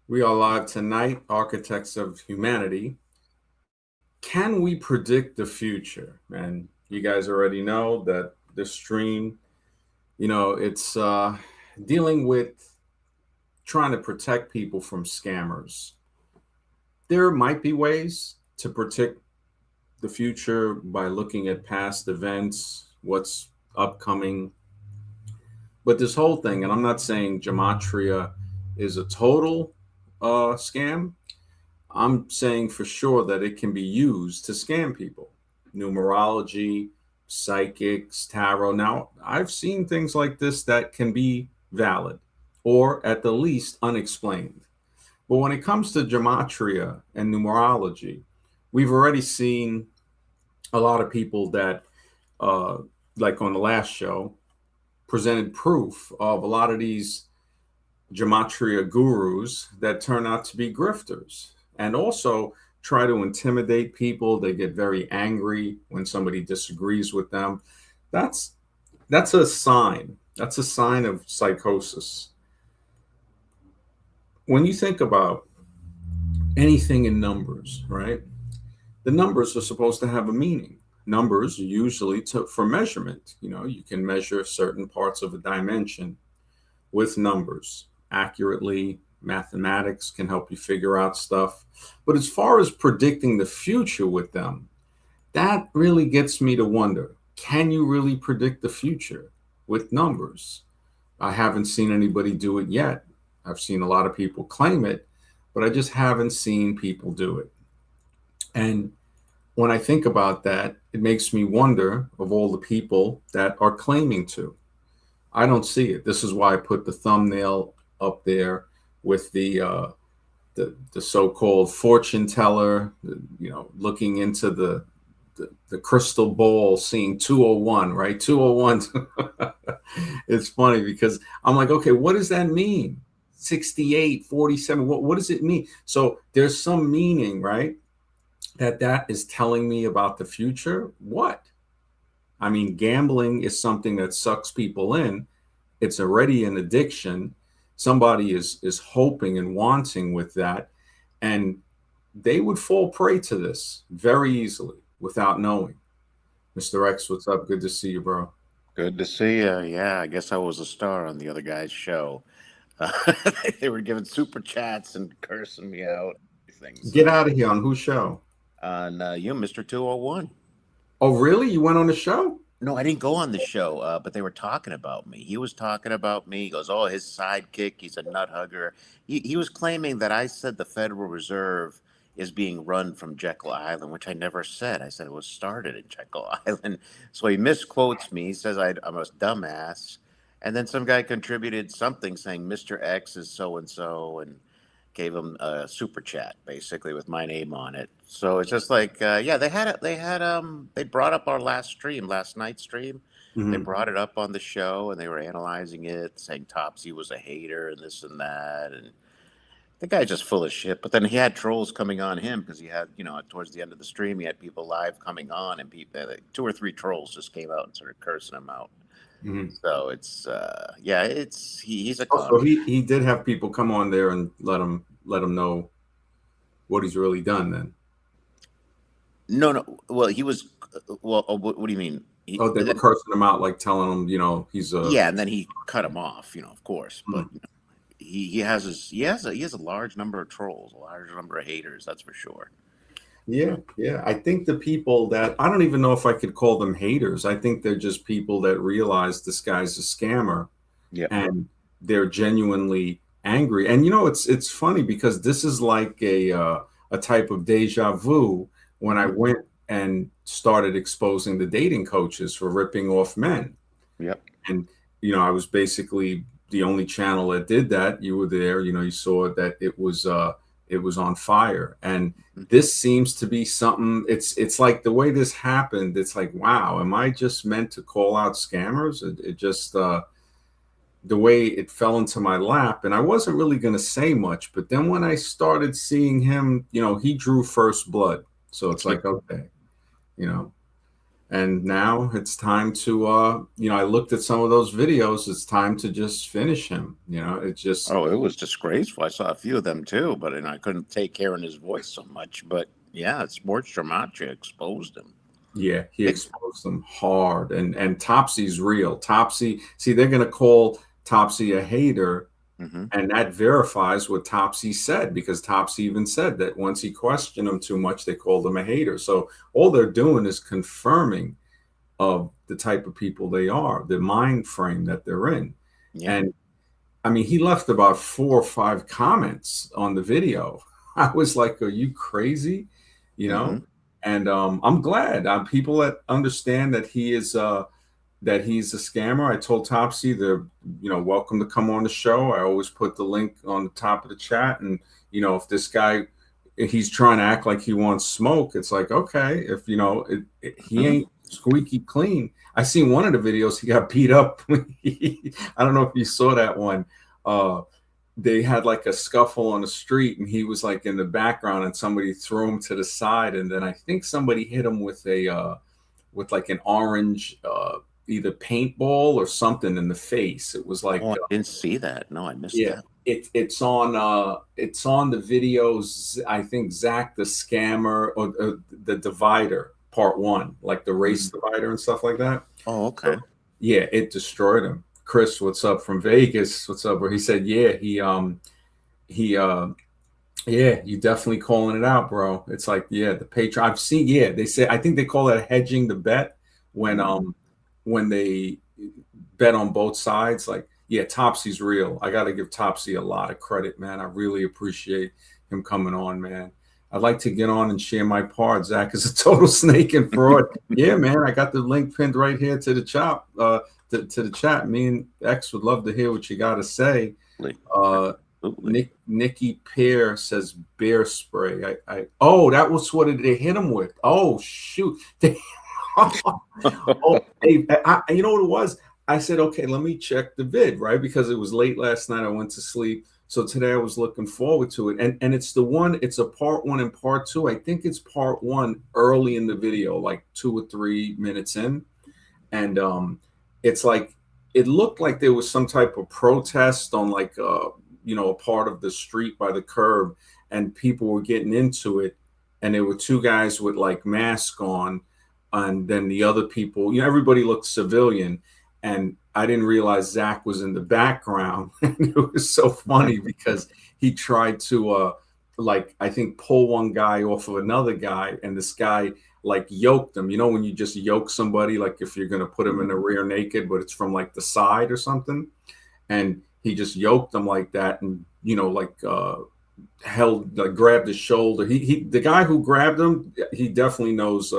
We are live tonight, Architects of Humanity. Can we predict the future? And you guys already know that the stream, it's dealing with trying to protect people from scammers. There might be ways to protect the future by looking at past events, what's upcoming. But this whole thing, and I'm not saying gematria is a total scam. I'm saying for sure that it can be used to scam people. Numerology, psychics, tarot. Now, I've seen things like this that can be valid or at the least unexplained. But when it comes to gematria and numerology, we've already seen a lot of people that, uh, like on the last show, presented proof of a lot of these gematria gurus that turn out to be grifters and also try to intimidate people. They get very angry when somebody disagrees with them. That's that's a sign. That's a sign of psychosis. When you think about anything in numbers, right? The numbers are supposed to have a meaning. Numbers are usually for measurement. You can measure certain parts of a dimension with numbers accurately. Mathematics can help you figure out stuff. But as far as predicting the future with them, that really gets me to wonder, can you really predict the future with numbers? I haven't seen anybody do it yet. I've seen a lot of people claim it, but I just haven't seen people do it. And when I think about that, it makes me wonder of all the people that are claiming to. I don't see it. This is why I put the thumbnail up there with the so-called fortune teller, looking into the crystal ball, seeing 201, right? 201. It's funny because I'm like, okay, what does that mean? 68, 47. What does it mean? So there's some meaning, right? That is telling me about the future. What? I mean, gambling is something that sucks people in. It's already an addiction. Somebody is hoping and wanting with that, and they would fall prey to this very easily without knowing. Mr. X, what's up? Good to see you, bro. Good to see you. Yeah, I guess I was a star on the other guy's show. Uh, they were giving super chats and cursing me out. Everything. Get So, out of here on whose show? on you, Mister 201. Oh, really? You went on the show? No, I didn't go on the show, but they were talking about me. He was talking about me. He goes, "Oh, his sidekick, he's a nut hugger." He was claiming that I said the Federal Reserve is being run from Jekyll Island, which I never said. I said it was started in Jekyll Island. So he misquotes me. He says I'm a dumbass. And then some guy contributed something saying Mr. X is so and so, and gave him a super chat basically with my name on it. So it's just like, yeah, they brought up our last night's stream. They Hmm. brought it up on the show and they were analyzing it, saying Topsy was a hater and this and that. And the guy's just full of shit. But then he had trolls coming on him because he had, towards the end of the stream, he had people live coming on, and people, two or three trolls just came out and started cursing him out. Hmm. So it's, yeah, he's a con. Also, he did have people come on there and let him know what he's really done. Then, No, no. Well, he was. Well, what do you mean? oh, they were cursing him out, like telling him, he's a. Yeah, and then he cut him off. Of course. But Mm. he has his he has a large number of trolls, a large number of haters. That's for sure. Yeah, yeah. I think the people that I don't even know if I could call them haters. I think they're just people that realize this guy's a scammer Yeah. and they're genuinely angry. And it's funny because this is like a type of deja vu when I Hmm. went and started exposing the dating coaches for ripping off men. Yep. And I was basically the only channel that did that. You were there. You saw that it was on fire. And this seems to be something. It's like the way this happened. It's like, wow, am I just meant to call out scammers? It just the way it fell into my lap, and I wasn't really going to say much. But then when I started seeing him, he drew first blood. So it's Yep. like, okay, you know. And now it's time to, I looked at some of those videos. It's time to just finish him. It's just, Oh, it was disgraceful. I saw a few of them too, but and I couldn't take hearing his voice so much. But yeah, Sports Gematria exposed him yeah, he big time. exposed them hard. And Topsy's real. Topsy, see, they're going to call Topsy a hater. Hmm. And that verifies what Topsy said, because Topsy even said that once he questioned him too much, they called him a hater. So all they're doing is confirming of the type of people they are, the mind frame that they're in. Yeah. And I mean, he left about 4 or 5 comments on the video. I was like, "Are you crazy?" You Hmm. know. And I'm glad people that understand that he's a scammer. I told Topsy they're welcome to come on the show. I always put the link on the top of the chat, and if this guy if he's trying to act like he wants smoke, it's like, okay, if he Hmm. ain't squeaky clean. I seen one of the videos, he got beat up. I don't know if you saw that one. Uh, they had like a scuffle on the street, and he was like in the background, and somebody threw him to the side, and then I think somebody hit him with like an orange either paintball or something in the face. It was like Oh, I didn't see that. No, I missed yeah, that. it's on the videos. I think Zach the Scammer, or the Divider Part 1, like the race Mhm. divider and stuff like that. Oh, So okay. yeah, it destroyed him. Chris, what's up from Vegas? What's up? Where he said, yeah, he yeah, you definitely calling it out, bro. It's like, yeah, the Patreon. I've seen, yeah, they say, I think they call that hedging the bet when Mhm. when they bet on both sides. Like, yeah, Topsy's real. I got to give Topsy a lot of credit, man. I really appreciate him coming on, man. I'd like to get on and share my part. Zach is a total snake and fraud. Yeah, man. I got the link pinned right here to the to the chat. Me and X would love to hear what you got to say. Absolutely. Uh, Absolutely. Nikki Pear says bear spray. Oh, that was what they hit him with. Oh shoot. Oh, hey, you know what it was? I said, okay, let me check the vid, right? Because it was late last night. I went to sleep. So today I was looking forward to it. And it's the one, it's a part 1 and part 2. I think it's part 1 early in the video, like 2 or 3 minutes in. And it's like it looked like there was some type of protest on like a part of the street by the curb, and people were getting into it, and there were 2 guys with like masks on, and then the other people, everybody looked civilian, and I didn't realize Zach was in the background. And it was so funny because he tried to like, I think, pull one guy off of another guy, and this guy like yoked them. When you just yoke somebody, like if you're going to put them in the rear naked, but it's from like the side or something. And he just yoked them like that, and like held, like, grabbed his shoulder. The guy who grabbed him, he definitely knows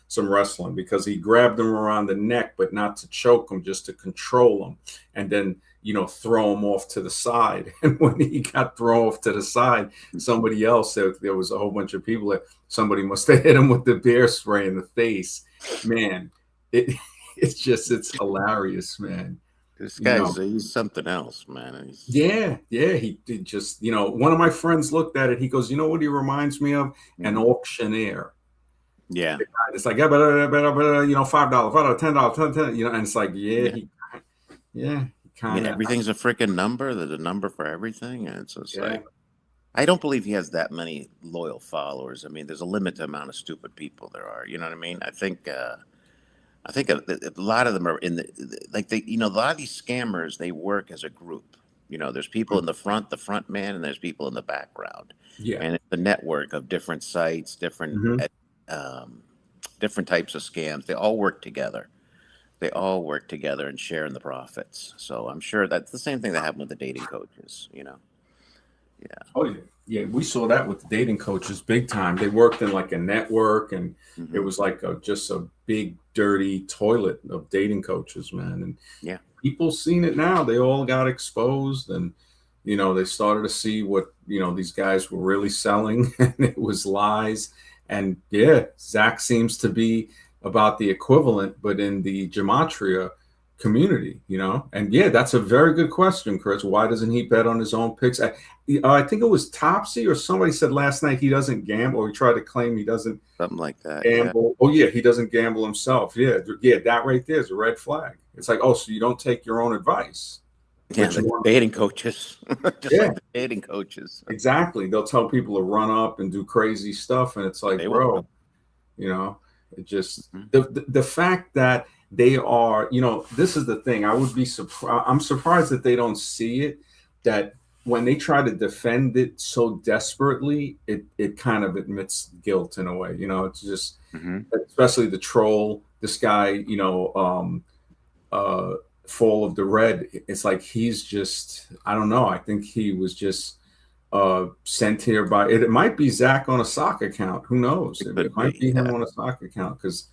some wrestling, because he grabbed him around the neck, but not to choke him, just to control him, and then throw him off to the side. And when he got thrown off to the side, somebody else said there was a whole bunch of people that somebody must have hit him with the bear spray in the face. Man, it it's hilarious, man. This You guy's know, he's something else, man. yeah, he did. Just, one of my friends looked at it. He goes, what he reminds me of? An Mhm. auctioneer. Yeah. It's like, yeah, but, $5, $10, 10, and it's like, yeah, Yeah. he I mean, kind of, everything's a freaking number. There's a number for everything, and it's just yeah, like I don't believe he has that many loyal followers. I mean, there's a limited amount of stupid people there are. You know what I mean? I think a lot of them are in like a lot of these scammers, they work as a group. There's people in the front man, and there's people in the background, yeah, and it's a network of different sites, hmm um, different types of scams. They all work together. They all work together and share in the profits. So I'm sure that's the same thing that happened with the dating coaches. Yeah. oh yeah, yeah. We saw that with the dating coaches, big time. They worked in like a network, and it Hmm. was like just a big dirty toilet of dating coaches, man. And Yeah. people seen it now. They all got exposed, and they started to see what these guys were really selling, and it was lies. And yeah, Zach seems to be about the equivalent, but in the gematria community, you know? And yeah, that's a very good question, Chris. Why doesn't he bet on his own picks? I think it was Topsy or somebody said last night he doesn't gamble, or he tried to claim he doesn't Something like that. Yeah. gamble. Oh yeah, he doesn't gamble himself. Yeah, yeah, that right there is a red flag. It's like, oh, so you don't take your own advice. Yeah, But you the want, dating coaches, just yeah, like the dating coaches. exactly. They'll tell people to run up and do crazy stuff, and it's like, They won't. bro, you know, it just Mhm. the fact that they are, you know, this is the thing. I would be surprised. I'm surprised that they don't see it. That when they try to defend it so desperately, it kind of admits guilt in a way. You know, it's just, Mhm. especially the troll. This guy, you know, uh, Fall of the Red. It's like he's just, I don't know. I think he was just sent here by it. It might be Zach on a sock account. Who knows? It It could might be. be him Yeah. on a sock account because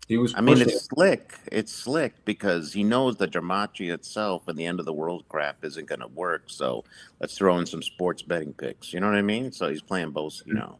he was I mean, pushing it's it. slick. It's slick because he knows the gematria itself and the end of the world crap isn't going to work. So let's throw in some sports betting picks. You know what I mean? So he's playing both, you know,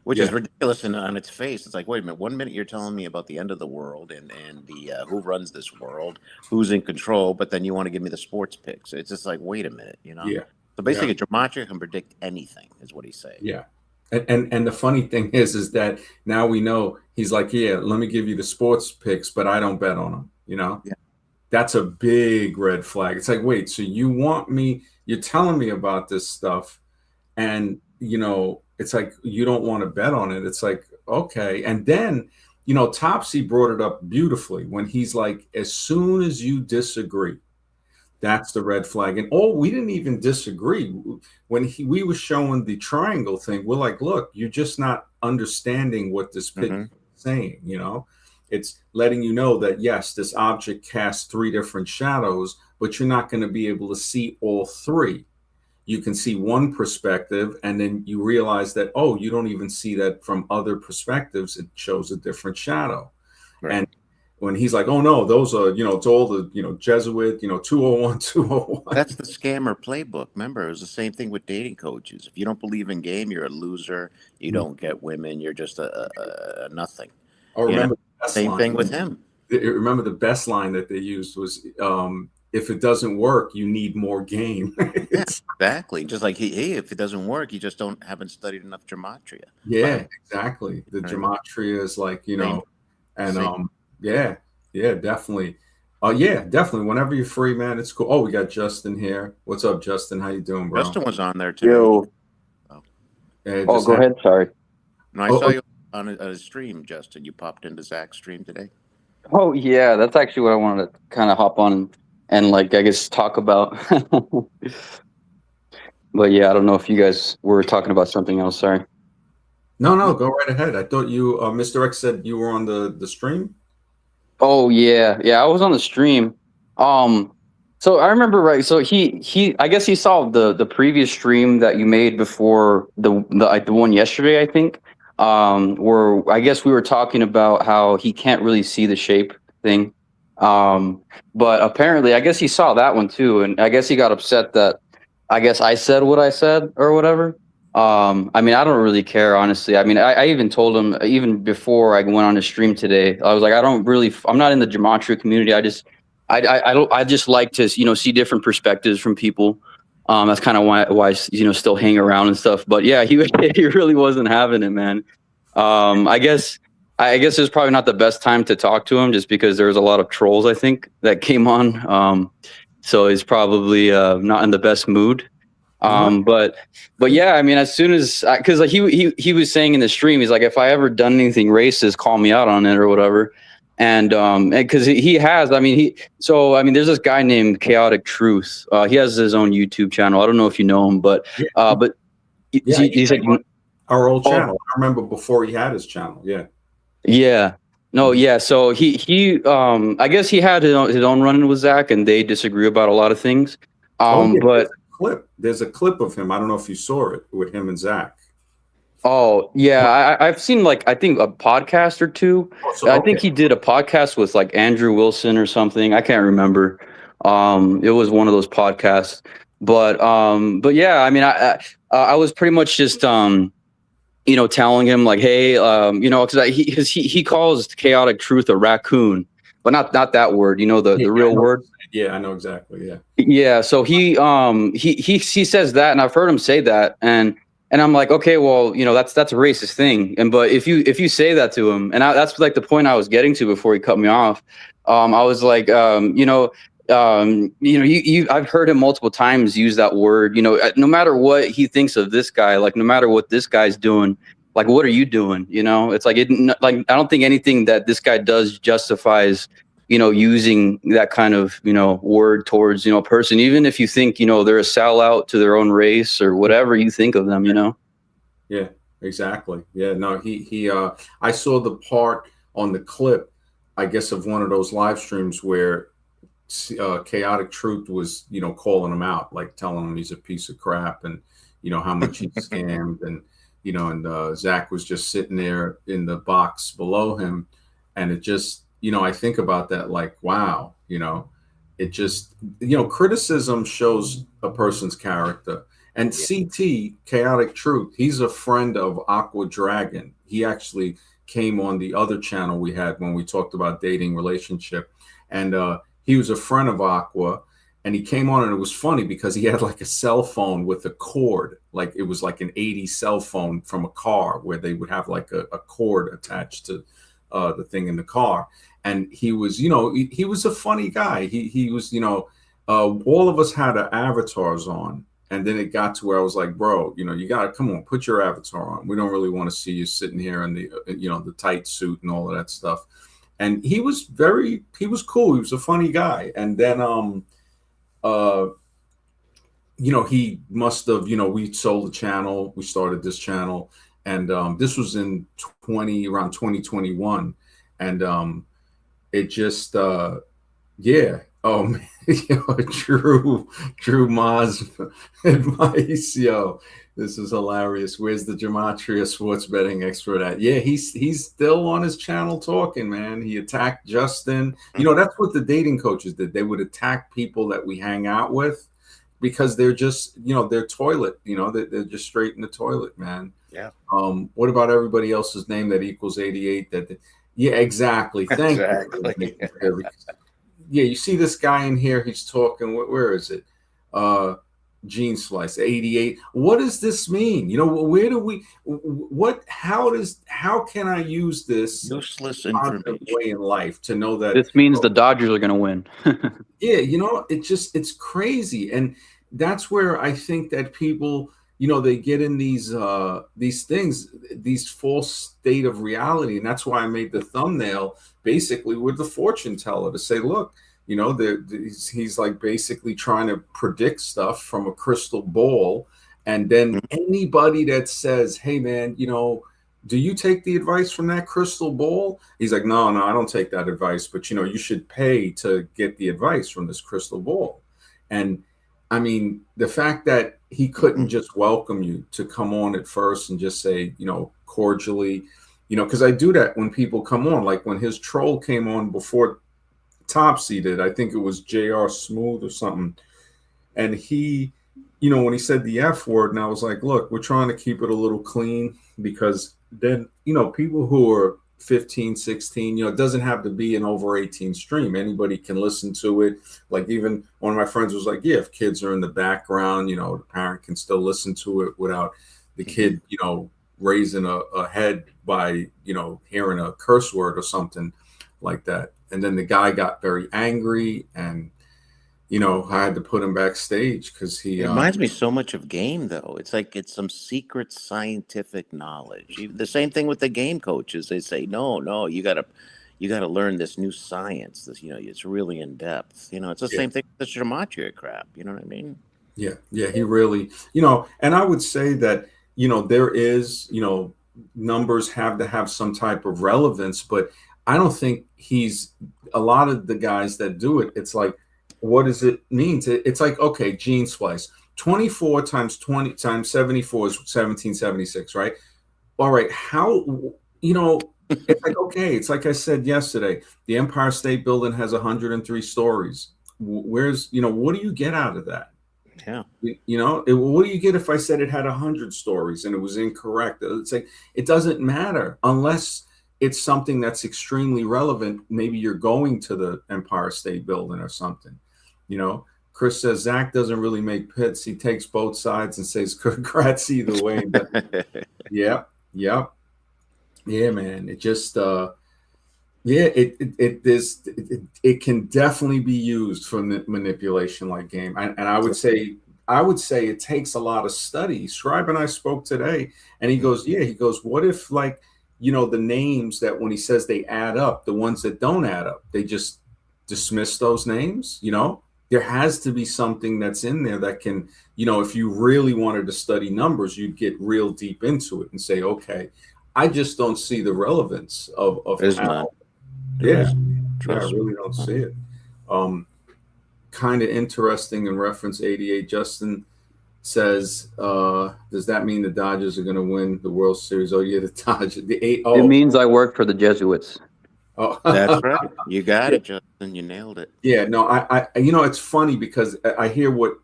which is Yeah, ridiculous on its face. It's like, wait a minute, 1 minute you're telling me about the end of the world and the who runs this world, who's in control, but then you want to give me the sports picks. It's just like, wait a minute, you know. yeah, So yeah, basically, gematria can predict anything, is what he's saying. yeah. And the funny thing is that now we know he's like, yeah, let me give you the sports picks, but I don't bet on them. You know, Yeah. that's a big red flag. It's like, wait, so you want me? You're telling me about this stuff, and you know, it's like you don't want to bet on it. It's like, okay. And then, you know, Topsy brought it up beautifully when he's like, as soon as you disagree, that's the red flag. And oh, we didn't even disagree when we were showing the triangle thing. We're like, look, you're just not understanding what this picture Hmm. is saying. You know, it's letting you know that yes, this object casts three different shadows, but you're not going to be able to see all three. You can see one perspective, and then you realize that, oh, you don't even see that from other perspectives. It shows a different shadow. Right. And when he's like, oh no, those are, you know, it's all the, you know, Jesuit, you know, 201, 201. That's the scammer playbook. Remember, it was the same thing with dating coaches. If you don't believe in game, you're a loser. You don't get women. You're just a nothing. I You know, remember the best same line. thing with him. Remember the best line that they used was, if it doesn't work, you need more game. Yeah, It's, exactly. Just like hey, if it doesn't work, you just don't haven't studied enough gematria. yeah, Bye. exactly. The You know what I mean? gematria is like, you Same. know, and Same. yeah, yeah, definitely. Yeah, definitely. Whenever you're free, man, it's cool. Oh, we got Justin here. What's up, Justin? How you doing, bro? Justin was on there today. Yo, Oh, oh, Just go have, ahead. Sorry. no, I oh, saw oh, you on a stream, Justin. You popped into Zach's stream today. Oh, yeah, that's actually what I wanted to kind of hop on and like I guess talk about. But yeah, I don't know if you guys were talking about something else. Sorry. no, No, no, go right ahead. I thought you, Mr. X said you were on the stream. Oh yeah, yeah, I was on the stream. Um, so I remember right. So I guess he saw the previous stream that you made before the like the one yesterday, I think. Where I guess we were talking about how he can't really see the shape thing. But apparently, I guess he saw that one too, and I guess he got upset that I guess I said what I said or whatever. I mean, I don't really care, honestly. I mean, I even told him even before I went on the stream today. I was like, I don't really, I'm not in the gematria community. I don't, I just like to, see different perspectives from people. That's kind of why I, still hang around and stuff. But yeah, he he really wasn't having it, man. I guess, I guess it's probably not the best time to talk to him, just because there was a lot of trolls, I think, that came on. So he's probably not in the best mood. No, But yeah, I mean, as soon as because like he was saying in the stream, he's like, if I ever done anything racist, call me out on it or whatever. And because he has, I mean, I mean, there's this guy named Chaotic Truth. He has his own YouTube channel. I don't know if you know him, but yeah, but yeah. He he said, came on our old oh, channel. I remember before he had his channel. Yeah. yeah. No, Mhm. yeah. So I guess he had his own run-in with Zach, and they disagree about a lot of things. Oh yeah, But There's a clip of him. I don't know if you saw it with him and Zach. oh yeah, I've seen like I think a podcast or two. Oh, so I okay. think he did a podcast with like Andrew Wilson or something. I can't remember. It was one of those podcasts. But yeah, I mean, I was pretty much just telling him like, hey, because he calls Chaotic Truth a raccoon. but not that word. You know, Yeah, the I real know. word. Yeah, I know exactly. Yeah. Yeah, so he says that, and I've heard him say that, and I'm like, okay, well, you know, that's a racist thing, and but if you say that to him, and that's like the point I was getting to before he cut me off. I was like, I've heard him multiple times use that word. You know, no matter what he thinks of this guy, like no matter what this guy's doing, like what are you doing? You know, it's like like I don't think anything that this guy does justifies, you know, using that kind of, you know, word towards, you know, a person, even if you think, you know, they're a sellout to their own race or whatever you think of them, you know? Yeah, exactly. Yeah, no, I saw the part on the clip, I guess, of one of those live streams where Chaotic Truth was, you know, calling him out, like telling him he's a piece of crap and, you know, how much he scammed. And, you know, and Zach was just sitting there in the box below him. And it just, you know, I think about that like, wow, you know, it just, you know, criticism shows a person's character. And Yeah. CT, Chaotic Truth, he's a friend of Aqua Dragon. He actually came on the other channel we had when we talked about dating relationship. And he was a friend of Aqua, and he came on, and it was funny because he had like a cell phone with a cord, like it was like an 80s cell phone from a car where they would have like a cord attached to the thing in the car. And he was, you know, he was a funny guy. He was, you know, all of us had our avatars on. And then it got to where I was like, bro, you know, you got to come on, put your avatar on. We don't really want to see you sitting here in the, you know, the tight suit and all of that stuff. And he was cool. He was a funny guy. And then, uh, you know, he must have, you know, we sold the channel, we started this channel, and this was in around 2021. And it just, yeah. Oh man, yo, Drew Maz advice, yo. This is hilarious. Where's the gematria sports betting expert at? Yeah, he's still on his channel talking, man. He attacked Justin. You know, that's what the dating coaches did. They would attack people that we hang out with because they're just, you know, they're toilet. You know, they're just straight in the toilet, man. Yeah. What about everybody else's name that equals 88? Yeah, exactly. Thank Exactly. you. Yeah, you see this guy in here, he's talking, where is it? Gene Slice, 88. What does this mean? You know, where do we, how can I use this Useless positive information. way in life to know that This means the Dodgers are going to win. yeah, you know, it's crazy. And that's where I think that people, you know, they get in these things, these false state of reality. And that's why I made the thumbnail basically with the fortune teller to say, look, you know, he's like basically trying to predict stuff from a crystal ball. And then anybody that says, hey man, you know, do you take the advice from that crystal ball? He's like, no, I don't take that advice, but you know, you should pay to get the advice from this crystal ball. And I mean, the fact that he couldn't just welcome you to come on at first and just say, you know, cordially, you know, because I do that when people come on, like when his troll came on before Topsy did, I think it was JR Smooth or something. And he, you know, when he said the F word, and I was like, look, we're trying to keep it a little clean because then, you know, people who are 15, 16, you know, it doesn't have to be an over 18 stream. Anybody can listen to it. Like even one of my friends was like, yeah, if kids are in the background, you know, the parent can still listen to it without the kid, you know, raising a head by, you know, hearing a curse word or something like that. And then the guy got very angry and, you know, I had to put him backstage because he It reminds me so much of game, though. It's like it's some secret scientific knowledge. The same thing with the game coaches. They say, no, you gotta learn this new science. This, you know, it's really in depth. You know, it's the same thing with the gematria crap. You know what I mean? Yeah, he really, you know, and I would say that, you know, there is, you know, numbers have to have some type of relevance, but I don't think a lot of the guys that do it, it's like, what does it mean? It's like, okay, gene splice, 24 times 20 times 74 is 1776, right? All right, how, you know, it's like, okay, it's like I said yesterday, the Empire State Building has 103 stories. Where's, you know, what do you get out of that? Yeah. You know, what do you get if I said it had 100 stories and it was incorrect? It's like, it doesn't matter unless it's something that's extremely relevant. Maybe you're going to the Empire State Building or something. You know, Chris says Zach doesn't really make pits. He takes both sides and says congrats either way. But yeah, yeah, yeah, man. It just yeah, it can definitely be used for manipulation like game. And I would say it takes a lot of study. Scribe and I spoke today, and he goes, yeah, he goes, what if like, you know, the names that when he says they add up, the ones that don't add up, they just dismiss those names, you know? There has to be something that's in there that can, you know, if you really wanted to study numbers, you'd get real deep into it and say, okay, I just don't see the relevance of There's how. none. There Yeah, is. yeah, I Trust me. really don't see it. Um, Kind of interesting in reference 88. Justin says, does that mean the Dodgers are going to win the World Series? Oh, yeah, the Dodgers. The eight. It Oh, means I work for the Jesuits. oh. That's right. You got Yeah. it, Justin. You nailed it. Yeah, no, you know, it's funny because I hear what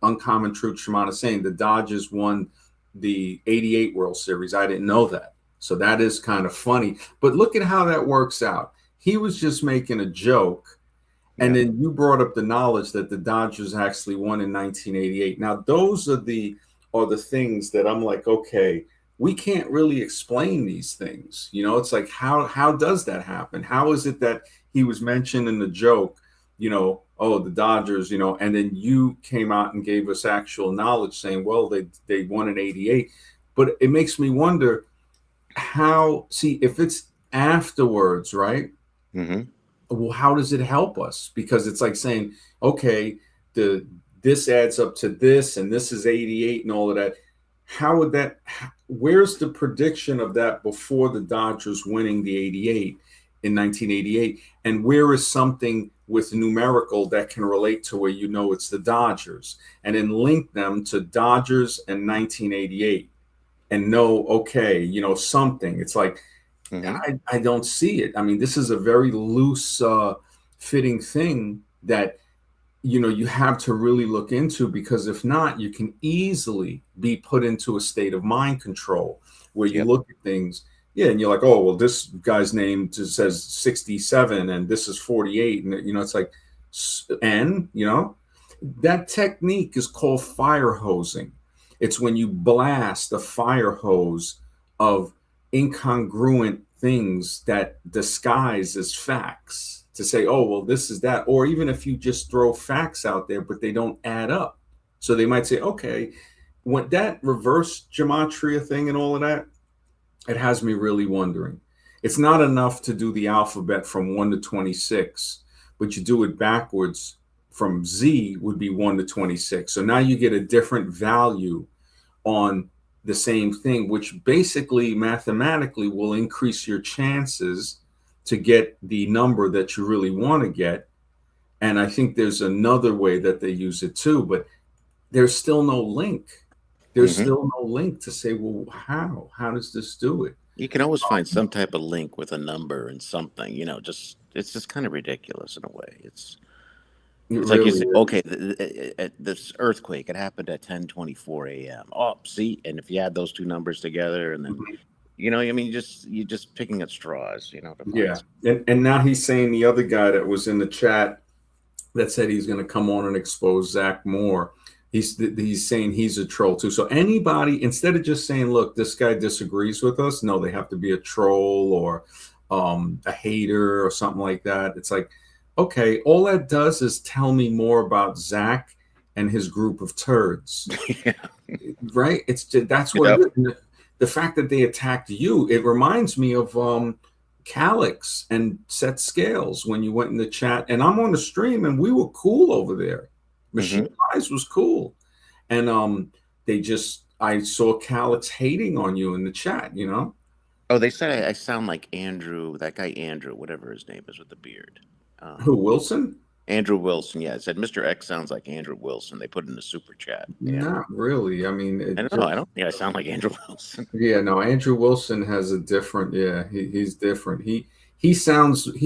Uncommon Truth Shimon is saying. The Dodgers won the 88 World Series. I didn't know that. So that is kind of funny. But look at how that works out. He was just making a joke. And Yeah. then you brought up the knowledge that the Dodgers actually won in 1988. Now, those are the things that I'm like, okay, we can't really explain these things. You know, it's like how does that happen? How is it that he was mentioned in the joke, you know, oh, the Dodgers, you know, and then you came out and gave us actual knowledge saying, well, they won in 88. But it makes me wonder how, see, if it's afterwards, right? Mm-hmm. Well, how does it help us? Because it's like saying, okay, this adds up to this, and this is 88 and all of that. How would that? Where's the prediction of that before the Dodgers winning the 88 in 1988? And where is something with numerical that can relate to where you know it's the Dodgers, and then link them to Dodgers and 1988, and know, okay, you know, something. It's like Mm-hmm. I don't see it. I mean, this is a very loose fitting thing that, you know, you have to really look into, because if not, you can easily be put into a state of mind control where you Yep. look at things, yeah, and you're like, oh, well, this guy's name just says 67 and this is 48. And, you know, it's like, and, you know, that technique is called fire hosing. It's when you blast a fire hose of incongruent things that disguise as facts to say, oh, well, this is that. Or even if you just throw facts out there, but they don't add up. So they might say, okay, when that reverse gematria thing and all of that, it has me really wondering. It's not enough to do the alphabet from 1 to 26, but you do it backwards from Z would be 1 to 26. So now you get a different value on the same thing, which basically mathematically will increase your chances to get the number that you really want to get. And I think there's another way that they use it too, but there's still no link. There's Mm-hmm. still no link to say, well, how does this do it? You can always find some type of link with a number and something. You know, just it's just kind of ridiculous in a way. It It's like you really say, is. okay, this earthquake, it happened at 10:24 a.m. Oh, see, and if you add those two numbers together, and then Mhm. you know, I mean, you're just picking at straws, you know, to find. Yeah. And now he's saying the other guy that was in the chat that said he's going to come on and expose Zach Moore. He's saying he's a troll too. So anybody, instead of just saying, look, this guy disagrees with us, no, they have to be a troll or a hater or something like that. It's like, okay, all that does is tell me more about Zach and his group of turds, Yeah. right? It's just, that's what Yep. it is. The fact that they attacked you, it reminds me of Calix and Set Scales when you went in the chat, and I'm on the stream, and we were cool over there. Machine Eyes was cool, and I saw Calix hating on you in the chat. You know, Oh, they said I sound like Andrew, that guy Andrew, whatever his name is with the beard. who Wilson? Andrew Wilson. Yeah, it said Mr. X sounds like Andrew Wilson. They put in the super chat. Yeah. Not really. I mean, I don't know. I don't think I sound like Andrew Wilson. yeah, no. Andrew Wilson has a different. Yeah, he's different. He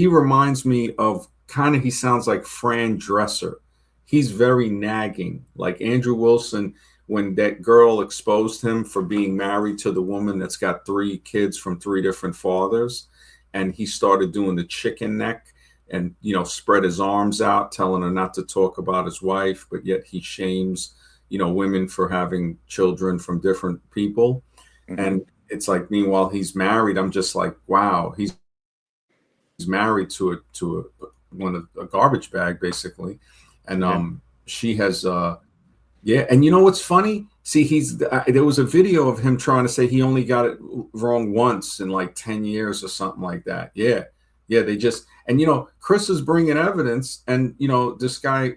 reminds me of kind of. He sounds like Fran Dresser. He's very nagging. Like Andrew Wilson when that girl exposed him for being married to the woman that's got 3 kids from 3 different fathers, and he started doing the chicken neck and spread his arms out, telling her not to talk about his wife, but yet he shames women for having children from different people. And it's like, meanwhile he's married. I'm just like, wow, he's married to a garbage bag basically. And she has yeah. And you know what's funny? See, there was a video of him trying to say he only got it wrong once in like 10 years or something like that. Yeah. They just, and Chris is bringing evidence, and this guy,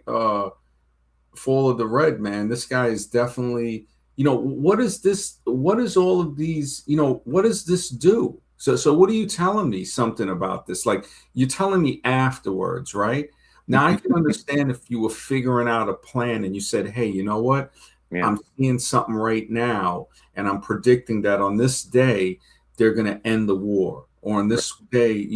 Fall of the Red, man, this guy is definitely, what is this? What is all of these? What does this do? So what are you telling me something about this? Like, you're telling me afterwards, right? Now I can understand if you were figuring out a plan and you said, hey, you know what? Yeah. I'm seeing something right now, and I'm predicting that on this day they're going to end the war, or on this day,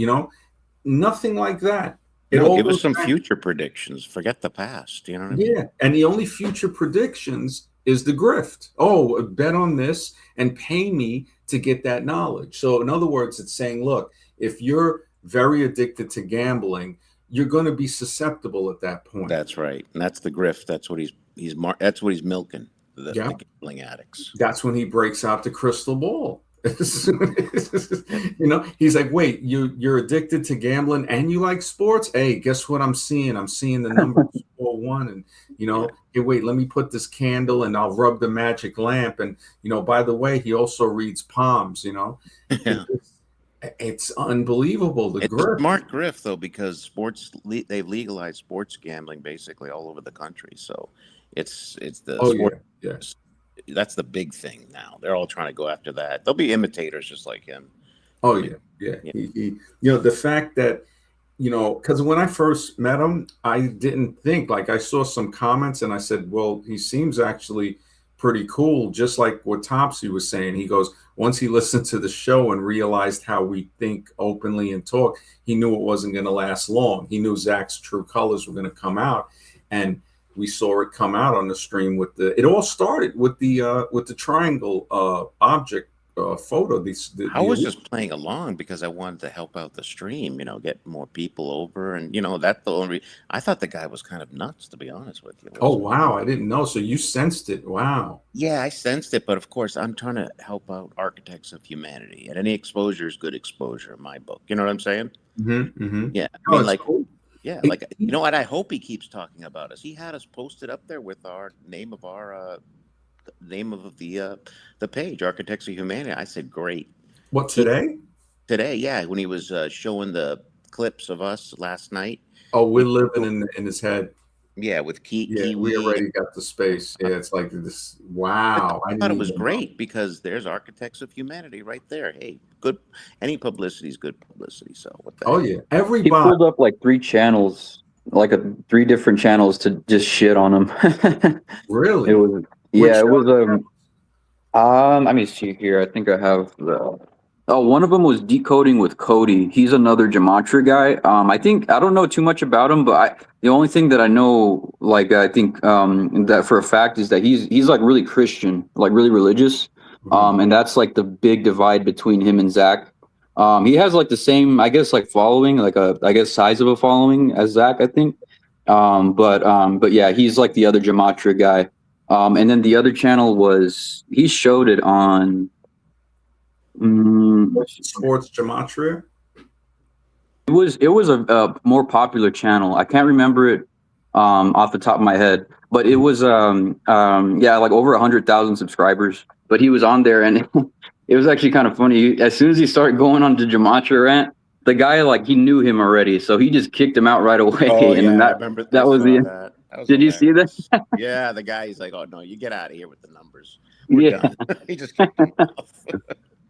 nothing like that. No, give us some future predictions. Forget the past. You know what I mean? Yeah, and the only future predictions is the grift. Oh, bet on this and pay me to get that knowledge. So in other words, it's saying, look, if you're very addicted to gambling, you're going to be susceptible at that point. That's right, and that's the grift. That's what that's what he's milking. The gambling addicts. That's when he breaks out the crystal ball. He's like, wait, you're addicted to gambling and you like sports? Hey, guess what I'm seeing? I'm seeing the number 4-1, and hey, wait, let me put this candle and I'll rub the magic lamp, and by the way, he also reads palms. It's unbelievable. It's a smart grift though, because they've legalized sports gambling basically all over the country. So it's the that's the big thing now. They're all trying to go after that. There'll be imitators just like him. Oh yeah. He, the fact that because when I first met him, I didn't think, like, I saw some comments and I said, well, he seems actually pretty cool, just like what Topsy was saying. He goes, once he listened to the show and realized how we think openly and talk, he knew it wasn't going to last long. He knew Zach's true colors were going to come out, and we saw it come out on the stream it all started with the triangle object photo. I was just playing along because I wanted to help out the stream, get more people over, and that's the only. I thought the guy was kind of nuts, to be honest with you. Oh wow, I didn't know. So you sensed it? Wow. Yeah, I sensed it, but of course, I'm trying to help out Architects of Humanity, and any exposure is good exposure in my book. You know what I'm saying? Yeah, I mean, cool. Yeah, like, what? I hope he keeps talking about us. He had us posted up there with our name of the page, Architects of Humanity. I said, great. What, today? Today, yeah, when he was showing the clips of us last night. Oh, we're living in his head. Yeah, with Kiwi. We already got the space. Yeah, it's like this. Wow. I thought it was great because there's Architects of Humanity right there. Hey, good. Any publicity is good publicity. So what the heck? Yeah, everybody. He pulled up like 3 channels, like 3 different channels to just shit on him. Really? It was. Yeah, it was. Let me see here. I think I have the. Oh, one of them was Decoding with Cody. He's another gematria guy. I don't know too much about him, but the only thing that I know, like, I think that for a fact is that he's like really Christian, like really religious. And that's like the big divide between him and Zach. He has like the same, I guess, like following, like size of a following as Zach, I think. But yeah, he's like the other gematria guy. And then the other channel he showed it on Sports Gematria. It was a more popular channel. I can't remember it off the top of my head, but it was like over 100,000 subscribers. But he was on there, and it was actually kind of funny. As soon as he started going on to gematria rant, the guy, like, he knew him already, so he just kicked him out right away. Oh, and yeah, I remember that was the. Did you see that? Yeah, the guy, he's like, "Oh no, you get out of here with the numbers." Yeah, he just kicked him off.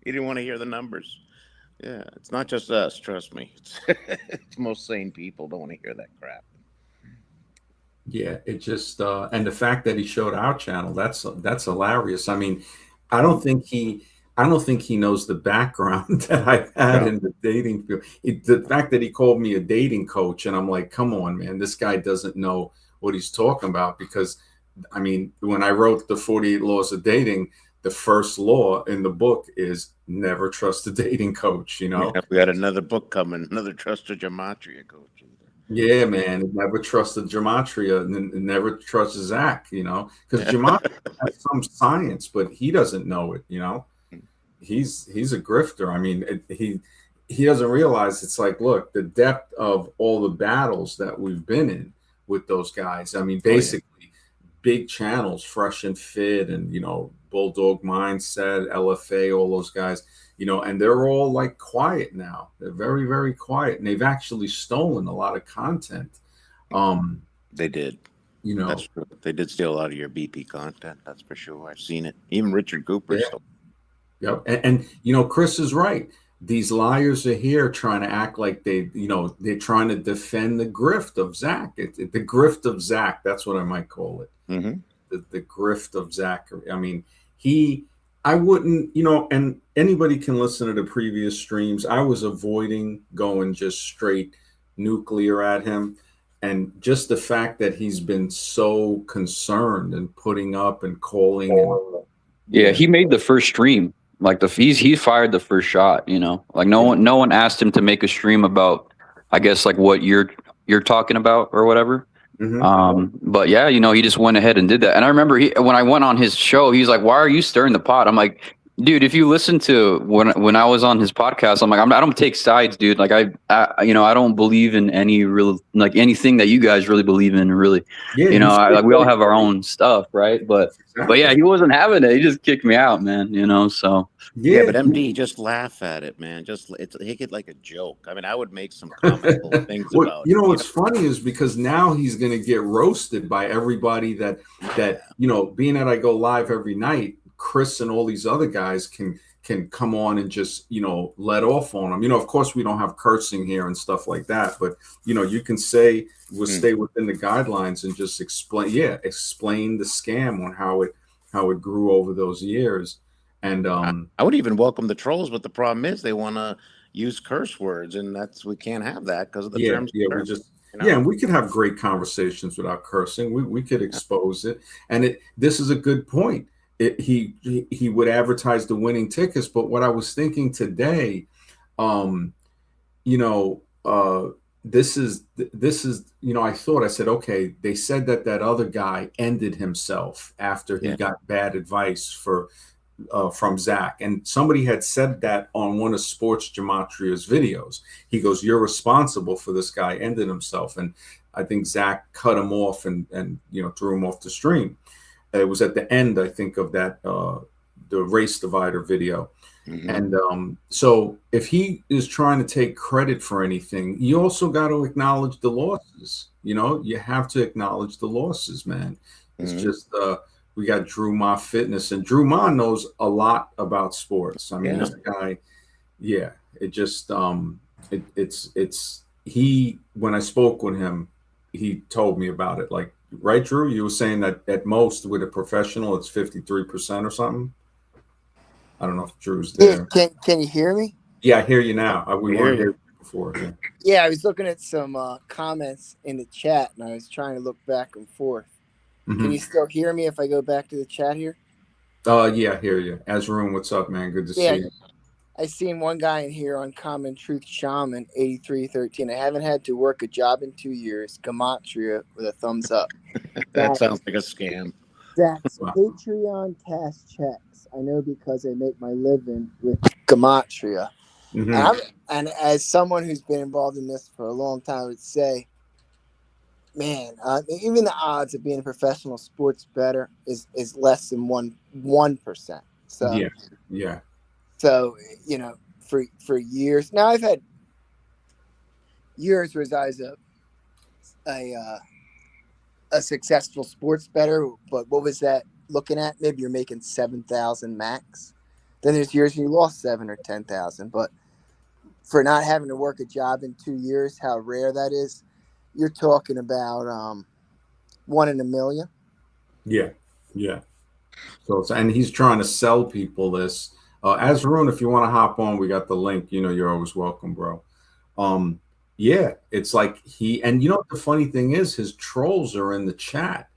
He didn't want to hear the numbers. Yeah, it's not just us. Trust me, it's most sane people don't want to hear that crap. Yeah, it just and the fact that he showed our channel, that's hilarious. I mean, I don't think he knows the background that I've had in the dating field. The fact that he called me a dating coach, and I'm like, come on, man, this guy doesn't know what he's talking about, because I mean, when I wrote the 48 Laws of Dating, the first law in the book is never trust a dating coach, you Yeah, know? we got another book coming, another Trust a Gematria coach. Yeah, man. Never trust the gematria and never trust Zach, you know, because gematria has some science, but he doesn't know it, you know. He's a grifter. I mean, he doesn't realize it's like, look, the depth of all the battles that we've been in with those guys. I mean, Oh yeah. basically big channels, Fresh and Fit, and Bulldog Mindset, LFA, all those guys, and they're all like quiet now. They're very, very quiet, and they've actually stolen a lot of content. Um, They did. you That's know, true. They did steal a lot of your BP content. That's for sure. I've seen it. Even Richard Cooper yeah, stole. yep. And Chris is right. These liars are here trying to act like they're trying to defend the grift of Zach. The grift of Zach. That's what I might call it. Mm-hmm. The grift of Zachary. I mean, I wouldn't, and anybody can listen to the previous streams. I was avoiding going just straight nuclear at him. And just the fact that he's been so concerned and putting up and calling and Yeah, yeah. he made the first stream. Like he fired the first shot, Like no one asked him to make a stream about, I guess, like what you're talking about or whatever. Hmm. But yeah, he just went ahead and did that. And I remember when I went on his show, he's like, "Why are you stirring the pot?" I'm like, "Dude, if you listen to when I was on his podcast, I'm like, I don't take sides, dude. Like I don't believe in any real like anything that you guys really believe in, really. Yeah, you Like stay we all away have our from own stuff, right? But yeah, exactly. he wasn't having it. He just kicked me out, man. So Yeah, Yeah, but MD, just laugh at it, man. Just take it like a joke. I mean, I would make some comical things what about it. what's funny is because now he's going to get roasted by everybody that being that I go live every night, Chris and all these other guys can come on and just let off on them. Of course we don't have cursing here and stuff like that, but you can say we'll Hmm. stay within the guidelines and just explain the scam on how it grew over those years. And I would even welcome the trolls, but the problem is they want to use curse words, and we can't have that because of the yeah, terms yeah, of we service. just You yeah, know. and we could have great conversations without cursing. We could expose it, and this is a good point. He would advertise the winning tickets, but what I was thinking today, um, you know, uh, this is I said, okay, they said that other guy ended himself after he Yeah. got bad advice from Zach. And somebody had said that on one of Sports Gematria's videos. He goes, "You're responsible for this guy ending himself." And I think Zach cut him off and threw him off the stream. It was at the end, I think, of that the race divider video. Hmm. And so if he is trying to take credit for anything, you also got to acknowledge the losses. You have to acknowledge the losses, man. It's Hmm. just we got Drew Ma Fitness, and Drew Ma knows a lot about sports. I mean, Yeah. this guy, yeah, it just it's he when I spoke with him, he told me about it. Like, right, Drew, you were saying that at most with a professional, it's 53% or something. I don't know if Drew's Yeah, there. can you hear me? Yeah, I hear you now. We I hear weren't you. here before. Yeah. Yeah, I was looking at some comments in the chat, and I was trying to look back and forth. Can Mm-hmm. you still hear me if I go back to the chat here? Yeah, I hear you. Azroon, what's up, man? Good to Yeah, see you. I seen one guy in here on Common Truth Shaman 8313. I haven't had to work a job in 2 years. Gematria with a thumbs up. That That sounds like a scam. Zach's Wow. Patreon cash checks. I know because I make my living with Gematria. Mm-hmm. And as someone who's been involved in this for a long time, I would say, man, even the odds of being a professional sports bettor is less than 1%. Yeah, yeah, So for years now, I've had years where I was a successful sports bettor. But what was that looking at? Maybe you're making 7,000 max. Then there's years you lost 7 or 10,000. But for not having to work a job in 2 years, how rare that is. You're talking about 1 in a million. yeah, yeah. And he's trying to sell people this. Azroon, if you want to hop on, we got the link. You're always welcome, bro. Yeah, it's like and what the funny thing is, his trolls are in the chat.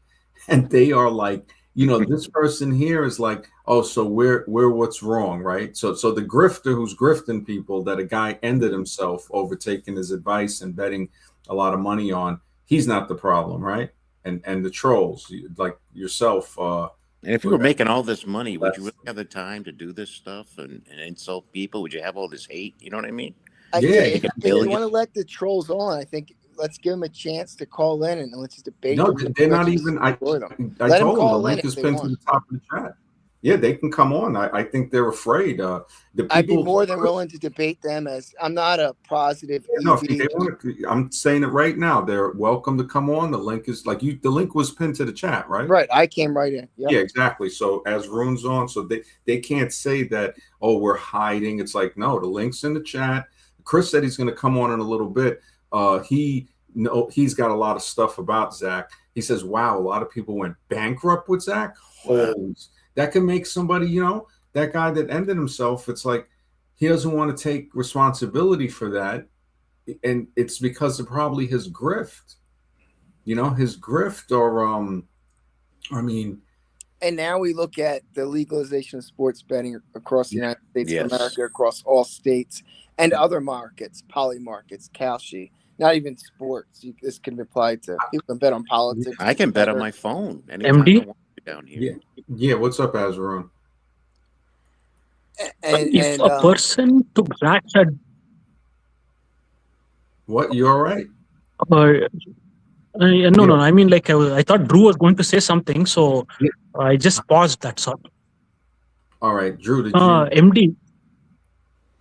and they are like, this person here is like, oh, so we're what's wrong, right? So the grifter who's grifting people that a guy ended himself over taking his advice and betting a lot of money on, he's not the problem, right? And the trolls like yourself, And if you were whatever. making all this money, would you really have the time to do this stuff and insult people? Would you have all this hate? You know what I mean? Yeah, If Make a you billion. want to let the trolls on, I think let's give them a chance to call in and let's just debate no, them. they're Let's not just even. destroy them. I Let them told them the call in link if is they pinned to want. the top of the chat. Yeah, they can come on. I think they're afraid. The I'd be people. more than willing to debate them, as I'm not a positive No, if EV. they want to, I'm saying it right now. They're welcome to come on. The link is like you. The link was pinned to the chat, right? Right, I came right in. Yep. Yeah, exactly. So as Rune's on, so they can't say that. Oh, we're hiding. It's like no, the link's in the chat. Chris said he's going to come on in a little bit. He's got a lot of stuff about Zach. He says, "Wow, a lot of people went bankrupt with Zach. Wow. That can make somebody, that guy that ended himself. It's like he doesn't want to take responsibility for that, and it's because of probably his grift. His grift, or I mean." And now we look at the legalization of sports betting across the United States of Yes. America, across all states and other markets, poly markets, Kalshi, not even sports. This can apply to people can bet on politics. I can bet on my phone anytime MD? I want to down here. Yeah. What's up, Azarun? If a person took Zach's What? You all right? no. I mean, like I thought Drew was going to say something, so I just paused. That's all. All right, Drew. Did you? MD.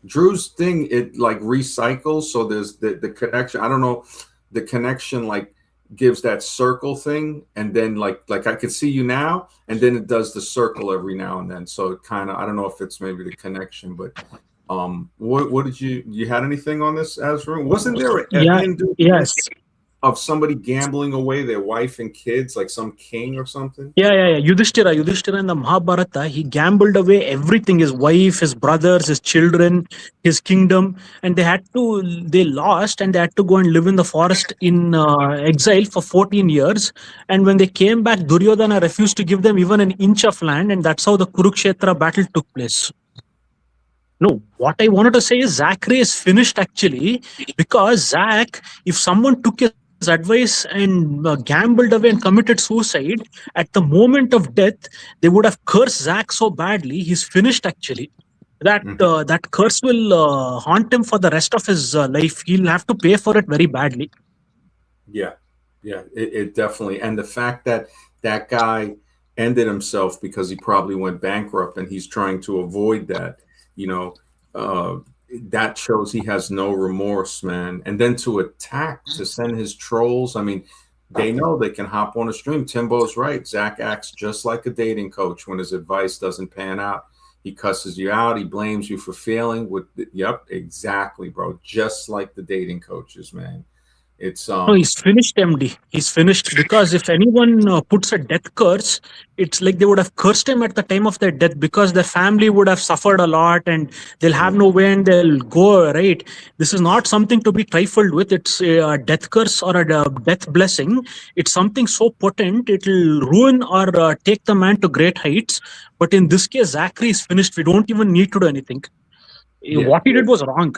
Drew's thing, it like recycles, so there's the connection. I don't know, the connection like gives that circle thing, and then like I could see you now, and then it does the circle every now and then. So it kind of, I don't know if it's maybe the connection, but what did you had anything on this, Azra? Wasn't there a Hindu Yes. of somebody gambling away their wife and kids, like some king or something? Yeah. Yudhishthira in the Mahabharata, he gambled away everything: his wife, his brothers, his children, his kingdom, and they lost, and they had to go and live in the forest in exile for 14 years. And when they came back, Duryodhana refused to give them even an inch of land, and that's how the Kurukshetra battle took place. No, what I wanted to say is Zachary is finished actually, because Zach, if someone took his advice and gambled away and committed suicide, at the moment of death, they would have cursed Zach so badly. He's finished actually. That curse will haunt him for the rest of his life. He'll have to pay for it very badly. Yeah, it definitely. And the fact that that guy ended himself because he probably went bankrupt, and he's trying to avoid that, that shows he has no remorse, man. And then to send his trolls. I mean, they know they can hop on a stream. Timbo's right. Zach acts just like a dating coach when his advice doesn't pan out. He cusses you out. He blames you for failing. Yep, exactly, bro. Just like the dating coaches, man. It's No, he's finished, MD. He's finished, because if anyone puts a death curse, it's like they would have cursed him at the time of their death, because their family would have suffered a lot and they'll have no way and they'll go, right? This is not something to be trifled with. It's a death curse or a death blessing. It's something so potent, it'll ruin or take the man to great heights. But in this case, Zachary is finished. We don't even need to do anything. What he did was wrong.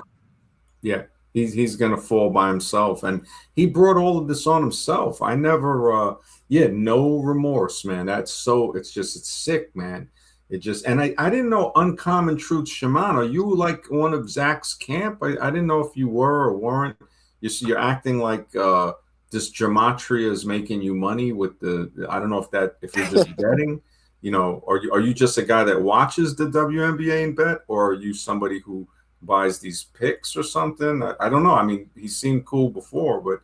Yeah. He's gonna fall by himself, and he brought all of this on himself. I never, no remorse, man. It's sick, man. And I didn't know Uncommon Truth Shaman. Are you like one of Zach's camp? I didn't know if you were or weren't. You're acting like this gematria is making you money with I don't know if you're just betting. Are you just a guy that watches the WNBA and bet, or are you somebody who buys these picks or something? I don't know. I mean, he seemed cool before, but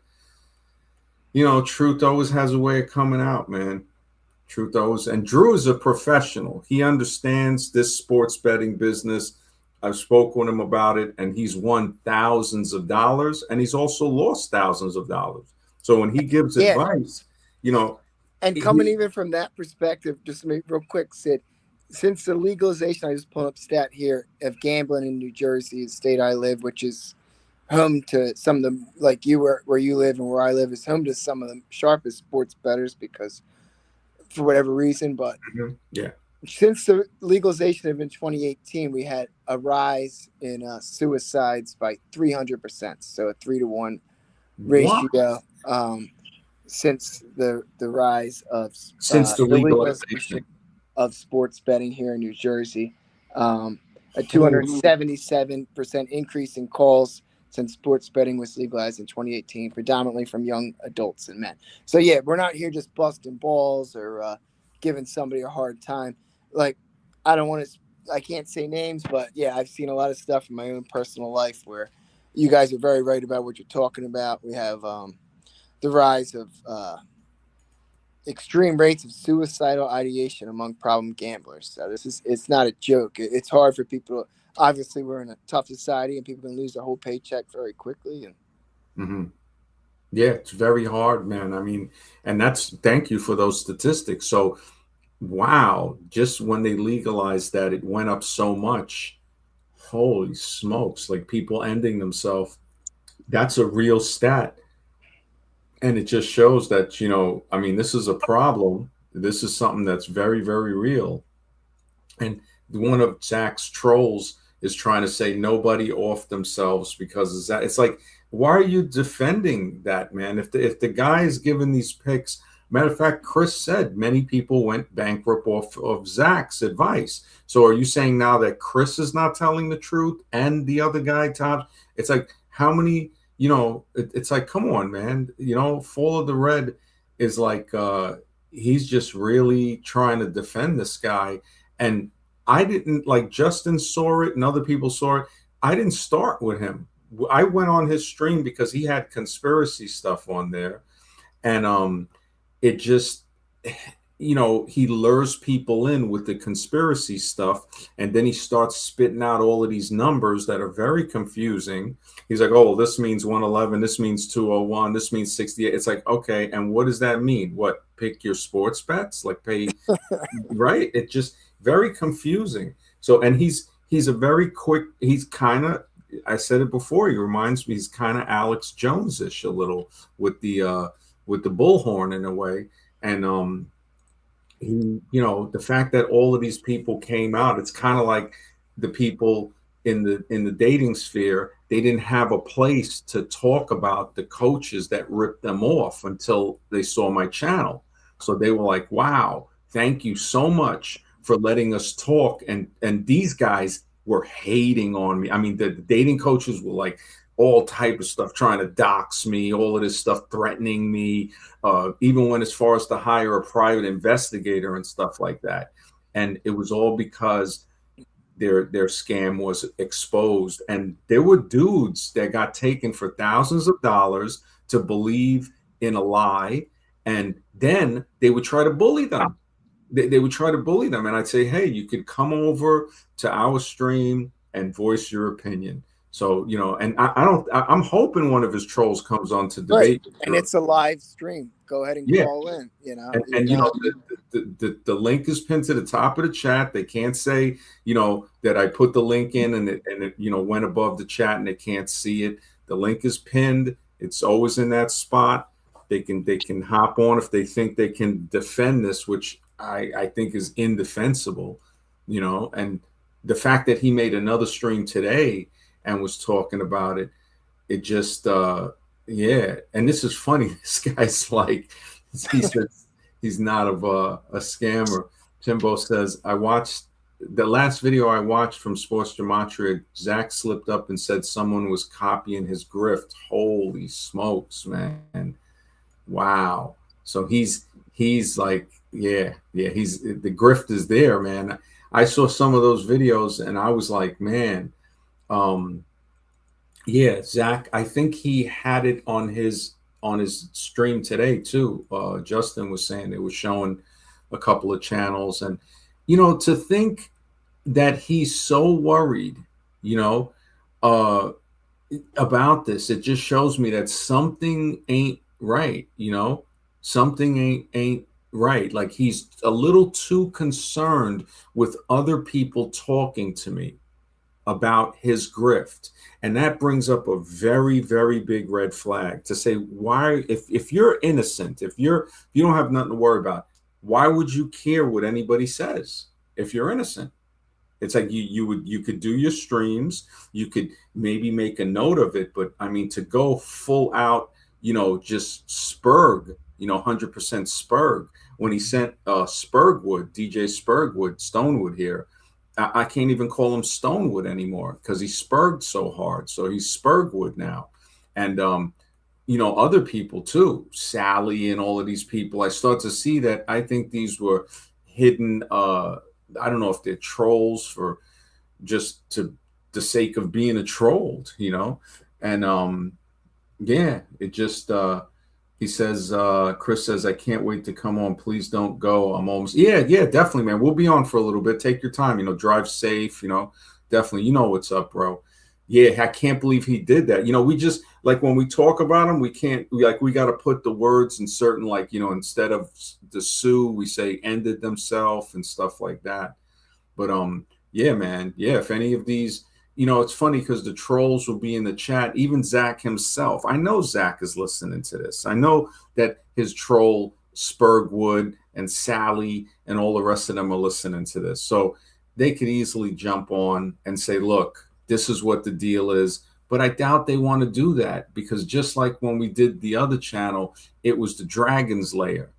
truth always has a way of coming out, man. Truth always. And Drew is a professional. He understands this sports betting business. I've spoken with him about it, and he's won thousands of dollars, and he's also lost thousands of dollars. So when he gives advice, and coming even from that perspective, just to make real quick, Sid, since the legalization, I just pulled up stat here of gambling in New Jersey, the state I live, which is home to some of the, like where you live and where I live, is home to some of the sharpest sports bettors, because for whatever reason. But Yeah. since the legalization of in 2018, we had a rise in suicides by 300%. So a 3-to-1 What? ratio since the rise of Since the the legalization. legalization of sports betting here in New Jersey. A Holy 277% increase in calls since sports betting was legalized in 2018, predominantly from young adults and men. So yeah, we're not here just busting balls or giving somebody a hard time. Like, I don't want to, I can't say names, but yeah, I've seen a lot of stuff in my own personal life where you guys are very right about what you're talking about. We have the rise of extreme rates of suicidal ideation among problem gamblers. So it's not a joke. It's hard for people. Obviously, we're in a tough society, and people can lose their whole paycheck very quickly. And Mm-hmm. Yeah, it's very hard, man. I mean, and thank you for those statistics. So, wow, just when they legalized that, it went up so much. Holy smokes, like people ending themselves. That's a real stat. And it just shows that, I mean, this is a problem. This is something that's very, very real. And one of Zach's trolls is trying to say nobody off themselves because of that. It's like, why are you defending that, man? If the guy is giving these picks, matter of fact, Chris said many people went bankrupt off of Zach's advice. So are you saying now that Chris is not telling the truth and the other guy, Todd? It's like, how many, it's like, come on, man. Fall of the Red is like, he's just really trying to defend this guy. And I didn't, like, Justin saw it and other people saw it. I didn't start with him. I went on his stream because he had conspiracy stuff on there. And it just, he lures people in with the conspiracy stuff. And then he starts spitting out all of these numbers that are very confusing. He's like, oh, this means 111. This means 201. This means 68. It's like, okay. And what does that mean? What, pick your sports bets? Like pay, right? It just very confusing. So, and he's a very quick, he's kind of, I said it before, he reminds me, he's kind of Alex Jones-ish a little with the bullhorn in a way. And he, the fact that all of these people came out, it's kind of like the people in the dating sphere, they didn't have a place to talk about the coaches that ripped them off until they saw my channel. So they were like, wow, thank you so much for letting us talk. And these guys were hating on me. I mean, the dating coaches were like all type of stuff, trying to dox me, all of this stuff, threatening me, even went as far as to hire a private investigator and stuff like that. And it was all because their scam was exposed. And there were dudes that got taken for thousands of dollars to believe in a lie. And then they would try to bully them. They would try to bully them. And I'd say, hey, you could come over to our stream and voice your opinion. So, and I'm hoping one of his trolls comes on to debate. Right. And it's a live stream. Go ahead and call in, And the link is pinned to the top of the chat. They can't say, that I put the link in and it went above the chat and they can't see it. The link is pinned. It's always in that spot. They can hop on if they think they can defend this, which I think is indefensible, and the fact that he made another stream today and was talking about it, it just, yeah. And this is funny. This guy's like, he says he's not a scammer. Timbo says, I watched the last video I watched from Sports Gematria. Zach slipped up and said someone was copying his grift. Holy smokes, man. Wow. So he's like, yeah, he's, the grift is there, man. I saw some of those videos and I was like, man, yeah, Zach, I think he had it on his stream today too. Justin was saying it was showing a couple of channels, and to think that he's so worried, about this, it just shows me that something ain't right. Something ain't right. Like he's a little too concerned with other people talking to me about his grift. And that brings up a very, very big red flag to say, why, if you're innocent, if you don't have nothing to worry about, why would you care what anybody says if you're innocent? It's like you could do your streams, you could maybe make a note of it, but I mean to go full out, just Spurg, 100% Spurg. When he sent Spurgwood, DJ Spurgwood, Stonewood here, I can't even call him Stonewood anymore because he spurged so hard. So he's Spurgwood now. And other people too, Sally and all of these people, I start to see that I think these were hidden I don't know if they're trolls for just to the sake of being a trolled, and yeah, it just he says Chris says I can't wait to come on. Please don't go. I'm almost yeah, definitely, man. We'll be on for a little bit. Take your time, drive safe, definitely. You know what's up, bro. Yeah, I can't believe he did that. We just like when we talk about him, we can't we got to put the words in certain instead of the sue, we say ended themselves and stuff like that. But yeah, man, yeah. If any of these, it's funny because the trolls will be in the chat. Even Zach himself. I know Zach is listening to this. I know that his troll Spurgwood and Sally and all the rest of them are listening to this. So they could easily jump on and say, look, this is what the deal is. But I doubt they want to do that because just like when we did the other channel, it was the Dragon's Lair.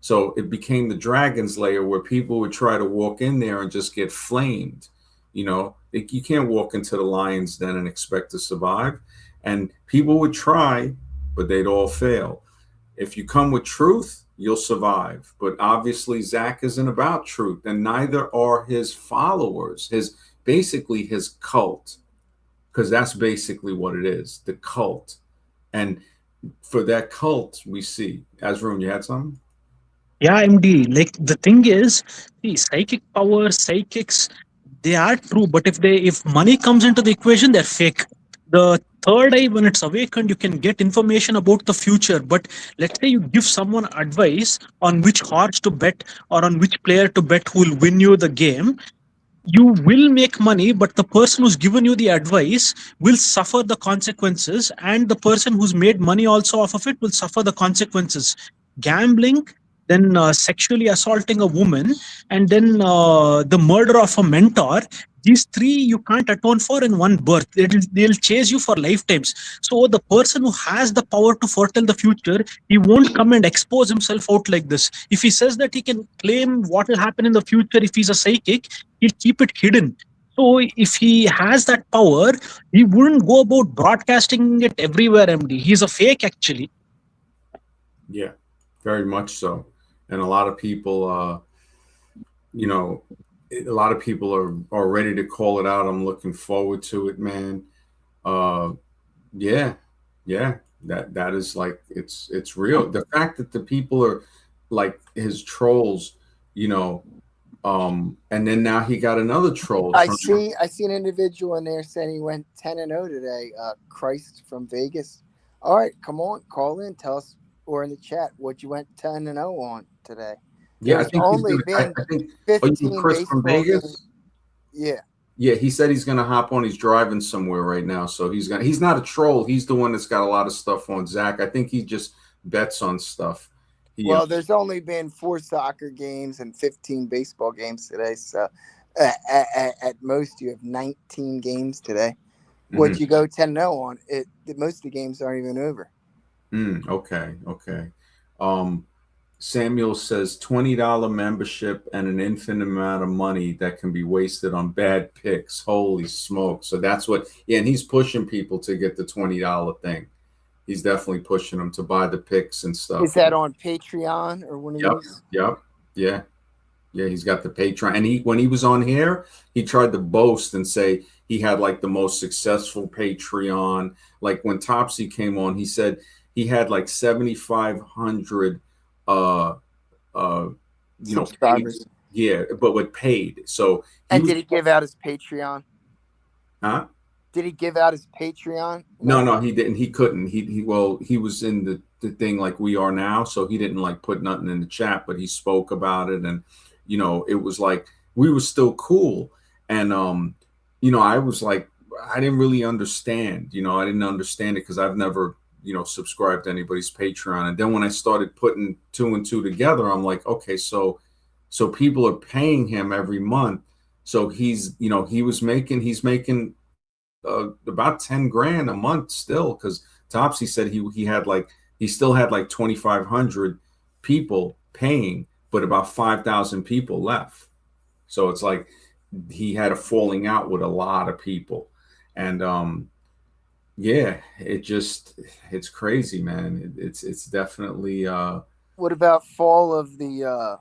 So it became the Dragon's Lair where people would try to walk in there and just get flamed. You can't walk into the Lion's Den and expect to survive. And people would try, but they'd all fail. If you come with truth, you'll survive. But obviously, Zach isn't about truth, and neither are his followers, basically his cult, because that's basically what it is, the cult. And for that cult, we see. Azroon, you had something? Yeah, MD. Like the thing is, see, psychic power, psychics, they are true, but if money comes into the equation, they're fake. The third eye, when it's awakened, you can get information about the future. But let's say you give someone advice on which horse to bet or on which player to bet who will win you the game, you will make money, but the person who's given you the advice will suffer the consequences, and the person who's made money also off of it will suffer the consequences. Gambling, then sexually assaulting a woman, and then the murder of a mentor. These three you can't atone for in one birth. They'll chase you for lifetimes. So the person who has the power to foretell the future, he won't come and expose himself out like this. If he says that he can claim what will happen in the future if he's a psychic, he'll keep it hidden. So if he has that power, he wouldn't go about broadcasting it everywhere, MD. He's a fake, actually. Yeah, very much so. And a lot of people, a lot of people are ready to call it out. I'm looking forward to it, man. Yeah, that is like it's real. The fact that the people are like his trolls, and then now he got another troll. I see an individual in there saying he went 10-0 today. Christ from Vegas. All right, come on, call in, tell us, or in the chat what you went 10-0 on today. Yeah, There's only been 15 Chris from Vegas. Games. Yeah. Yeah, he said he's gonna hop on. He's driving somewhere right now, so he's not a troll. He's the one that's got a lot of stuff on Zach. I think he just bets on stuff. There's only been 4 soccer games and 15 baseball games today. So at most you have 19 games today. Mm-hmm. What you go 10-0 on, most of the games aren't even over. Okay. Samuel says $20 membership and an infinite amount of money that can be wasted on bad picks. Holy smoke. So that's what, and he's pushing people to get the $20 thing. He's definitely pushing them to buy the picks and stuff. Is that on Patreon or one of these? Yep. Yeah, he's got the Patreon. And when he was on here, he tried to boast and say he had like the most successful Patreon. Like when Topsy came on, he said he had like 7,500 subscribers. But with paid. So did he give out his Patreon? Huh? Did he give out his Patreon? No, he didn't. He couldn't. He was in the thing like we are now, so he didn't like put nothing in the chat, but he spoke about it, and it was like we were still cool, and I was like I didn't really understand. I didn't understand it because I've never subscribe to anybody's Patreon. And then when I started putting two and two together, I'm like, okay, so people are paying him every month. So he's making about 10 grand a month still, because Topsy said he still had like 2,500 people paying, but about 5,000 people left. So it's like he had a falling out with a lot of people. And yeah, it's crazy, man. It's definitely What about Fall of the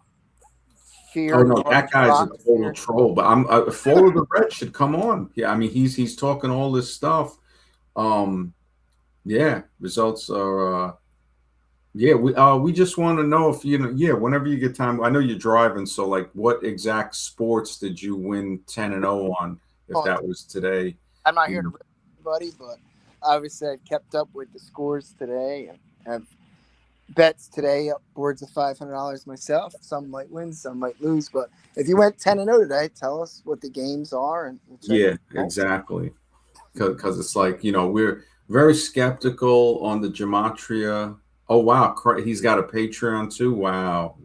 Fear? oh no, that guy's a Rock total Fear? troll. But I'm Follow the Red should come on. Yeah, I mean he's talking all this stuff. Yeah, results are yeah, we just want to know if yeah, whenever you get time. I know you're driving, so like what exact sports did you win 10-0 on, if that was today? I'm not here to rip anybody, but obviously I kept up with the scores today and have bets today upwards of $500 myself. Some might win, some might lose. But if you went 10-0 today, tell us what the games are, and we'll check Yeah, it out. exactly. Because it's like, we're very skeptical on the gematria. Oh wow, he's got a Patreon too. Wow.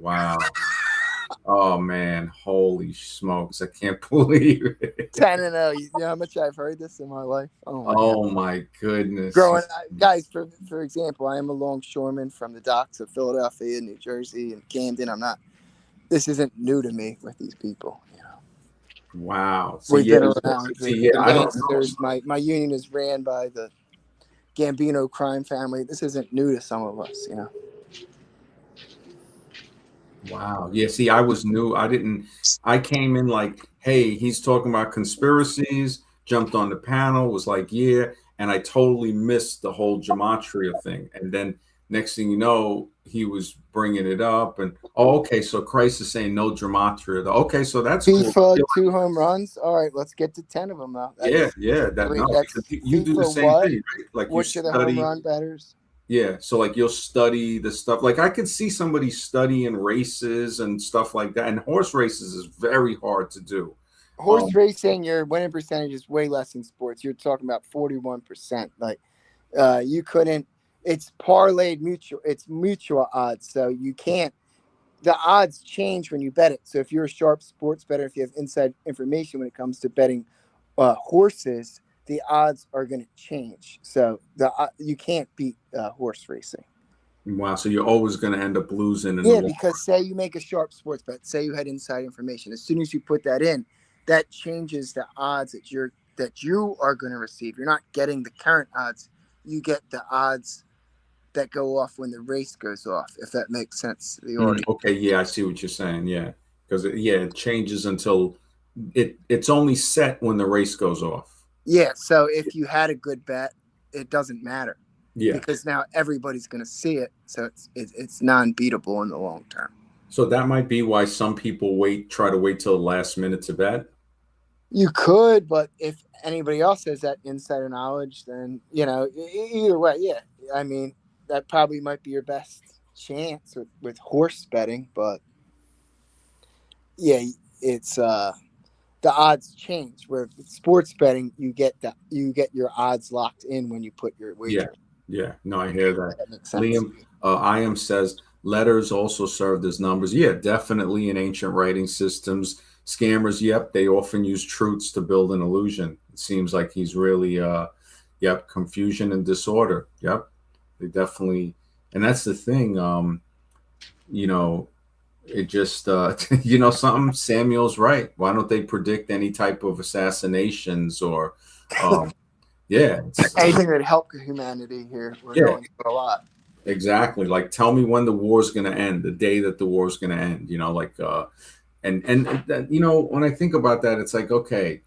Oh man, holy smokes! I can't believe it. 10-0. You know how much I've heard this in my life? Oh my God. Oh my goodness. Guys, for example, I am a longshoreman from the docks of Philadelphia, New Jersey, and Camden. This isn't new to me with these people. Wow. We've been around. I don't know. My union is ran by the Gambino crime family. This isn't new to some of us, Wow. Yeah, see, I was new. I came in like, hey, he's talking about conspiracies, jumped on the panel, was like, yeah, and I totally missed the whole gematria thing. And then next thing you know, he was bringing it up, and okay, so Christ is saying no gematria. Okay, so that's FIFA, cool. 2 home runs. All right, let's get to 10 of them now. Yeah. Because you do the same thing, right? Like which you are the home run bettors? Yeah, so like you'll study the stuff. Like I could see somebody studying races and stuff like that. And horse races is very hard to do. Horse racing, your winning percentage is way less than sports. You're talking about 41%. Like you couldn't. It's parlayed mutual. It's mutual odds, so you can't. The odds change when you bet it. So if you're a sharp sports bettor, if you have inside information when it comes to betting horses, the odds are going to change. So you can't beat horse racing. Wow, so you're always going to end up losing. Because say you make a sharp sports bet, say you had inside information. As soon as you put that in, that changes the odds that you are going to receive. You're not getting the current odds. You get the odds that go off when the race goes off, if that makes sense to the audience. Okay, yeah, I see what you're saying. Yeah, because it changes until it's only set when the race goes off. Yeah, so if you had a good bet, it doesn't matter. Yeah, because now everybody's going to see it, so it's non-beatable in the long term. So that might be why some people try to wait till the last minute to bet. You could, but if anybody else has that insider knowledge, then either way, yeah. I mean, that probably might be your best chance with horse betting, but yeah, it's the odds change. Where with sports betting, you get your odds locked in when you put your wager. Yeah, no, I hear that. That makes sense. Liam, IAM says letters also served as numbers. Yeah, definitely in ancient writing systems. Scammers, yep, they often use truths to build an illusion. It seems like he's really, confusion and disorder. Yep, they definitely, and that's the thing. It just, something. Samuel's right. Why don't they predict any type of assassinations or, anything that help humanity here? We're going through a lot. Exactly. Like, tell me when the war's going to end, the day that the war's going to end. And when I think about that, it's like, okay,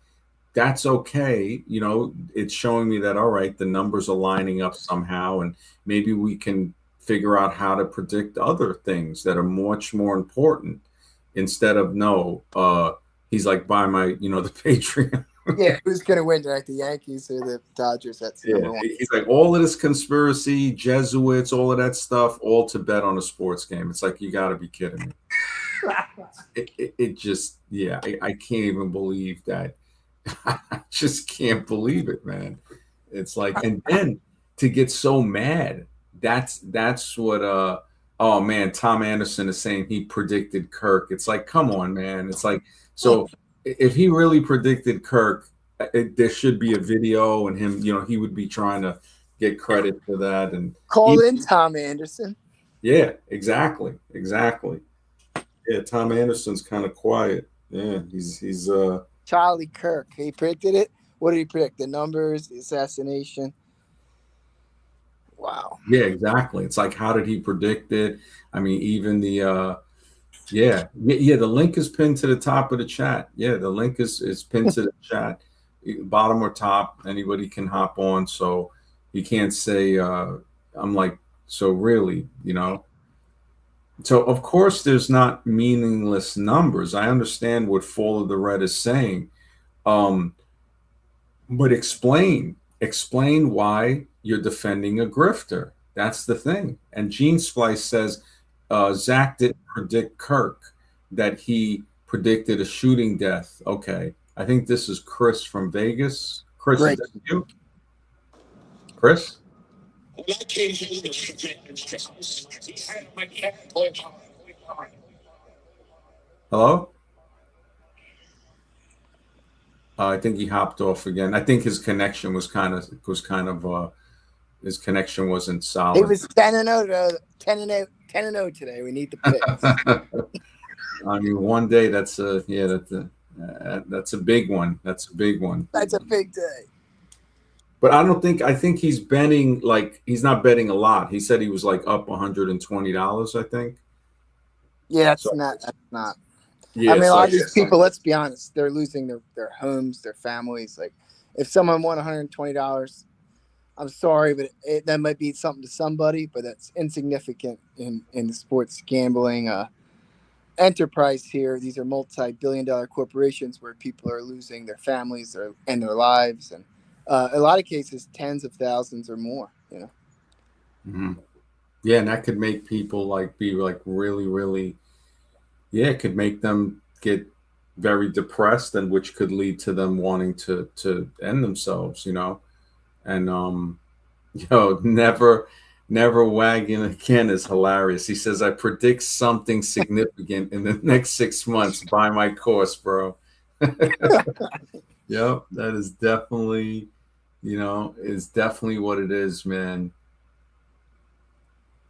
that's okay. It's showing me that, all right, the numbers are lining up somehow, and maybe we can figure out how to predict other things that are much more important instead of he's like, buy my, the Patreon. Yeah, who's going to win tonight, the Yankees or the Dodgers? That's number one. He's like, all of this conspiracy, Jesuits, all of that stuff, all to bet on a sports game. It's like, you got to be kidding me. It just, I can't even believe that. I just can't believe it, man. It's like, and then to get so mad. That's what oh man, Tom Anderson is saying he predicted Kirk. It's like, come on, man. It's like, so if he really predicted Kirk, there should be a video and him, he would be trying to get credit for that. And Call in Tom Anderson. yeah, exactly. Yeah, Tom Anderson's kind of quiet. Yeah, he's Charlie Kirk. He predicted it. What did he predict? The numbers, the assassination. Wow. yeah, exactly. It's like, how did he predict it? I mean, even the yeah, the link is pinned to the top of the chat. Yeah, the link is pinned to the chat, bottom or top. Anybody can hop on. So you can't say I'm like, so really, So of course there's not meaningless numbers. I understand what Fall of the Red is saying. But explain why you're defending a grifter. That's the thing. And Gene Splice says Zach didn't predict Kirk, that he predicted a shooting death. Okay. I think this is Chris from Vegas. Chris, Great. is that you? Chris? Hello? I think he hopped off again. I think his connection was kind of his connection wasn't solid. It was 10-0 today. We need the picks. I mean, one day that's a big one. That's a big one. That's a big day. But I think he's betting, like, he's not betting a lot. He said he was like up $120, I think. Yeah, that's not. Yeah, I mean, a lot of these people, let's be honest, they're losing their homes, their families. Like, if someone won $120, I'm sorry, but that might be something to somebody, but that's insignificant in the sports gambling enterprise here. These are multi-billion-dollar corporations where people are losing their families and their lives, and a lot of cases, tens of thousands or more. Mm-hmm. Yeah, and that could make people be really, really. Yeah, it could make them get very depressed, and which could lead to them wanting to end themselves, And never wagging again is hilarious. He says, I predict something significant in the next 6 months. Buy my course, bro. Yep, that is definitely, is definitely what it is, man.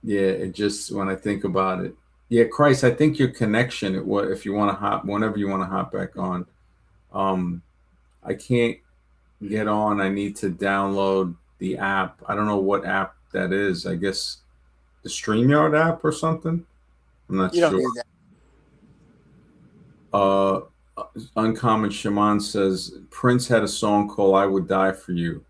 Yeah, it just, when I think about it. Yeah, Christ, I think your connection, if you want to hop, whenever you want to hop back on, I can't get on. I need to download the app. I don't know what app that is. I guess the StreamYard app or something. I'm not sure. Don't need that. Uncommon Shaman says Prince had a song called I Would Die for You.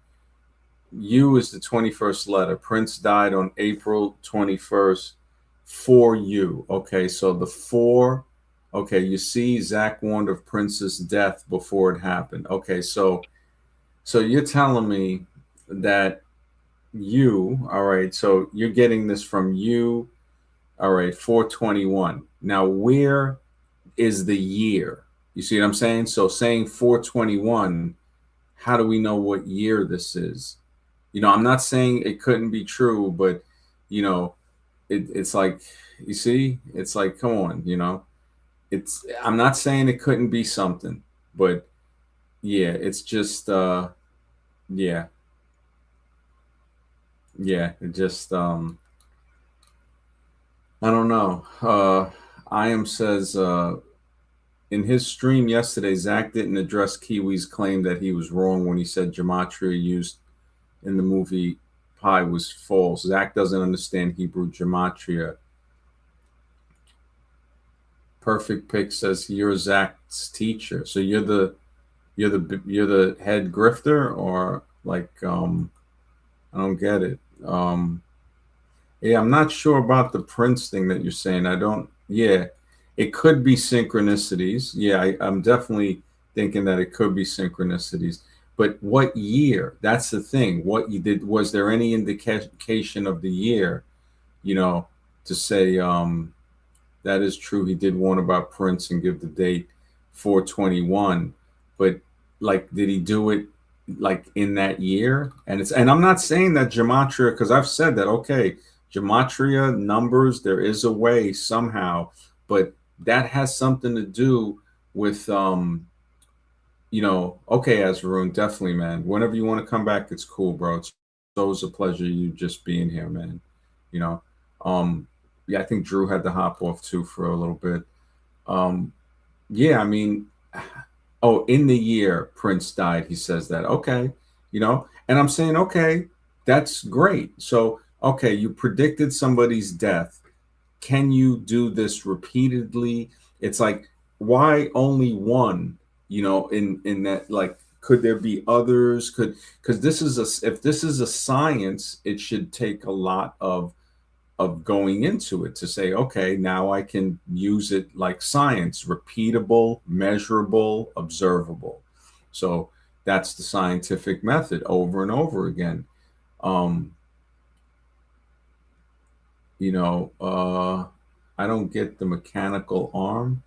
U is the 21st letter. Prince died on April 21st. For you. Okay, so the 4. Okay, you see, Zach warned of Prince's death before it happened. Okay, so you're telling me that all right, so you're getting this from you. All right, 421. Now, where is the year? You see what I'm saying? So saying 421, how do we know what year this is? I'm not saying it couldn't be true, but it's like, you see, it's like, come on, I'm not saying it couldn't be something, but yeah, it's just, yeah, it just, I don't know. Iam says, in his stream yesterday, Zach didn't address Kiwi's claim that he was wrong when he said gematria used in the movie Pi was false. Zach doesn't understand Hebrew gematria. Perfect Pick says you're Zach's teacher, so you're the head grifter, or like I don't get it. Yeah, I'm not sure about the Prince thing that you're saying. I don't. Yeah, it could be synchronicities. Yeah, I'm definitely thinking that it could be synchronicities. But what year? That's the thing. What you did, was there any indication of the year, to say that is true. He did warn about Prince and give the date 421. But did he do it like in that year. And I'm not saying that gematria, because I've said that, okay, gematria, numbers, there is a way somehow, but that has something to do with okay, Azraroon, definitely, man. Whenever you want to come back, it's cool, bro. It's always a pleasure you just being here, man. You know. Yeah, I think Drew had to hop off too for a little bit. Um, yeah, I mean, oh, in the year Prince died, he says that. Okay, and I'm saying, okay, that's great. So, okay, you predicted somebody's death. Can you do this repeatedly? It's like, why only one? In that, like, could there be others? Because if this is a science, it should take a lot of going into it to say, okay, now I can use it like science, repeatable, measurable, observable. So that's the scientific method over and over again. Um, I don't get the mechanical arm.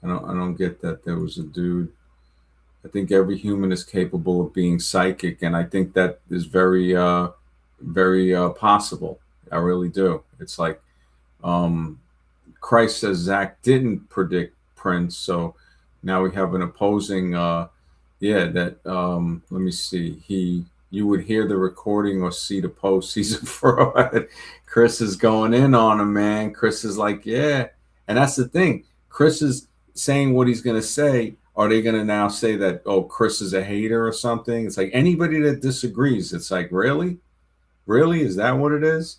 I don't get that there was a dude. I think every human is capable of being psychic, and I think that is very possible. I really do. It's like, um, Christ says Zach didn't predict Prince, so now we have an opposing. That let me see. You would hear the recording or see the post. He's a fraud. Chris is going in on him, man. Chris is like, yeah, and that's the thing. Chris is saying what he's going to say. Are they going to now say that, oh, Chris is a hater or something? It's like anybody that disagrees. It's like, really, is that what it is?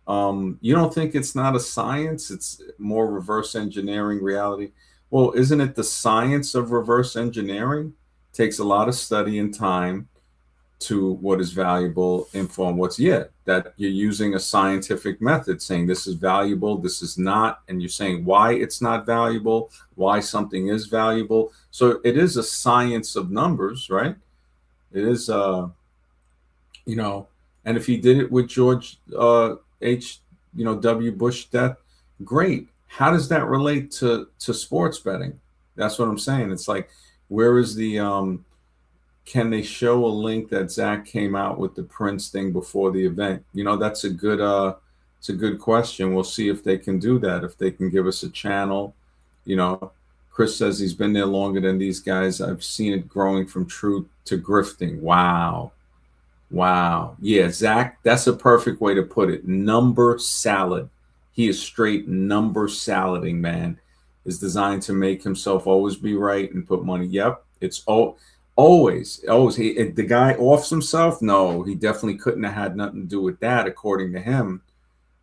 You don't think it's not a science? It's more reverse engineering reality. Well, isn't it the science of reverse engineering? Takes a lot of study and time to what is valuable info and that you're using a scientific method saying this is valuable, this is not, and you're saying why it's not valuable, why something is valuable. So it is a science of numbers, right? It is and if he did it with George W. Bush death, great. How does that relate to sports betting? That's what I'm saying. It's like, where is the can they show a link that Zach came out with the Prince thing before the event? That's it's a good question. We'll see if they can do that, if they can give us a channel. Chris says he's been there longer than these guys. I've seen it growing from truth to grifting. Wow. Yeah, Zach, that's a perfect way to put it. Number salad. He is straight number salading, man. Is designed to make himself always be right and put money. Yep. It's always. The guy offs himself. No, he definitely couldn't have had nothing to do with that, according to him.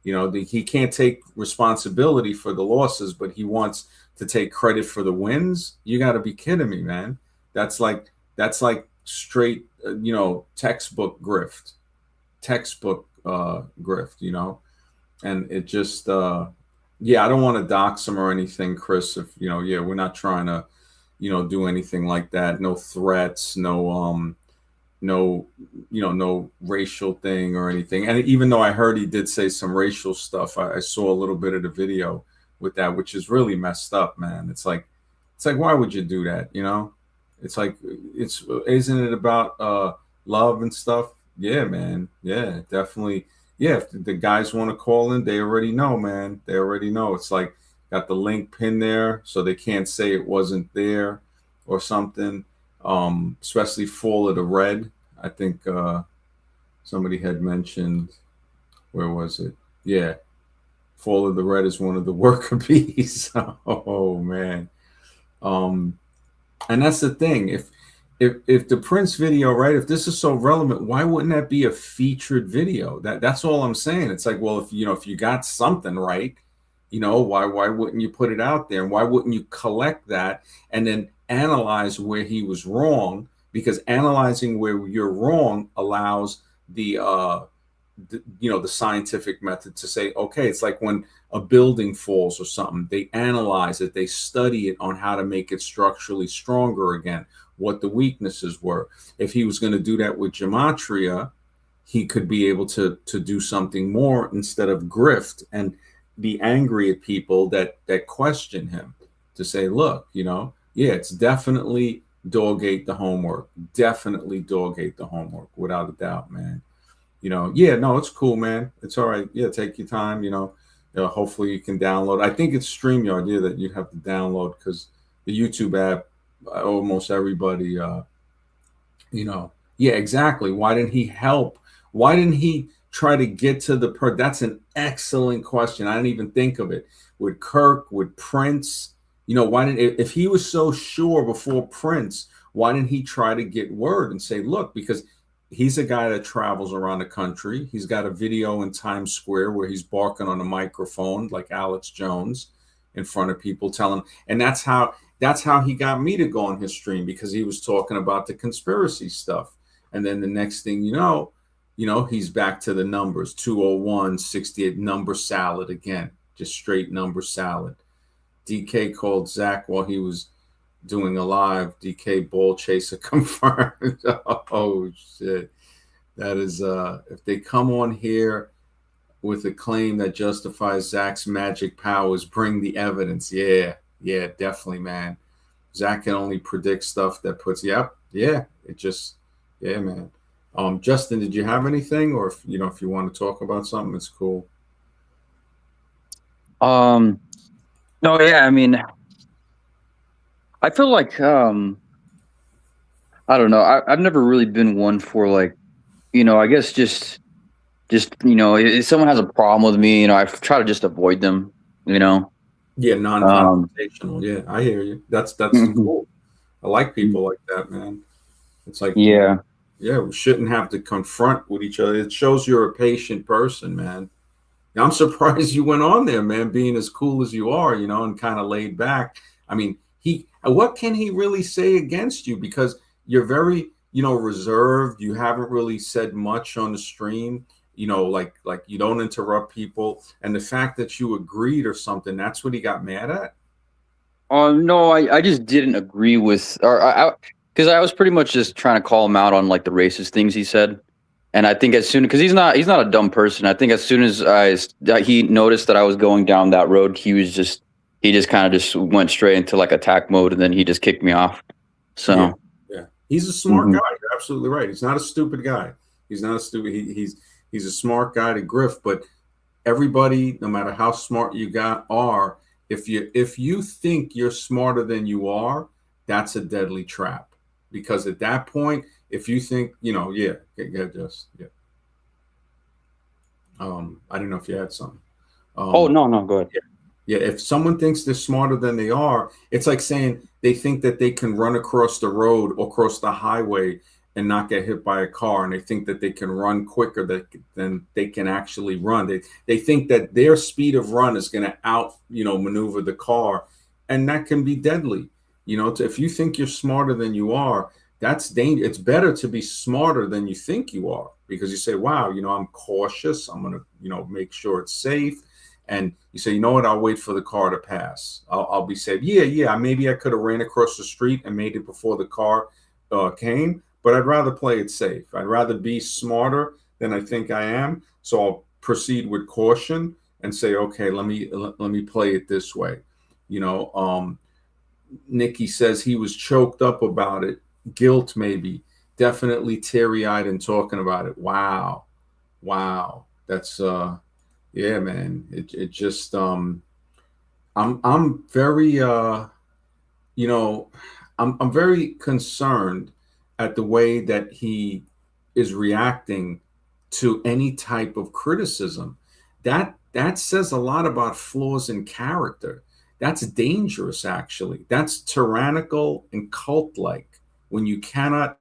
He can't take responsibility for the losses, but he wants to take credit for the wins. You got to be kidding me, man. That's like straight, textbook grift, and it just, I don't want to dox him or anything, Chris. If we're not trying to, do anything like that. No threats, no racial thing or anything. And even though I heard he did say some racial stuff, I saw a little bit of the video with that, which is really messed up, man. It's like, why would you do that? It's like, isn't it about love and stuff? Yeah, man. Yeah, definitely. Yeah, if the guys want to call in, they already know, man. They already know. It's like, got the link pinned there so they can't say it wasn't there or something. Especially Fall of the Red. I think somebody had mentioned, where was it? Yeah, Fall of the Red is one of the worker bees. Oh man. And that's the thing. If the Prince video, right? If this is so relevant, why wouldn't that be a featured video? That's all I'm saying. It's like, well, if you got something right, why wouldn't you put it out there? And why wouldn't you collect that and then analyze where he was wrong? Because analyzing where you're wrong allows the scientific method to say, okay, it's like when a building falls or something, they analyze it, they study it on how to make it structurally stronger again, what the weaknesses were. If he was going to do that with gematria, he could be able to do something more instead of grift and be angry at people that question him, to say, look, it's definitely dog ate the homework. Definitely dog ate the homework, without a doubt, man. Yeah, no, it's cool, man. It's all right. Yeah, take your time. Hopefully you can download. I think it's StreamYard. Yeah, that you have to download because the YouTube app, almost everybody. Yeah, exactly. Why didn't he help? Why didn't he try to get to the per? That's an excellent question. I didn't even think of it. With Kirk, with Prince, why didn't if he was so sure before Prince, why didn't he try to get word and say, look, because he's a guy that travels around the country. He's got a video in Times Square where he's barking on a microphone like Alex Jones in front of people telling, and that's how he got me to go on his stream because he was talking about the conspiracy stuff. And then the next thing he's back to the numbers 201, 68, number salad again, just straight number salad. DK called Zach while he was doing a live. DK ball chaser confirmed. Oh, shit. That is, if they come on here with a claim that justifies Zach's magic powers, bring the evidence. Yeah, definitely, man. Zach can only predict stuff that puts. Yep, yeah. Yeah, man. Justin, did you have anything, or if you want to talk about something, it's cool. No, yeah. I mean, I feel like I don't know. I've never really been one for like, I guess just if someone has a problem with me, I try to just avoid them. Yeah, non-confrontational. Yeah, I hear you. That's cool. I like people like that, man. It's like, yeah, we shouldn't have to confront with each other. It shows you're a patient person, man. I'm surprised you went on there, man, being as cool as you are, and kind of laid back. I mean, what can he really say against you? Because you're very, reserved. You haven't really said much on the stream. Like you don't interrupt people. And the fact that you agreed or something, that's what he got mad at. No, I just didn't agree with, or because I was pretty much just trying to call him out on like the racist things he said. And I think because he's not a dumb person. I think as soon as he noticed that I was going down that road, he just kind of just went straight into like attack mode, and then he just kicked me off. So yeah. He's a smart guy. You're absolutely right. He's not a stupid guy. He's not a stupid. He's a smart guy to grift. But everybody, no matter how smart you are, if you think you're smarter than you are, that's a deadly trap. Because at that point, if you think, yeah. I don't know if you had something. Oh, no, go ahead. Yeah, if someone thinks they're smarter than they are, it's like saying they think that they can run across the road or across the highway and not get hit by a car, and they think that they can run quicker than they can actually run. They think that their speed of run is going to maneuver the car, and that can be deadly. If you think you're smarter than you are, that's dangerous. It's better to be smarter than you think you are, because you say, wow, I'm cautious. I'm going to, make sure it's safe. And you say, you know what? I'll wait for the car to pass. I'll be safe. Yeah. Maybe I could have ran across the street and made it before the car came, but I'd rather play it safe. I'd rather be smarter than I think I am. So I'll proceed with caution and say, okay, let me play it this way. Nikki says he was choked up about it. Guilt, maybe. Definitely teary-eyed and talking about it. Wow. That's yeah, man. It just I'm very I'm very concerned at the way that he is reacting to any type of criticism. That says a lot about flaws in character. That's dangerous, actually. That's tyrannical and cult-like when you cannot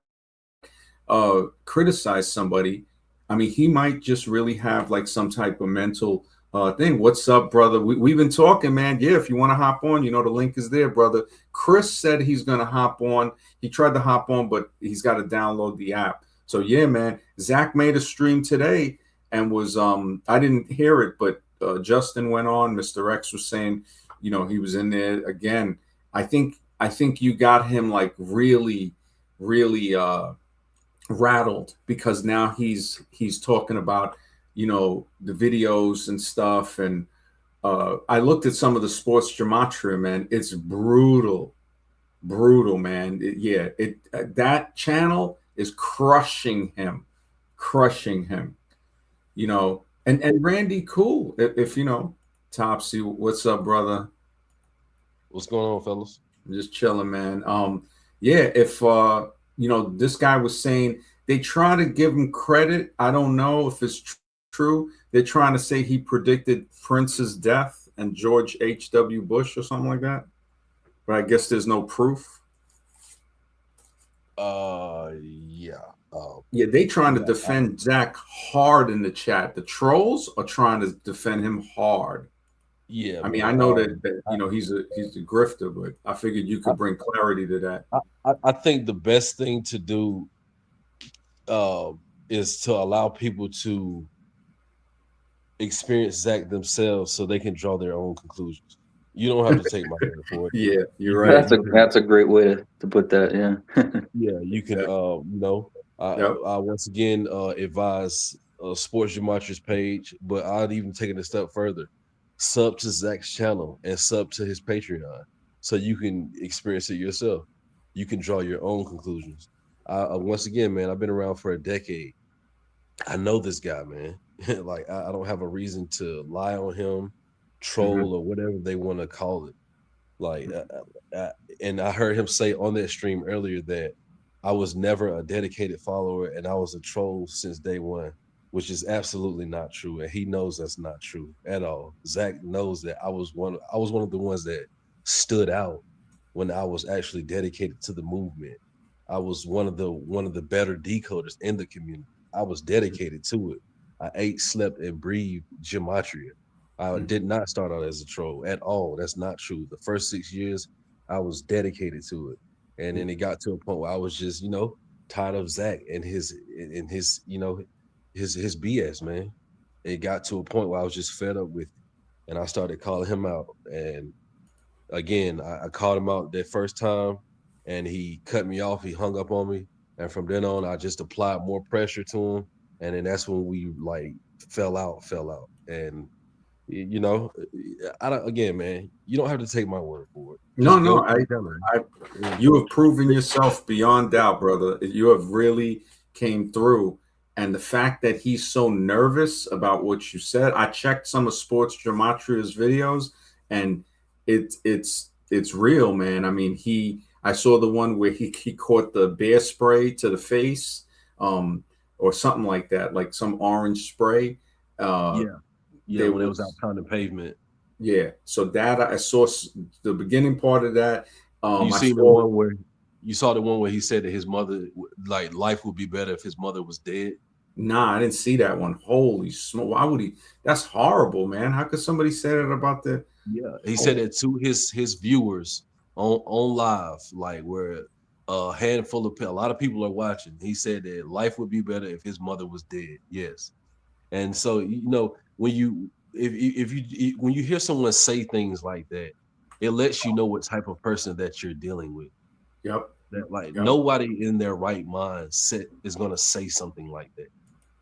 criticize somebody. I mean, he might just really have like some type of mental thing. What's up, brother? We've been talking, man. Yeah, if you want to hop on, the link is there, brother. Chris said he's going to hop on. He tried to hop on, but he's got to download the app. So, yeah, man. Zach made a stream today and was, I didn't hear it, but Justin went on. Mr. X was saying, he was in there again. I think you got him like really, really rattled, because now he's talking about the videos and stuff, and I looked at some of the sports gematria, man. It's brutal. brutal, man. That channel is crushing him. You know, and Randy, cool. If you know, Topsy, what's up, brother? What's going on, fellas? I'm just chilling, man. Yeah, if you know, this guy was saying they try to give him credit. I don't know if it's true. They're trying to say he predicted Prince's death and George H.W. Bush or something like that. But I guess there's no proof. Yeah. Yeah, they trying to Yeah, defend Zach hard in the chat. The trolls are trying to defend him hard. yeah, I mean, I man. know that you know he's a grifter, but I figured you could bring clarity to that. I think the best thing to do is to allow people to experience Zach themselves so they can draw their own conclusions. You don't have to take my word for it. Yeah, you're You right. can, That's a great way to put that. Yeah. yeah, you can Yep. I once again advise Sports Gematris page, but I'd even take it a step further. Sub to Zach's channel and sub to his Patreon so you can experience it yourself. You can draw your own conclusions. Once again, man, I've been around for a decade. I know this guy, man. Like I don't have a reason to lie on him, Mhm. troll, or whatever they want to call it. Like, and I heard him say on that stream earlier that I was never a dedicated follower and I was a troll since day one, which is absolutely not true, and he knows that's not true at all. Zach knows that I was one of the ones that stood out when I was actually dedicated to the movement. I was one of the better decoders in the community. I was dedicated to it. I ate, slept, and breathed gematria. I Mhm. did not start out as a troll at all. That's not true. The first 6 years, I was dedicated to it, and then it got to a point where I was just, tired of Zach and his, his BS, man. It got to a point where I was just fed up with it, and I started calling him out. And again, I called him out that first time, and he cut me off. He hung up on me, and from then on, I just applied more pressure to him, and then that's when we like fell out, and I don't. Again, man, you don't have to take my word for it. No, Just go no, to the channel I, and you have proven yourself beyond doubt, brother. You have really came through, and the fact that he's so nervous about what you said, I checked some of Sports Gematria's videos, and it's real, man. I mean, I saw the one where he caught the bear spray to the face, or something like that, like some orange spray. Uh, yeah, yeah. there When it was out was on the pavement, Yeah, so that I saw the beginning part of that. you I seen the saw one where you saw the one where he said that his mother, like, life would be better if his mother was dead. Nah, I didn't see that one. Holy smoke! Why would he? That's horrible, man. How could somebody say that about the? Yeah, he said Oh, that to his viewers on live, like where a lot of people are watching. He said that life would be better if his mother was dead. Yes, and so when you if you when you hear someone say things like that, it lets you know what type of person that you're dealing with. yep, That like yep. nobody in their right mind is gonna say something like that.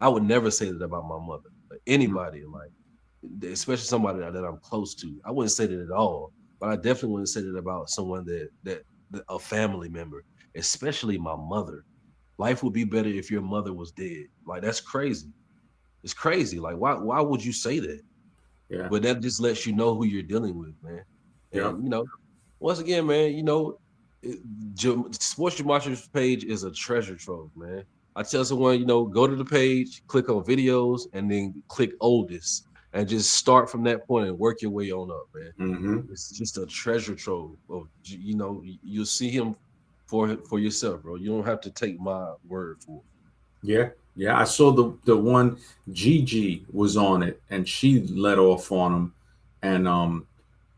I would never say that about my mother. Like Mm, anybody, like especially somebody that I'm close to. I wouldn't say that at all, but I definitely wouldn't say that about someone that a family member, especially my mother. Life would be better if your mother was dead. Like that's crazy. It's crazy. Like why would you say that? yeah, But that just lets you know who you're dealing with, man. yep. And once again, man, Sports Gematria page is a treasure trove, man. I tell someone, go to the page, click on videos, and then click oldest, and just start from that point and work your way on up, man. Hmm. It's just a treasure trove of, you'll see him for yourself, bro. You don't have to take my word for Yeah, yeah. I saw the one Gigi was on it, and she let off on him, and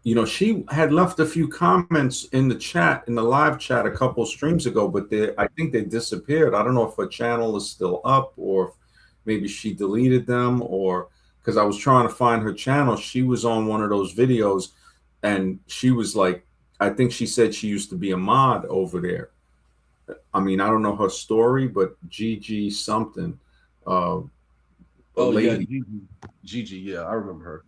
you know, she had left a few comments in the chat, in the live chat a couple streams ago, but I think they disappeared. I don't know if her channel is still up or if maybe she deleted them, or because I was trying to find her channel. She was on one of those videos, and she was like, I think she said she used to be a mod over there. I mean, I don't know her story, but Gigi something, uh, a Oh yeah, lady. Gigi, yeah, I remember her.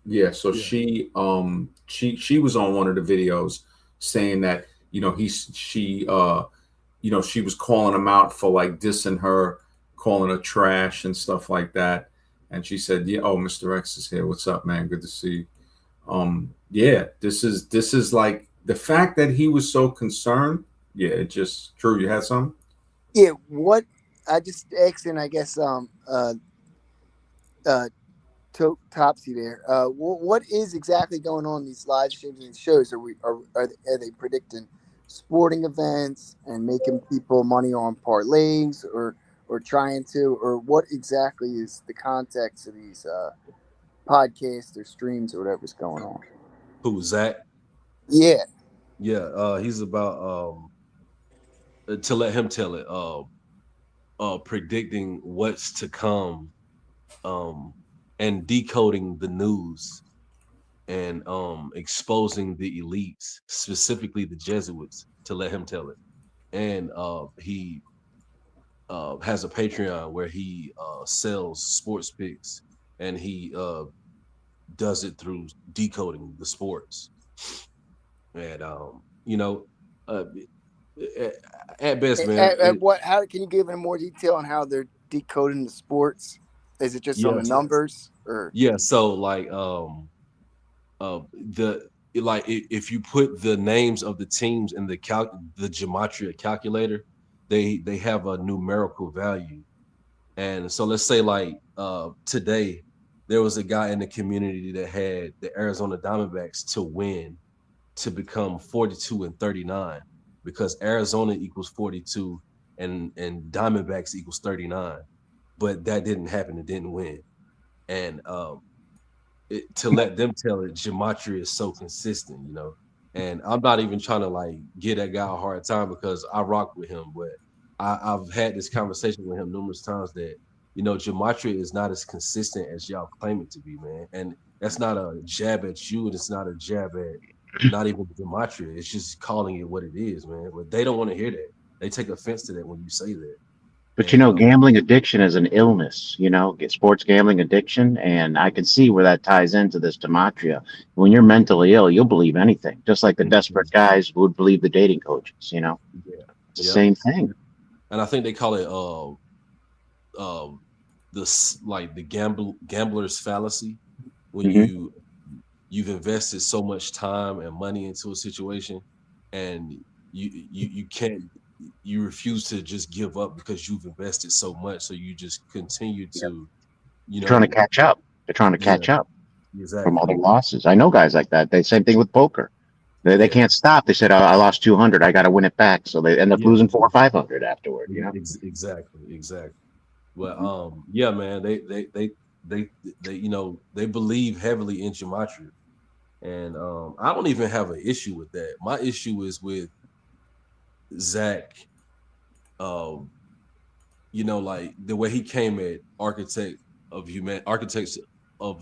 Yeah, so Yeah. she was on one of the videos saying that she was calling him out for like dissing her, calling her trash and stuff like that. And she said, "Yeah, oh, Mr. X is here. What's up, man? Good to see you." Yeah, this is like the fact that he was so concerned. Yeah, it just true. You had some. Yeah, what I just asking, I guess, uh, Topsy there. What is exactly going on in these live streams and shows? Are they predicting sporting events and making people money on parlays, or trying to, or what exactly is the context of these podcasts or streams or whatever's going on? Who, Zach? Yeah, Yeah, he's about to let him tell it. Predicting what's to come, um, and decoding the news, and exposing the elites, specifically the Jesuits, to let him tell it. And he has a Patreon where he sells sports picks, and he does it through decoding the sports. And uh, at, at best, man, what? How can you give any more detail on how they're decoding the sports? Is it just on the yes, numbers or? yeah. So like the like if you put the names of the teams in the gematria calculator, they have a numerical value. And so let's say like today there was a guy in the community that had the Arizona Diamondbacks to win, to become 42-39, because Arizona equals 42 and Diamondbacks equals 39. But that didn't happen. It didn't win. And to let them tell it, gematria is so consistent, And I'm not even trying to like get that guy a hard time because I rock with him, but I've had this conversation with him numerous times that gematria is not as consistent as y'all claim it to be, man. And that's not a jab at you, and it's not a jab at not even gematria. It's just calling it what it is, man. But they don't want to hear that. They take offense to that when you say that. But And gambling addiction is an illness, get sports gambling addiction. And I can see where that ties into this gematria. When you're mentally ill, you'll believe anything, just like the desperate guys would believe the dating coaches, yeah, It's the yep. same thing. And I think they call it like the gambler's fallacy, when Hmm. you've invested so much time and money into a situation, and you can't you refuse to just give up because you've invested so much, so you just continue Yep. to They're trying to you know catch up. They're trying to yeah, catch up from exactly, all their losses. I know guys like that. They same thing with poker. They yeah, can't stop. They said, I lost 200. I got to win it back. So they end up yeah, losing 400 or 500 afterward. exactly. But yeah, man, they believe heavily in gematria. And I don't even have an issue with that. My issue is with Zach, um, like the way he came at architects of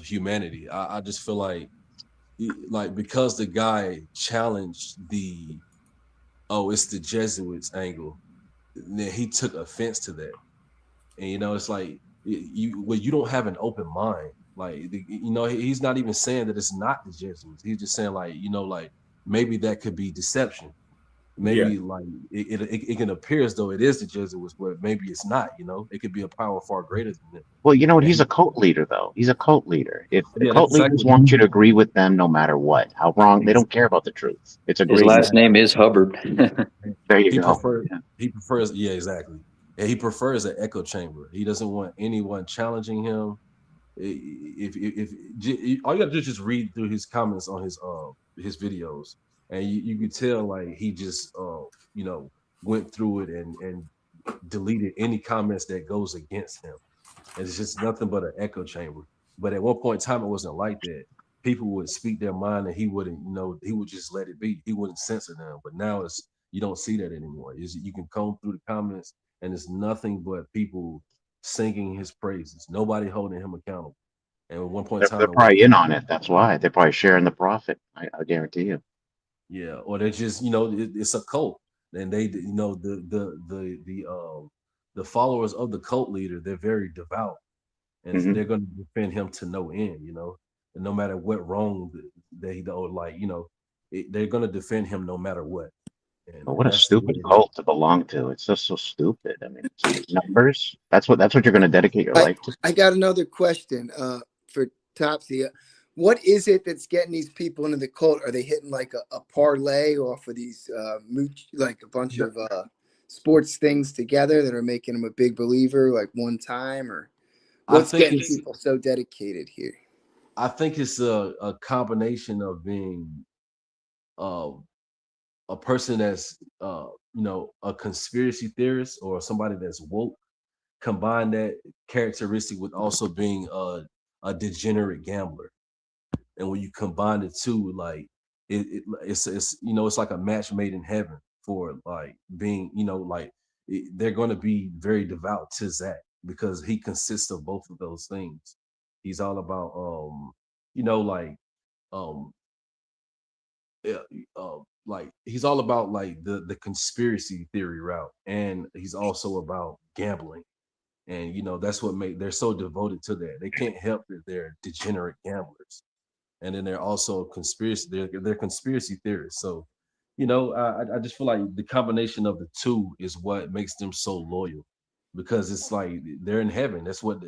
humanity. I just feel like like because the guy challenged the it's the Jesuits angle, then he took offense to that. And it's like you don't have an open mind. Like he's not even saying that it's not the Jesuits. He's just saying like like maybe that could be deception. Yeah, Maybe like it can appear as though it is the Jesuits, but maybe it's not. It could be a power far greater than them. Well, you know what? And He's a cult leader, though. He's a cult leader. If the yeah, that's cult exactly leaders what want you to agree with them no matter what, how wrong, they ex- don't care about the truth. It's His agreeing with last exactly. name is Hubbard. There you He go. prefers Yeah. yeah, exactly. And he prefers an echo chamber. He doesn't want anyone challenging him. All you gotta do is just read through his comments on his videos, and you can tell like he just went through it and deleted any comments that goes against him. And it's just nothing but an echo chamber. But at one point in time, it wasn't like that. People would speak their mind, and he wouldn't, he would just let it be. He wouldn't censor them. But now you don't see that anymore. You can comb through the comments, and it's nothing but people singing his praises. Nobody holding him accountable. And at one point in They're time, it probably wasn't in like on it. That's why. They're probably sharing the profit. I guarantee you. yeah, or they're just it's a cult, and they the followers of the cult leader, they're very devout, and Hmm. they're going to defend him to no end, and no matter what wrong that he do, like they're going to defend him no matter what. But what a that's the stupid way. cult to belong to. It's just so stupid. I mean, it's numbers. That's what you're going to dedicate your I life to. I got another question for Topsy. What is it that's getting these people into the cult? Are they hitting like a parlay off of these like a bunch The- of sports things together that are making them a big believer like one time, or I what's think getting it's people so dedicated here? I think it's a combination of being uh, a person that's a conspiracy theorist or somebody that's woke. Combine that characteristic with also being a degenerate gambler, and when you combine the two, like it's like a match made in heaven for like being like they're going to be very devout to Zach because he consists of both of those things. He's all about like um yeah, he's all about like the conspiracy theory route, and he's also about gambling. And that's what make they're so devoted to that. They can't help that they're degenerate gamblers, and then they're also conspiracy. They're conspiracy theorists. So, I just feel like the combination of the two is what makes them so loyal, because it's like they're in heaven. That's what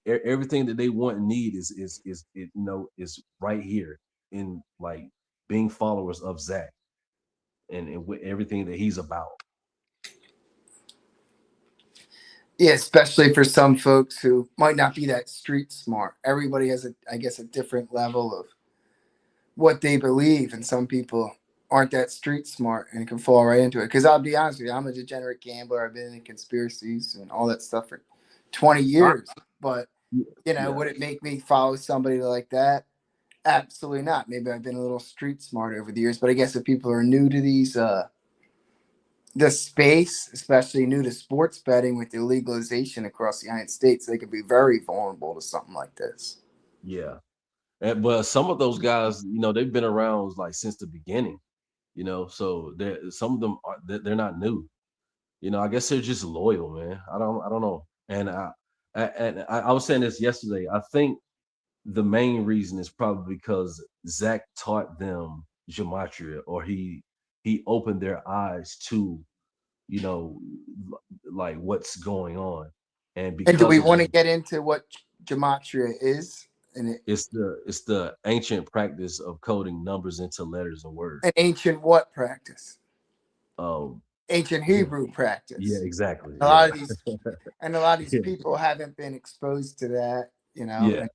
everything that they want and need is right here in like being followers of Zach and with everything that he's about. Yeah, especially for some folks who might not be that street smart. Everybody has I guess, a different level of what they believe, and some people aren't that street smart and can fall right into it. Because I'll be honest with you, I'm a degenerate gambler. I've been in conspiracies and all that stuff for 20 I, years. But yeah, would it make me follow somebody like that? Absolutely not. Maybe I've been a little street smart over the years, but I guess if people are new to these the space, especially new to sports betting with the legalization across the United States, they could be very vulnerable to something like this. yeah. But some of those guys, they've been around like since the beginning. So some of them they're not new. I guess they're just loyal, man. I don't know. And I was saying this yesterday. I think the main reason is probably because Zach taught them gematria, or he opened their eyes to you know like what's going on, and And do because we of want to that, get into what gematria is? And it's the ancient practice of coding numbers into letters and words. an ancient what practice? Um, Ancient yeah, Hebrew yeah, practice. exactly. A lot Yeah, of these and a lot of these yeah, people haven't been exposed to that, yeah. and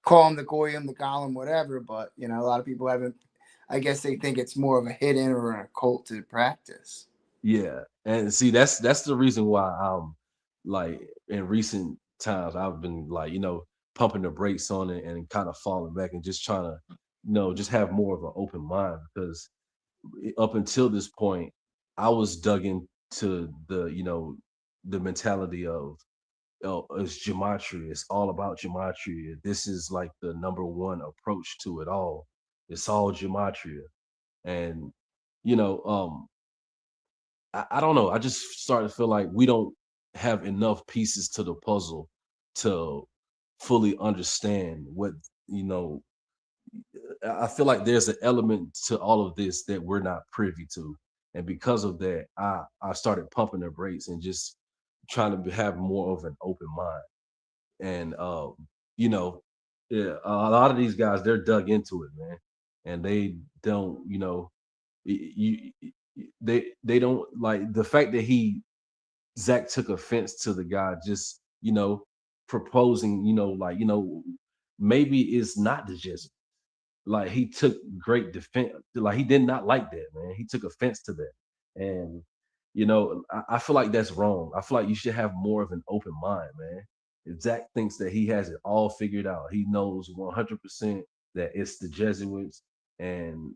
call them the goyim, the golem, whatever. But a lot of people haven't. I guess they think it's more of a hidden or an occulted practice. Yeah, and see, that's the reason why like in recent times I've been like pumping the brakes on it and kind of falling back and just trying to just have more of an open mind, because up until this point I was dug into the mentality of it's gematria. It's all about gematria. This is like the number one approach to it all. It's all gematria, and you know um I don't know. I just started to feel like we don't have enough pieces to the puzzle to fully understand what you know. I feel like there's an element to all of this that we're not privy to, and because of that, I started pumping the brakes and just trying to have more of an open mind. And you know, yeah, a lot of these guys they're dug into it, man, and they don't, they don't like the fact that Zach took offense to the guy just, proposing, maybe it's not the Jesuit. Like he took great defense. Like he did not like that, man. He took offense to that. And, I feel like that's wrong. I feel like you should have more of an open mind, man. If Zach thinks that he has it all figured out, he knows 100% that it's the Jesuits and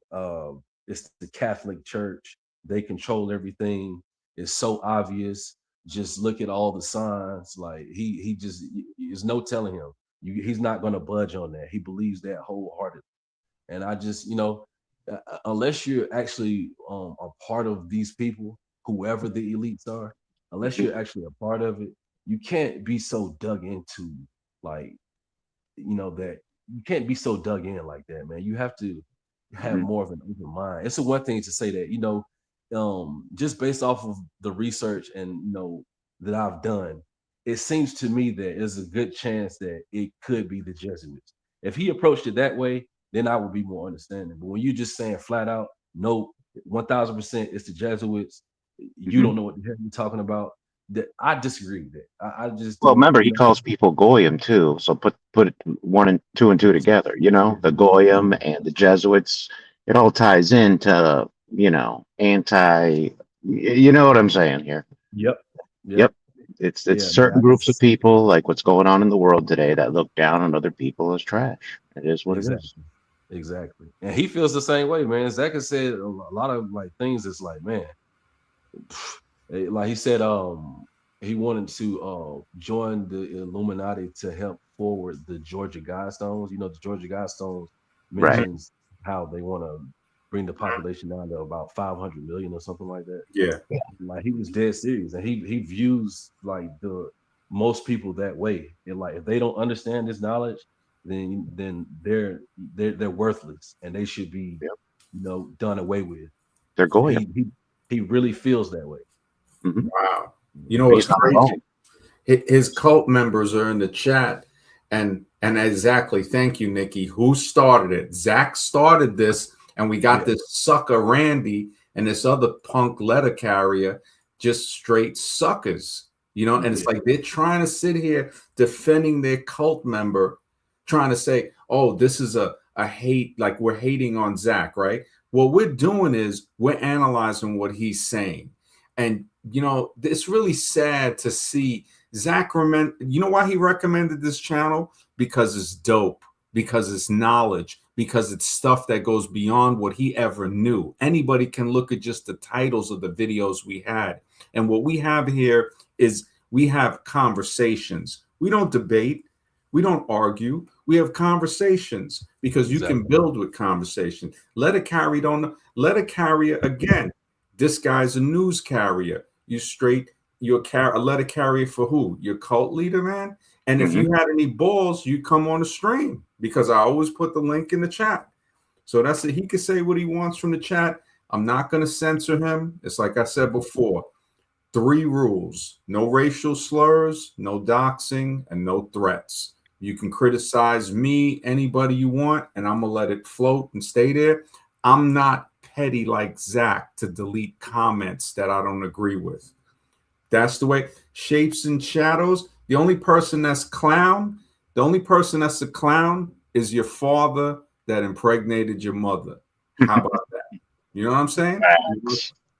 it's the Catholic Church. They control everything. It's so obvious. Just look at all the signs. Like he just, there's no telling him. He's not going to budge on that. He believes that wholeheartedly. And I just, unless you're actually a part of these people, whoever the elites are, unless Mhm. you're actually a part of it, you can't be so dug into like, that you can't be so dug in like that, man. You have to have Mhm. more of an open mind. It's a one thing to say that, just based off of the research and that I've done, it seems to me that there's a good chance that it could be the Jesuits. If he approached it that way, then I would be more understanding. But when you're just saying flat out, no, 1000% it's the Jesuits, you don't know what the hell you're talking about. That I disagree with that. I just Well, don't. remember he calls people goyim too. So put one and two and two together. The goyim and the Jesuits. It all ties into anti. You know what I'm saying here? Yep. Yep. Yep. It's Yeah, certain man. groups of people, like what's going on in the world today, that look down on other people as trash. It is what it is. Exactly. Exactly. And he feels the same way, man. Zach has said a lot of like things. It's like, man, like he said, he wanted to join the Illuminati to help forward the Georgia Guidestones. The Georgia Guidestones Right. mentions how they want to bring the population down to about 500 million or something like that. Yeah. Like he was dead serious, and he views like the most people that way. And like if they don't understand this knowledge, then they're worthless, and they should be done away with. They're goyim. He really feels that way. Wow. You know what's crazy? His cult members are in the chat, and exactly. Thank you, Nikki. Who started it? Zach started this, and we got this sucker Randy and this other punk letter carrier, just straight suckers. And it's like they're trying to sit here defending their cult member, trying to say, "Oh, this is a hate, like we're hating on Zach," right? What we're doing is we're analyzing what he's saying, and it's really sad to see Zach. You know why he recommended this channel? Because it's dope, because it's knowledge, because it's stuff that goes beyond what he ever knew. Anybody can look at just the titles of the videos we had. And what we have here is we have conversations. We don't debate. We don't argue. We have conversations because you can build with conversation. Let a carrier again. This guy's a news carrier. You're a letter carrier for who? Your cult leader, man. And if you had any balls, you come on the stream because I always put the link in the chat. So that's it. He can say what he wants from the chat. I'm not going to censor him. It's like I said before, 3 rules: no racial slurs, no doxing, and no threats. You can criticize me, anybody you want, and I'm going to let it float and stay there. I'm not petty like Zach to delete comments that I don't agree with. That's the way. Shapes and shadows. The only person that's a clown is your father that impregnated your mother. How about that? You know what I'm saying?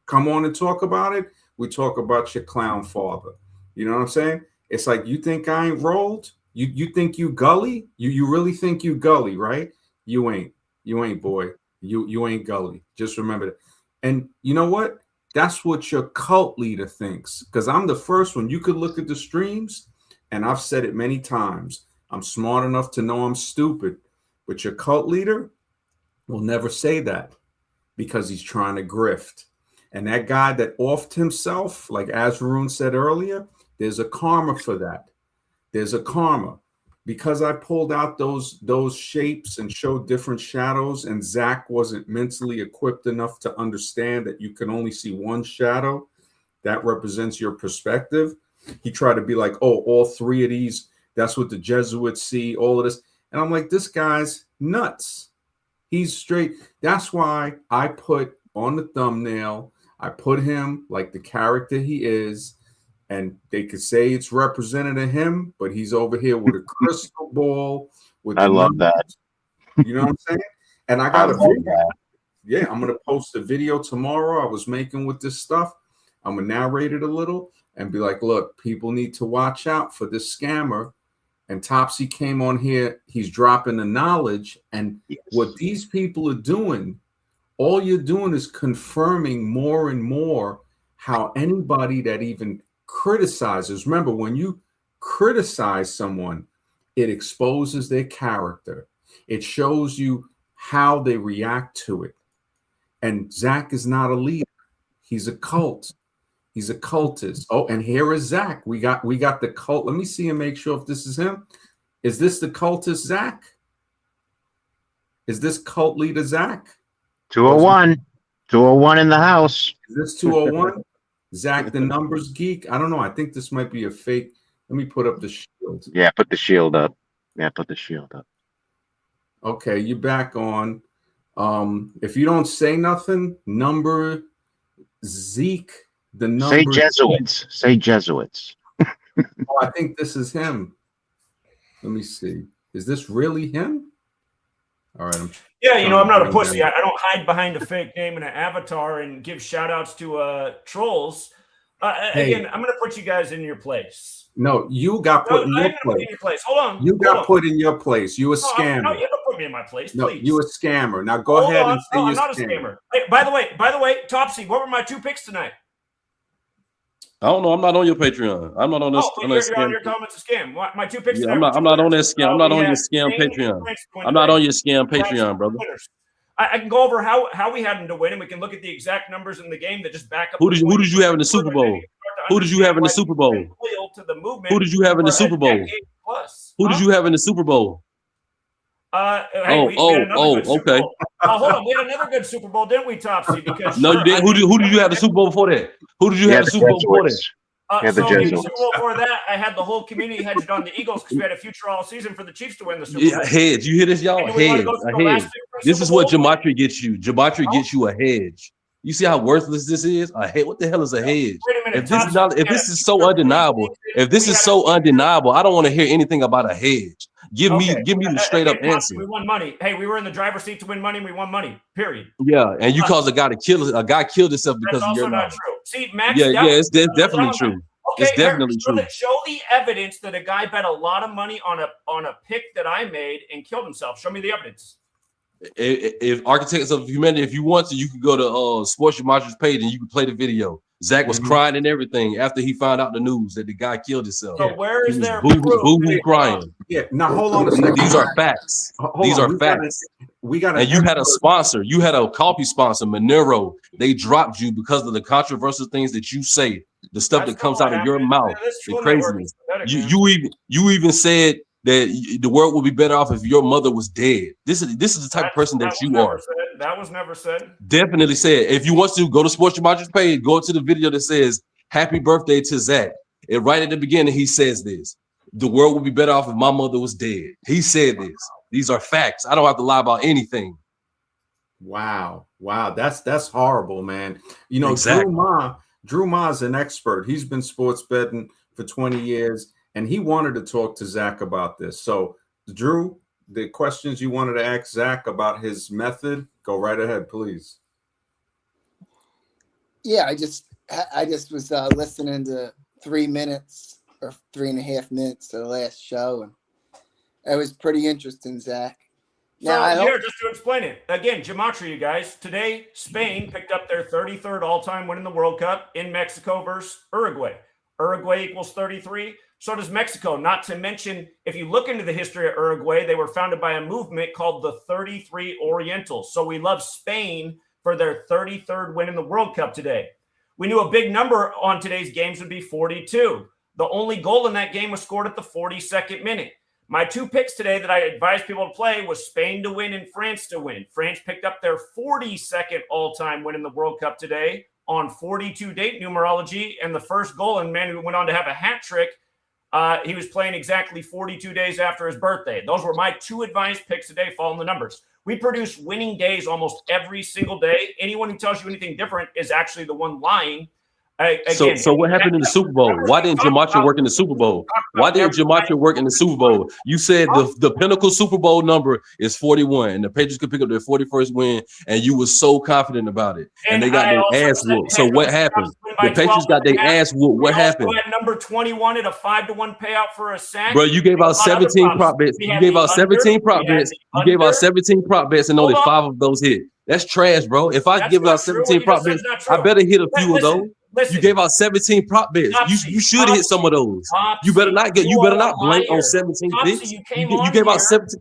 Come on and talk about it. We talk about your clown father. You know what I'm saying? It's like, you think I ain't rolled? You think you gully? You really think you gully, right? You ain't. You ain't, boy. You ain't gully. Just remember that. And you know what? That's what your cult leader thinks. Because I'm the first one. You could look at the streams, and I've said it many times. I'm smart enough to know I'm stupid. But your cult leader will never say that because he's trying to grift. And that guy that offed himself, like Azraroon said earlier, there's a karma for that. There's a karma. Because I pulled out those shapes and showed different shadows, and Zach wasn't mentally equipped enough to understand that you can only see one shadow that represents your perspective. He tried to be like, oh, all 3 of these, that's what the Jesuits see, all of this. And I'm like, this guy's nuts. He's straight. That's why I put on the thumbnail, I put him like the character he is. And they could say it's representative of him, but he's over here with a crystal ball. I love that. You know what I'm saying? And I got a video. Yeah, I'm going to post a video tomorrow I was making with this stuff. I'm going to narrate it a little and be like, look, people need to watch out for this scammer. And Topsy came on here. He's dropping the knowledge. And what these people are doing, all you're doing is confirming more and more how anybody that even criticizes, remember, when you criticize someone, it exposes their character. It shows you how they react to it. And Zach is not a leader. He's a cult. He's a cultist. Oh, and here is Zach. We got the cult. Let me see and make sure if this is him. Is this the cultist Zach? Is this cult leader Zach? 201. 201 in the house. Is this 201? Zach, the numbers geek? I don't know. I think this might be a fake. Let me put up the shield. Yeah, put the shield up. Yeah, put the shield up. Okay, you're back on. If you don't say nothing, number Zeke, the number. Say Jesuits. Say Jesuits. Oh, I think this is him. Let me see. Is this really him? All right. Yeah, you know, I'm not a pussy. I don't hide behind a fake name and an avatar and give shout outs to trolls. Again, I'm going to put you guys in your place. No, you got put in your place. Hold on. You got put in your place. You a scammer. No, you don't put me in my place, No, please. you a scammer. Now go ahead and say I'm not a scammer. Hey, by the way, Topsy, what were my 2 picks tonight? I don't know. I'm not on your Patreon. I'm not on this. Oh, you're on your comments a scam. My 2 picks. Yeah, I'm not on that scam. I'm not on your scam Patreon. I'm not on your scam Patreon, brother. I can go over how we had them to win, and we can look at the exact numbers in the game that just back up. Who did you have in the Super Bowl? Who did you have in the Super Bowl? Who did you have in the Super Bowl? Who did you have in the Super Bowl? Okay. Hold on, we had another good Super Bowl, didn't we, Topsy? Because no, you didn't. Who did you have the Super Bowl before that? Who did you have the Super Bowl before that? The Super Bowl before that, I had the whole community hedged on the Eagles because we had a future all season for the Chiefs to win the Super Bowl. Yeah, hedge. You hear this, y'all? Hedge. A hedge. This is what gematria gets you. Gematria gets you a hedge. You see how worthless this is? A hedge. What the hell is a hedge? If this is so undeniable, I don't want to hear anything about a hedge. Give me the straight up answer. We won money. Hey, we were in the driver's seat to win money, and we won money. Period. Yeah, and you caused a guy killed himself because of your not true. See, Max. It's definitely true. Okay, it's definitely true. Show the evidence that a guy bet a lot of money on a pick that I made and killed himself. Show me the evidence. If Architects of Humanity, if you want to, you can go to Sports Matria's page and you can play the video. Zach was crying and everything after he found out the news that the guy killed himself. So where is there boo crying? Yeah. Now hold on a second. These are facts. These are facts. We got. And you had a sponsor. You had a coffee sponsor, Monero. They dropped you because of the controversial things that you say. The stuff that comes out of your mouth. The craziness. You even said that the world would be better off if your mother was dead. This is the type of person that you are. That was never said. Definitely said. If you want to go to Sports Matria's page, go to the video that says "Happy Birthday to Zach." And right at the beginning, he says this: "The world would be better off if my mother was dead." He said this. These are facts. I don't have to lie about anything. Wow, that's horrible, man. You know, exactly. Drew Ma's an expert. He's been sports betting for 20 years, and he wanted to talk to Zach about this. So, Drew, the questions you wanted to ask Zach about his method, go right ahead, please. Yeah, I just was listening to 3 minutes or 3.5 minutes to the last show, and it was pretty interesting, Zach. Now, here, just to explain it again, gematria, you guys. Today, Spain picked up their 33rd all-time win in the World Cup in Mexico versus Uruguay. Uruguay equals 33. So does Mexico. Not to mention, if you look into the history of Uruguay, they were founded by a movement called the 33 Orientals. So we love Spain for their 33rd win in the World Cup today. We knew a big number on today's games would be 42. The only goal in that game was scored at the 42nd minute. My 2 picks today that I advise people to play was Spain to win and France to win. France picked up their 42nd all-time win in the World Cup today on 42 date numerology, and the first goal, and man who went on to have a hat trick, he was playing exactly 42 days after his birthday. Those were my 2 advised picks today, following the numbers. We produce winning days almost every single day. Anyone who tells you anything different is actually the one lying. Again, so what happened in the Super Bowl? Why didn't gematria work in the Super Bowl? Why didn't gematria work in the Super Bowl? You said the pinnacle Super Bowl number is 41, and the Patriots could pick up their 41st win, and you were so confident about it, and they got their ass whooped. So what happened? The Patriots got their ass whooped. What happened? Number 21 at a 5-1 payout for a sack. Bro, you gave out 17 prop bets. You gave out 17 prop bets. You gave out 17 prop bets, and only 5 of those hit. That's trash, bro. If I give out 17 prop bets, I better hit a few of those. You gave out 17 prop bets. You should hit some of those. You better not blank on 17 bets. You gave out 17.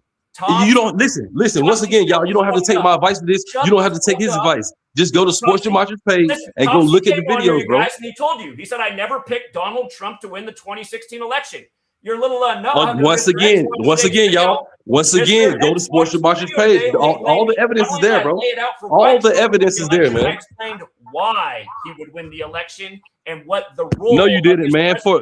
You don't listen. Once again, y'all, you don't have to take my advice for this. You don't have to take his advice. Just go to Sports Matria's page and go look at the videos, bro. And he told you. He said, I never picked Donald Trump to win the 2016 election. Your little nut. Once again, y'all. Once again, go to Sports Democritus page. All the evidence is there, bro. All the evidence is there, man. I explained why he would win the election and what the rule. No, you didn't, man. For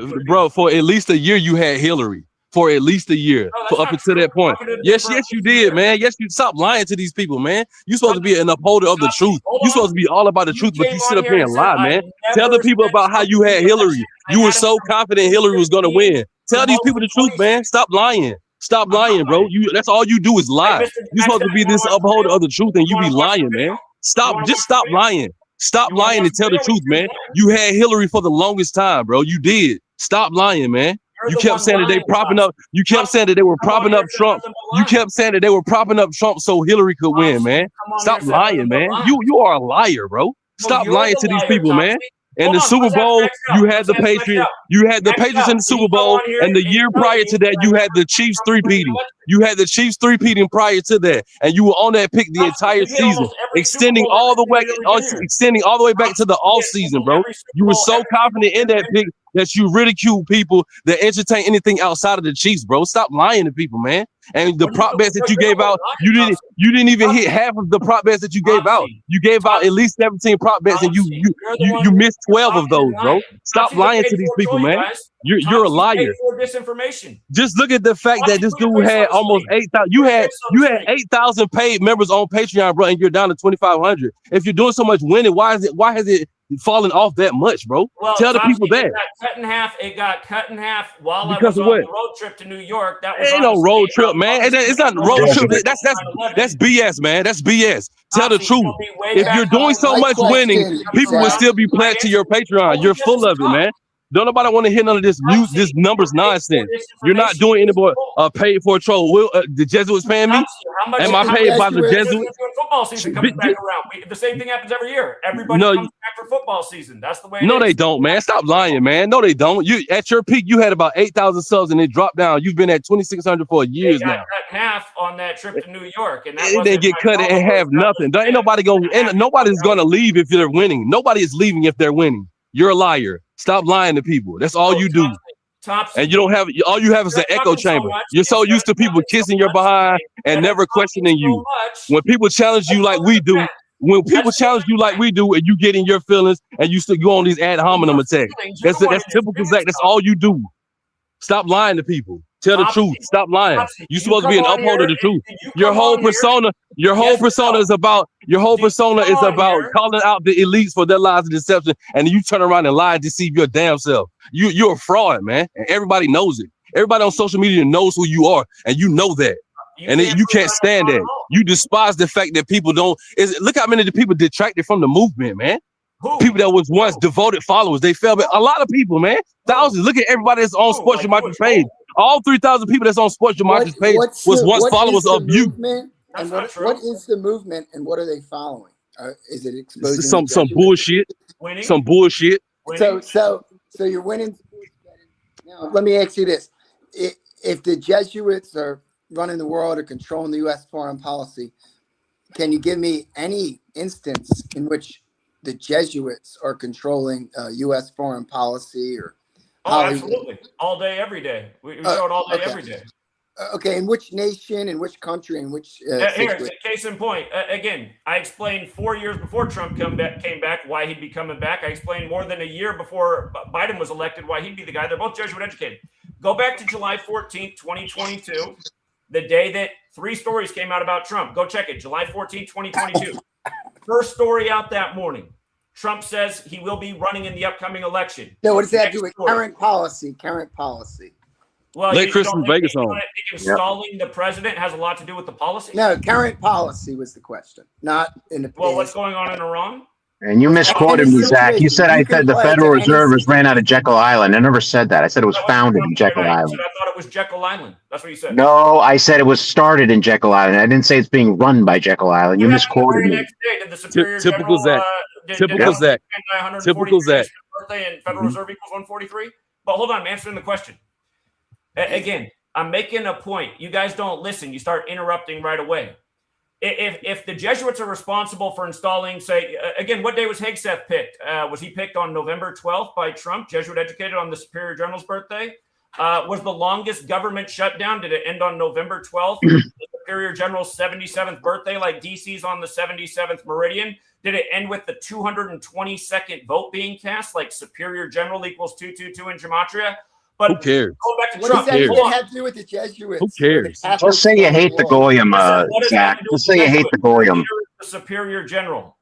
at least a year, you had Hillary. For at least a year, up until that point. Yes, you did, man. Yes, you stop lying to these people, man. You're supposed to be an upholder of the truth. You're supposed to be all about the truth, but you sit up here and lie, man. Tell the people about how you had Hillary. You were so confident Hillary was going to win. Tell these people the truth, man. Stop lying. Stop lying, bro. That's all you do is lie. You're supposed to be this upholder of the truth, and you be lying, man. Stop lying. Stop lying and tell the truth, man. You had Hillary for the longest time, bro. You did. Stop lying, man. You kept saying that they propping up. You kept saying that they were propping up Trump. You kept saying that they were propping up Trump so Hillary could win, man. Stop lying, man. You are a liar, bro. Stop lying to these people, man. In the Super Bowl, you had the Patriots. You had the Patriots in the Super Bowl, and the year prior to that, you had the Chiefs three-peating. You had the Chiefs three-peating prior to that, and you were on that pick the entire season, extending all the way back to the off season, bro. You were so confident in that pick that you ridicule people that entertain anything outside of the Chiefs, bro. Stop lying to people, man. And the prop bets that you gave out, you didn't even hit half of the prop bets that you gave out. You gave out at least 17 prop bets, and you missed 12 of those, bro. Stop lying to these people, man. You're a liar. Disinformation. Just look at the fact that this dude had almost 8,000. You had 8,000 paid members on Patreon, bro, and you're down to 2,500. If you're doing so much winning, why has it falling off that much, bro? Well, tell the people that. It got cut in half while because I was on the road trip to New York. That was ain't no road trip, man. It's not road trip. That's BS, man. That's BS. Tell the truth. If you're doing so much winning, people will still be pledged to your Patreon. You're full of it, man. Don't nobody want to hear none of this numbers nonsense. You're not doing any more paid for a troll. Will the Jesuits paying me? Am I paid by the Jesuits? Football season comes back around. The same thing happens every year. Everybody comes back for football season. That's the way. No, they don't, man. Stop lying, man. No, they don't. You at your peak, you had about 8,000 subs, and it dropped down. You've been at 2,600 for years now. Cut in half on that trip to New York, and it didn't get cut in half. Nothing. Ain't nobody going. And nobody's going to leave if they're winning. Nobody is leaving if they're winning. You're a liar. Stop lying to people. That's all you do. And you don't have, all you have is an echo chamber. You're so used to people kissing your behind and never questioning you. When people challenge you like we do, and you get in your feelings and you still go on these ad hominem attacks. That's typical Zach. That's all you do. Stop lying to people. Tell the truth. Stop lying. You're supposed to be an upholder of the truth. Your whole persona is about calling out the elites for their lies and deception, and you turn around and lie and deceive your damn self. You're a fraud, man, and everybody knows it. Everybody on social media knows who you are, and you know that. And you can't stand that. You despise the fact that people don't. Look how many of the people detracted from the movement, man. People that was once devoted followers, they fell back. A lot of people, man. Thousands. Look at everybody that's on Sports Democritus page. All 3,000 people that's on Sports Democritus page was once followers of you. And what is the movement, and what are they following? Is it exposing some bullshit? Winning? Some bullshit. So you're winning. Now, let me ask you this: if the Jesuits are running the world or controlling the U.S. foreign policy, can you give me any instance in which the Jesuits are controlling U.S. foreign policy or? Absolutely. All day, every day. We show it all day, every day. Okay, in which nation, in which country, in which... Here, case in point. Again, I explained 4 years before Trump came back why he'd be coming back. I explained more than a year before Biden was elected why he'd be the guy. They're both Jesuit educated. Go back to July 14th, 2022, the day that 3 stories came out about Trump. Go check it, July 14th, 2022. First story out that morning. Trump says he will be running in the upcoming election. No, what does that do with current policy? Well, let Christmas Vegas on. Installing the president has a lot to do with the policy? No, current policy was the question, not in the. Well, what's going on in Iran? And you misquoted me, Zach. You said I said the Federal Reserve was ran out of Jekyll Island. I never said that. I said it was founded in Jekyll Island. I thought it was Jekyll Island. That's what you said. No, I said it was started in Jekyll Island. I didn't say it's being run by Jekyll Island. You misquoted me. Typical Zach. Typical Zach. Typical Zach. Birthday and Federal Reserve equals 143. But hold on, I'm answering the question. Again, I'm making a point. You guys don't listen. You start interrupting right away. If the Jesuits are responsible for installing, say, again, what day was Hegseth picked? Was he picked on November 12th by Trump, Jesuit educated on the Superior General's birthday? was the longest government shutdown? Did it end on November 12th? The Superior General's 77th birthday, like DC's on the 77th meridian? Did it end with the 222nd vote being cast, like Superior General equals 222 in Gematria? But who cares? Going back to What Trump, does that hold on. have to do with the Jesuits? Who cares? Just say you hate the Goyim, What does that Zach. have to do Just with say you hate Jesuits? the Goyim. Leader is the Superior General.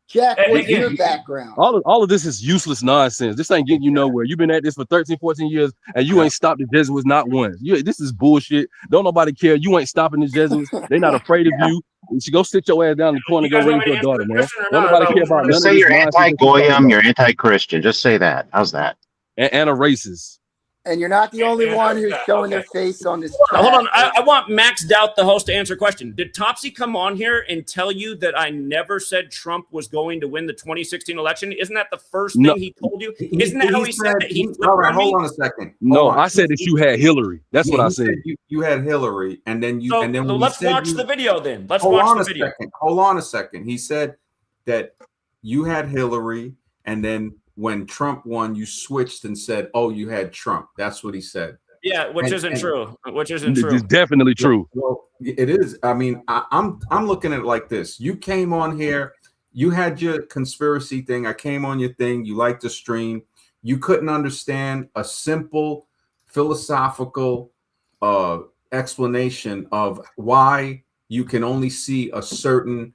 Jack, what's Again, your background? All of this is useless nonsense. This ain't getting you nowhere. You've been at this for 13, 14 years, and you ain't stopped the Jesuits not once. This is bullshit. Don't nobody care. You ain't stopping the Jesuits. They're not afraid of you. You should go sit your ass down in the corner and go raise your daughter, man. Don't nobody care about none Just of say this you're nonsense that you're talking anti-Goyim, about. you're anti-Christian. Just say that. How's that? And a racist. And you're not the only one who's showing their face on this. Hold on. I want Max Doubt, the host, to answer a question. Did Topsy come on here and tell you that I never said Trump was going to win the 2016 election? Isn't that the first thing he told you? Isn't that how he said that he flipped all right, on me? hold on a second. No, Hold on. I said that you had Hillary. That's what I said. You had Hillary, and then you So, and then so when let's you said watch you, the video then. Let's hold watch on the a video. second. Hold on a second. He said that you had Hillary, and then when Trump won, you switched and said, "Oh, you had Trump." That's what he said. Yeah, which isn't true. Which isn't It's true. definitely true. Well, it is. I mean, I'm looking at it like this. You came on here, you had your conspiracy thing. I came on your thing. You liked the stream. You couldn't understand a simple philosophical explanation of why you can only see a certain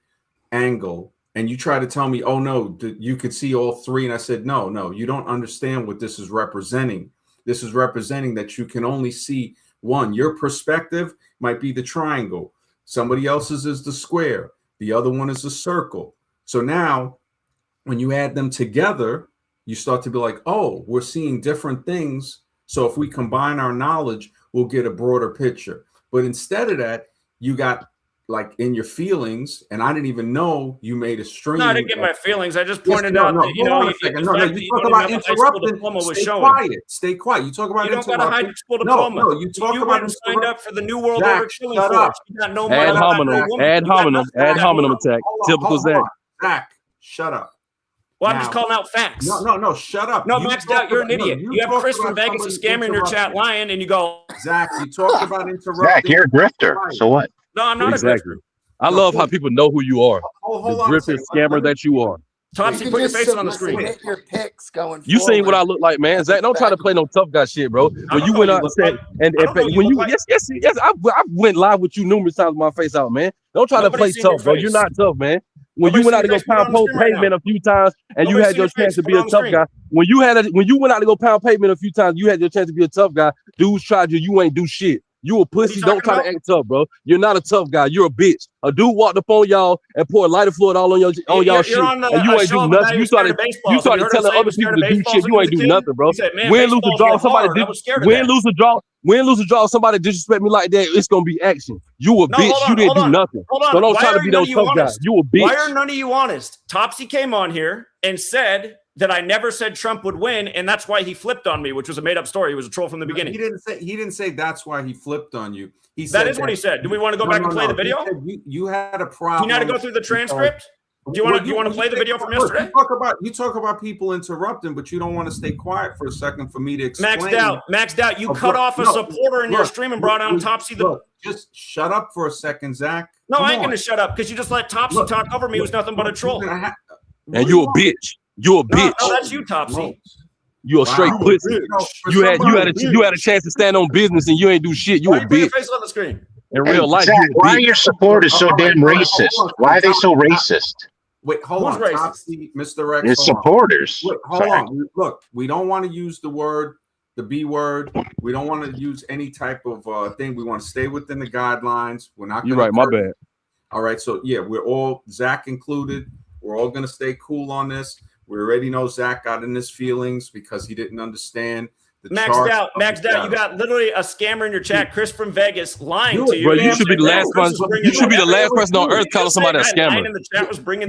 angle. And you try to tell me, oh no, you could see all three. And I said, no, you don't understand what this is representing. This is representing that you can only see one. Your perspective might be the triangle. Somebody else's is the square. The other one is the circle. So now when you add them together, you start to be like, oh, we're seeing different things. So if we combine our knowledge, we'll get a broader picture. But instead of that, you got like in your feelings, and I didn't even know you made a stream. No, I didn't get my feelings. I just pointed out that, you talk about interrupting. Stay quiet. You talk about you don't got a high school diploma. No, you talk about went and signed up for the New World Zach, Order killing shut force. up. You got no Ad hominem attack. Typical Zach. Zach, shut up. Well, I'm just calling out facts. No, shut up. No, Max Doubt, you're an idiot. You have Chris from Vegas, a scammer in your chat lying, and you go, Zach, you talked about interrupting. Zach, you're a grifter. So what? no, I'm not Exactly. a grifter. I love how people know who you are. Hold The on a drifter second. scammer that you are. Topsy, put your face on the screen. Submit your picks going You seen what I forward. look like, man. Zach, don't try to play no tough guy shit, bro. When you went out and said, yes, I went live with you numerous times with my face out, man. Don't try to play tough, bro. You're not tough, man. When you went out to go pound pavement a few times and you had your chance to be a tough guy. When you went out to go pound pavement a few times, you had your chance to be a tough guy. Dudes tried you, you ain't do shit. You a pussy. Don't try to act tough, bro. You're not a tough guy. You're a bitch. A dude walked up on y'all and poured lighter fluid all on y'all shit, and you ain't do nothing. You started telling other people to do shit. You ain't do nothing, bro. Win, lose, or draw. Somebody disrespect me like that. It's gonna be action. You a bitch. You didn't do nothing. So don't try to be no tough guy. You a bitch. Why are none of you honest? Topsy came on here and said that I never said Trump would win, and that's why he flipped on me, which was a made-up story. He was a troll from the beginning. He didn't say that's why he flipped on you. He said that is what he said. Do we want to go back and play the video? You had a problem. You had to go through the transcript. Do you want to play the video from yesterday? You talk about people interrupting, but you don't want to stay quiet for a second for me to explain. Maxed out. You cut off a supporter in your stream and brought on Topsy. Just shut up for a second, Zach. No, I ain't going to shut up because you just let Topsy talk over me. He was nothing but a troll. And you a bitch. You a bitch. No, that's you, Topsy. You a straight pussy. You had a chance to stand on business and you ain't do shit. You a bitch. Your face on the screen. In real life, Zach, why are your supporters so damn racist? Why are they so racist? Wait, hold on, Topsy, Mr. X. Your supporters. Wait, hold on. Look, we don't want to use the B word. We don't want to use any type of thing. We want to stay within the guidelines. We're not. You're right. My bad. All right. So yeah, we're all, Zach included. We're all going to stay cool on this. We already know Zach got in his feelings because he didn't understand the Maxed out. You got literally a scammer in your chat, Chris from Vegas, lying to you. Bro, you should be the last person. You should be the last person on earth calling somebody a scammer.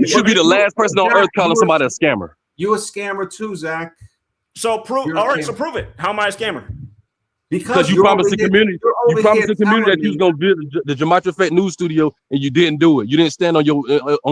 You should be the last person on earth calling somebody a scammer. You a scammer too, Zach. So prove. All right, so prove it. How am I a scammer? Because you promised the community. You promised the community that you was gonna build the Gematria Effect news studio, and you didn't do it. You didn't stand on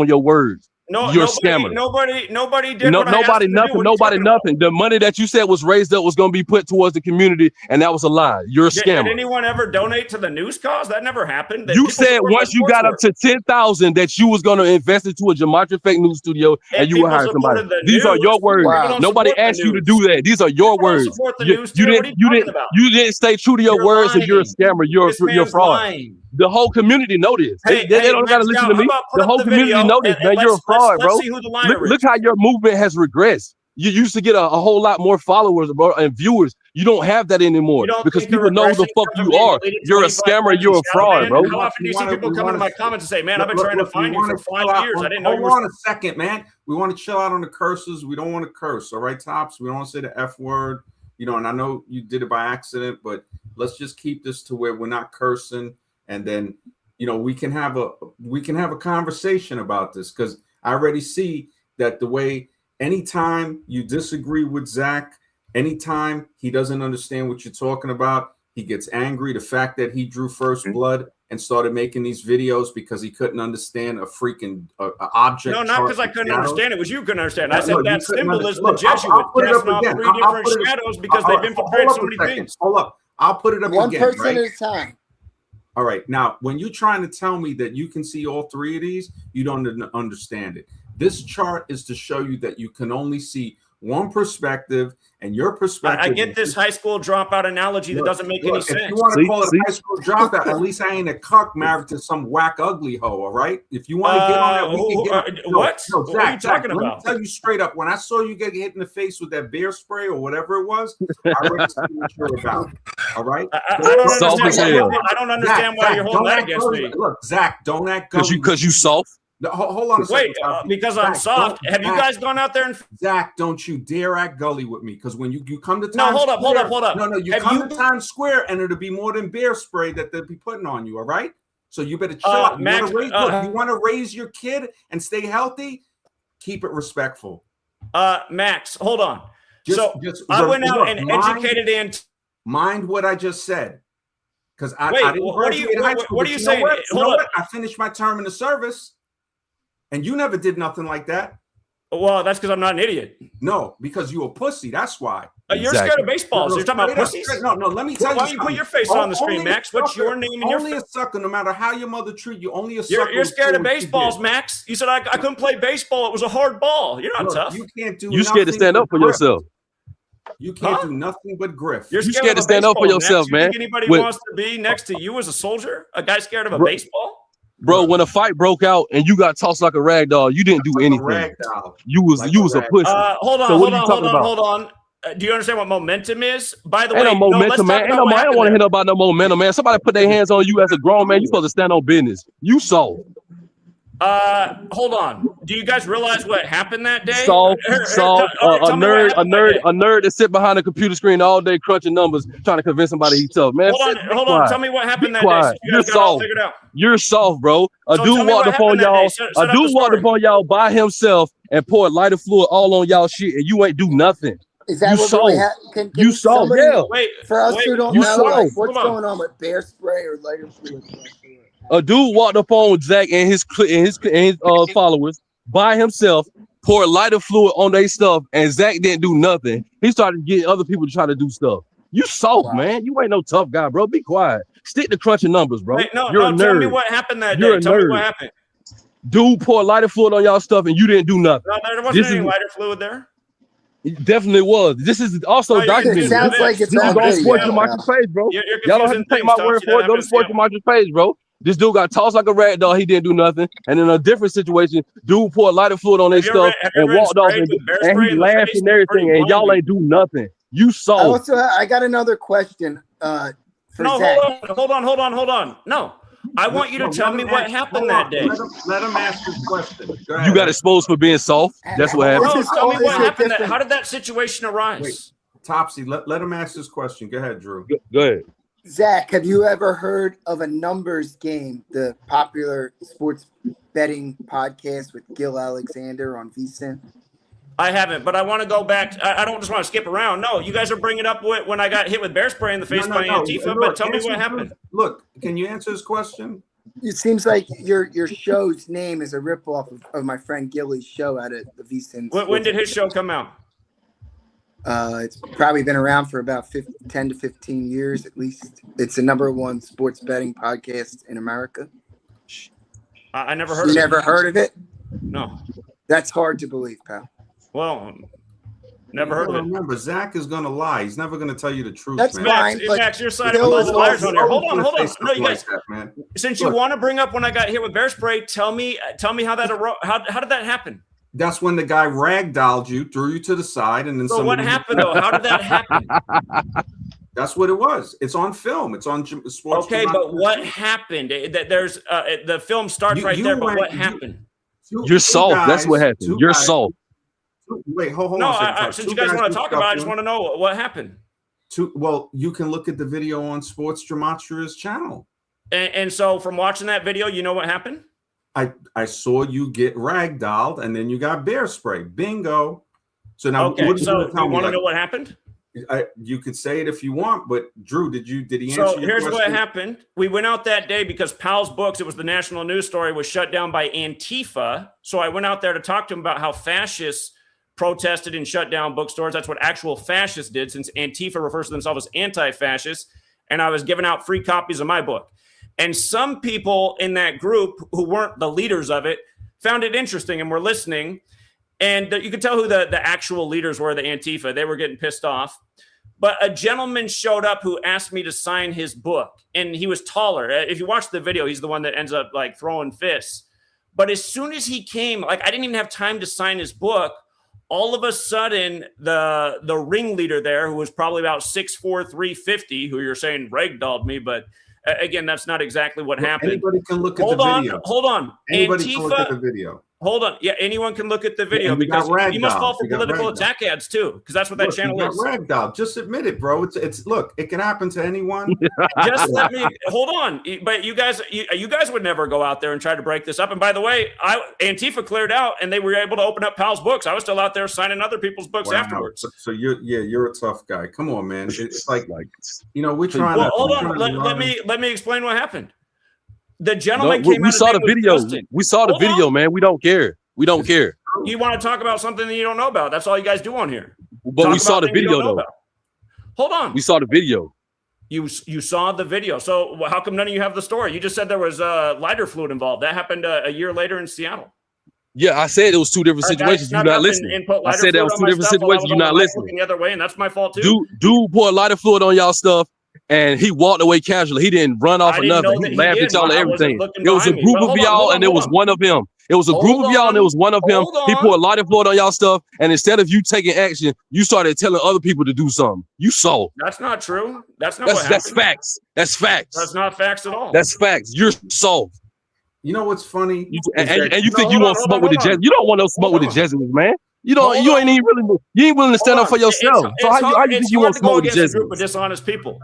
your words. No, You're a scammer. nobody did. No, what I asked nobody, them to do. nothing, What are you nobody, talking about? nothing. The money that you said was raised up was going to be put towards the community, and that was a lie. You're a Did scammer. anyone ever donate to the news cause? That never happened. You said once you got up to 10,000 that you was going to invest into a Gematria fake news studio and you would hire somebody. These are your words. Wow. Nobody asked you to do that. These are your words. You didn't stay true to your words, and you're a scammer. You're a fraud. Lying. The whole community know this. Hey, they don't got to listen to me. The whole community know this, man. You're a fraud, bro. Let's see who the liar Look is. how your movement has regressed. You used to get a whole lot more followers, bro, and viewers. You don't have that anymore because people know who the fuck you are. You're a scammer. You're a fraud, bro. How often do you see people come into my comments and say, "Man, I've been trying to find you for 5 years. I didn't know you were." Hold on a second, man. We want to chill out on the curses. We don't want to curse. All right, Tops. We don't want to say the F word. You know, and I know you did it by accident, but let's just keep this to where we're not cursing, and then we can have a conversation about this, because I already see that the way anytime you disagree with Zach, anytime he doesn't understand what you're talking about, he gets angry. The fact that he drew first blood and started making these videos because he couldn't understand a freaking object. No, not because I couldn't understand. It was you couldn't understand. I said that symbol is the Jesuits casting off 3 different shadows because they've infiltrated so many things. Hold up. I'll put it up One again. person right? at a time. All right. Now, when you're trying to tell me that you can see all 3 of these, you don't understand it. This chart is to show you that you can only see one perspective, and your perspective. I get this high school dropout analogy that doesn't make any sense. If you want to call it a high school dropout, at least I ain't a cuck married to some whack ugly hoe. All right. If you want to get on that, we can get on. What? No, Zach, what are you talking about? about? Let me tell you straight up. When I saw you get hit in the face with that bear spray or whatever it was, I already see what you're about. All right. I don't understand why you're holding that against me. Look, Zach, don't act gully. Because you soft. Hold on a second. Wait, because I'm soft. Have you guys gone out there and Zach? Don't you dare act gully with me, because when you come to Times Square, hold up. No, you come to Times Square and it'll be more than bear spray that they'll be putting on you. All right, so you better chill out. You want to raise your kid and stay healthy? Keep it respectful. Max, hold on. I went out and educated in. Mind what I just said, because I didn't graduate high school. What are you saying? Hold on. I finished my term in the service. And you never did nothing like that. Well, that's because I'm not an idiot. No, because you a pussy. That's why. You're scared of baseballs. You're talking about pussies? No. Let me tell you. Why don't you put your face on the screen, Max? What's your name and your face? Only a sucker, no matter how your mother treat you. Only a sucker. You're scared of baseballs, Max. You said I couldn't play baseball. It was a hard ball. You're not tough. You can't do. You scared to stand up for yourself. You can't do nothing but grift. You're scared to stand up for yourself, man. You think anybody wants to be next to you as a soldier? A guy scared of a baseball? Bro, when a fight broke out and you got tossed like a rag doll, you didn't do anything. You was a pussy. Hold on. Do you understand what momentum is? By the way, no momentum, man. I don't want to hear about no momentum, man. Somebody put their hands on you as a grown man. You supposed to stand on business. You soft. Hold on. Do you guys realize what happened that day? Soft, a nerd that sit behind a computer screen all day crunching numbers, trying to convince somebody he's tough. Man, hold on. Tell me what happened that day. You're soft. You're soft, bro. A dude walked up on y'all. A dude walked up on y'all by himself and poured lighter fluid all on y'all shit, and you ain't do nothing. Is that what really happened? You soft, yeah. Wait, for us who don't know, what's going on with bear spray or lighter fluid? A dude walked up on Zach and his followers by himself, poured lighter fluid on their stuff, and Zach didn't do nothing. He started getting other people to try to do stuff. You soft, man. You ain't no tough guy, bro. Be quiet. Stick to crunching numbers, bro. You're a nerd. Tell me what happened that day. Tell me what happened. Dude poured lighter fluid on y'all stuff, and you didn't do nothing. No, there wasn't any lighter fluid there. It definitely was. This is also documented. It sounds like it's on video. Sports Gematria page, bro. Y'all don't have to take my word for it. Go to Sports Gematria page, bro. This dude got tossed like a rag doll. He didn't do nothing. And in a different situation, dude poured lighter fluid on their stuff and walked off, and he laughed and everything, and y'all ain't do nothing. You saw. I got another question. For Zach. Hold on. No, I want you to tell me what happened that day. Let him ask his question. You got exposed for being soft. That's what happened. Tell me what happened. How did that situation arise? Wait, Topsy, let him ask his question. Go ahead, Drew. Go ahead. Zach, have you ever heard of a numbers game, the popular sports betting podcast with Gil Alexander on VSiN? I haven't, but I want to go back. I don't just want to skip around. No, you guys are bringing up when I got hit with bear spray in the face by Antifa, but tell me what happened. Look, can you answer his question? It seems like your show's name is a ripoff of my friend Gilly's show out at the VSiN. When did his show come out? It's probably been around for about 10 to 15 years at least. It's the #1 sports betting podcast in America. I never heard You of it. never heard of it? No. That's hard to believe, pal. Well, never heard of it. Remember, Zach is going to lie. He's never going to tell you the truth, That's man. fine. Max, but Max, you're signing Bill all is the liars also- on here. Hold on. No, you Like guys. that, man. Since you Look. want to bring up when I got hit with bear spray, tell me how that how did that happen? That's when the guy ragdolled you, threw you to the side, and then So what somebody- happened though? How did that happen? That's what it was. It's on film. It's on sports. Okay, but what happened? There's the film starts right there. But what happened? You're soft. That's what happened. You're soft. Wait, hold No, on. a second. since you guys want to talk about it, I just want to know what happened. Well, you can look at the video on Sports Gematria's channel. And so from watching that video, you know what happened? I saw you get ragdolled, and then you got bear spray. Bingo. So now, Okay, what are you so gonna you tell me? want to Like, know what happened? you could say it if you want, but Drew, did he answer So your here's question? what happened. We went out that day because Powell's Books, it was the national news story, was shut down by Antifa. So I went out there to talk to him about how fascists protested and shut down bookstores. That's what actual fascists did, since Antifa refers to themselves as anti-fascists. And I was giving out free copies of my book. And some people in that group who weren't the leaders of it found it interesting and were listening. And you could tell who the actual leaders were, the Antifa. They were getting pissed off. But a gentleman showed up who asked me to sign his book. And he was taller. If you watch the video, he's the one that ends up like throwing fists. But as soon as he came, like I didn't even have time to sign his book. All of a sudden, the ringleader there, who was probably about 6'4", 350, who you're saying ragdolled me, but again, that's not exactly what happened. Anybody can look at the video. Hold on. Anybody Antifa, can look at the video. Hold on. Yeah, anyone can look at the video and you because got you must fall for ragdolled. You got political ragdolled. attack ads too, because that's what that Look, channel you is. got ragdolled. Just admit it, bro. It's look, it can happen to anyone. Just let me hold on. But you guys would never go out there and try to break this up. And by the way, Antifa cleared out and they were able to open up Powell's Books. I was still out there signing other people's books Wow. afterwards. So you're a tough guy. Come on, man. It's like we're trying Well, to hold we're on. trying to Let me explain what happened. The No, gentleman we came out saw the today with video. Justin. We saw the Hold video, on. man. We don't care. We don't care. You want to talk about something that you don't know about. That's all you guys do on here. But Talk we saw about the things you video don't know though. about. Hold on. We saw the video. You saw the video. So how come none of you have the story? You just said there was lighter fluid involved. That happened a year later in Seattle. Yeah, I said it was two different situations. You're not listening. I said that was two different situations. You're not listening. The other way, and that's my fault too. Dude poured lighter fluid on y'all stuff, and he walked away casually. He didn't run off I or didn't know nothing. that He he laughed did. at y'all and I wasn't everything. looking It was a behind me. group But of hold on, y'all, hold on, and it hold was on. one of him. It was a group Hold of y'all, and it on. was one of him. Hold He on. poured lighter fluid on y'all stuff, and instead of you taking action, you started telling other people to do something. You saw. That's not true. That's not what happened. That's facts. That's facts. That's not facts at all. That's facts. You're soft. You know what's funny? And you No, think hold you on, want hold smoke on, with the hold Jesuits? on. You don't want no smoke Hold with the on. Jesuits, man. You don't. Hold You ain't on. even really. You ain't willing to stand Hold up for on. yourself. So how you It's think you hard want to go smoke with the against a group of Jesuits? dishonest people.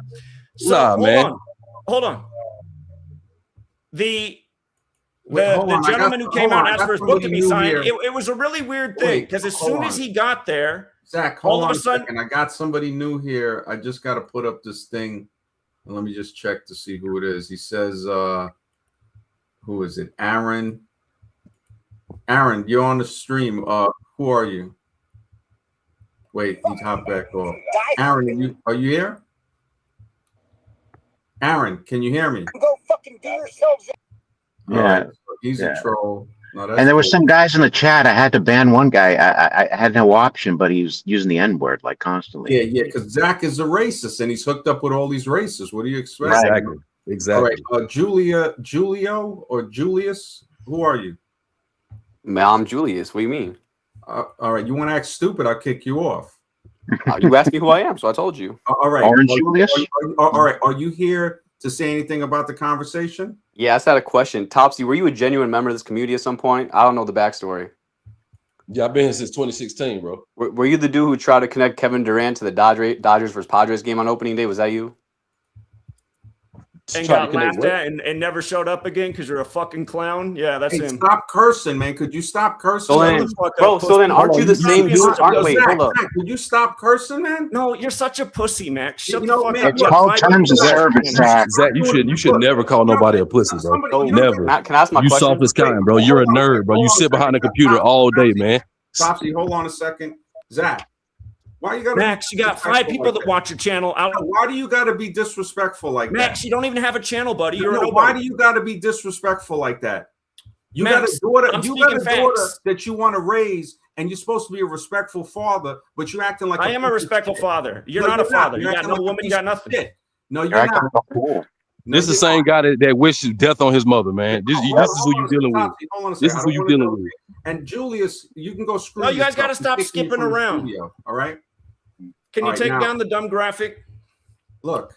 So Nah, man. Hold on. The Wait, hold on. gentleman who came out and asked for his book to be signed, Here. it was a really weird thing Wait, because as hold soon as on. he got there, Zach, all hold of on a a sudden- second. I got somebody new here. I just got to put up this thing. And let me just check to see who it is. He says, who is it? Aaron. Aaron, you're on the stream. Who are you? Wait, he hopped back off. Aaron, are you here? Aaron, can you hear me? Go fucking do yourselves. All Yeah. right, so he's Yeah. a troll. No, that's And there were cool. some guys in the chat. I had to ban one guy. I had no option, but he was using the N word like constantly. Yeah, because Zach is a racist and he's hooked up with all these racists. What do you expect? Exactly. All Exactly. right, Julio or Julius, who are you? Man, I'm Julius. What do you mean? All right, you want to act stupid? I'll kick you off. You asked me who I am, so I told you. All right, Orange Julius? All right, are you here to say anything about the conversation? Yeah, I just had a question. Topsy, were you a genuine member of this community at some point? I don't know the backstory. Yeah, I've been here since 2016, bro. Were you the dude who tried to connect Kevin Durant to the Dodgers versus Padres game on opening day? Was that you? and Try to got connect laughed what? at and never showed up again because you're a fucking clown. Yeah, that's Hey, him. stop cursing, man. Could you stop cursing? So Shut then, the fuck bro, up, so then pussy. aren't you the Stop same being dude? such a pussy. Wait, hold up. Zach, could you stop cursing, man? No, you're such a pussy, Max. Shut You the know, fuck man, up. It's You have called 5 terms of million service, followers. Zach. Zach, you should never call nobody a pussy, bro. Somebody, Never. Can I ask my You question? soft as kind, Wait, bro. hold You're a on a nerd, second, bro. hold You on a sit behind a second. computer all day, man. Topsy, hold on a second. Zach, why you gotta Max, be you got 5 disrespectful people like that watch your channel. Why do you gotta be disrespectful like Max, that? you don't even have a channel, buddy. You're a No, nobody. why do you gotta be disrespectful like that? You Max, got a daughter. I'm You speaking got a daughter facts. that you want to raise, and you're supposed to be a respectful father, but you're acting like I am a piece of respectful shit. father. You're No, not a father. You're You got acting no like a woman. You piece got of nothing. shit. No, You're you're acting not. like a fool. No, This is the you're same not. guy that wishes death on his mother, man. This is who you dealing with. Hold on a second. This is I who don't you wanna dealing go- with. And Julius, you can go screw. No, you guys yourself. gotta You stop kick me skipping from the around. studio, all right. Can you All right, take now- down the dumb graphic? Look,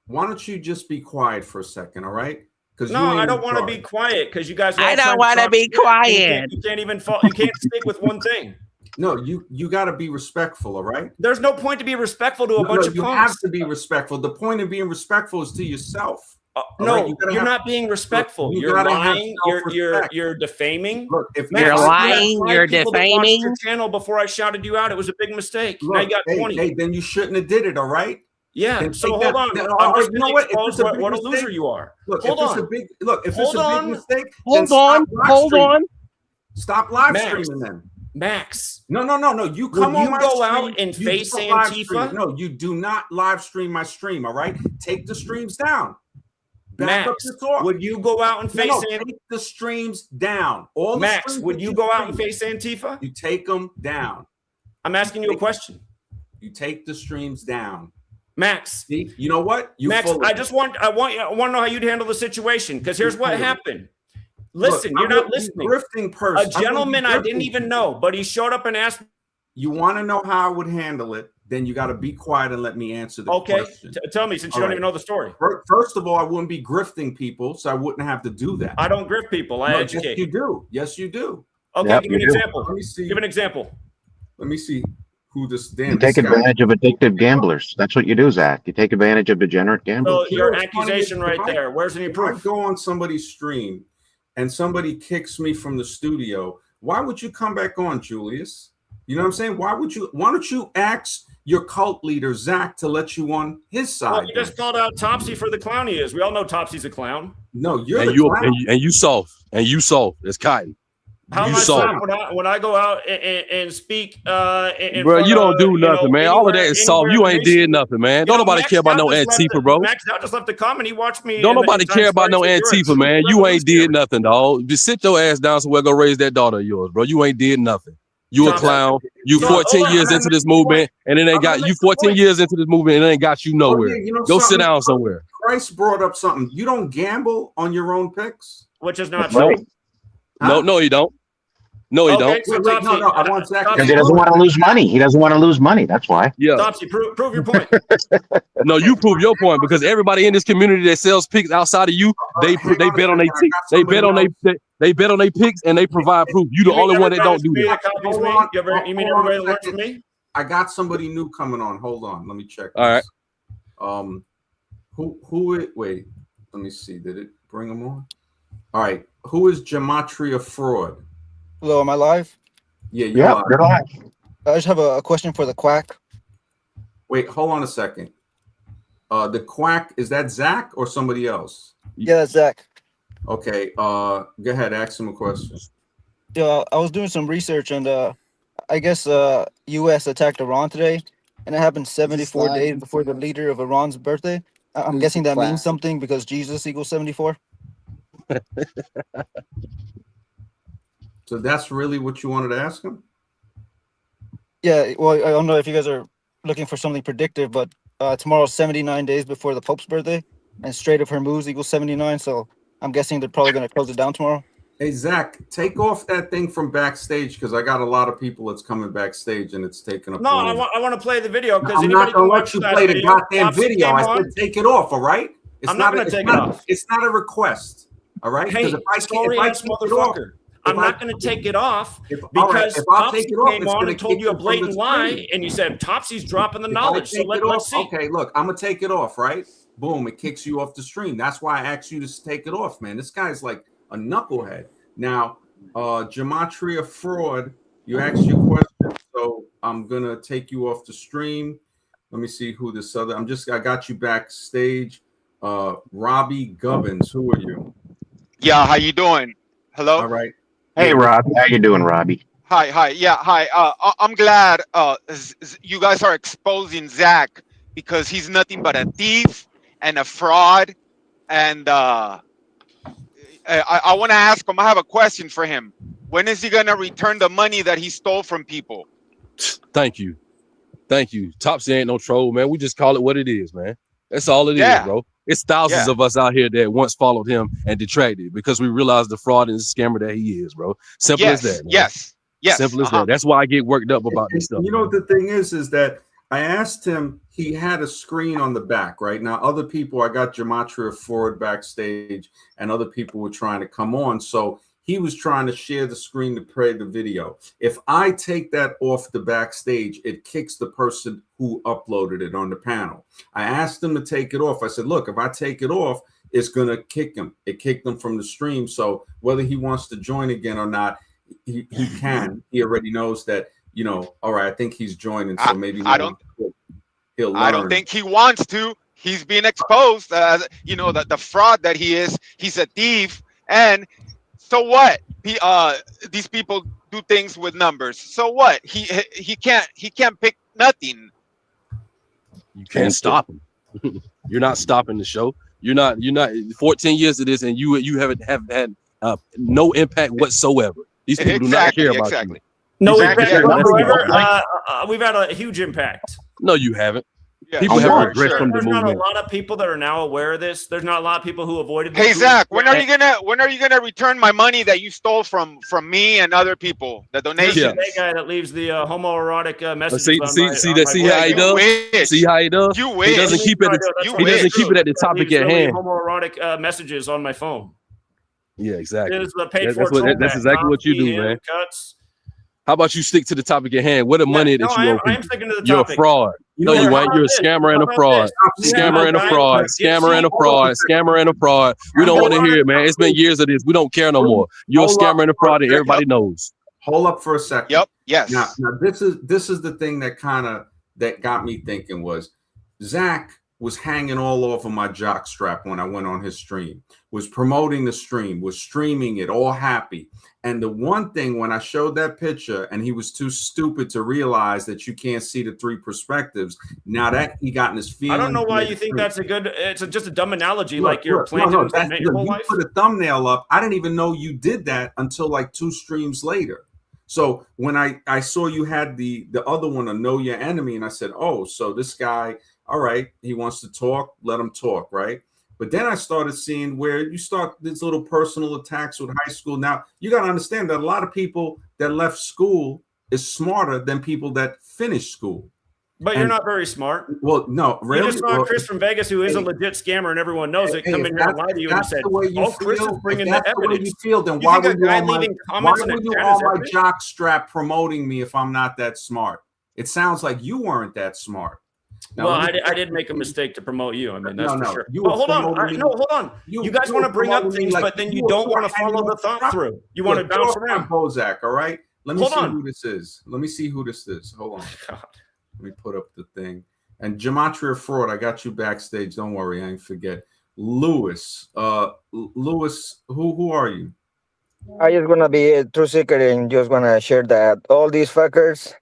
why don't you just be quiet for a second, all right? Because No, I don't want to be quiet because you guys. Are I all don't trying wanna talk be shit, and quiet. You can't even fall. You can't stick with one thing. No, you got to be respectful, all right? There's no point to be respectful to a bunch of you punks. have to be respectful. The point of being respectful is to yourself. No, right, you gotta you're have- not being respectful. you You're gotta have lying. self-respect. You're defaming. Look, if Max, You're you had lying, 5 you're people that watched defaming. your channel before I shouted you out. It was a big mistake. Now you got 20. hey, then you shouldn't have did it, all right? Yeah. Then So take hold that- on. no, I'm all just right, you going know to what? If expose it's a big what a mistake- loser you are. Look, Hold if it's on. a big if Hold it's a on. big mistake, then Hold stop on. live Hold streaming. on. Stop live Max. streaming then. Max. No. You come Will on you my go stream, out and you face don't live Antifa? stream it. No, you do not live stream my stream, all right? Take the streams down. Back up Max, your talk. would you go out and face Antifa? take the streams down. All the Max, streams would that you go out and stream, face Antifa? You take them down. I'm asking you a question. You take the streams down. Max, See, you know what? You Max, full of I it. want to know how you'd handle the situation because here's what full of it. happened. Look, Listen, I you're not wouldn't be listening. grifting person. A gentleman I didn't even know, but he showed up and asked me, You want to know how I would handle it? Then you got to be quiet and let me answer the okay, question. tell me since you All don't right. even know the story. First of all, I wouldn't be grifting people, so I wouldn't have to do that. I don't grift people. I No, educate. Yes, you do. Yes, you do. Okay, Yep, give me an you do. example. Let me see. Give an example. Let me see who this You damn. take this guy- advantage of addictive gamblers. That's what you do, Zach. You take advantage of degenerate So gamblers. You your know what's funny accusation is right if I- there. Where's any If I proof? go on somebody's stream and somebody kicks me from the studio, why would you come back on, Julius? You know what I'm saying? Why don't you ask your cult leader, Zach, to let you on his side? Well, you just called out Topsy for the clown he is. We all know Topsy's a clown. No, you're And the you clown. and you soft. And you soft. It's cotton. How You am I saw soft when I go out and speak? In Bro, front you don't of, do nothing, man. All of that is soft. You ain't did nothing, man. Don't nobody care about no Antifa, bro. Max now just left a comment. He watched me. Don't in the nobody Times care about no Square. You're a Antifa, true man. You ain't did revolutionary. nothing, dog. Just sit your ass down somewhere, go raise that daughter of yours, bro. You ain't did nothing. You a Tom, clown. You so, 14 hold on, years I'm into gonna this make the movement, and it ain't got you 14 years into this movement, and it ain't got you nowhere. Oh, yeah, you know Go sit something? down somewhere. Christ brought up something. You don't gamble on your own picks? Which is not No. true. No, you don't. No, you Okay, don't. so Wait, Topsy, no, I want Zach to Because he doesn't want to lose money. He doesn't want to lose money. That's why. Yeah. Topsy, prove your point. No, you prove your point because everybody in this community that sells picks outside of you, they bet on their they bet on they bet on their picks and they provide proof. You the mean only one that everybody don't do that that. copies Hold me? on, You mean hold on everybody a that learns from second. me? I got somebody new coming on. Hold on, let me check. All right. This. Who it? Wait, let me see. Did it bring him on? All right. Who is Gematria Fraud? Hello, am I live? Yeah, you're Yeah, live. you're live. I just have a question for the quack. Wait, hold on a second. The quack, is that Zach or somebody else? Yeah, that's Zach. Okay. Go ahead. Ask him a question. Yeah, I was doing some research and I guess U.S. attacked Iran today, and it happened 74 Slide. days before the leader of Iran's birthday. I'm Who's guessing the that quack? means something because Jesus equals 74. So that's really what you wanted to ask him? Yeah, well, I don't know if you guys are looking for something predictive, but tomorrow's 79 days before the Pope's birthday, and Strait of Hormuz equals 79. So I'm guessing they're probably going to close it down tomorrow. Hey, Zach, take off that thing from backstage because I got a lot of people that's coming backstage and it's taking up. No, I want to play the video because I'm anybody not gonna can let watch you that play the video. goddamn Topsy video. came I on. said take it off, all right? It's I'm not gonna take it off. It's not a request, all right? Hey, Because sorry ass take it off, motherfucker. I'm if I- not going to take it off all right, because if I'll Topsy take it off, came it's on gonna and told kick you a you from the blatant lie, screen. and you said Topsy's dropping the If I knowledge. So take it let's off, see. okay, look, I'm gonna take it off, right? boom, it kicks you off the stream. That's why I asked you to take it off, man. This guy's like a knucklehead. Now, Gematria Fraud, you asked your question, so I'm gonna take you off the stream. Let me see who this other. I got you backstage. Robbie Gubbins, who are you? Yeah, how you doing? Hello. All right. Hey, Robbie. How you doing, Robbie? Hi. Yeah, hi. I'm glad you guys are exposing Zach because he's nothing but a thief and a fraud. And I want to ask him. I have a question for him. When is he gonna return the money that he stole from people? Thank you. Topsy ain't no troll, man. We just call it what it is, man. That's all it is, bro. It's thousands of us out here that once followed him and detracted because we realized the fraud and the scammer that he is, bro. Simple as that. Man. Yes. Simple as that. That's why I get worked up about this stuff. You know, the thing is that I asked him, he had a screen on the back, right? Now, other people, I got Gematria Forward backstage, and other people were trying to come on. So he was trying to share the screen to play the video. If I take that off the backstage, it kicks the person who uploaded it on the panel. I asked him to take it off. I said, look, if I take it off, it's going to kick him. It kicked him from the stream. So whether he wants to join again or not, he can. He already knows that, you know, all right, I think he's joining. So maybe he'll learn. I don't think he wants to. He's being exposed as, you know, the fraud that he is. He's a thief. And so what? These people do things with numbers. So what? He can't pick nothing. You can't stop him. You're not stopping the show. You're not 14 years of this, and you haven't had no impact whatsoever. These people do not care about you. No impact whatsoever. We've had a huge impact. No, you haven't. Yeah, people have regressed from the There's movement. not a lot of people that are now aware of this. There's not a lot of people who avoided. Hey Zach, when are you gonna return my money that you stole from me and other people? The donations. The guy that leaves the homoerotic messages. See how he does. See how he does. You wish. He doesn't keep it. He doesn't keep it at the topic at hand. Homoerotic messages on my phone. Yeah, exactly. That's exactly what you do, man. Cuts. How about you stick to the topic at hand? What the money that you owe people? I am sticking to the You're topic. a fraud. No, you ain't. You're a scammer and a fraud. Scammer and a fraud. Scammer and a fraud. Scammer and a fraud. We don't want to hear it, man. It's been years of this. We don't care no more. You're a scammer and a fraud, and everybody knows. Hold up for a second. Yep. Yes. Now this is the thing that got me thinking was Zach was hanging all over my jock strap when I went on his stream, was promoting the stream, was streaming it, all happy. And the one thing when I showed that picture and he was too stupid to realize that you can't see the three perspectives, now that he got in his feelings. I don't know why you think that's a good, it's just a dumb analogy. Look, you're planting you put a thumbnail up. I didn't even know you did that until like 2 streams later. So when I saw you had the other one, to know your enemy, and I said, oh, so this guy, all right, he wants to talk, let him talk, right? But then I started seeing where you start these little personal attacks with high school. Now, you got to understand that a lot of people that left school is smarter than people that finished school. But you're not very smart. Well, no, really. You just saw Chris from Vegas, who is a legit scammer, and everyone knows it. Come in here and lie to you, and he said, "Oh, Chris is bringing the evidence." Then why were you on my jock strap promoting me if I'm not that smart? It sounds like you weren't that smart. Now, well, I did make a mistake to promote you. I mean, that's for sure. But hold on. You guys want to bring up things, but then you don't want to follow the thought through. You want to bounce around. Bozak, all right? Let me see who this is. Hold on. Let me put up the thing. And Gematria Fraud, I got you backstage. Don't worry, I ain't forget. Lewis. Lewis, who are you? I just gonna be a true seeker and just gonna share that all these fuckers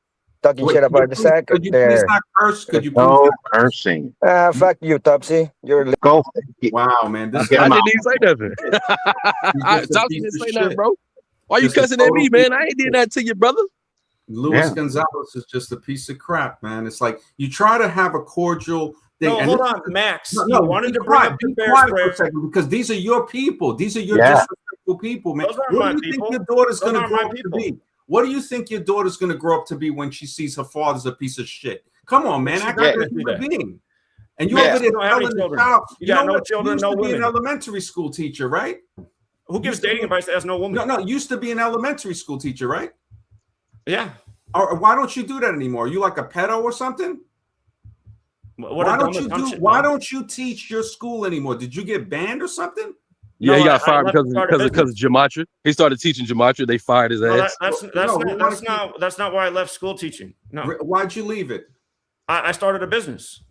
talking shit about the sack. Could you please not curse? Could you please no cursing? Fuck you, Topsy. You're go. Wow, man. I didn't even say nothing. Topsy didn't say nothing, bro. Why you cussing at me, man? I ain't did that to you, brother. Luis Gonzalez is just a piece of crap, man. It's like you try to have a cordial thing. No, hold on, Max. No, wanted to bring up the for a second because these are your people. These are your disrespectful people, man. What do you think your daughter's going to grow up to be? What do you think your daughter's going to grow up to be when she sees her father's a piece of shit? Come on, man. Act like a human being. And you over there telling the child, you got no children, no women. Be an elementary school teacher, right? Who gives dating advice that has no woman? No, used to be an elementary school teacher, right? Yeah. Or why don't you do that anymore? Are you like a pedo or something? Why don't you teach your school anymore? Did you get banned or something? Yeah, No, he got I fired left to start a because of gematria. He started teaching gematria. They fired his No, ass. that's not why I left school teaching. No. Why'd you leave it? I started a business.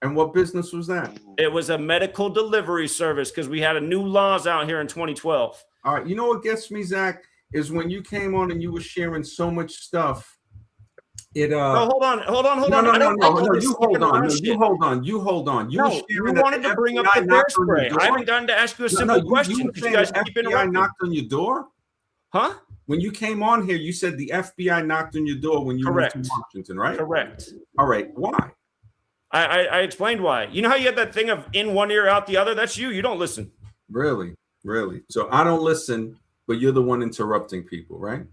And what business was that? It was a medical delivery service because we had a new laws out here in 2012. All right. You know what gets me, Zach, is when you came on and you were sharing so much stuff. No, hold on. No, you hold on. You wanted to bring up the bear spray. I haven't gotten to ask you a simple question because you guys keep interrupting. Knocked on your door? Huh? When you came on here, you said the FBI knocked on your door when you went to Washington, right? Correct. All right. Why? I explained why. You know how you had that thing of in one ear, out the other? That's you. You don't listen. Really? So I don't listen, but you're the one interrupting people, right?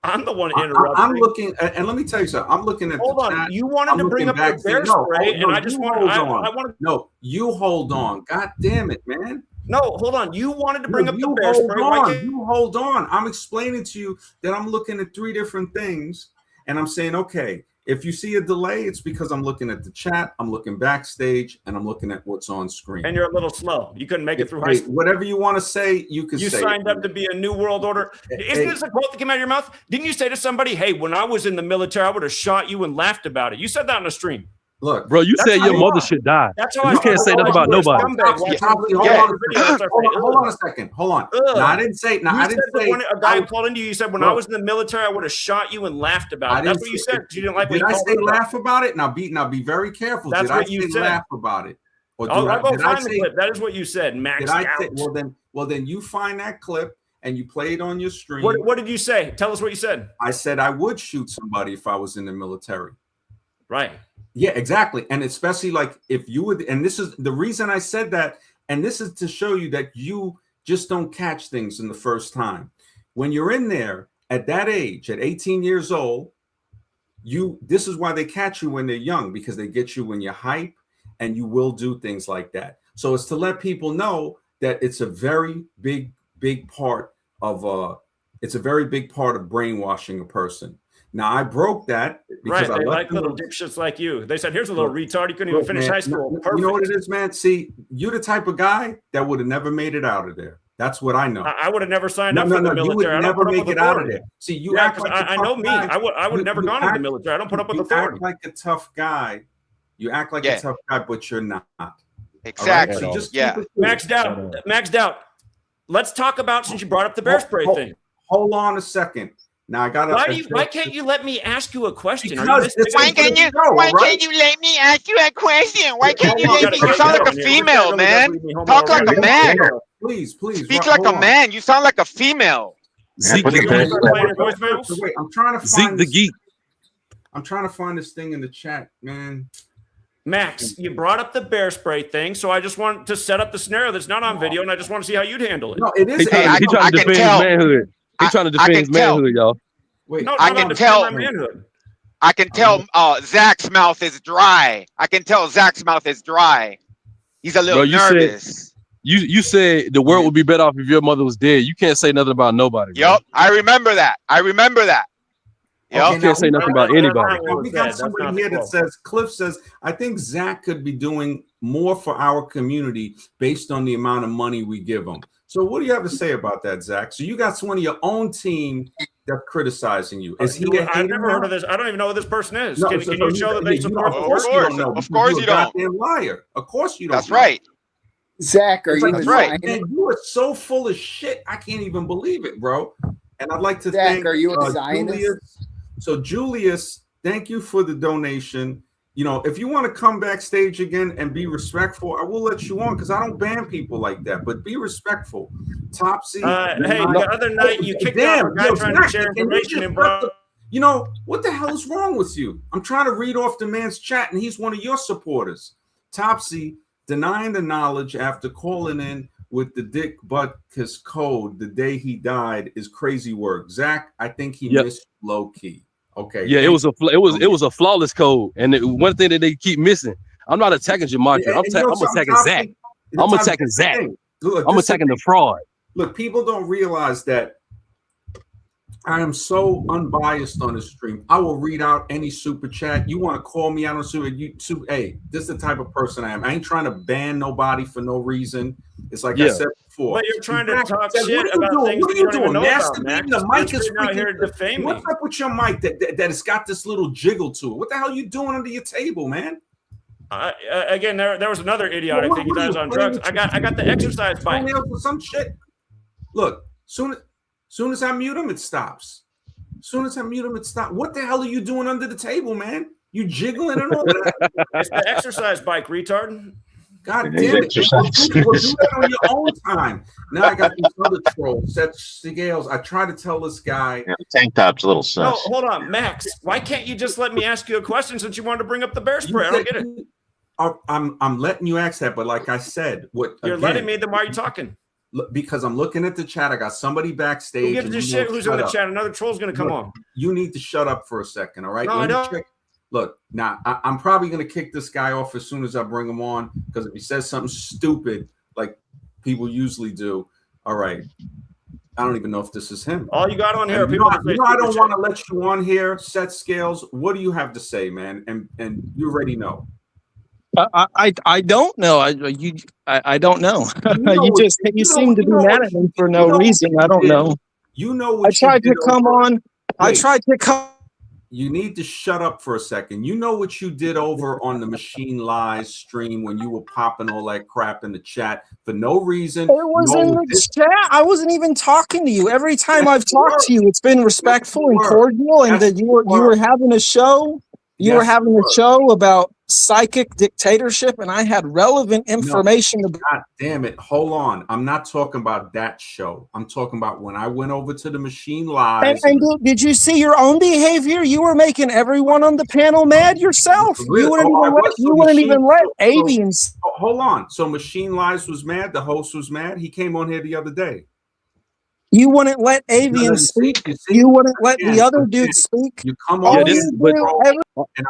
I'm the one interrupting. I'm looking, and let me tell you something. I'm looking at the chat. You wanted to bring up the bear spray, and I just wanted. I wanted. No, you hold on. God damn it, man. No, hold on. You wanted to bring up the bear spray. You hold on. I'm explaining to you that I'm looking at 3 different things, and I'm saying, okay, if you see a delay, it's because I'm looking at the chat, I'm looking backstage, and I'm looking at what's on screen. And you're a little slow. You couldn't make it through high school. Whatever you want to say, you can say. You signed up to be a new world order. Isn't this a quote that came out of your mouth? Didn't you say to somebody, hey, when I was in the military, I would have shot you and laughed about it? You said that on the stream. Look, bro, you said your mother should die. That's how you can't say nothing about nobody. Hold on a second. Hold on. No, I didn't say. No, I didn't say. A guy called into you. You said when I was in the military, I would have shot you and laughed about it. That's what you said. You didn't like. Did I say laugh about it? Now be very careful. That's what you said. Laugh about it. I'll go find the clip. That is what you said. Maxed out. Well, then you find that clip and you play it on your stream. What did you say? Tell us what you said. I said I would shoot somebody if I was in the military. Right. Yeah, exactly. And especially like if you would, and this is the reason I said that, and this is to show you that you just don't catch things in the first time. When you're in there at that age, at 18 years old, this is why they catch you when they're young, because they get you when you're hype and you will do things like that. So it's to let people know that it's a very big part of brainwashing a person. Now I broke that because they like little dipshits like you. They said, "Here's a little retard. You couldn't even finish high school." Perfect. You know what it is, man? See, you're the type of guy that would have never made it out of there. That's what I know. I would have never signed up for the military. You would never make it out of there. See, you act like I know me. I would have never gone to the military. I don't put up with authority. You act like a tough guy. You act like a tough guy, but you're not. Exactly. Right? So maxed out. Let's talk about, since you brought up the bear spray thing. Hold on a second. Now I gotta. Why can't you let me ask you a question? Why can't you let me ask you a question? Why can't you let me? You sound like a female, man. Talk like a man. Please. Speak like a man. You sound like a female. Zeke Wait, I'm trying to find Zeke the geek. I'm trying to find this thing in the chat, man. Max, you brought up the bear spray thing, so I just want to set up the scenario that's not on video, and I just want to see how you'd handle it. No, it is. He's trying to defend his manhood. He's trying to defend his manhood, y'all. Wait, I can tell. I can tell Zach's mouth is dry. He's a little nervous. You said the world would be better off if your mother was dead. You can't say nothing about nobody. Yep, I remember that. Yep. You can't say nothing about anybody. We got somebody here that says, Cliff says, I think Zach could be doing more for our community based on the amount of money we give him. So what do you have to say about that, Zach? So you got someone of your own team that's criticizing you. Is he? I've never heard of this. I don't even know who this person is. No, can you show that they support? Of course you don't. Goddamn liar. Of course you don't. That's right. Zach, are you? That's right. Man, you are so full of shit. I can't even believe it, bro. And I'd like to Zach, thank are you a Zionist? Julius. So Julius, thank you for the donation. You know, if you want to come backstage again and be respectful, I will let you on because I don't ban people like that. But be respectful. Topsy. Hey, the other night you kicked out a guy trying to share information and brought. You know what the hell is wrong with you? I'm trying to read off the man's chat, and he's one of your supporters. Topsy denying the knowledge after calling in with the Dick Butkus code the day he died is crazy work. Zach, I think he missed low key. Okay. Yeah, it was a flawless code, and one thing that they keep missing. I'm not attacking Gematria. I'm attacking Zach. I'm attacking Zach. I'm attacking the fraud. Look, people don't realize that I am so unbiased on this stream. I will read out any super chat. You want to call me out on super? Hey, this is the type of person I am. I ain't trying to ban nobody for no reason. It's like I said before. But you're trying to talk Said, shit what are you about doing? things What are that you you don't even doing? know about, Max. Masturbating? The mic is You're out here to freaking. defame me. What's up with your mic that has got this little jiggle to it? What the hell are you doing under your table, man? Again, there was another idiotic thing. He thought I was on drugs. I got the exercise bike. Some shit. Look, soon as I mute him, it stops. Soon as I mute him, it stops. What the hell are you doing under the table, man? You jiggling and all that? It's the exercise bike, retard. God damn it. We'll do that on your own time. Now I got these other trolls. Seth Scales. I try to tell this guy. Yeah, the tank top's a little sus. No, hold on, Max. Why can't you just let me ask you a question since you wanted to bring up the bear spray? I don't get it. I'm letting you ask that, but like I said, You're letting me, then why are you talking? Because I'm looking at the chat. I got somebody backstage. Who gives a shit who's in the chat? Another troll's going to come on. You need to shut up for a second, all right? No, I don't. Look, now I'm probably going to kick this guy off as soon as I bring him on because if he says something stupid like people usually do, all right. I don't even know if this is him. All you got on here, people. I don't want to let you on here. Seth Scales, what do you have to say, man? And you already know. I don't know. I don't know. You seem to be mad at me for no reason. I don't know. You know what I tried to come on. I tried to come. You need to shut up for a second. You know what you did over on the Machine Lies stream when you were popping all that crap in the chat for no reason. It was in the chat. I wasn't even talking to you. Every time I've talked to you, it's been respectful and cordial, and that you were having a show. You were having a show about psychic dictatorship, and I had relevant information. God damn it. Hold on. I'm not talking about that show. I'm talking about when I went over to the Machine Lies. And did you see your own behavior? You were making everyone on the panel mad yourself. You wouldn't even let avians. Hold on. So Machine Lies was mad. The host was mad. He came on here the other day. You wouldn't let avians speak. You wouldn't let the other dude speak. You come on here, and I'm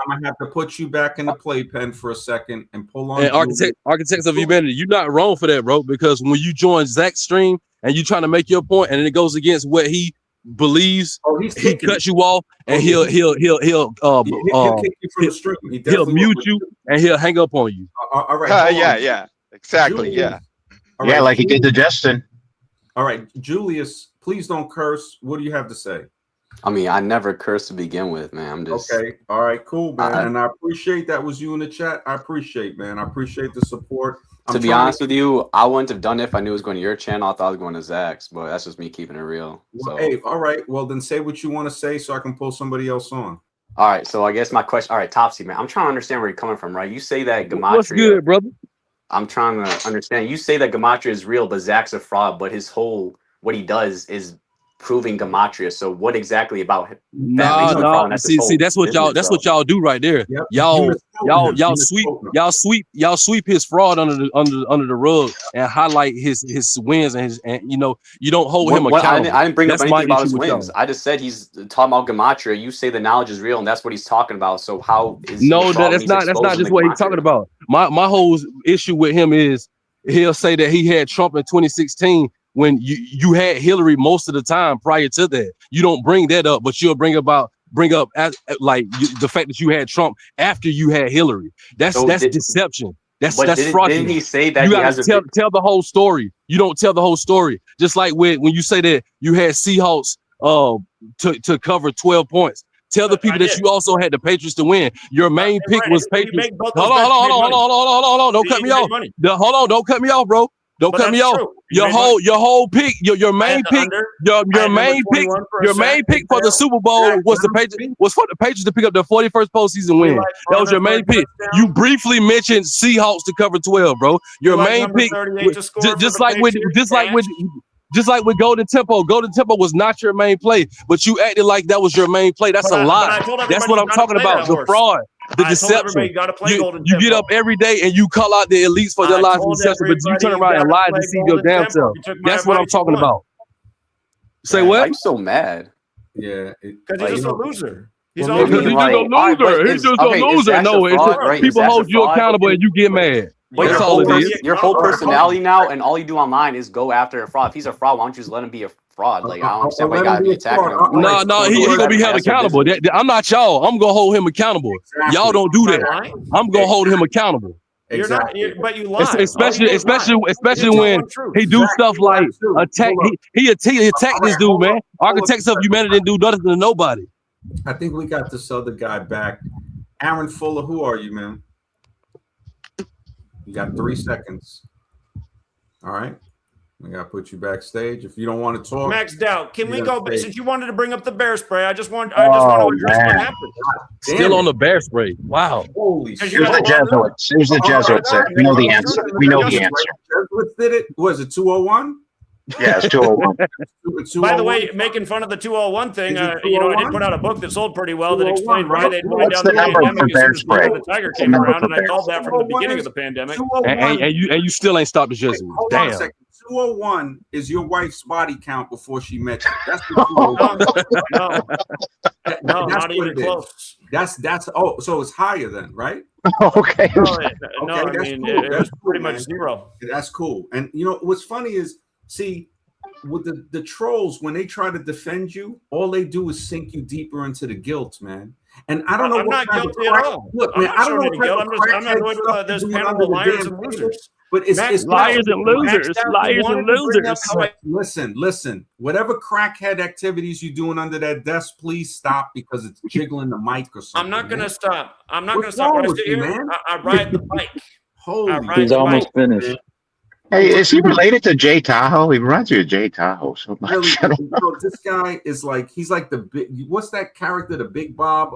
gonna have to put you back in the playpen for a second and pull on. And Architects of Humanity, you're not wrong for that, bro. Because when you join Zach's stream and you trying to make your point, and it goes against what he believes, he cuts you off, and he'll kick you from the stream. He'll mute you, and he'll hang up on you. All right. Yeah, exactly. Julius. Yeah, like he did to Justin. All right, Julius, please don't curse. What do you have to say? I mean, I never cursed to begin with, man. I'm just okay. All right, cool, man. And I appreciate that was you in the chat. I appreciate, man. I appreciate the support. To be honest with you, I wouldn't have done it if I knew it was going to your channel. I thought I was going to Zach's, but that's just me keeping it real. Well, hey, all right. Well, then say what you want to say so I can pull somebody else on. All right. So I guess my question. All right, Topsy, man. I'm trying to understand where you're coming from, right? You say that Gematria. What's good, brother? I'm trying to understand. You say that Gematria is real, but Zach's a fraud. But what he does is proving Gematria. So what exactly about him? No. See, that's what y'all do right there. Yep. Y'all sweep his fraud under the rug and highlight his wins and you don't hold him accountable. I didn't bring up anything about his wins. I just said he's talking about Gematria. You say the knowledge is real, and that's what he's talking about. So how is that's not just what he's talking about. My whole issue with him is he'll say that he had Trump in 2016. When you had Hillary most of the time prior to that. You don't bring that up, but you'll bring up the fact that you had Trump after you had Hillary. That's deception. That's fraudulent. Didn't he say that you gotta tell the whole story? You don't tell the whole story. Just like when you say that you had Seahawks to cover 12 points. Tell the people that you also had the Patriots to win. Your main pick was Patriots. Hold on. Don't cut me off. Hold on, don't cut me off, bro. Don't cut me off. Your whole pick, your main pick, your main pick for the Super Bowl was for the Patriots to pick up their 41st postseason win. That was your main pick. You briefly mentioned Seahawks to cover 12, bro. Your main pick, just like with Golden Tempo. Golden Tempo was not your main play, but you acted like that was your main play. That's a lie. That's what I'm talking about. The fraud. The deception. You get up every day and you call out the elites for their lies and deception, but you turn around and lie to see your damn self. That's what I'm talking about. Say what? I'm so mad. Yeah, because he's just a loser. He's just a loser. No, it's people hold you accountable and you get mad. But your whole personality now and all you do online is go after a fraud. If he's a fraud, why don't you just let him be a fraud. Like, I don't understand why you gotta be attacking him. No, he gonna be held accountable. I'm not y'all. I'm gonna hold him accountable. Exactly. Y'all don't do that. I'm gonna hold him accountable. Exactly. But you lie. Especially when he do stuff like attack. He attacked this dude, man. Architects of Humanity didn't do nothing to nobody. I think we got this other guy back. Aaron Fuller, who are you, man? You got 3 seconds. All right. We got to put you backstage. If you don't want to talk. Maxed out. Can we go, since you wanted to bring up the bear spray, I just want to address what happened. Still on the bear spray. Wow. Holy shit. Here's the Jesuits. Here's the Jesuits. We know the answer. We know the answer. Jesuits did it. Was it 201? Yeah, it's 201. By the way, making fun of the 201 thing, I did put out a book that sold pretty well that explained why they wind down the pandemic as soon as the tiger came around, and I called that from the beginning of the pandemic. And you still ain't stopped the Jesuits. Hold on a second. 201 is your wife's body count before she met you. That's the 201. No, not even close. That's so it's higher then, right? Okay. No, I mean, it was pretty much zero. That's cool. And you know what's funny is, see, with the trolls, when they try to defend you, all they do is sink you deeper into the guilt, man. And I don't know. I'm not guilty at all. Look, man, I don't know what type of I'm annoyed with this panel of liars and losers. But it's liars and losers. Liars and losers. Listen. Whatever crackhead activities you're doing under that desk, please stop because it's jiggling the mic or something. I'm not gonna stop. I'm not gonna stop. I ride the bike. Holy, he's almost finished. Hey, is he related to Jay Tahoe? He reminds me of Jay Tahoe so much. Really, this guy is like, he's like the big, what's that character, the Big Bob,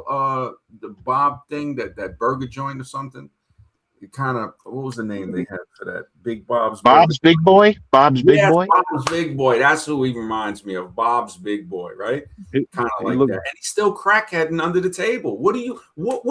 the Bob thing, that burger joint or something? It kind of, what was the name they had for that? Big Bob's Big Boy? Bob's Big Boy? Bob's Big Boy. That's who he reminds me of. Bob's Big Boy, right? Kind of like that. And he's still crackheading under the table. What are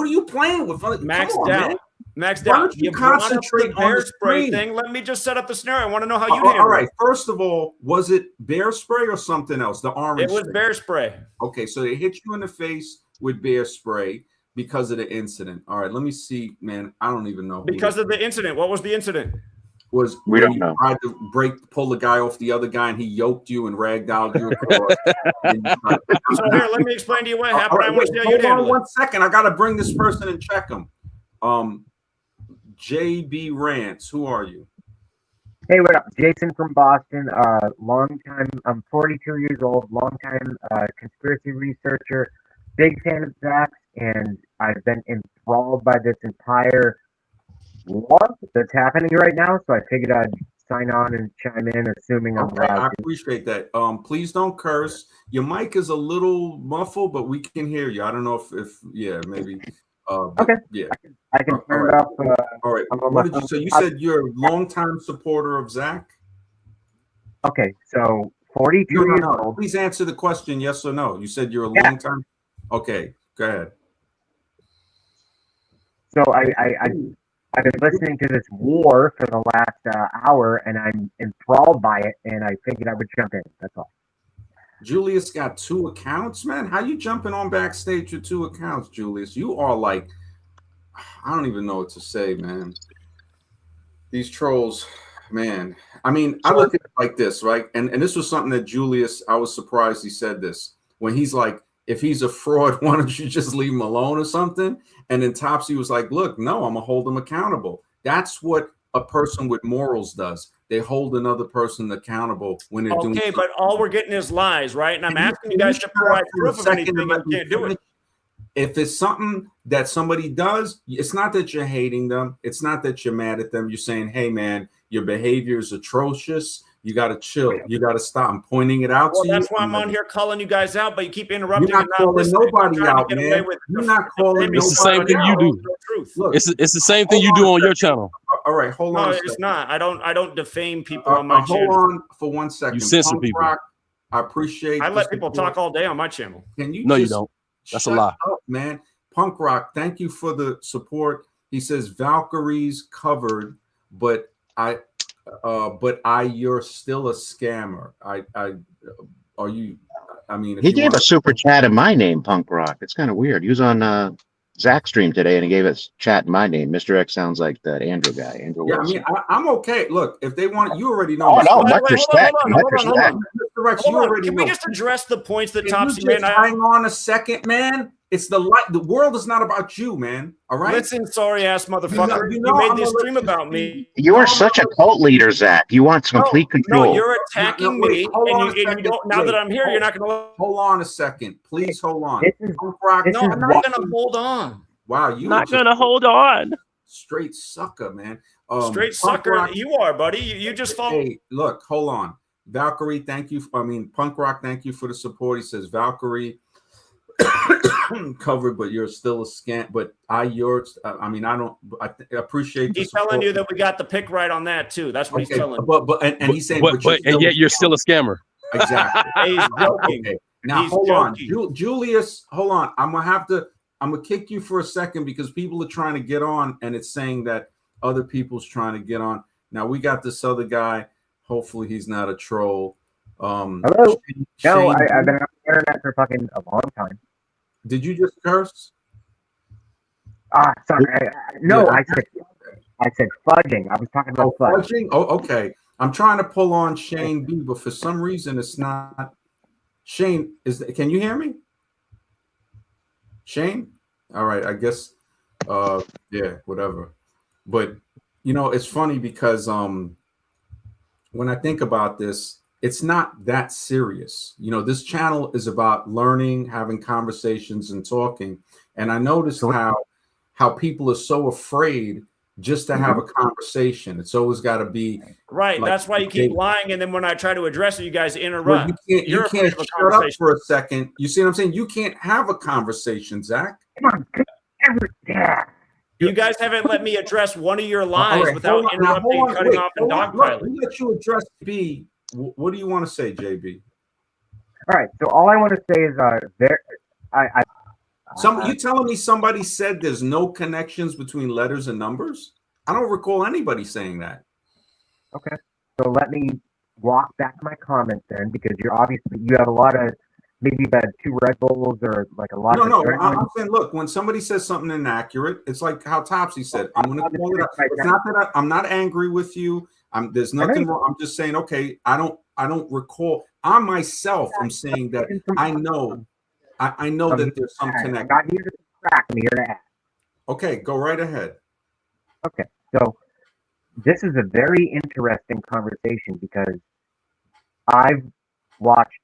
you playing with? Maxed out. Maxed out. You concentrate on the spray thing. Let me just set up the scenario. I want to know how you handle it. All right. First of all, was it bear spray or something else? The orange. It was bear spray. Okay, so they hit you in the face with bear spray because of the incident. All right, let me see, man. I don't even know. Because of the incident. What was the incident? We don't know. Tried to pull the guy off the other guy, and he yoked you and ragdolled you across. So here, let me explain to you what happened. I want to see how you handle it. 1 second. I got to bring this person and check him. JB Rants, who are you? Hey, what up? Jason from Boston. Long time. I'm 42 years old. Long time conspiracy researcher. Big fan of Zach's, and I've been enthralled by this entire war that's happening right now. So I figured I'd sign on and chime in, assuming I'm allowed. I appreciate that. Please don't curse. Your mic is a little muffled, but we can hear you. I don't know if yeah, maybe. Okay. Yeah. I can turn it up. All right. So you said you're a longtime supporter of Zach? Okay. So 42 years old. Please answer the question, yes or no. You said you're a long time. Okay. Go ahead. So I've been listening to this war for the last hour, and I'm enthralled by it, and I figured I would jump in. That's all. Julius got 2 accounts, man. How you jumping on backstage with 2 accounts, Julius? You are like, I don't even know what to say, man. These trolls, man. I mean, I look at it like this, right? And this was something that Julius, I was surprised he said this. When he's like, if he's a fraud, why don't you just leave him alone or something? And then Topsy was like, look, no, I'm going to hold him accountable. That's what a person with morals does. They hold another person accountable when they're doing. Okay, but all we're getting is lies, right? And I'm asking you guys to provide proof of anything. You can't do it. If it's something that somebody does, it's not that you're hating them. It's not that you're mad at them. You're saying, hey, man, your behavior is atrocious. You got to chill. You got to stop. I'm pointing it out to you. That's why I'm on here calling you guys out, but you keep interrupting. You're not calling nobody out, man. You're not calling nobody out. It's the same thing you do. Look, it's the same thing you do on your channel. All right, hold on. No, it's not. I don't defame people on my channel. Hold on for 1 second. You censor people. Rock, I appreciate. I let people talk all day on my channel. Can you? No, you don't. That's a lie, man. Punk Rock, thank you for the support. He says Valkyrie's covered, but you're still a scammer. Are you? I mean, he gave a super chat in my name, Punk Rock. It's kind of weird. He was on Zach's stream today, and he gave us chat in my name. Mr. X sounds like that Andrew guy. Andrew. Yeah, Wilson. I mean, I'm okay. Look, if they want, you already know. Oh no, much respect. Much respect. Mr. Rex, Hold you on. already Can we know. just address the points that Can Topsy you just made? hang on a second, man? It's the light. The world is not about you, man. All right. Listen, sorry ass motherfucker. You You, know made I'm this gonna stream let you about speak. me. You are such a cult leader, Zach. You want complete No, control. you're attacking wait, me, hold and on you a second. don't. Now that Wait, I'm here, you're not going to. Hold on a second, please. Hold on. This is Punk Rock. this No, is I'm why- not going to hold on. Wow, you Not just gonna hold on. straight sucker, man. Straight Punk sucker, Rock, you are, buddy. You just fall. hey, look, hold on. Valkyrie, thank you. Punk Rock, thank you for the support. He says Valkyrie covered, but you're still a scant. But I appreciate the He's support. telling you that we got the pick right on that too. That's what he's telling you. And he's saying, and yet you're still a scammer. Exactly. He's joking. Okay. Now He's hold joking. on, Julius. Hold on. I'm gonna kick you for a second because people are trying to get on, and it's saying that other people's trying to get on. Now we got this other guy. Hopefully he's not a troll. Hello. Shane, I've been on the internet for fucking a long time. Did you just curse? Sorry. No, Yeah. I said fudging. I was talking about fudge. Fudging? Oh, okay. I'm trying to pull on Shane B, but for some reason it's not. Shane, can you hear me? Shane? All right, I guess yeah, whatever. But it's funny because when I think about this, it's not that serious. This channel is about learning, having conversations, and talking. And I noticed how people are so afraid just to have a conversation. It's always got to be right. like, that's why you keep lying, and then when I try to address it, you guys interrupt. Well, you can't shut up for a second. You see what I'm saying? You can't have a conversation, Zach. Come on. You guys haven't let me address one of your lies right, without interrupting, cutting off, and dogpiling. Let me let you address B. What do you want to say, JB? All right. So all I want to say is you telling me somebody said there's no connections between letters and numbers? I don't recall anybody saying that. Okay. So let me walk back my comments then, because you have a lot of, maybe you've had 2 Red Bulls or like a lot of. No. I'm saying, look, when somebody says something inaccurate, it's like how Topsy said. I'm going to call it out. It's not that I'm not angry with you. There's nothing wrong. I'm just saying, okay, I don't recall. I myself am saying that I know that there's some connection. I'm not here to crack, I'm here to ask. Okay, go right ahead. Okay, so this is a very interesting conversation because I've watched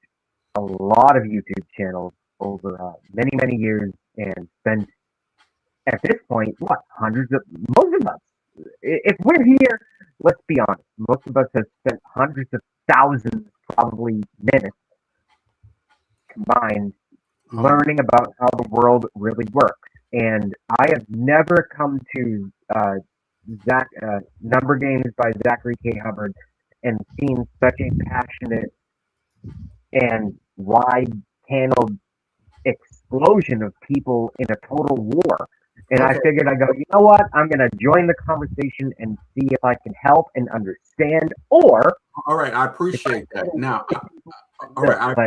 a lot of YouTube channels over many, many years and spent, at this point, most of us, if we're here, let's be honest, most of us have spent hundreds of thousands, probably minutes combined, learning about how the world really works. And I have never come to Number Games by Zachary K. Hubbard and seen such a passionate and wide-paneled explosion of people in a total war. And I figured, I go, you know what? I'm going to join the conversation and see if I can help and understand. Or, all right, I appreciate that. Now, all right,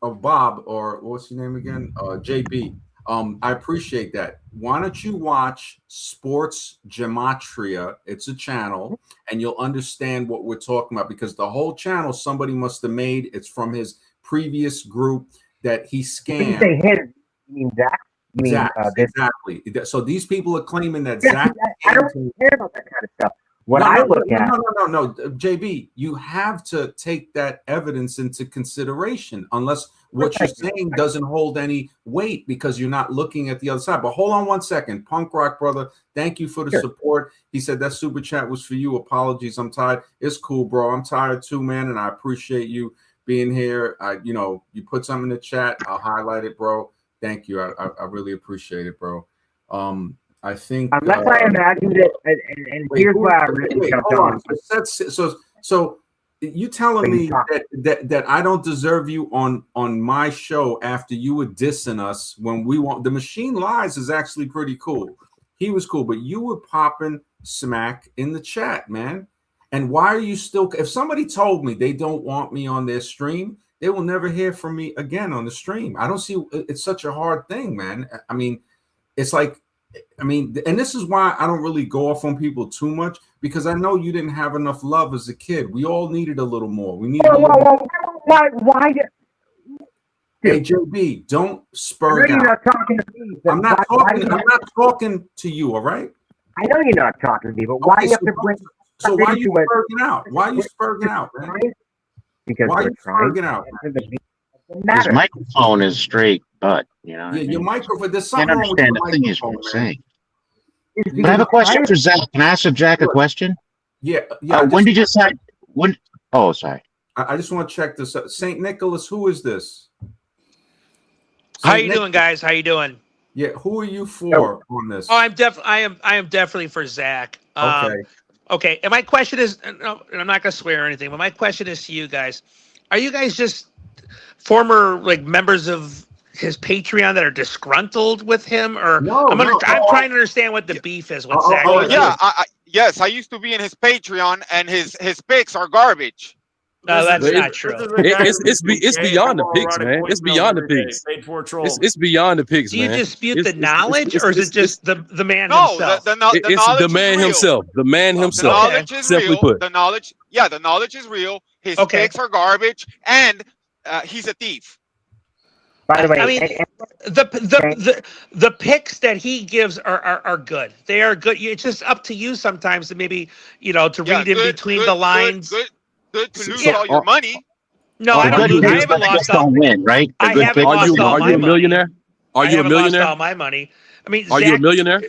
Bob, or what's your name again? JB. I appreciate that. Why don't you watch Sports Gematria? It's a channel, and you'll understand what we're talking about, because the whole channel somebody must have made. It's from his previous group that he scammed. When you say his, you mean Zach? Exactly. So these people are claiming that Zach. I don't care about that kind of stuff. What I look at. No, JB, you have to take that evidence into consideration, unless what you're saying doesn't hold any weight because you're not looking at the other side. But hold on one second. Punk Rock Brother, thank you for the support. He said that super chat was for you. Apologies, I'm tired. It's cool, bro. I'm tired too, man, and I appreciate you being here. You put something in the chat, I'll highlight it, bro. Thank you. I really appreciate it, bro. I think unless I imagined it, and here's why I really jumped on. So you telling me that I don't deserve you on my show after you were dissing us when we want the Machine Lies is actually pretty cool. He was cool, but you were popping smack in the chat, man. And why are you still? If somebody told me they don't want me on their stream, they will never hear from me again on the stream. I don't see. It's such a hard thing, man. I mean, it's like. And this is why I don't really go off on people too much, because I know you didn't have enough love as a kid. We all needed a little more. We needed. Why? Hey JB, don't I spur know it you're out. not talking to me. But I'm not why talking. I'm not talking to you. All right. I know you're not talking to me, but why do you have to bring? So why are you into it? spurging out? Why are you spurging out, man? Because Why are we're you trying spurging out? His matter. microphone is straight butt. You know what Yeah, I mean? your microphone. There's Can't something wrong with understand your a thing he's microphone, man. saying. Is But I have a question for Zach. Can I ask Jack a question? Yeah, yeah. When did you decide? When? Oh, sorry. I just want to check this out. St. Nicholas, who is this? How you doing, guys? How you doing? Yeah, who are you for on this? Oh, I am definitely for Zach. Okay. Okay. And my question is, and I'm not gonna swear or anything, but my question is to you guys: are you guys just former like members of his Patreon that are disgruntled with him, or I'm trying to understand what the beef is with Zach? Yes, I used to be in his Patreon, and his picks are garbage. No, that's not true. It's beyond the picks, man. It's beyond the picks. It's beyond the picks, Do you man. dispute the knowledge, or is it just the man No, himself? It's the man himself. The man The himself. knowledge is Simply real. put. The knowledge is real. His picks are garbage, and he's a thief. By the way, I mean, the picks that he gives are good. They are good. It's just up to you sometimes to maybe to read in between the lines. Good to lose all your money. No, I don't. I haven't lost all. Win, right? I haven't lost all my money. Are you a millionaire? Are you a millionaire? Lost all my money. I mean, are you a millionaire?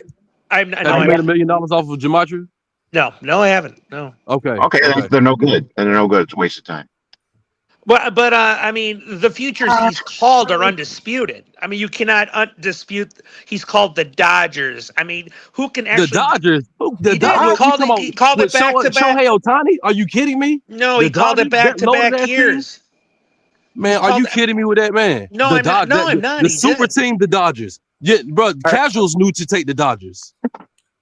I'm not. Have you made $1 million off of Gematria? No, I haven't. No. Okay. Okay, they're no good. They're no good. It's a waste of time. But I mean, the futures he's called are undisputed. I mean, you cannot dispute. He's called the Dodgers. I mean, who can actually? The Dodgers. He called it back to back. Shohei Ohtani? Are you kidding me? No, he called it back to back years. Man, are you kidding me with that, man? No, I'm not. No, I'm not. The super team, the Dodgers. Yeah, bro. Casuals knew to take the Dodgers.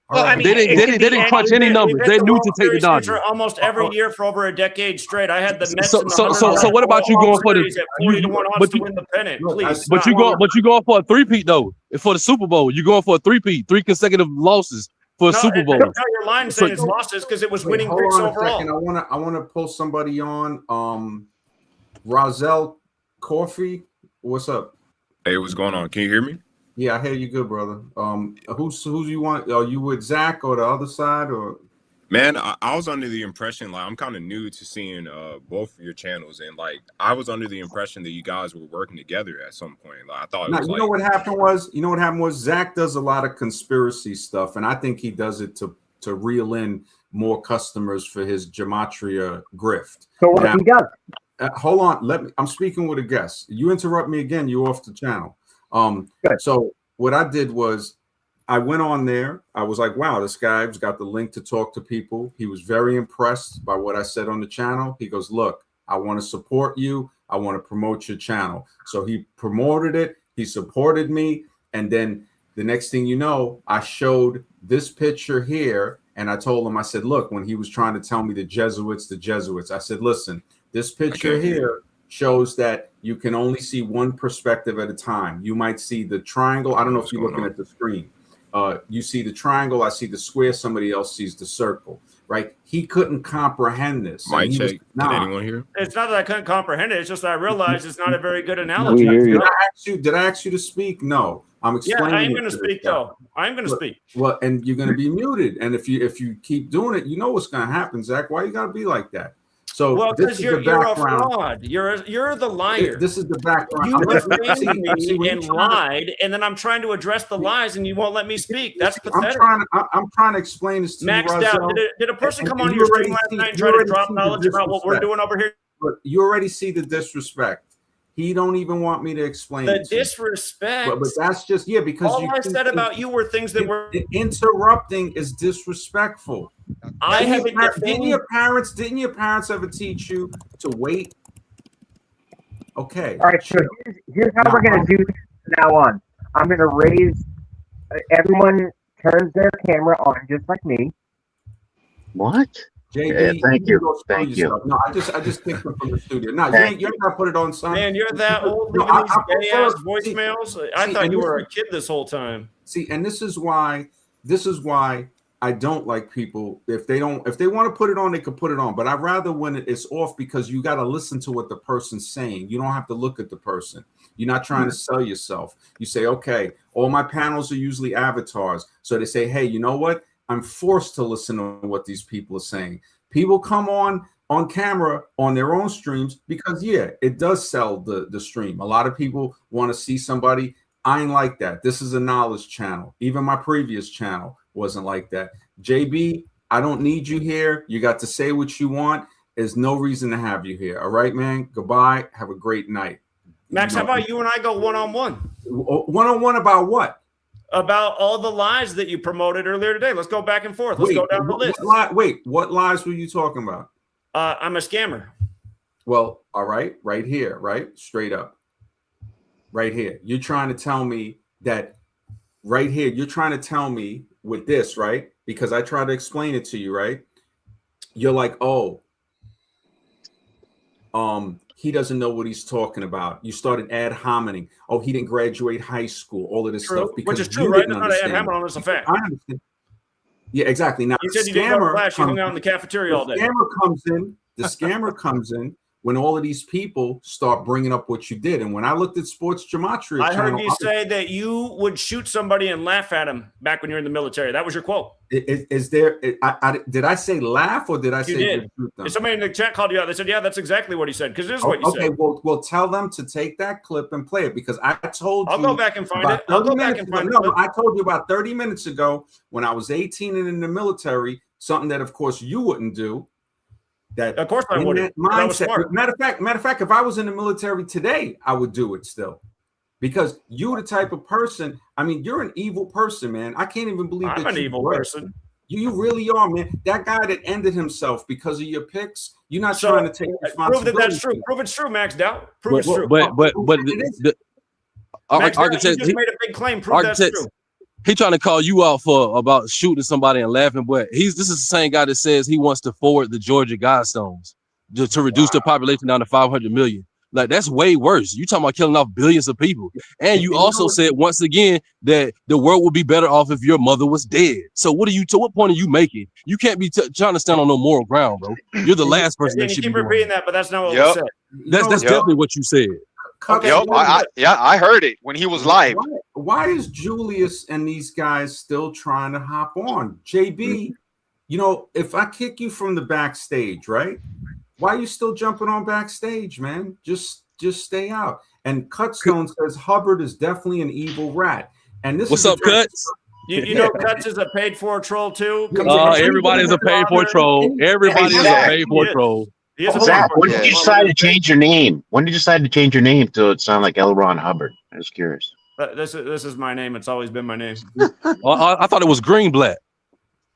Well, I mean, they didn't crunch any numbers. They knew to take the Dodgers almost every year for over a decade straight. I had the Mets. So what about you going for the? to win the pennant, please. But you going for a three-peat though for the Super Bowl. You going for a three-peat, 3 consecutive losses for a Super Bowl. Your line saying it's losses because it was winning picks overall. I want to pull somebody on. Rozelle Coffee, what's up? Hey, what's going on? Can you hear me? Yeah, I hear you good, brother. Who's you want? Are you with Zach or the other side, or? Man, I was under the impression, like, I'm kind of new to seeing both of your channels, and like I was under the impression that you guys were working together at some point. Like, I thought it was know what happened was Zach does a lot of conspiracy stuff, and I think he does it to reel in more customers for his Gematria grift. So what he does? Hold on, I'm speaking with a guest. You interrupt me again, you're off the channel. So what I did was I went on there. I was like, wow, this guy's got the link to talk to people. He was very impressed by what I said on the channel. He goes, look, I want to support you. I want to promote your channel. So he promoted it. He supported me. And then the next thing you know, I showed this picture here. And I told him, I said, look, when he was trying to tell me the Jesuits, I said, listen, this picture here shows that you can only see one perspective at a time. You might see the triangle. I don't know if you're looking at the screen. You see the triangle. I see the square. Somebody else sees the circle, right? He couldn't comprehend this. Mic check. Can anyone hear? It's not that I couldn't comprehend it. It's just that I realized it's not a very good analogy. Did I ask you to speak? No. I'm explaining. Yeah, I am going to speak though. I'm going to speak. Well, and you're going to be muted. And if you keep doing it, you know what's going to happen, Zach. Why you got to be like that? So because you're a fraud. You're the liar. This is the background. You defamed me and lied, and then I'm trying to address the lies, and you won't let me speak. That's pathetic. I'm trying to explain this to you, Maxed out. Did a person come on your stream last night and try to drop knowledge about what we're doing over here? But you already see the disrespect. He don't even want me to explain the disrespect. But that's just because all I said about you were things that were interrupting is disrespectful. Didn't your parents ever teach you to wait? Okay. All right. So here's how we're gonna do this from now on. I'm gonna raise. Everyone turns their camera on, just like me. What? JB, thank you. No, I just picked them from the studio. No, you're not put it on, son. Man, you're that old leaving these gay ass voicemails. I thought you were a kid this whole time. See, and this is why I don't like people if they want to put it on, they can put it on. But I'd rather when it's off because you got to listen to what the person's saying. You don't have to look at the person. You're not trying to sell yourself. You say, okay, all my panels are usually avatars. So they say, hey, you know what? I'm forced to listen to what these people are saying. People come on camera on their own streams because it does sell the stream. A lot of people want to see somebody. I ain't like that. This is a knowledge channel. Even my previous channel wasn't like that. JB, I don't need you here. You got to say what you want. There's no reason to have you here. All right, man. Goodbye. Have a great night. Max, how about you and I go one-on-one? One-on-one about what? About all the lies that you promoted earlier today. Let's go back and forth. Let's go down the list. What lies were you talking about? I'm a scammer. Well, all right. Right here. Right? Straight up. Right here. You're trying to tell me that right here. You're trying to tell me with this, right? Because I tried to explain it to you, right? You're like, oh, he doesn't know what he's talking about. You started ad hominem. Oh, he didn't graduate high school. All of this stuff. Which is true, right? That's not an ad hominem. It's a fact. I understand. Yeah, exactly. Now, you said you didn't go to class. You hung out in the cafeteria all day. The scammer comes in when all of these people start bringing up what you did. And when I looked at Sports Gematria, I heard you say that you would shoot somebody and laugh at him back when you were in the military. That was your quote. Is there? Did I say laugh or did I say did? If somebody in the chat called you out, they said, "Yeah, that's exactly what he said." Because this is what you said. Okay, well, tell them to take that clip and play it because I told you. I'll go back and find it. I'll go back and find it. No, I told you about 30 minutes ago when I was 18 and in the military. Something that, of course, you wouldn't do. That of course I wouldn't. Mindset. Matter of fact, if I was in the military today, I would do it still. Because you're the type of person, I mean, you're an evil person, man. I can't even believe I'm an evil person. You really are, man. That guy that ended himself because of your picks, you're not trying to take responsibility. Prove that that's true. Prove it's true, Max Doubt. Prove it's true. But the architect just made a big claim. Prove that's true. He trying to call you out for about shooting somebody and laughing, but this is the same guy that says he wants to forward the Georgia Guidestones to reduce the population down to 500 million. Like that's way worse. You talking about killing off billions of people, and you also said once again that the world would be better off if your mother was dead. So what point are you making? You can't be trying to stand on no moral ground, bro. You're the last person that should be repeating that, but that's not what we said. That's definitely what you said. Okay. I heard it when he was live. Why is Julius and these guys still trying to hop on? JB, you know, if I kick you from the backstage, right? Why are you still jumping on backstage, man? Just stay out. And Cutstone says Hubbard is definitely an evil rat. And this what's up, Cuts? You know, Cuts is a paid-for troll too. Everybody's a paid-for troll. Everybody is a paid-for troll. Zach, when did you decide to change your name? When did you decide to change your name to sound like L. Ron Hubbard? I was curious. This is my name. It's always been my name. I thought it was Greenblatt.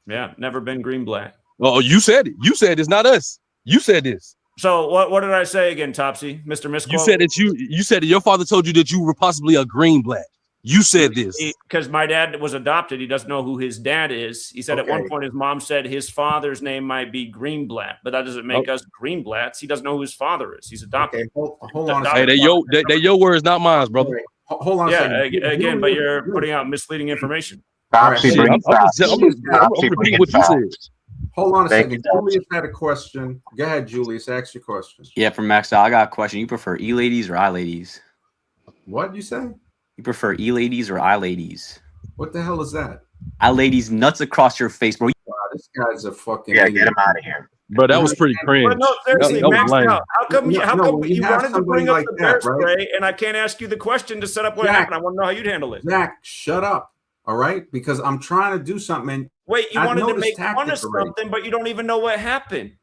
Yeah, never been Greenblatt. Oh, you said it. You said it's not us. You said this. So what did I say again, Topsy, Mr. Misquote? You said that you said that your father told you that you were possibly a Greenblatt. You said this because my dad was adopted. He doesn't know who his dad is. He said at one point his mom said his father's name might be Greenblatt, but that doesn't make us Greenblatts. He doesn't know who his father is. He's adopted. Okay, hold on. Hey, they your words, not mine, brother. Hold on. Again, but you're putting out misleading information. I'm repeating what you said. Hold on a second. Julius had a question. Go ahead, Julius. Ask your question. Yeah, from Max, I got a question. You prefer E-ladies or I-ladies? What you say? You prefer E-ladies or I-ladies? What the hell is that? I-ladies nuts across your face, bro. Wow, this guy's a fucking get him out of here. Bro, that was pretty cringe. But no, seriously, Max, how come you wanted to bring up like the bear that, spray, right? and I can't ask you the question to set up what happened? I want to know how you'd handle it. Zach, shut up. All right, because I'm trying to do something. And wait, you wanted to make fun of something, but you don't even know what happened.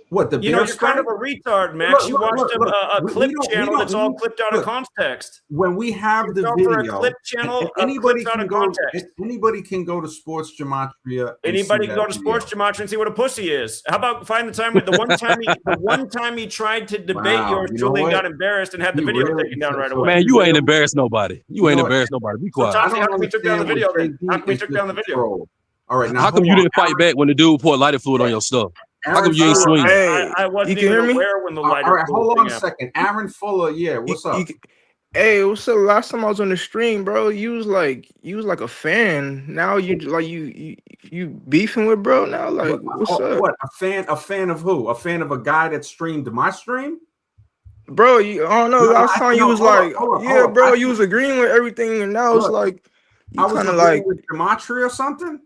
What the you're kind of a retard, Max. You watched a clip channel that's all clipped out of context. When we have the video, a clip channel, anybody can go. Anybody can go to Sports Gematria. Anybody can go to Sports Gematria and see what a pussy is. How about find the time? The one time he tried to debate yours, Julian got embarrassed and had the video taken down right away. Man, you ain't embarrassed nobody. You ain't embarrassed nobody. Be quiet. How come we took down the video? How come we took down the video? All right, now how come you didn't fight back when the dude poured lighter fluid on your stuff? How come you ain't swinging? I wasn't even aware when the lighter. All right, hold on a second. Aaron Fuller, what's up? Hey, what's up? Last time I was on the stream, bro, you was like a fan. Now you beefing with bro now? Like, what's up? What? A fan of who? A fan of a guy that streamed my stream? Bro, I don't know. Last time you was like, yeah, bro, you was agreeing with everything, and now it's like I you was kind of agreeing like. with gematria or something.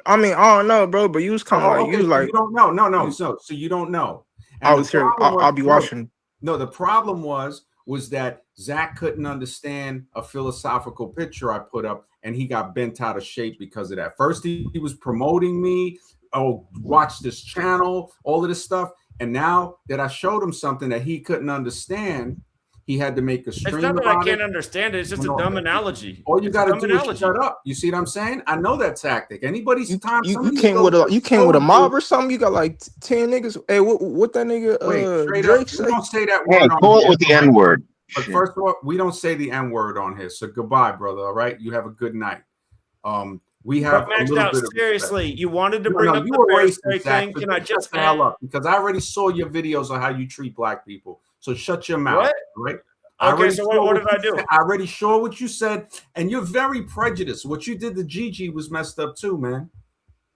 I mean, I don't know, bro, but you was kind of like you was like. You don't know, no. So you don't know. I was here. I'll be watching. No, the problem was that Zach couldn't understand a philosophical picture I put up, and he got bent out of shape because of that. First, he was promoting me. Oh, watch this channel, all of this stuff. And now that I showed him something that he couldn't understand, he had to make a stream It's not that about I can't it. understand it. It's just a dumb analogy. All you got to do analogy. is shut up. You see what I'm saying? I know that tactic. Anybody's time. You came with a mob or something. You got like 10 niggas. Hey, what that nigga? Wait, Drake we don't say that Hey, word on pull it here. with the N word. But first of all, we don't say the N word on here. So goodbye, brother. All right, you have a good night. We have But a Maxed little Out, bit of seriously, respect. you wanted to No, bring no, up you the were Bears racist, Drake Zach, thing. but Can I shut just the hell up, because I already saw your videos on how you treat black people. So shut your mouth, What? right? Okay, so what did I do? I already saw what you said, and you're very prejudiced. What you did to Gigi was messed up too, man.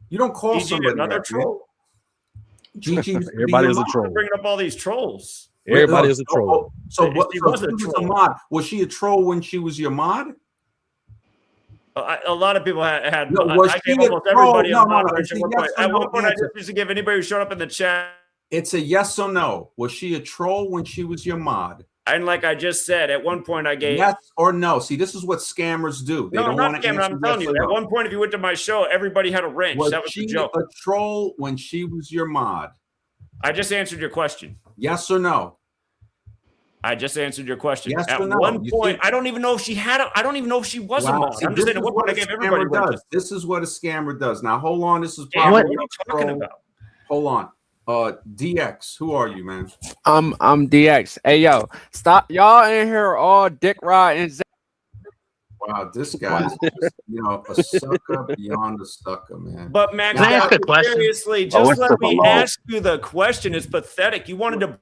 You don't call Gigi somebody another that, man. troll? Gigi used to be Everybody your is a mom. troll. Bringing up all these trolls. Everybody is a troll. So what? She So was a she was a troll. mod. Was she a troll when she was your mod? A lot of people had. No, was I she gave a almost troll? everybody No, a no, no. moderation It's a at one yes point. or At no one point, I answer. just used to give anybody who showed up in the chat. It's a yes or no. Was she a troll when she was your mod? And like I just said, at one point I gave yes or no. See, this is what scammers do. They no, don't I'm not want to scamming. answer I'm telling yes you. or At no. one point, if you went to my show, everybody had a wrench. Was That was she the joke. a troll when she was your mod? I just answered your question. Yes or no? I just answered your question. Yes At or no? one You point, see- I don't even know if she had I don't even know if she was a Wow, mod. see, I'm just this saying at is one what point I a gave everybody scammer wrenches. does. This is what a scammer does. Now, hold on. This is Damn, probably what are you talking troll. about? Hold on. DX, who are you, man? I'm DX. Hey yo, stop! Y'all in here all dick riding. Wow, this guy is just, a sucker beyond a sucker, man. But Max, Now, Can I ask a question? seriously, Oh, just it's let triple me low. ask you the question. It's pathetic. You wanted to.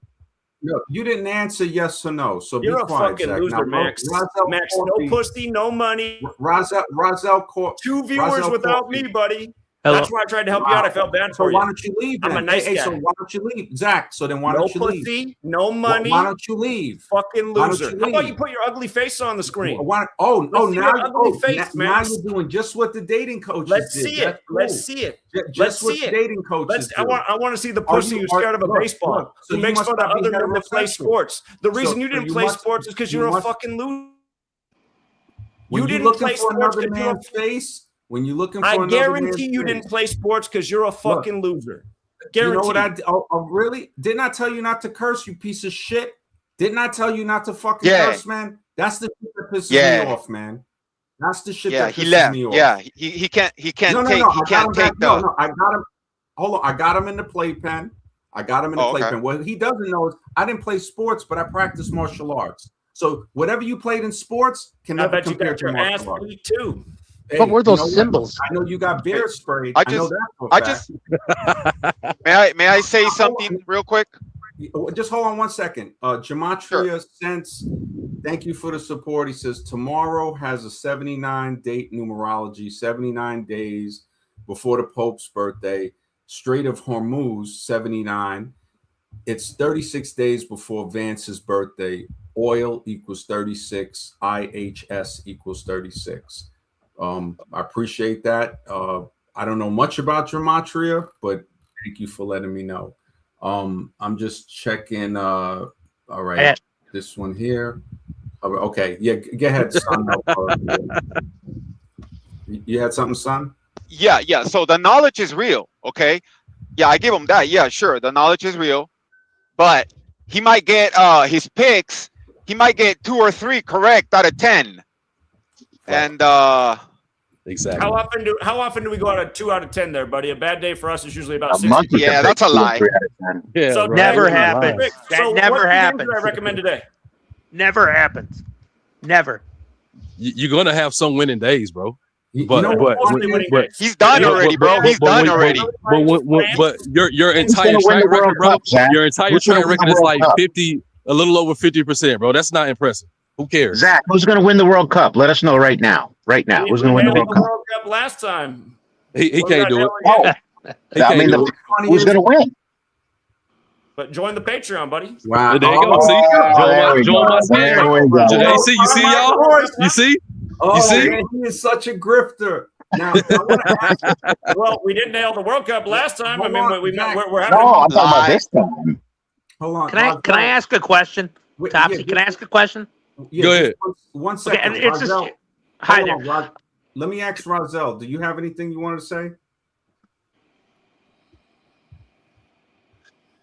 no, you didn't answer yes or no, so You're be a quiet, fucking Zach. loser, Now, Max. Razel Max, Corby, no pussy, no money. Razel Corby. Two viewers Razel without Corby. me, buddy. Hello. That's why I tried to help you out. I felt bad So for why you. don't you leave I'm then? a nice Hey, so guy. why don't you leave, Zach? So then why No don't you leave? pussy, no money. Why don't you leave? Fucking Why don't loser. you How about leave? you put your ugly face on the screen? Let's see now, your ugly face, now Max. you're doing just what the dating coaches Let's did. see That's it. Let's cool. see it. Just Let's what see the it. dating coaches I do. want to see the Are pussy you- who's are- scared of a look, baseball, look, so who you makes must fun of not be other men that play heterosexual. sports. The reason So you didn't you play must- sports is because you you're a must- fucking loser. When You you're didn't looking play for sports another because you're a man's face, when you're looking for I another guarantee man's you face, didn't play sports because you're a fucking loser. Guarantee. You know what really? Didn't I tell you not to curse, you piece of shit? Didn't I tell you not to fucking Yeah. curse, man? That's the shit that pisses Yeah. me off, man. That's the shit Yeah, that he pisses left. me off. Yeah, he can't No, take I he got can't him take back. the No, I got him. Hold on, I got him in the playpen. Oh, okay. What he doesn't know is I didn't play sports, but I practiced martial arts. So whatever you played in sports can I never bet you compare got to your ass martial arts. beat too. Hey, What were you those know what? symbols? I know you got beer sprayed. I I know just- that for a I fact. just may I say something real quick? Just hold on one second. Gematria Sense, thank you for the support. He says tomorrow has a 79 date numerology, 79 days before the Pope's birthday. Strait of Hormuz, 79. It's 36 days before Vance's birthday. Oil equals 36. IHS equals 36. I appreciate that. I don't know much about Gematria, but thank you for letting me know. I'm just checking. All right, this one here. Okay, yeah, go ahead, son. You had something, son? Yeah. So the knowledge is real, okay? Yeah, I give him that. Yeah, sure. The knowledge is real. But he might get his picks, he might get 2 or 3 correct out of 10. And exactly. How often do we go out of 2 out of 10 there, buddy? A bad day for us is usually about A 60. monkey Yeah, can that's a pick 2 or lie. 3 out of 10. Yeah, So right. Never Rick, happens. Rick, That so never what games happens. did I recommend today? Never happens. Never. You're gonna have some winning days, bro. But Mostly winning days. He's done already, bro. He's done already. But your Who's entire gonna win track the World record, bro. Cup, Zach? Your entire Who's gonna track win the record is World like Cup? 50, a little over 50%, bro. That's not impressive. Who cares? Zach, who's going to win the World Cup? Let us know right now. Right now, We who's going to win the nailed World Cup? World Cup last time. He What we can't got do it. nailed again? He I can't mean, do it. who's going to win? But join the Patreon, buddy. Wow. There you go. Oh, See, there we join go. my There squad. we go. Hey, see, you see y'all? You see? Oh, see? man, he is such a grifter. Now, I want to ask. Well, we didn't nail the World Cup last time. Hold I mean, on, we're Zach. having No, a I'm talking about this time. Hold on. Can I ask a question? Wait, Topsy, yeah, can I ask a question? Yeah, Go just ahead. One Okay, second. and it's just Rozelle, hi hold there. on, let me ask Rozelle. Do you have anything you wanted to say?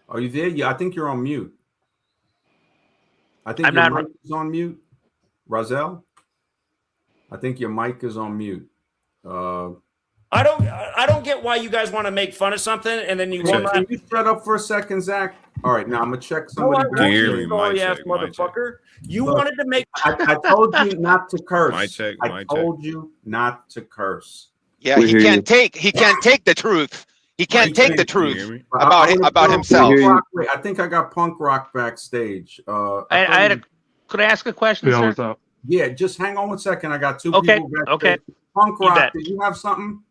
Are you there? Yeah, I think you're on mute. I think I'm your not. mic is on mute. Rozelle, I think your mic is on mute. I don't get why you guys want to make fun of something and then you Can want to. you shut up for a second, Zach? All right, now I'm gonna check No, I somebody. won't, hear you me? sorry Mic ass check, mic check. motherfucker. You Look, wanted to make. I told you not to curse. Mic check, I mic check. told you not to curse. Yeah, We he hear you. can't take the truth. He can't Mic take check. the Can you hear truth me? about himself. hear you. Rock, wait, I think I got Punk Rock backstage. Could I ask a question, Yeah, sir? what's up? Yeah, just hang on 1 second. I got two Okay, people backstage. okay. Punk You Rock, bet. did you have something?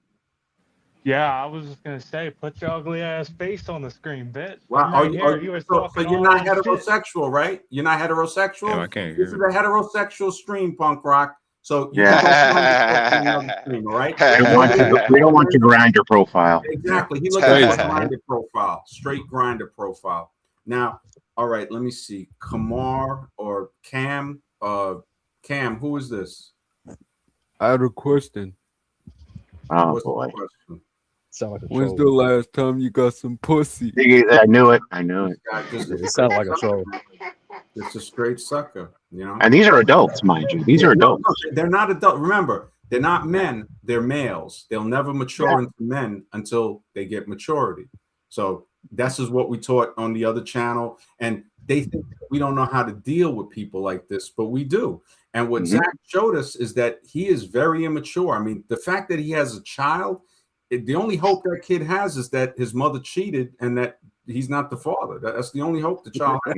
Yeah, I was just gonna say, put your ugly ass face on the screen, bitch. Wow, I'm right here. You were so talking you're all not that shit. heterosexual, right? You're not heterosexual. Damn, I can't This hear is him. a heterosexual stream, Punk Rock. So you Yeah. can go find yourself on the other stream, all right? We don't want your grinder profile. Exactly. He It's looks like crazy. a grinder profile, straight grinder profile. Now, all right, let me see. Kamar or Cam? Cam, who is this? I had a question. Oh What's boy. the question? Sound like a When's the troll. last time you got some pussy? I knew it. I knew it. Guy just It sounds like a troll. It's a straight sucker, you know. And these are adults, mind you. These are adults. No, they're not adult. Remember, they're not men. They're males. They'll never mature into men until they get maturity. So this is what we taught on the other channel. And they think that we don't know how to deal with people like this, but we do. And what Zach showed us is that he is very immature. I mean, the fact that he has a child, the only hope that kid has is that his mother cheated and that he's not the father. That's the only hope the child has.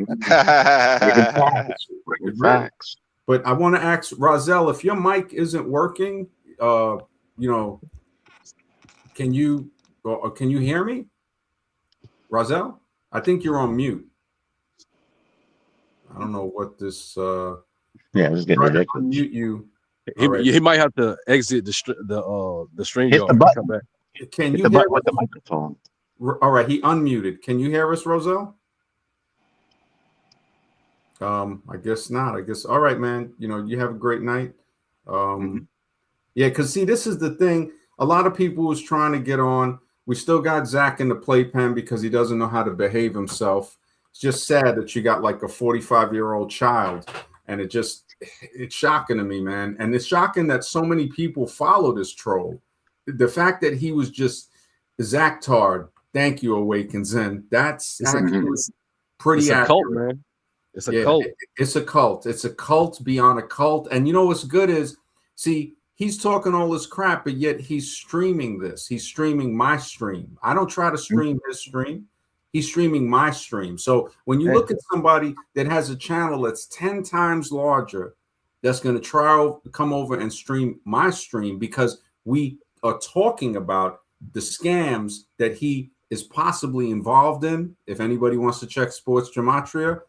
Facts. But I want to ask Rozelle, if your mic isn't working, you know, can you hear me? Rozelle? I think you're on mute. I don't know what this Yeah, this is getting ridiculous. Mute you. He might have to exit the stream Hit yard the and button. come back. Can Hit you the hear button with the microphone. All right, he unmuted. Can you hear us, Rozelle? I guess not. I guess all right, man. You know, you have a great night. Yeah, because see, this is the thing. A lot of people was trying to get on. We still got Zach in the playpen because he doesn't know how to behave himself. It's just sad that you got like a 45-year-old child, and it's shocking to me, man. And it's shocking that so many people follow this troll. The fact that he was just Zach Tard. Thank you, Awakens In. That's actually pretty It's a accurate. cult, man. It's a cult. It's a cult. It's a cult beyond a cult. And you know what's good is, see, he's talking all this crap, but yet he's streaming this. He's streaming my stream. I don't try to stream his stream. He's streaming my stream. So when you look at somebody that has a channel that's 10 times larger, that's going to come over and stream my stream because we are talking about the scams that he is possibly involved in. If anybody wants to check Sports Gematria,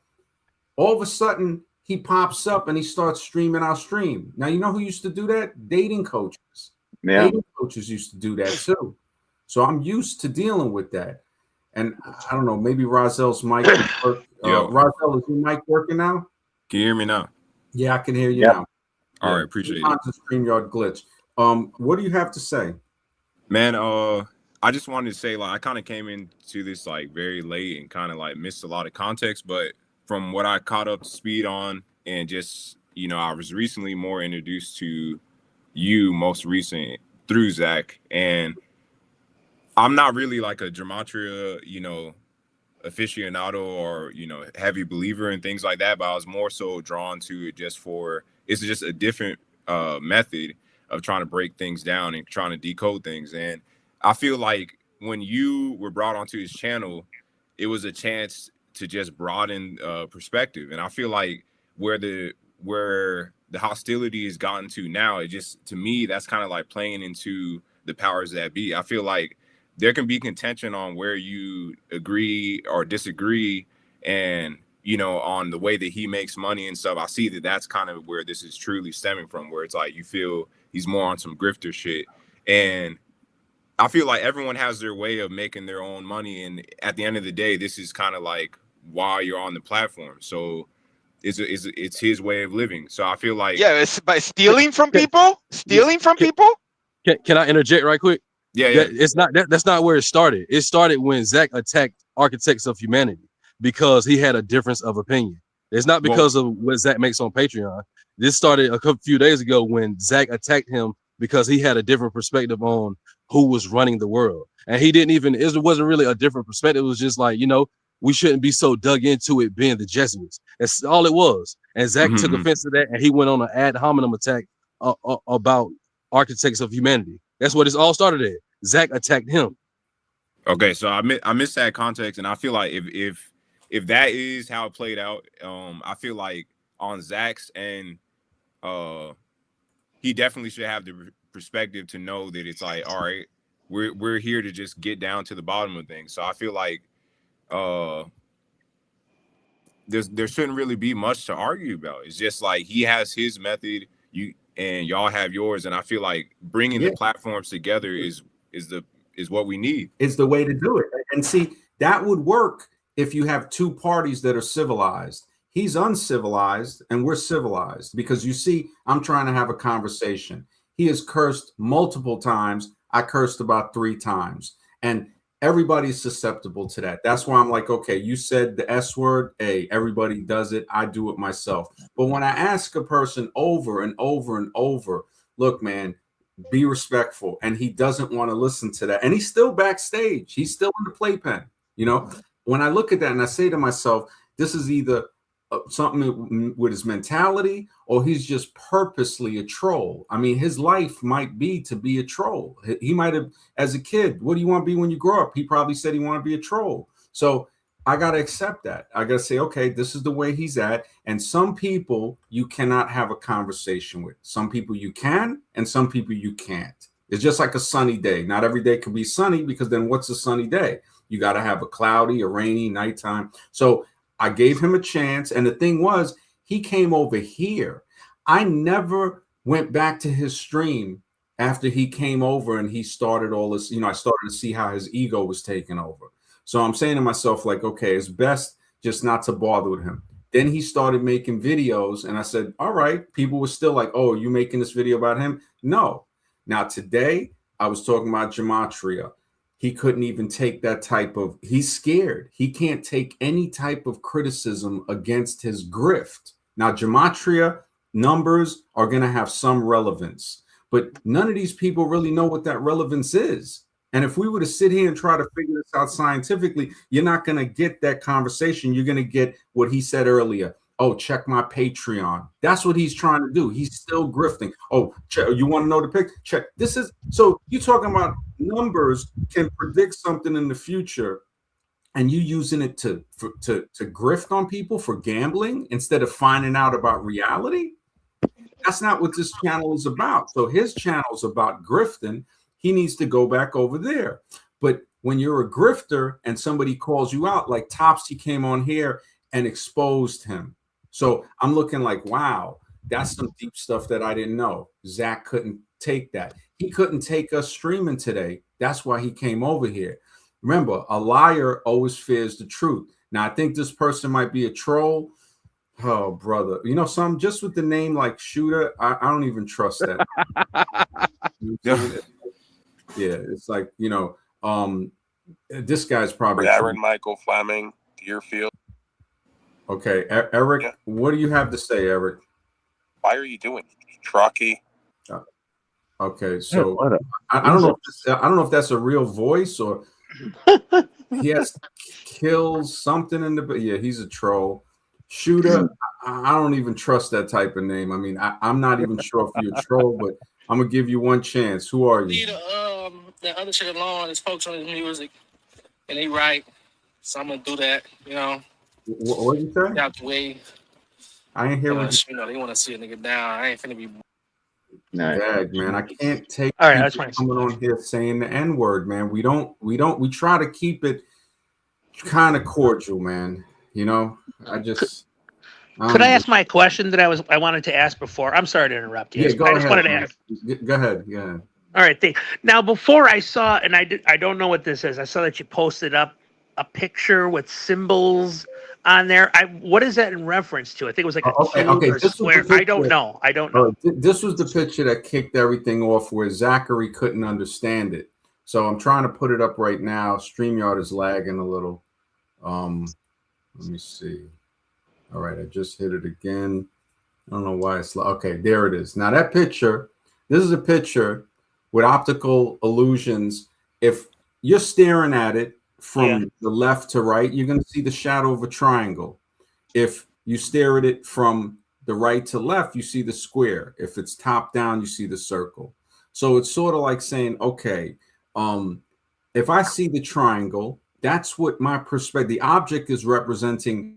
all of a sudden he pops up and he starts streaming our stream. Now, you know who used to do that? Dating coaches. Yeah. Dating coaches used to do that too. So I'm used to dealing with that. And I don't know, maybe Rozelle's mic work. Rozelle, is your mic working now? Can you hear me now? Yeah, I can hear you now. All right, appreciate it. The StreamYard glitch. What do you have to say? Man, I just wanted to say, like, I kind of came into this like very late and kind of like missed a lot of context, but from what I caught up to speed on, and just, you know, I was recently more introduced to you most recent through Zach, and I'm not really like a gematria, you know, aficionado or, you know, heavy believer and things like that, but I was more so drawn to it just for, it's just a different method of trying to break things down and trying to decode things. And I feel like when you were brought onto his channel, it was a chance to just broaden perspective. And I feel like where the where the hostility has gotten to now, it just, to me, that's kind of like playing into the powers that be. I feel like there can be contention on where you agree or disagree, and on the way that he makes money and stuff. I see that that's kind of where this is truly stemming from, where it's like you feel he's more on some grifter shit. And I feel like everyone has their way of making their own money, and at the end of the day, this is kind of like why you're on the platform. So it's his way of living. So I feel like, yeah, it's by stealing from people. Stealing from people. Can I interject right quick? Yeah. That's not where it started. It started when Zach attacked Architects of Humanity because he had a difference of opinion. It's not because of what Zach makes on Patreon. This started a few days ago when Zach attacked him because he had a different perspective on who was running the world. And he didn't even, it wasn't really a different perspective. It was just like, we shouldn't be so dug into it being the Jesuits. That's all it was. And Zach took offense to that, and he went on an ad hominem attack about Architects of Humanity. That's what it's all started at. Zach attacked him. Okay, so I missed that context, and I feel like if that is how it played out, I feel like on Zach's and he definitely should have the perspective to know that it's like, all right, we're here to just get down to the bottom of things. So I feel like there shouldn't really be much to argue about. It's just like he has his method, and y'all have yours, and I feel like bringing the platforms together is what we need. It's the way to do it. And see, that would work if you have two parties that are civilized. He's uncivilized and we're civilized, because you see, I'm trying to have a conversation. He has cursed multiple times. I cursed about 3 times, and everybody's susceptible to that. That's why I'm like, okay, you said the S word. Hey, everybody does it. I do it myself. But when I ask a person over and over and over, look, man, be respectful, and he doesn't want to listen to that, and he's still backstage. He's still in the playpen. When I look at that and I say to myself, this is either something with his mentality, or he's just purposely a troll. I mean, his life might be to be a troll. He might have, as a kid, what do you want to be when you grow up? He probably said he wanted to be a troll. So I got to accept that. I got to say, okay, this is the way he's at. And some people you cannot have a conversation with. Some people you can, and some people you can't. It's just like a sunny day. Not every day can be sunny, because then what's a sunny day? You got to have a cloudy, a rainy nighttime. So I gave him a chance. And the thing was, he came over here. I never went back to his stream after he came over and he started all this. I started to see how his ego was taking over. So I'm saying to myself, like, okay, it's best just not to bother with him. Then he started making videos, and I said, all right. People were still like, oh, you making this video about him? No. Now, today, I was talking about Gematria. He couldn't even take that type of, he's scared. He can't take any type of criticism against his grift. Now, Gematria numbers are going to have some relevance, but none of these people really know what that relevance is. And if we were to sit here and try to figure this out scientifically, you're not going to get that conversation. You're going to get what he said earlier. Oh, check my Patreon. That's what he's trying to do. He's still grifting. Oh, you want to know the pic? Check. This is, so you're talking about numbers can predict something in the future, and you using it to grift on people for gambling instead of finding out about reality. That's not what this channel is about. So his channel is about grifting. He needs to go back over there. But when you're a grifter and somebody calls you out, like Topsy came on here and exposed him. So I'm looking like, wow, that's some deep stuff that I didn't know. Zach couldn't take that. He couldn't take us streaming today. That's why he came over here. Remember, a liar always fears the truth. Now, I think this person might be a troll. Oh, brother. Some just with the name like Shooter, I don't even trust that. Yeah, it's like, this guy's probably Aaron Michael Fleming, Deerfield. Okay, Eric, yeah. What do you have to say, Eric? Why are you doing Truckee? Okay, so I don't know. I don't know if that's a real voice or he has kills something in the. Yeah, he's a troll. Shooter, I don't even trust that type of name. I mean, I'm not even sure if you're a troll, but I'm gonna give you one chance. Who are you? The other shit alone is focus on his music, and he right. So I'm gonna do that. What did you say? Out the way. I ain't hear what You know, they want to see a nigga down. I ain't finna be. Dag, man. I can't take All right, that's people fine. coming on here saying the N-word, man. We try to keep it kind of cordial, man. You know, Could I ask my question that I wanted to ask before? I'm sorry to interrupt you. Yeah, go I just ahead, wanted to man. ask. Go ahead. Yeah. All right. Now, before I saw, and I don't know what this is. I saw that you posted up a picture with symbols on there. What is that in reference to? I think it was like a cube or a This was the square. I don't picture. know. I don't know. This was the picture that kicked everything off, where Zachary couldn't understand it. So I'm trying to put it up right now. StreamYard is lagging a little. Let me see. All right, I just hit it again. I don't know why it's okay. There it is. Now that picture, this is a picture with optical illusions. If you're staring at it from the left to right, you're going to see the shadow of a triangle. If you stare at it from the right to left, you see the square. If it's top down, you see the circle. So it's sort of like saying, okay, if I see the triangle, that's what my perspective, the object is representing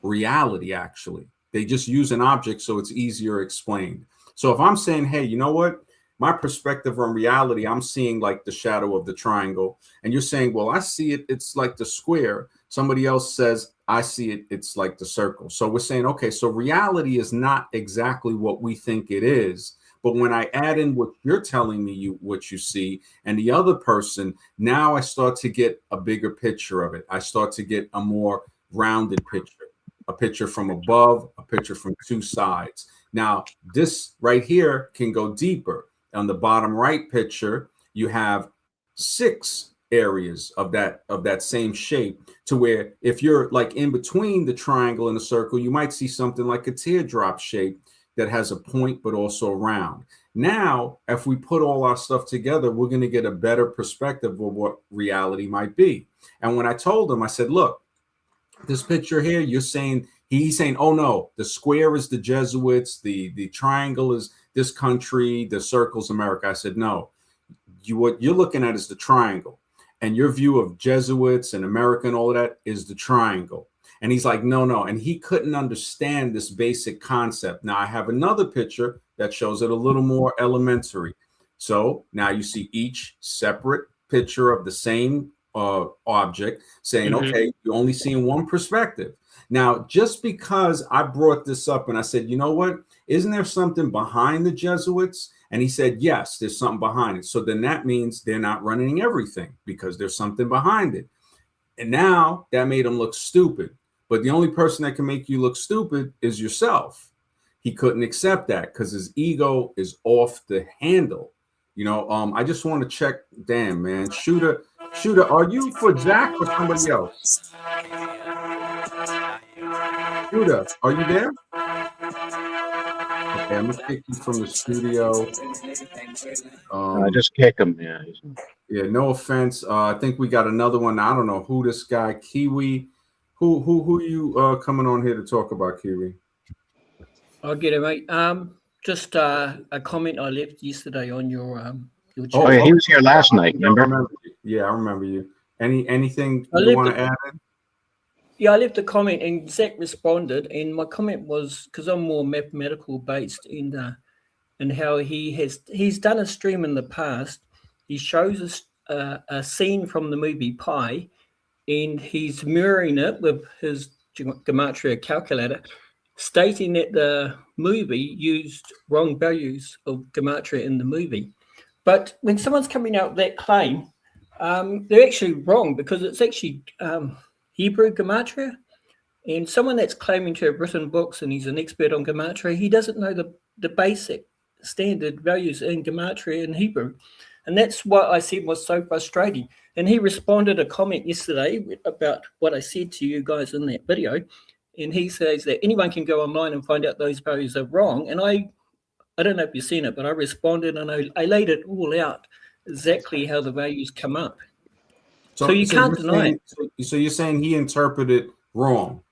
reality, actually. They just use an object so it's easier explained. So if I'm saying, hey, you know what? My perspective on reality, I'm seeing like the shadow of the triangle. And you're saying, well, I see it, it's like the square. Somebody else says, I see it, it's like the circle. So we're saying, okay, so reality is not exactly what we think it is. But when I add in what you're telling me, what you see, and the other person, now I start to get a bigger picture of it. I start to get a more rounded picture. A picture from above, a picture from two sides. Now, this right here can go deeper. On the bottom right picture, you have 6 areas of that same shape, to where if you're like in between the triangle and the circle, you might see something like a teardrop shape that has a point but also round. Now, if we put all our stuff together, we're going to get a better perspective of what reality might be. And when I told him, I said, look, this picture here, he's saying, oh no, the square is the Jesuits, the triangle is this country, the circle's America. I said, no, what you're looking at is the triangle, and your view of Jesuits and America and all of that is the triangle. And he's like, no, and he couldn't understand this basic concept. Now I have another picture that shows it a little more elementary. So now you see each separate picture of the same object, saying, okay, you're only seeing one perspective. Now, just because I brought this up and I said, you know what, isn't there something behind the Jesuits? And he said, yes, there's something behind it. So then that means they're not running everything, because there's something behind it. And now that made him look stupid. But the only person that can make you look stupid is yourself. He couldn't accept that because his ego is off the handle. You know, I just want to check. Damn, man. Shooter, are you for Zach or somebody else? Shooter, are you there? Okay, I'm gonna kick you from the studio. Just kick him. Yeah, no offense. I think we got another one. I don't know who this guy, Kiwi. Who you coming on here to talk about, Kiwi? I'll get it, mate. Just a comment I left yesterday on your chat. Oh yeah, he was here last night. Remember? Yeah, I remember you. Anything I you want to add? Yeah, I left a comment and Zach responded, and my comment was, because I'm more mathematical based in how he's done a stream in the past. He shows us a scene from the movie Pi, and he's mirroring it with his gematria calculator, stating that the movie used wrong values of gematria in the movie. But when someone's coming out with that claim, they're actually wrong, because it's actually Hebrew gematria. And someone that's claiming to have written books and he's an expert on gematria, he doesn't know the basic standard values in gematria in Hebrew. And that's what I said was so frustrating. And he responded a comment yesterday about what I said to you guys in that video. And he says that anyone can go online and find out those values are wrong. And I don't know if you've seen it, but I responded and I laid it all out exactly how the values come up. So you can't deny it. So you're saying he interpreted wrong?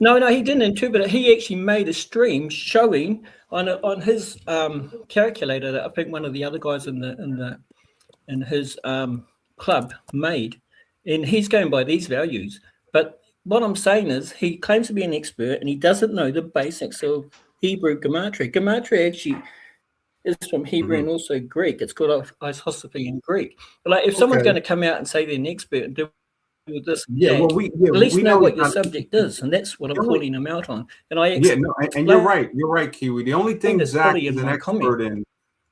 No, he didn't interpret it. He actually made a stream showing on his calculator that I think one of the other guys in his club made, and he's going by these values. But what I'm saying is he claims to be an expert and he doesn't know the basics of Hebrew gematria. Gematria actually is from Hebrew and also Greek. It's called isosophy in Greek. But like, if someone's going to come out and say they're an expert and do this, Yeah, that, well, at least know know what he's your not- subject is, and that's what I'm calling him out on. And I Yeah, no, and you're right. You're right, Kiwi. The only thing this Zach fully is in an my expert comment. in,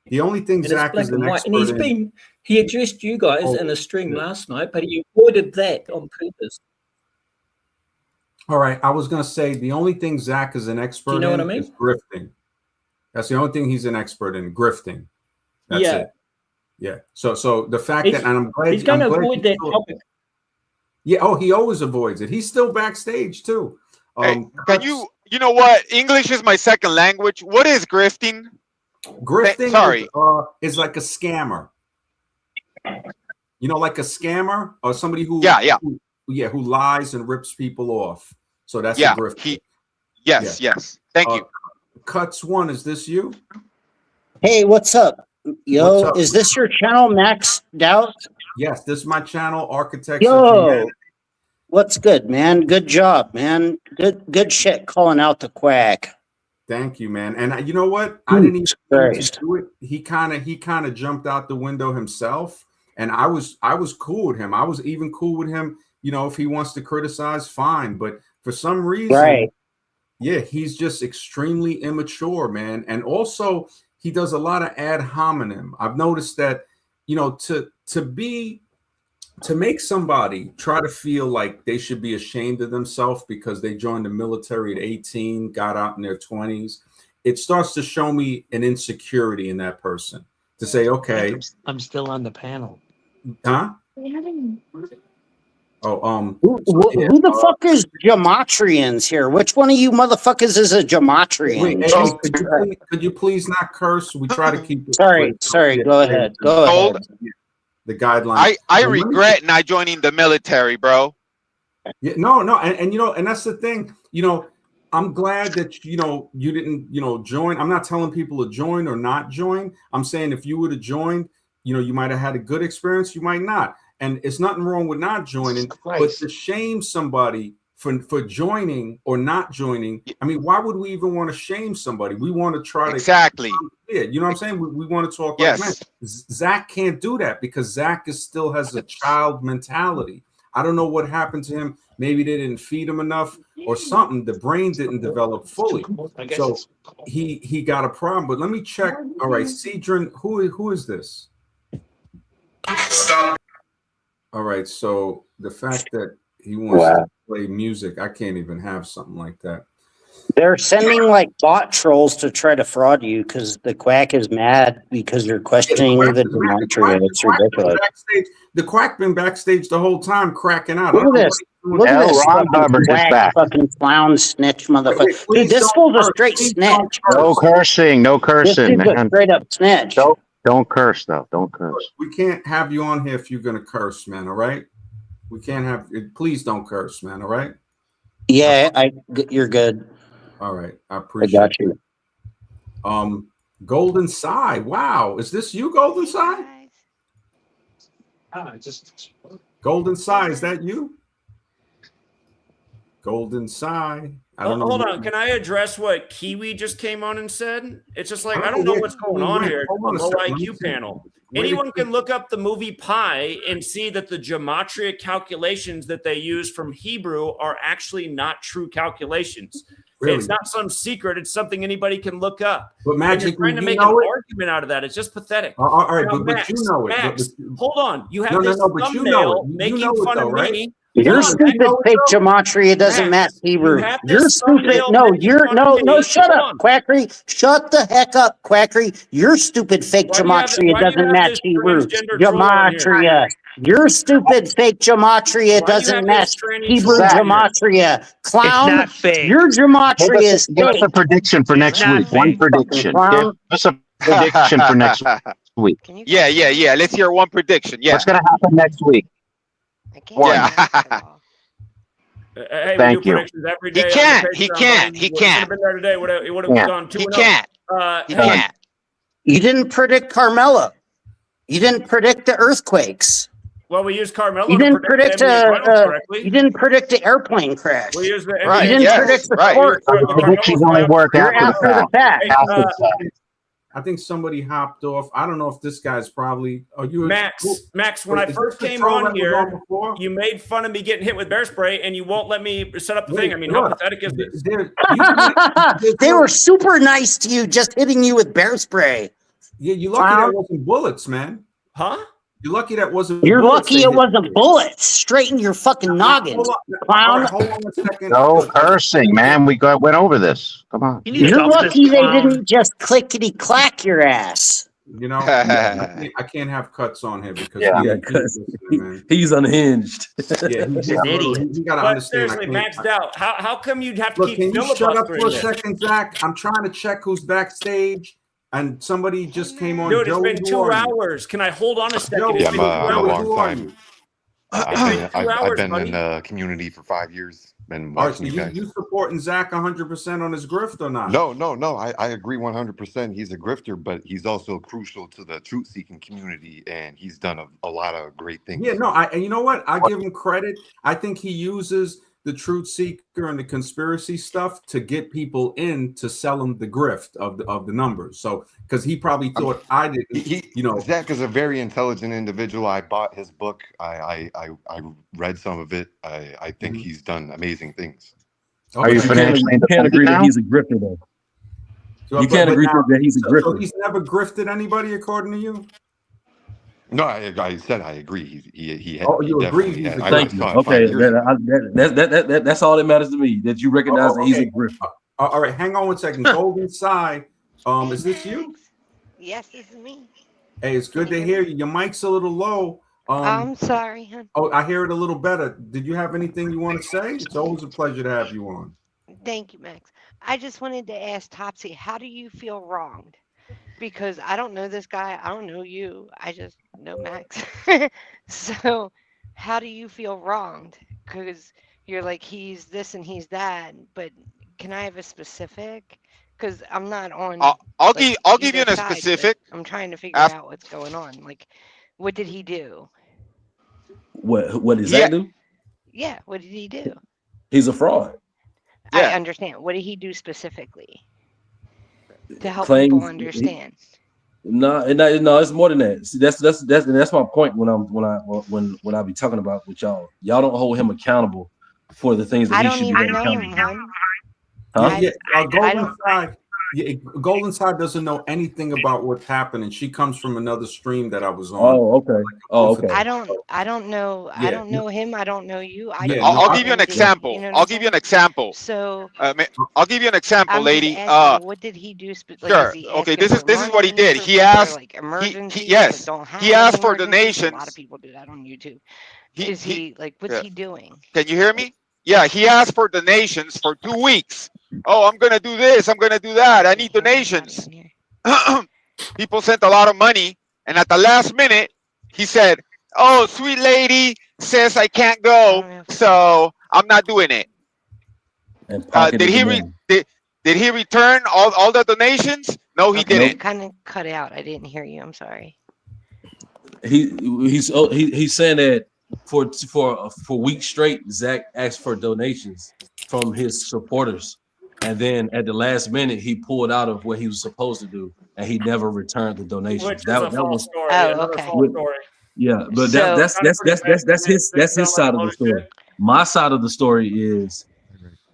the only thing And it's Zach is black an and white. And expert in. he addressed you guys in a stream last night, but he avoided that on purpose. All right, I was going to say the only thing Zach is an expert Do you know what I in mean? is grifting. That's the only thing he's an expert in, grifting. That's Yeah. it. Yeah. So the fact He's, that, and I'm glad he's going to glad avoid you that still- topic. Yeah. Oh, he always avoids it. He's still backstage too. Hey, can you know what? English is my second language. What is grifting? Grifting Sorry. is like a scammer. You know, like a scammer or somebody who who lies and rips people off. So that's a grifter. Yes. Thank you. Cuts one, is this you? Hey, what's up? Yo, What's up? is this your channel, Max Doubt? Yes, this is my channel, Architects of Yo, Humanity. what's good, man? Good job, man. Good shit calling out the quack. Thank you, man. And you know what? I didn't even Christ. do it. He kind of jumped out the window himself, and I was cool with him. I was even cool with him. You know, if he wants to criticize, fine. But for some reason, yeah, he's just extremely immature, man. And also, he does a lot of ad hominem. I've noticed that, you know, to make somebody try to feel like they should be ashamed of themselves because they joined the military at 18, got out in their 20s, it starts to show me an insecurity in that person to say, okay, I'm still on the panel. huh? Oh, Who the fuck is gematrians here? Which one of you motherfuckers is a gematrian? Wait, hey, could you please not curse? We try to keep it. Sorry. Go ahead. Go ahead. The guidelines. I regret not joining the military, bro. Yeah, no, and you know, and that's the thing. You know, I'm glad that you know you didn't, you know, join. I'm not telling people to join or not join. I'm saying if you would have joined, you know, you might have had a good experience. You might not, and it's nothing wrong with not joining. But to shame somebody for joining or not joining, I mean, why would we even want to shame somebody? We want to try to yeah, you know what I'm saying? We want to talk like, man, Zach can't do that because Zach still has a child mentality. I don't know what happened to him. Maybe they didn't feed him enough or something. The brain didn't develop fully. So he got a problem. But let me check. All right, Cedron, who is this? All right, so the fact that he wants to play music, I can't even have something like that. They're sending like bot trolls to try to fraud you because the quack is mad because you're questioning the gematria. It's ridiculous. The quack been backstage the whole time cracking out. Look at this. Look at this fucking fucking clown snitch motherfucker. Dude, this fool's a straight snitch. No cursing, no cursing, This dude's a man. straight up snitch. Don't curse though. Don't curse. We can't have you on here if you're gonna curse, man. All right. We can't have. Please don't curse, man. All right. Yeah, you're good. All right, I appreciate got you. Golden Sai. Wow, is this you, Golden Sai? Golden Sai, is that you? Golden Sai. I don't know. Hold on. Can I address what Kiwi just came on and said? It's just like, I don't Oh, know wait, what's going wait, on wait, here. hold on a Low second. Let me IQ see. panel. Wait a Anyone can look up the movie Pi and see that the gematria calculations that they use from Hebrew are actually not true calculations. Really? It's not some secret. It's something anybody can look up. But And Magic, you're trying to you make know an it? argument out of that. It's just pathetic. All right, Now, but you know it. Max, hold on. You have No, this but you know thumbnail it. You making know it fun though, of right? me. You're Hold on, Max. stupid, fake gematria doesn't match Max, Hebrew. you have You're this stupid. thumbnail No, making you're fun of no. me. Shut Hold up, on. Quackery. Shut the heck up, Quackery. You're stupid, fake Why do you have doesn't match this Hebrew. transgender troll on here? Gematria. You're stupid, fake gematria Why do you doesn't have match this tranny Hebrew troll on here? gematria. Clown. not fake. Your gematria is Give us a fake. prediction for next not week. One fake. prediction. Clown. Give us a prediction for next week. Yeah. Let's hear one prediction. Yeah. What's gonna happen next week? One. Yeah. Hey, we Thank do you. predictions every He day. can't. On the He Patreon, can't. buddy. He Should have can't. been there today. It would have Yeah. gone 2-0. He can't. He can't. You didn't predict Carmella. You didn't predict the earthquakes. Well, we used Carmelo You to didn't predict predict the NBA finals correctly. you didn't predict the airplane crash. We used the Right, You NBA didn't yes, predict the right. sport. The predictions only work You're after the after the fact. fact. After the fact. I think somebody hopped off. I don't know if this guy's probably. Are you Max, when I is first this the came troll on that was here, before? you made fun of me getting hit with bear spray, and you won't let me set up the thing. I mean, look, how pathetic is this? They were super nice to you, just hitting you with bear spray. Yeah, you're lucky that wasn't bullets, man. Huh? You're lucky that wasn't. You're bullets lucky they it hit wasn't you. bullets straight in your fucking noggin, Hold on. clown. All right, hold on a second. No cursing, man. We went over this. Come on. You're lucky they didn't just clickety clack your ass. You know, I can't have cuts on here because he's unhinged. Yeah, he's an idiot. idiot. You gotta But understand. seriously, maxed out. How come you'd have to Look, keep can you shut up filibustering for a this? second, Zach? I'm trying to check who's backstage, and somebody just came on. Dude, it's Joey, been who 2 are you? hours. Can I hold on a second? Joey, It's been 2 I'm a hours. long time. I've been buddy. in the community for 5 years. Been All right, watching so you guys. you supporting Zach 100% on his grift or not? No. I agree 100%. He's a grifter, but he's also crucial to the truth-seeking community, and he's done a lot of great things. Yeah, no, and you know what? I give him credit. I think he uses the truth seeker and the conspiracy stuff to get people in to sell them the grift of the numbers. So because he probably thought I didn't, Zach is a very intelligent individual. I bought his book. I read some of it. I think he's done amazing things. Are you financially You can't independent agree that now? he's a grifter, though. So, You can't agree that he's a So grifter. he's never grifted anybody, according to you? No, I said I agree. He Oh, you agree definitely he's had. a I Thank you. saw it Okay, 5 years ago. that's all that matters to me. That you recognize that he's a okay. grifter. All right, hang on one second. Golden Side, is this you? Yes, this is me. Hey, it's good to hear you. Your mic's a little low. I'm sorry, hon. Oh, I hear it a little better. Did you have anything you want to say? It's always a pleasure to have you on. Thank you, Max. I just wanted to ask Topsy, how do you feel wronged? Because I don't know this guy. I don't know you. I just know Max. So how do you feel wronged? Because you're like, he's this and he's that. But can I have a specific? Because I'm not on. I'll give you either a side, but specific. I'm trying to figure out what's going on. Like, what did he do? What does Zach do? Yeah, what did he do? He's a fraud. I understand. What did he do specifically to help Claims people understand? No, it's more than that. See, that's my point when I be talking about with y'all. Y'all don't hold him accountable for the things that I he don't should be even held know him, accountable. hon. Huh? Yeah, I Golden don't. Side. Yeah, Golden Side doesn't know anything about what's happening. She comes from another stream that I was on. Oh, okay. Oh, okay. I don't know. I Yeah. don't know him. I don't know you. I Yeah, don't I'll know give you an him. example. You know what I'll I'm give you an saying? example. So I'll give you an example, I'm lady. just asking, what did he do? Like, Sure. is he Okay. asking This is for what he money did. for He people, or asked. like emergencies Yes. that don't have He asked for emergencies? A lot of donations. people do that on YouTube. Is he like, what's Yeah. he doing? Can you hear me? Yeah. He asked for donations for 2 weeks. Oh, I'm gonna do this. I'm gonna do that. I need donations. People sent a lot of money, and at the last minute, he said, "Oh, sweet lady says I can't go, so I'm not doing it." And Did pocketed he the money. did he return all the donations? No, he Okay, didn't. you kind of cut out. I didn't hear you. I'm sorry. He's saying that for weeks straight, Zach asked for donations from his supporters, and then at the last minute, he pulled out of what he was supposed to do, and he never returned the donations. Which is a false story. Oh, Another okay. false story. Yeah, but So- that's his side of the story. My side of the story is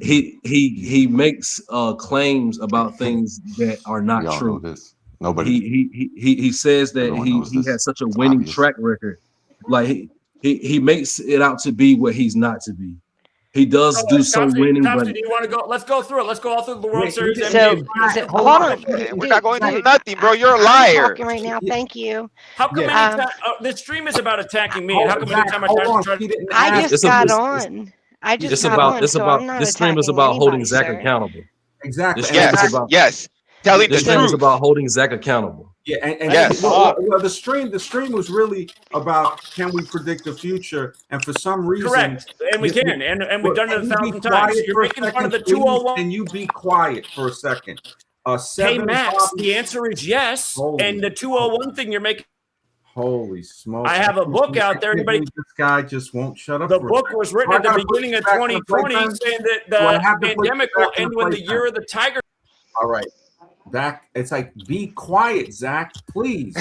he makes claims about things that are not We all true. know this. Nobody. He says that Everyone he knows this. has such a winning obvious. track record. Like he makes it out to be what he's not to be. He does do some winning, but Topsy, do you want to go? Let's go through it. Let's go all through the World Series. So, NBA Finals. hold on. We're not going through nothing, bro. You're a liar. I'm talking right now. Thank you. How come this stream is about attacking me? And how come anytime I try to I just It's a- got it's- on. I just it's got about on, it's so about I'm not this stream is attacking about holding anybody, Zach sir. accountable. Exactly. This stream is Yes. about Yes. Telling the this stream is truth. about holding Zach accountable. Yeah, and Yes. well, the stream was really about can we predict the future, and for some reason, Correct. And we can. And we've done it Can you 1,000 be times. quiet You're for a making fun second, of the please? 201. Can you be quiet for a second? Hey, Seven Max, Bobby- the answer is yes. Holy And the 201 thing you're making. Holy smokes! I have a book out there. Anybody? This guy just won't shut up. The book was written at the beginning of 2020, saying that the pandemic will end when the year of the tiger. All right, Zach. It's like, be quiet, Zach, please.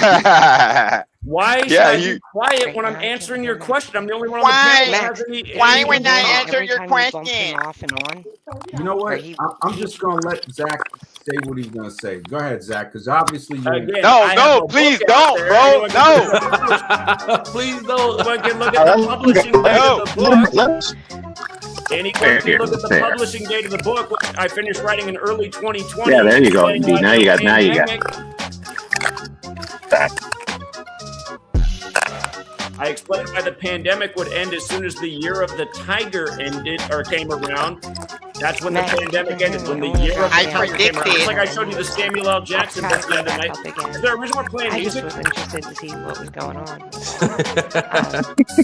Why should I be quiet when I'm answering your question? I'm the only one on the panel that has any. Why would I answer your question? Off and on. You know what? I'm just gonna let Zach say what he's gonna say. Go ahead, Zach, because obviously you. No, please don't, bro. No. Please don't. If I can look at the publishing date of the book. Anyone can look at the publishing date of the book. I finished writing in early 2020. Yeah, there you go. Indeed. Now you got. I explained why the pandemic would end as soon as the year of the tiger ended or came around. That's when the pandemic ended. When the year of the tiger came around. It's like I showed you the Samuel L. Jackson book the other night. Is there a reason we're playing music? I just was interested to see what was going on.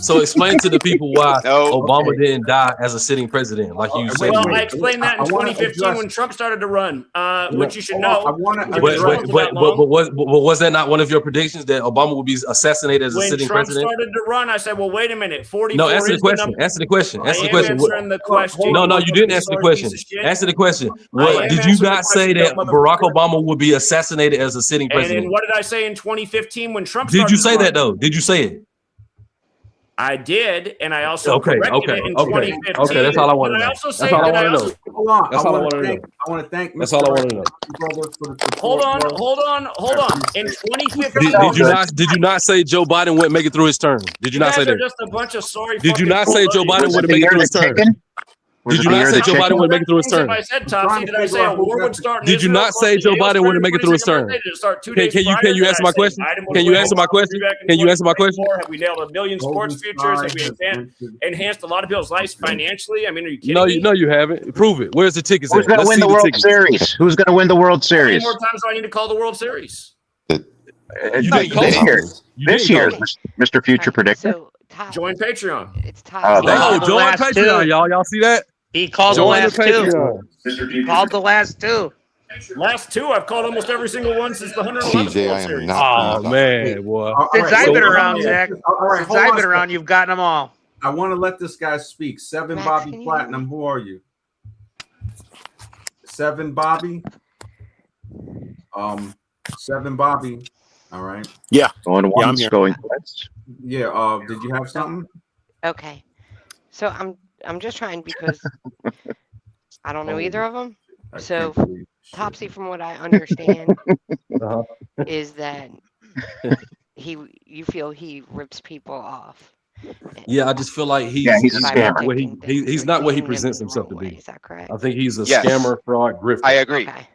So explain to the people why Obama didn't die as a sitting president, like you said. Well, I explained that in 2015 when Trump started to run, which you should know. But was that not one of your predictions that Obama would be assassinated as a sitting president? When Trump started to run, I said, well, wait a minute. 44 No, answer the question. Answer the question. Answer the question. No, you didn't answer the question. Answer the question. Did you not say that Barack Obama would be assassinated as a sitting president? And what did I say in 2015 when Trump started? Did you say that though? Did you say it? I did, and I also corrected it in 2015. Okay, that's all I want to know. That's all I want to know. Hold on. That's all I want to know. I want to thank. That's all I want to know. Hold on. In 2015, Did you not say Joe Biden wouldn't make it through his term? Did you not say that? Just a bunch of sorry. Did you not say Joe Biden wouldn't make it through his term? Did you not say Joe Biden would make it through his term? I said, Topsy, did I say a war would start? Did you not say Joe Biden wouldn't make it through his term? Can you answer my question? Can you answer my question? Can you answer my question? Have we nailed a million sports futures? Have we enhanced a lot of people's lives financially? I mean, are you kidding me? No, you haven't. Prove it. Where's the tickets? Who's going to win the World Series? Who's going to win the World Series? How many more times do I need to call the World Series? This year, Mr. Future Predictor. Join Patreon. It's time. Join Patreon, y'all. Y'all see that? He called the last two. He called the last two. Last two, I've called almost every single one since the 111th World Series. Oh man, boy! Since I've been around, Zach. Since I've been around, you've gotten them all. I want to let this guy speak. Seven Bobby Platinum. Who are you? Seven Bobby. Seven Bobby. All right. Yeah. Going once, going twice. Yeah. Did you have something? Okay. So I'm just trying because I don't know either of them. So Topsy, from what I understand, is that you feel he rips people off. Yeah, I just feel like he's a scammer. He's not what he presents himself to be. Is that correct? I think he's a scammer, fraud, grifter. I agree. Okay.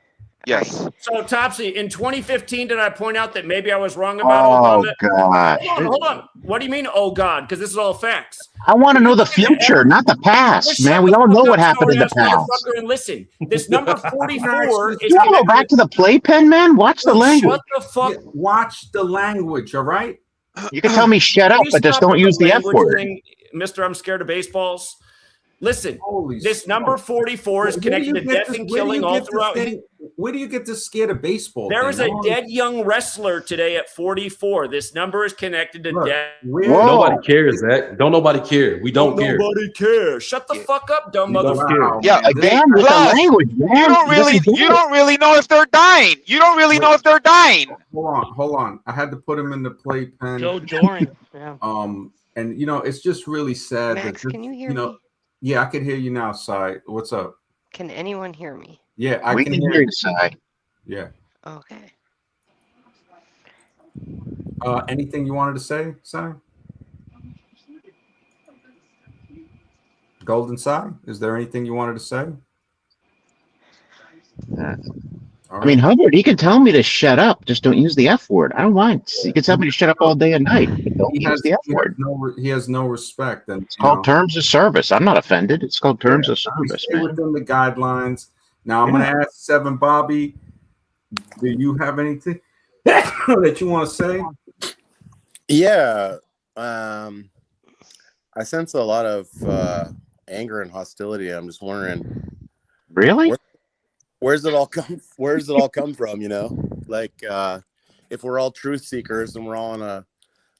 Yes. So Topsy, in 2015, did I point out that maybe I was wrong about Obama? God. Hold on. What do you mean, oh God? Because this is all facts. I want to know the future, not the past, man. We all know what happened in the past. And listen, this number 44 is. You go back to the playpen, man. Watch the language. Shut the fuck. Yeah, watch the language. All right. You can tell me shut up, but just don't use the F word. Mr. I'm scared of baseballs. Listen, this number 44 is connected to death and killing all throughout. Where do you get this scared of baseball? There is a dead young wrestler today at 44. This number is connected to death. Nobody cares, Zach. Don't nobody care. We don't care. Nobody cares. Shut the fuck up, dumb motherfucker. Yeah, again with the language, man. You don't really know if they're dying. You don't really know if they're dying. Hold on. I had to put him in the playpen. Joe Doran. Yeah. And it's just really sad. Max, can you hear me? Yeah, I can hear you now, Sai. What's up? Can anyone hear me? Yeah, I can hear you, Sai. Yeah. Okay. Anything you wanted to say, Sai? Golden Sai, is there anything you wanted to say? I mean, Hubbard, he can tell me to shut up. Just don't use the F word. I don't mind. He can tell me to shut up all day and night. But don't use the F word. He has no respect. And it's called terms of service. I'm not offended. It's called terms of service, man. Within the guidelines. Now, I'm going to ask Seven Bobby, do you have anything that you want to say? Yeah. I sense a lot of anger and hostility. I'm just wondering. Really? Where's it all come from, Like if we're all truth seekers and we're all on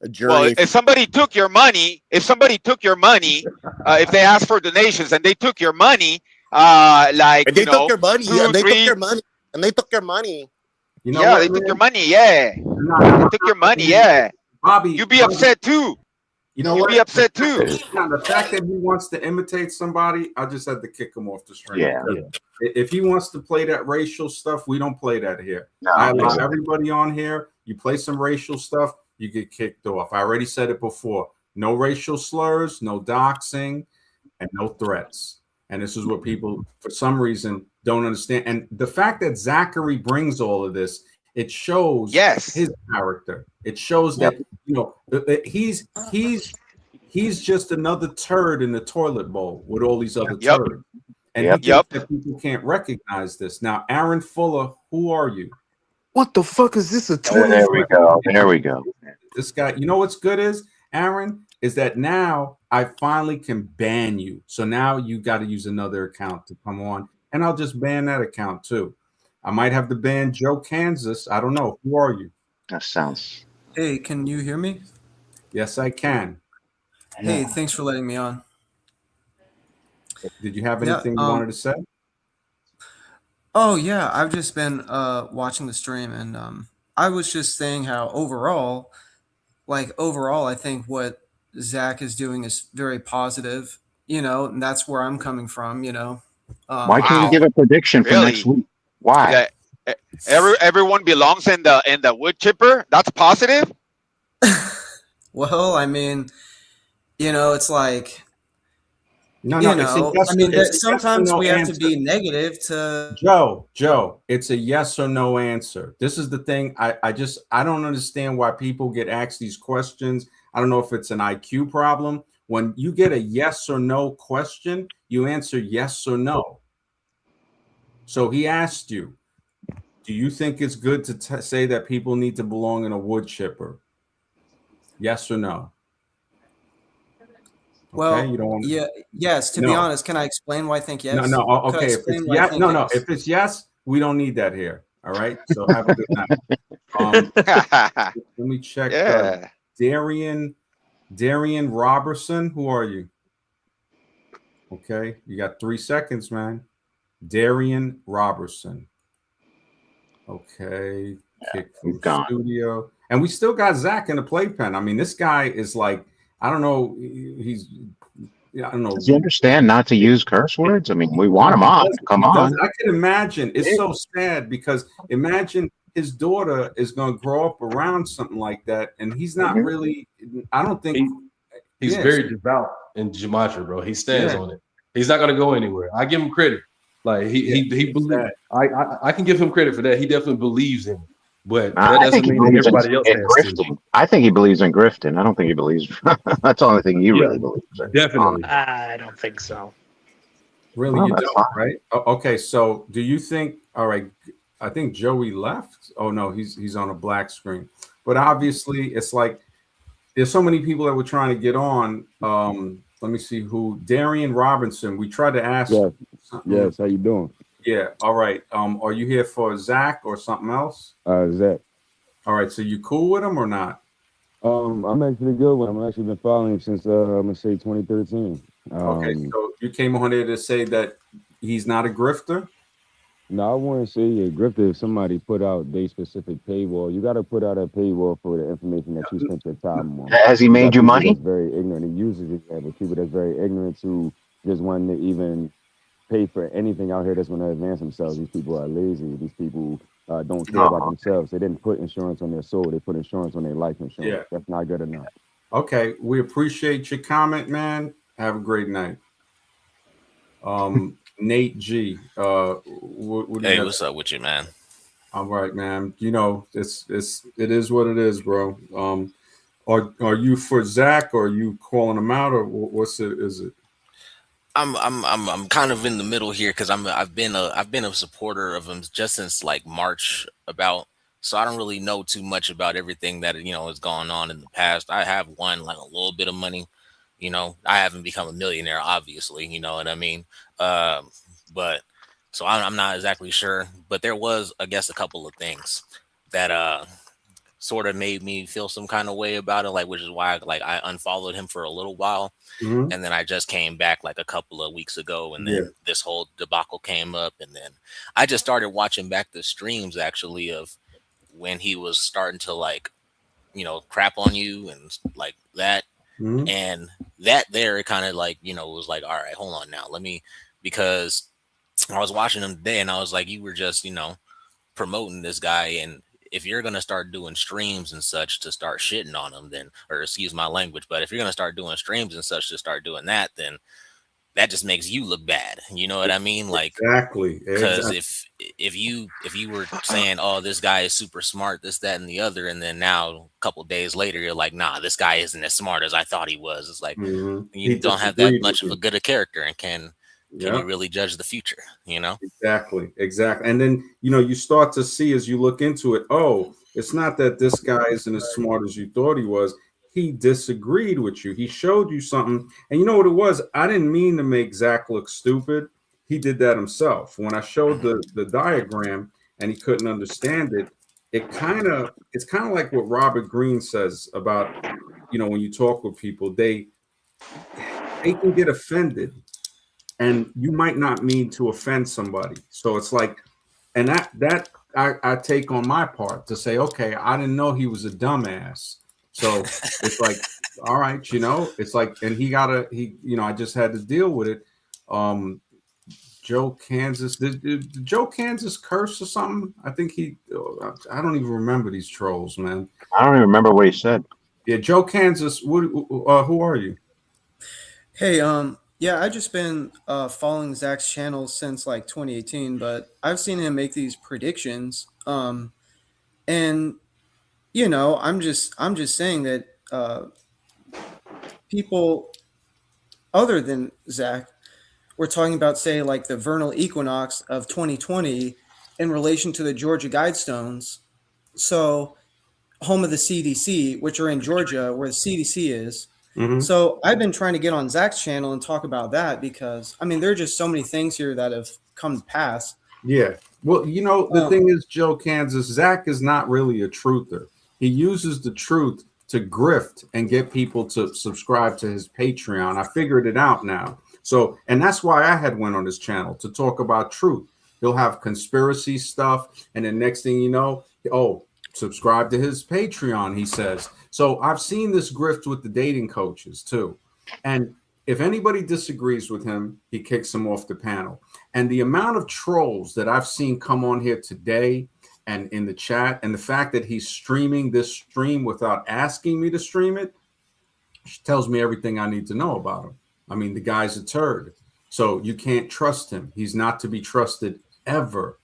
a Well, jury. if somebody took your money, if they asked for donations and they took your money, like And they took your money. Yeah, 2, they took 3, your money. And they took your money. You know yeah, what, they took your man? money. Yeah, they took your money. Yeah, Bobby, you'd be upset too. you know You'd be what? upset too. Now, the fact that he wants to imitate somebody, I just had to kick him off the stream. Yeah. Because if he wants to play that racial stuff, we don't play that here. No, I allow exactly. everybody on here. You play some racial stuff, you get kicked off. I already said it before. No racial slurs, no doxing, and no threats. And this is what people, for some reason, don't understand. And the fact that Zachary brings all of this, it shows his character. It shows that he's just another turd in the toilet bowl with all these other turds. And he thinks that people can't recognize this. Now, Aaron Fuller, who are you? What the fuck is this a Oh, there we go. There we go. This guy, you know what's good is, Aaron, is that now I finally can ban you. So now you got to use another account to come on, and I'll just ban that account too. I might have to ban Joe Kansas. I don't know. Who are you? That sounds. Hey, can you hear me? Yes, I can. Hey, thanks for letting me on. Did you have anything you wanted to say? Oh yeah, I've just been watching the stream, and I was just saying how overall, I think what Zach is doing is very positive. And that's where I'm coming from. Why can't you give a prediction for next week? Why? Yeah, everyone belongs in the wood chipper. That's positive. Well, I mean, it's like. No, it's a yes. I mean, It's a yes or sometimes no we have answer. to be negative to. Joe, it's a yes or no answer. This is the thing. I don't understand why people get asked these questions. I don't know if it's an IQ problem. When you get a yes or no question, you answer yes or no. So he asked you, do you think it's good to say that people need to belong in a wood chipper? Yes or no? Well, you don't want yes. To be honest, can I explain why I think yes? No. Could I Okay, if explain it's why I yes, think no. yes? If it's yes, we don't need that here. All right. So have a good night. Let me check. Yeah. Darian Robertson. Who are you? Okay, you got 3 seconds, man. Darian Robertson. Okay, kick from the studio, and we still got Zach in the playpen. I mean, this guy is like, I don't know. I don't know. Does he understand not to use curse words? I mean, we want him on. Come on. I can imagine. It's so sad because imagine his daughter is going to grow up around something like that, and he's not really. I don't think he's very devout in gematria, bro. He stands on it. He's not gonna go anywhere. I give him credit. Like he believes. I can give him credit for that. He definitely believes in it. But that doesn't mean that everybody else has grifting. I think he believes in grifting. I don't think he believes. That's the only thing he really believes in. Definitely. I don't think so. Really, Well, you that's don't, fine. right? Okay, so do you think? All right, I think Joey left. Oh no, he's on a black screen. But obviously, it's like there's so many people that were trying to get on. Let me see who. Darian Robinson. We tried to ask. Yes. How you doing? Yeah. All right. Are you here for Zach or something else? Zach. All right. So you cool with him or not? I'm actually good with him. I've actually been following him since I'm gonna say 2013. Okay. So you came on here to say that he's not a grifter. No, I wouldn't say a grifter if somebody put out their specific paywall. You got to put out a paywall for the information that you spent your time on. Has he made you money? That's very ignorant. He uses it, but people that's very ignorant to just want to even pay for anything out here that's going to advance themselves. These people are lazy. These people don't care about themselves. They didn't put insurance on their soul. They put insurance on their life insurance. Yeah. That's not good enough. Okay. We appreciate your comment, man. Have a great night. Nate G. What do you Hey, have? what's up with you, man? All right, man. You know, it is what it is, bro. Are you for Zach, or are you calling him out, or what's it? Is it? I'm kind of in the middle here because I've been a supporter of him just since like March about. So I don't really know too much about everything that has gone on in the past. I have won like a little bit of money. I haven't become a millionaire, obviously. You know what I mean? But so I'm not exactly sure. But there was, I guess, a couple of things that sort of made me feel some kind of way about it, like which is why I unfollowed him for a little while, Mhm. and then I just came back like a couple of weeks ago, and Yeah. then this whole debacle came up, and then I just started watching back the streams actually of when he was starting to like, crap on you and like that. Mhm. And that there, it kind of like, was like, all right, hold on now. Let me, because I was watching him today and I was like, you were just, promoting this guy. And if you're going to start doing streams and such to start shitting on him, then, or excuse my language, but if you're going to start doing streams and such to start doing that, then that just makes you look bad. You know what I mean? Like, Exactly. because Exactly. if you were saying, oh, this guy is super smart, this, that, and the other, and then now a couple days later you're like, nah, this guy isn't as smart as I thought he was. It's like Mhm. you He don't have that disagreed with much of you. a good a character, and can you Yeah. really judge the future? Exactly. And then, you start to see as you look into it, oh, it's not that this guy isn't as smart as you thought he was. He disagreed with you. He showed you something. And you know what it was? I didn't mean to make Zach look stupid. He did that himself. When I showed the diagram and he couldn't understand it, it's kind of like what Robert Greene says about, when you talk with people, they can get offended and you might not mean to offend somebody. So it's like, and that I take on my part to say, okay, I didn't know he was a dumbass. So it's like, all right, it's like, and I just had to deal with it. Joe Kansas, did Joe Kansas curse or something? I think I don't even remember these trolls, man. I don't even remember what he said. Yeah, Joe Kansas. Who are you? Hey, yeah, I've just been following Zach's channel since like 2018, but I've seen him make these predictions. And I'm just saying that people other than Zach were talking about, say, like the vernal equinox of 2020 in relation to the Georgia Guidestones. So, home of the CDC, which are in Georgia, where the CDC is. Mhm. So I've been trying to get on Zach's channel and talk about that because there are just so many things here that have come to pass. Yeah. Well, the thing is, Joe Kansas, Zach is not really a truther. He uses the truth to grift and get people to subscribe to his Patreon. I figured it out now. So, and that's why I had went on his channel to talk about truth. He'll have conspiracy stuff, and then next thing you know, subscribe to his Patreon, he says. So I've seen this grift with the dating coaches too. And if anybody disagrees with him, he kicks them off the panel. And the amount of trolls that I've seen come on here today and in the chat, and the fact that he's streaming this stream without asking me to stream it, tells me everything I need to know about him. I mean, the guy's a turd. So you can't trust him. He's not to be trusted ever.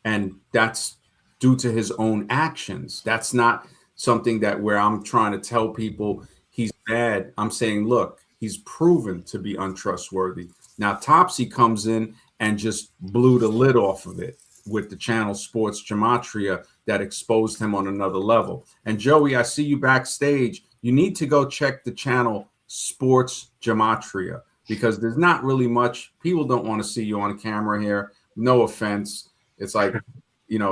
And that's due to his own actions. That's not something that where I'm trying to tell people he's bad. I'm saying, look, he's proven to be untrustworthy. Now, Topsy comes in and just blew the lid off of it with the channel Sports Gematria that exposed him on another level. And Joey, I see you backstage. You need to go check the channel Sports Gematria because there's not really much. People don't want to see you on camera here. No offense. It's like,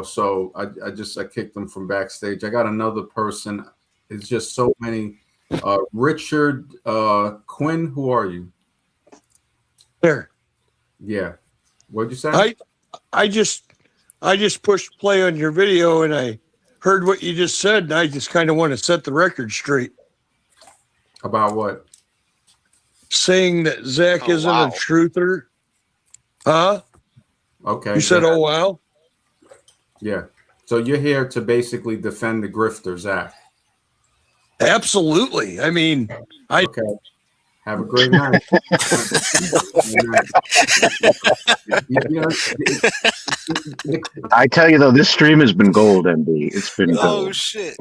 so I kicked them from backstage. I got another person. It's just so many. Richard Quinn, who are you? There. Yeah. What'd you say? I just pushed play on your video and I heard what you just said, and I just kind of want to set the record straight. About what? Saying that Zach isn't a truther. Huh? Okay. You said, oh, wow. Yeah. So you're here to basically defend the grifter, Zach. Absolutely. I mean, Okay. Have a great night. I tell you though, this stream has been gold, MB. It's been Oh gold. shit!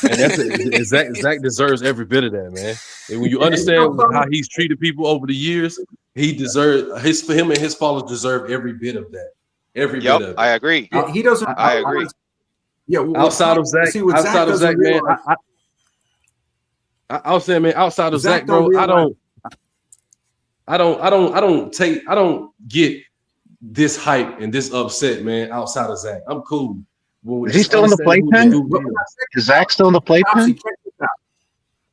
And Zach deserves every bit of that, man. And when you understand how he's treated people over the years, he deserves him and his followers deserve every bit of that. Every bit of it. I agree. He doesn't. I agree. Yeah. Well, outside of Zach, man, I was saying, man, outside of Zach, bro, I don't get this hype and this upset, man. Outside of Zach, I'm cool. Well, Is he still in the understand who the playpen? dude Is Zach still in the Topsy, playpen? check this out.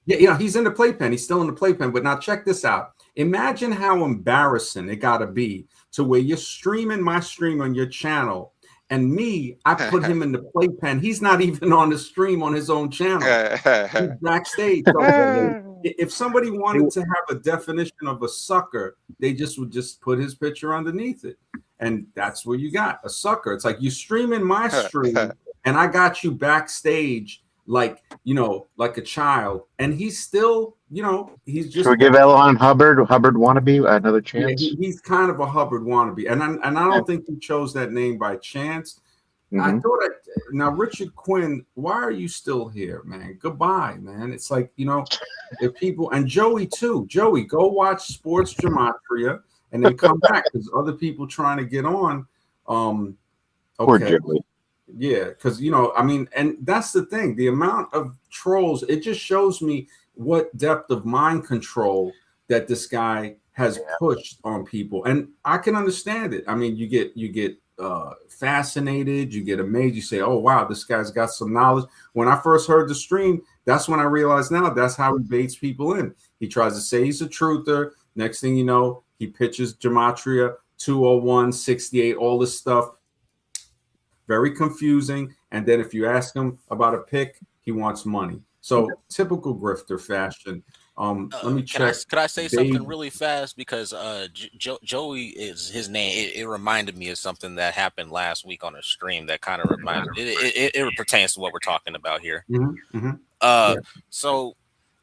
Yeah, he's in the playpen. He's still in the playpen. But now check this out. Imagine how embarrassing it got to be to where you're streaming my stream on your channel, and me, I put him in the playpen. He's not even on the stream on his own channel. He's backstage. So if somebody wanted to have a definition of a sucker, they would just put his picture underneath it. And that's what you got, a sucker. It's like you streaming my stream, and I got you backstage like, like a child. And he's still, he's just. Should we give Elon Hubbard wannabe another Yeah, chance? he's kind of a Hubbard wannabe. And I don't think he chose that name by chance. I Mhm. thought now Richard Quinn, why are you still here, man? Goodbye, man. It's like, if people, and Joey too. Joey, go watch Sports Gematria and then come back, because other people trying to get on. Poor Joey. Yeah, because and that's the thing. The amount of trolls, it just shows me what depth of mind control that this guy has pushed on people. And I can understand it. I mean, you get fascinated, you get amazed, you say, oh wow, this guy's got some knowledge. When I first heard the stream, that's when I realized now that's how he baits people in. He tries to say he's a truther. Next thing you know, he pitches Gematria 201, 68, all this stuff. Very confusing. And then if you ask him about a pick, he wants money. So typical grifter fashion. Let me check. Could I say Dave. something really fast? Because Joey is his name. It reminded me of something that happened last week on a stream that kind of reminds it pertains to what we're talking about here. So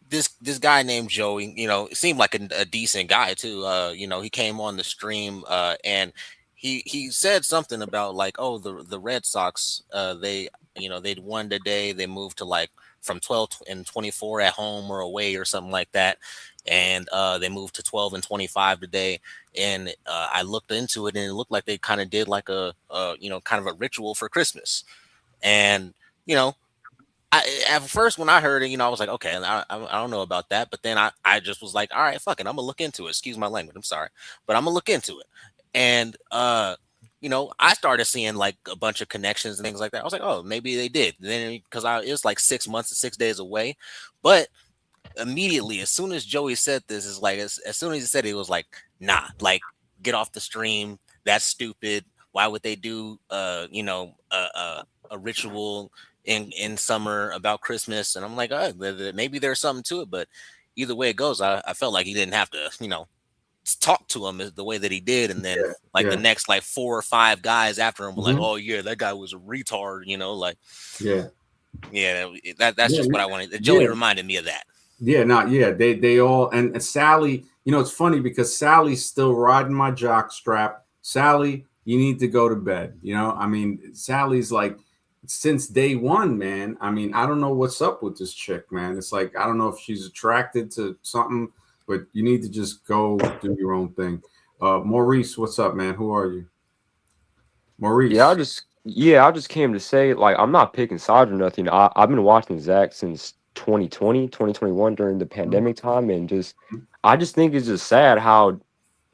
this guy named Joey, it seemed like a decent guy too. He came on the stream and he said something about like, oh, the Red Sox, they'd won today. They moved to like from 12 and 24 at home or away or something like that. And they moved to 12 and 25 today. And I looked into it, and it looked like they kind of did like a kind of a ritual for Christmas. And, at first when I heard it, I was like, okay, I don't know about that. But then I just was like, all right, fuck it, I'm gonna look into it. Excuse my language, I'm sorry, but I'm gonna look into it. And I started seeing like a bunch of connections and things like that. I was like, oh, maybe they did. Then because it was like 6 months and 6 days away, but immediately as soon as Joey said this, is like as soon as he said it, was like, nah, like get off the stream. That's stupid. Why would they do a ritual in summer about Christmas? And I'm like, oh, maybe there's something to it, but either way it goes, I felt like he didn't have to, talk to him the way that he did. And then the next like 4 or 5 guys after him were like, oh yeah, that guy was a retard, that's just what I wanted. Joey reminded me of that. They all, and Sally, it's funny because Sally's still riding my jock strap. Sally, you need to go to bed. Sally's like, since day one, man. I don't know what's up with this chick, man. It's like, I don't know if she's attracted to something, but you need to just go do your own thing. Maurice, what's up, man? Who are you? Maurice. I just came to say, like, I'm not picking sides or nothing. I've been watching Zach since 2020, 2021 during the pandemic time, and I just think it's just sad how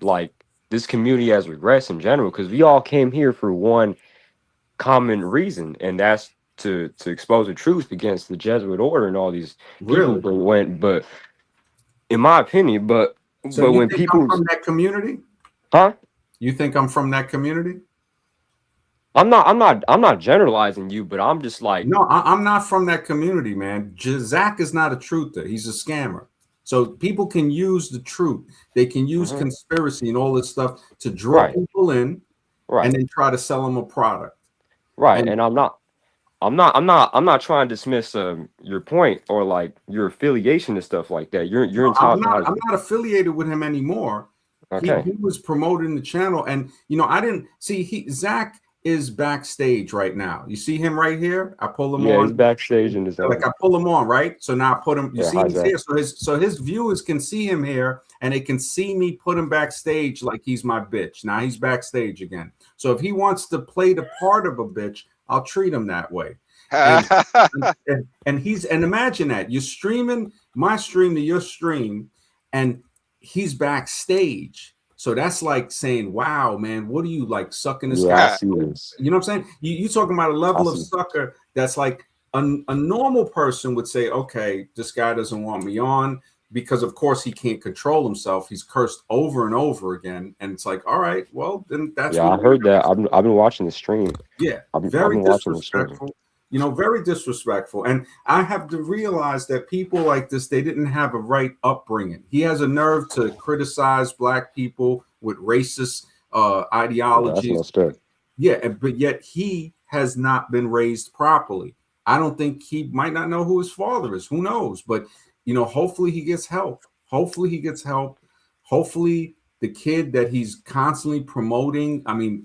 like this community has regressed in general, because we all came here for one common reason, and that's to expose the truth against the Jesuit order and all these people that went. But in my opinion, but when people I'm from that community, huh? You think I'm from that community? I'm not generalizing you, but I'm just like, no, I'm not from that community, man. Zach is not a truther. He's a scammer. So people can use the truth. They can use conspiracy and all this stuff to draw people in, and then try to sell them a product. Right. And I'm not trying to dismiss your point or like your affiliation and stuff like that. You're entitled. I'm not affiliated with him anymore. Okay. He was promoting the channel, and I didn't see Zach is backstage right now. You see him right here? I pull him on. Yeah, he's backstage in his own. Like I pull him on, right? So now I put him. You see he's Zach. here. So his viewers can see him here, and they can see me put him backstage like he's my bitch. Now he's backstage again. So if he wants to play the part of a bitch, I'll treat him that way. And imagine that you're streaming my stream to your stream, and he's backstage. So that's like saying, wow, man, what are you like sucking this Yeah, I guy? see this. You know what I'm saying? You talking about a level of see. sucker that's like a normal person would say, okay, this guy doesn't want me on because of course he can't control himself. He's cursed over and over again. And it's like, all right, well, then that's Yeah, what I heard that. I've been watching the stream. yeah, I've very been watching the stream. disrespectful. You know, very disrespectful. And I have to realize that people like this, they didn't have a right upbringing. He has a nerve to criticize black people with racist Yeah, that's ideologies. messed up. Yeah, but yet he has not been raised properly. I don't think he might not know who his father is. Who knows? But you know, hopefully he gets help. Hopefully he gets help. Hopefully the kid that he's constantly promoting. I mean,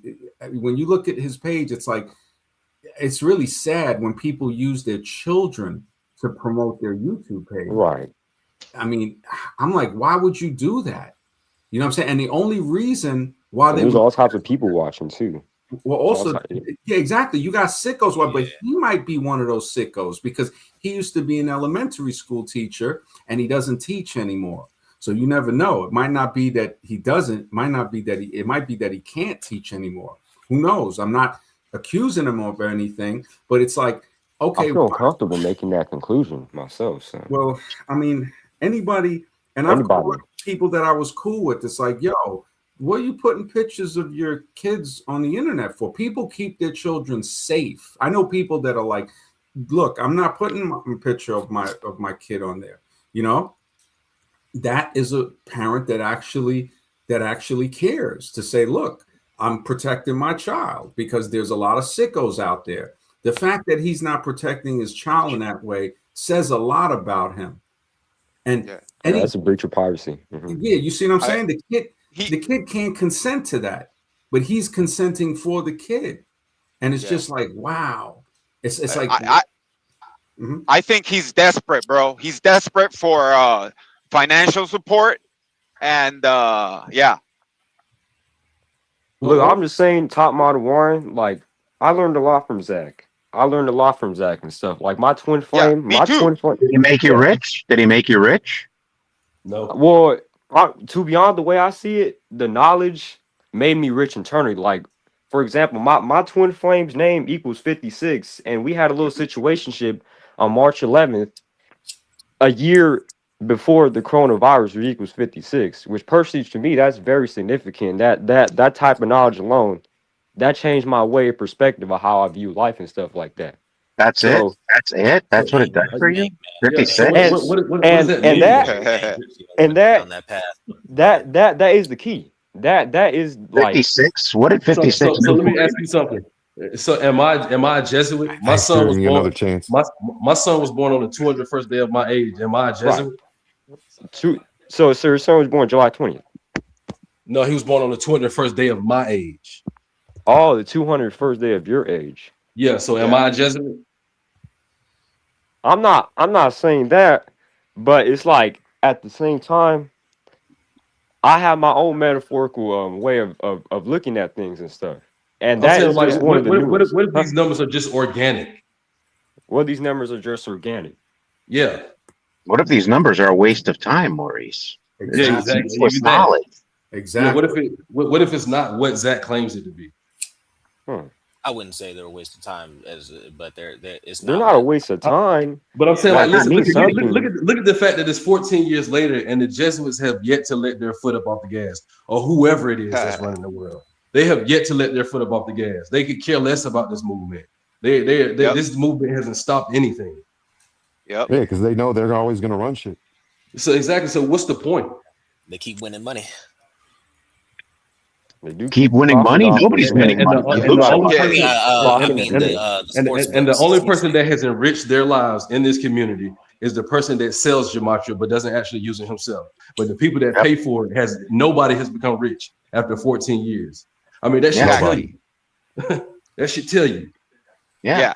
when you look at his page, it's like it's really sad when people use their children to promote their YouTube page. Right. I mean, I'm like, why would you do that? You know what I'm saying? And the only reason why And they there's would all types of people watching too. well, All also, types- yeah, exactly. You got sickos, but he might be one of those sickos because he used to be an elementary school teacher and he doesn't teach anymore. So you never know. It might not be that he doesn't. Might not be that he. It might be that he can't teach anymore. Who knows? I'm not accusing him of anything, but it's like, okay, I feel uncomfortable making that conclusion myself. So well, I mean, anybody, and I've Anybody. called people that I was cool with. It's like, yo, what are you putting pictures of your kids on the internet for? People keep their children safe. I know people that are like, look, I'm not putting a picture of my kid on there. You know, that is a parent that actually cares to say, look, I'm protecting my child because there's a lot of sickos out there. The fact that he's not protecting his child in that way says a lot about him. And yeah, any, that's a breach of privacy. Mhm. yeah, you see what I'm saying? The kid can't consent to that, but he's consenting for the kid, and it's just like, wow. It's like I think he's desperate, bro. He's desperate for financial support, and yeah. Look, I'm just saying, top model Warren. Like, I learned a lot from Zach. I learned a lot from Zach and stuff. Like my twin flame, me too. Did he make you rich? Did he make you rich? No. Well, to be honest, the way I see it, the knowledge made me rich internally. Like, for example, my twin flame's name equals 56, and we had a little situationship on March 11th, a year before the coronavirus, which equals 56. Which personally, to me, that's very significant. That type of knowledge alone, that changed my way of perspective of how I view life and stuff like that. That's it. That's it. That's what it does for you. 56. That is the key. That is like 56. What did 56 So do let me for ask you something. So am I a Jesuit? My son was giving you born. another chance. My son was born on the 201st day of my age. Am I a Jesuit? So your son was born July 20th. No, he was born on the 201st day of my age. Oh, the 201st day of your age. Yeah. So am I a Jesuit? I'm not saying that, but it's like at the same time, I have my own metaphorical way of looking at things and stuff. And that is just one of the numbers. What if these numbers are just organic? What if these numbers are just organic? Yeah. What if these numbers are a waste of time, Maurice? Yeah, exactly. It's knowledge. Exactly. Yeah, what if it's not what Zach claims it to be? I wouldn't say they're a waste of time, but it's They're not a waste of time. But I'm saying, Like, like, listen, something. look at the fact that it's 14 years later, and the Jesuits have yet to let their foot up off the gas, or whoever it is that's running the world. They have yet to let their foot up off the gas. They could care less about this movement. This movement hasn't stopped anything. Yep. Yeah, because they know they're always going to run shit. So exactly. So what's the point? They keep winning money. They do keep winning money. Nobody's winning money. And the only person that has enriched their lives in this community is the person that sells gematria but doesn't actually use it himself. But the people that pay for it nobody has become rich after 14 years. I mean, that should tell you. That should tell you. Yeah.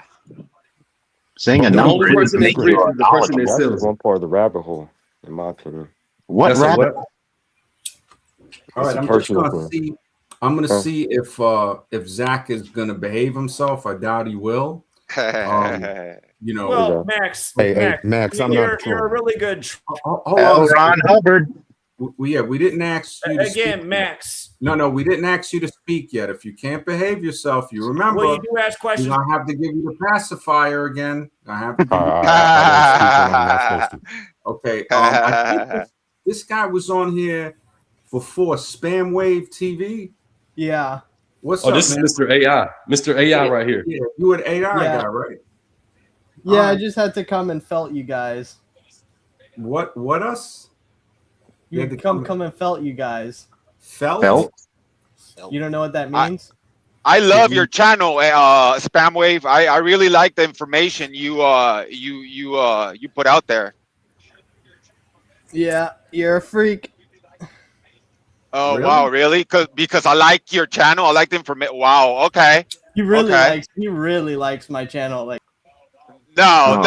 Saying a the number only person that's rich is the person that That's sells. one part of the rabbit hole, in my opinion. What rabbit? All right, It's a I'm just personal gonna thing. see. I'm gonna see if Zach is gonna behave himself. I doubt he will. You know. Well, Max, Hey, Max, I'm you're not a really good. Ron Hubbard. we didn't ask you to speak Again, yet. Max. No, we didn't ask you to speak yet. If you can't behave yourself, you remember. Well, you do ask questions. I have to give you the pacifier again. I have to give you. I don't speak when I'm not supposed to. Okay. I think this guy was on here before Spam Wave TV. Yeah. What's Oh, up, this man? is Mr. AI. Mr. AI right here. Yeah, you an AI Yeah. guy, right? Yeah, I Alright. just had to come and felt you guys. What us? You had to come and felt you guys. Felt? You don't know what that means? I love your channel, Spam Wave. I really like the information you put out there. Yeah, you're a freak. Oh Really? wow, really? Because I like your channel. I like the information. Wow. Okay. He really Okay. likes my channel. Like, No,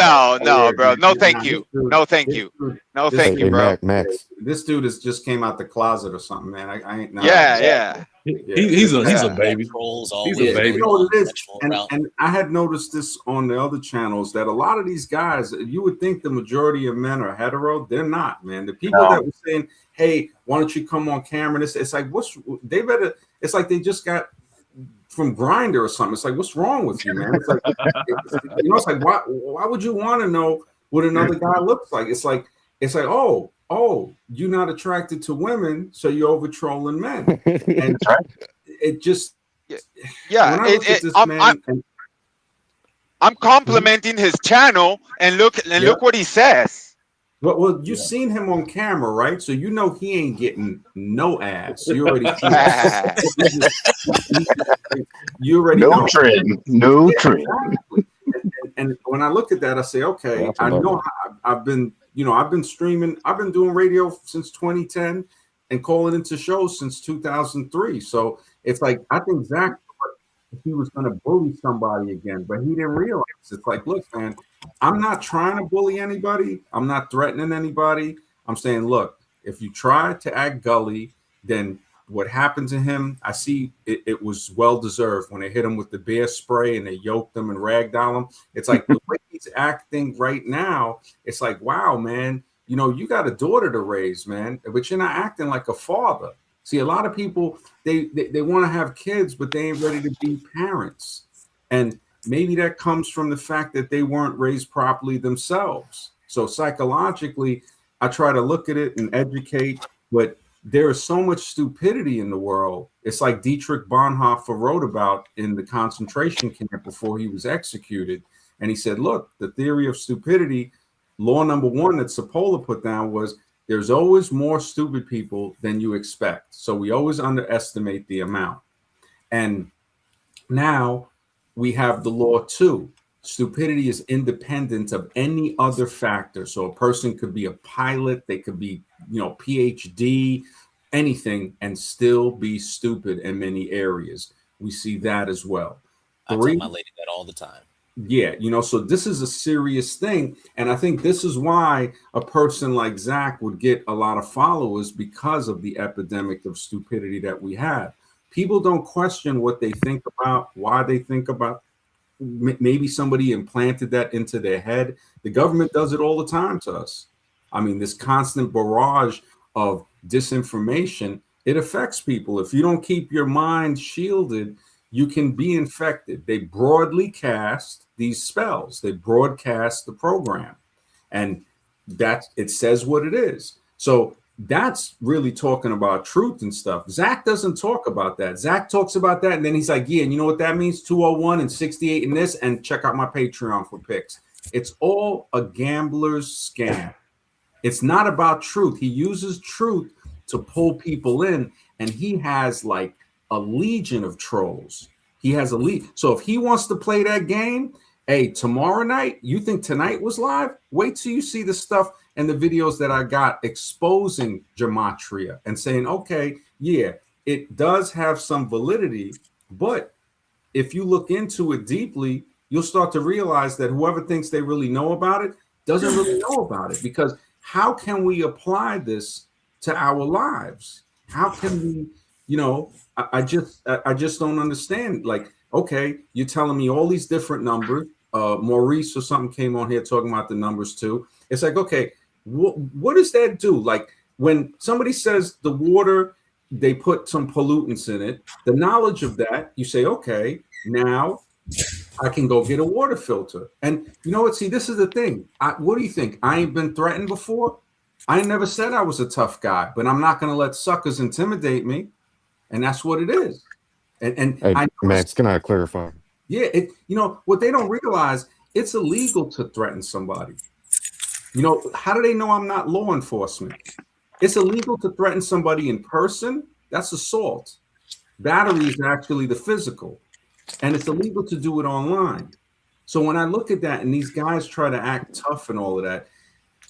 bro. No, thank Nah, you. this dude- No, thank this you. dude- No, this thank dude- you, bro. Max. This dude has just came out the closet or something, man. I ain't. Yeah. He's a baby. Trolls He's always a baby. You know what it is? sexual And, route. and I had noticed this on the other channels that a lot of these guys, you would think the majority of men are hetero. They're not, man. The people No. that were saying, "Hey, why don't you come on camera?" It's like, they better. It's like they just got from Grinder or something. It's like, what's wrong with you, man? It's like, it's like, why would you want to know what another guy looks like? It's like, oh, you're not attracted to women, so you're over trolling men, and it just, Yeah. when I look at this man, I'm complimenting his channel and look what he says. well, you've seen him on camera, right? So you know he ain't getting no ass. You already see that. You already No know. trend. No Yeah, trend. exactly. And when I look at that, I say, okay, I know I've been streaming. I've been doing radio since 2010 and calling into shows since 2003. So it's like, I think Zach thought he was going to bully somebody again, but he didn't realize. It's like, look, man, I'm not trying to bully anybody. I'm not threatening anybody. I'm saying, look, if you try to act gully, then what happened to him, I see it was well deserved when they hit him with the bear spray and they yoked him and ragdoll him. It's like the way he's acting right now, it's like, wow, man, you got a daughter to raise, man, but you're not acting like a father. See, a lot of people, they want to have kids, but they ain't ready to be parents. And maybe that comes from the fact that they weren't raised properly themselves. So psychologically, I try to look at it and educate, but there is so much stupidity in the world. It's like Dietrich Bonhoeffer wrote about in the concentration camp before he was executed. And he said, look, the theory of stupidity, law number one that Sapola put down was there's always more stupid people than you expect. So we always underestimate the amount. And now we have the law too. Stupidity is independent of any other factor. So a person could be a pilot, they could be, PhD, anything, and still be stupid in many areas. We see that as well. I tell my lady that all the time. Yeah, so this is a serious thing. And I think this is why a person like Zach would get a lot of followers, because of the epidemic of stupidity that we have. People don't question what they think about, why they think about. Maybe somebody implanted that into their head. The government does it all the time to us. I mean, this constant barrage of disinformation, it affects people. If you don't keep your mind shielded, you can be infected. They broadly cast these spells. They broadcast the program, and that it says what it is. So that's really talking about truth and stuff. Zach doesn't talk about that. Zach talks about that, and then he's like, yeah, and you know what that means? 201 and 68 in this, and check out my Patreon for picks. It's all a gambler's scam. It's not about truth. He uses truth to pull people in, and he has like a legion of trolls. He has a lead. So if he wants to play that game, hey, tomorrow night, you think tonight was live? Wait till you see the stuff and the videos that I got exposing gematria and saying, okay, yeah, it does have some validity, but if you look into it deeply, you'll start to realize that whoever thinks they really know about it doesn't really know about it. Because how can we apply this to our lives? How can we, I just don't understand. Like, okay, you're telling me all these different numbers. Maurice or something came on here talking about the numbers too. It's like, okay, what does that do? Like, when somebody says the water, they put some pollutants in it, the knowledge of that, you say, okay, now I can go get a water filter. And you know what? See, this is the thing. What do you think? I ain't been threatened before. I never said I was a tough guy, but I'm not going to let suckers intimidate me. And that's what it is. And Hey, I Max, can I clarify? yeah, you know what they don't realize, it's illegal to threaten somebody. You know, how do they know I'm not law enforcement? It's illegal to threaten somebody in person. That's assault. Battery is actually the physical, and it's illegal to do it online. So when I look at that and these guys try to act tough and all of that,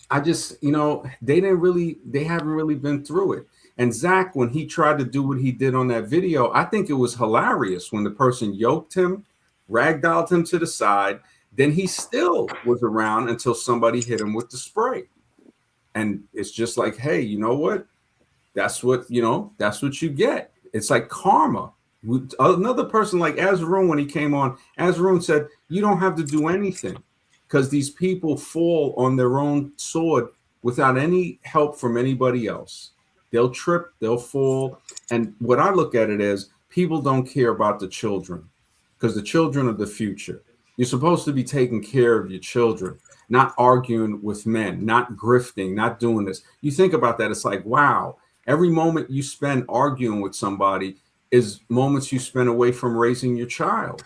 I just, you know, they haven't really been through it. And Zach, when he tried to do what he did on that video, I think it was hilarious when the person yoked him, ragdolled him to the side. Then he still was around until somebody hit him with the spray. And it's just like, hey, you know what? That's what, you know, that's what you get. It's like karma. Another person like Azarun, when he came on, Azarun said, you don't have to do anything because these people fall on their own sword without any help from anybody else. They'll trip, they'll fall. And what I look at it as, people don't care about the children because the children are the future. You're supposed to be taking care of your children, not arguing with men, not grifting, not doing this. You think about that, it's like, wow, every moment you spend arguing with somebody is moments you spend away from raising your child.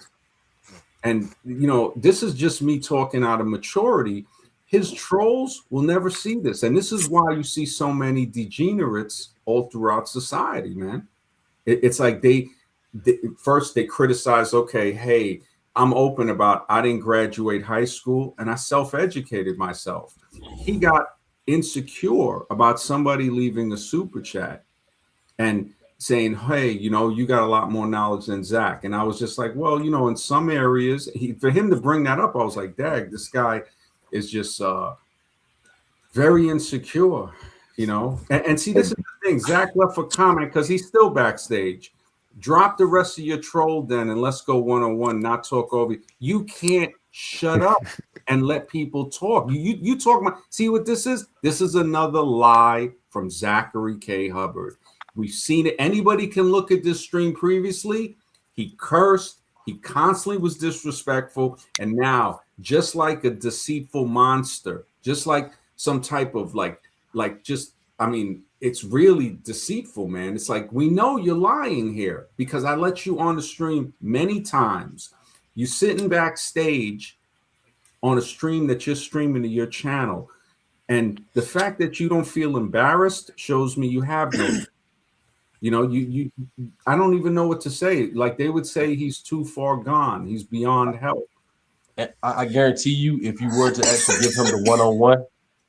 And, you know, this is just me talking out of maturity. His trolls will never see this. And this is why you see so many degenerates all throughout society, man. It's like they first they criticize, okay, hey, I'm open about I didn't graduate high school and I self-educated myself. He got insecure about somebody leaving a super chat and saying, hey, you know, you got a lot more knowledge than Zach. And I was just like, well, you know, in some areas, for him to bring that up, I was like, dag, this guy is just very insecure, you know. And see, this is the thing. Zach left a comment because he's still backstage. Drop the rest of your troll then and let's go one-on-one, not talk over you. You can't shut up and let people talk. You talk about, see what this is? This is another lie from Zachary K. Hubbard. We've seen it. Anybody can look at this stream previously. He cursed. He constantly was disrespectful. And now, just like a deceitful monster, just like some type of just, I mean, it's really deceitful, man. It's like, we know you're lying here because I let you on the stream many times. You sitting backstage on a stream that you're streaming to your channel. And the fact that you don't feel embarrassed shows me you have no, you know, I don't even know what to say. Like they would say, he's too far gone. He's beyond help. I guarantee you, if you were to actually give him the one-on-one,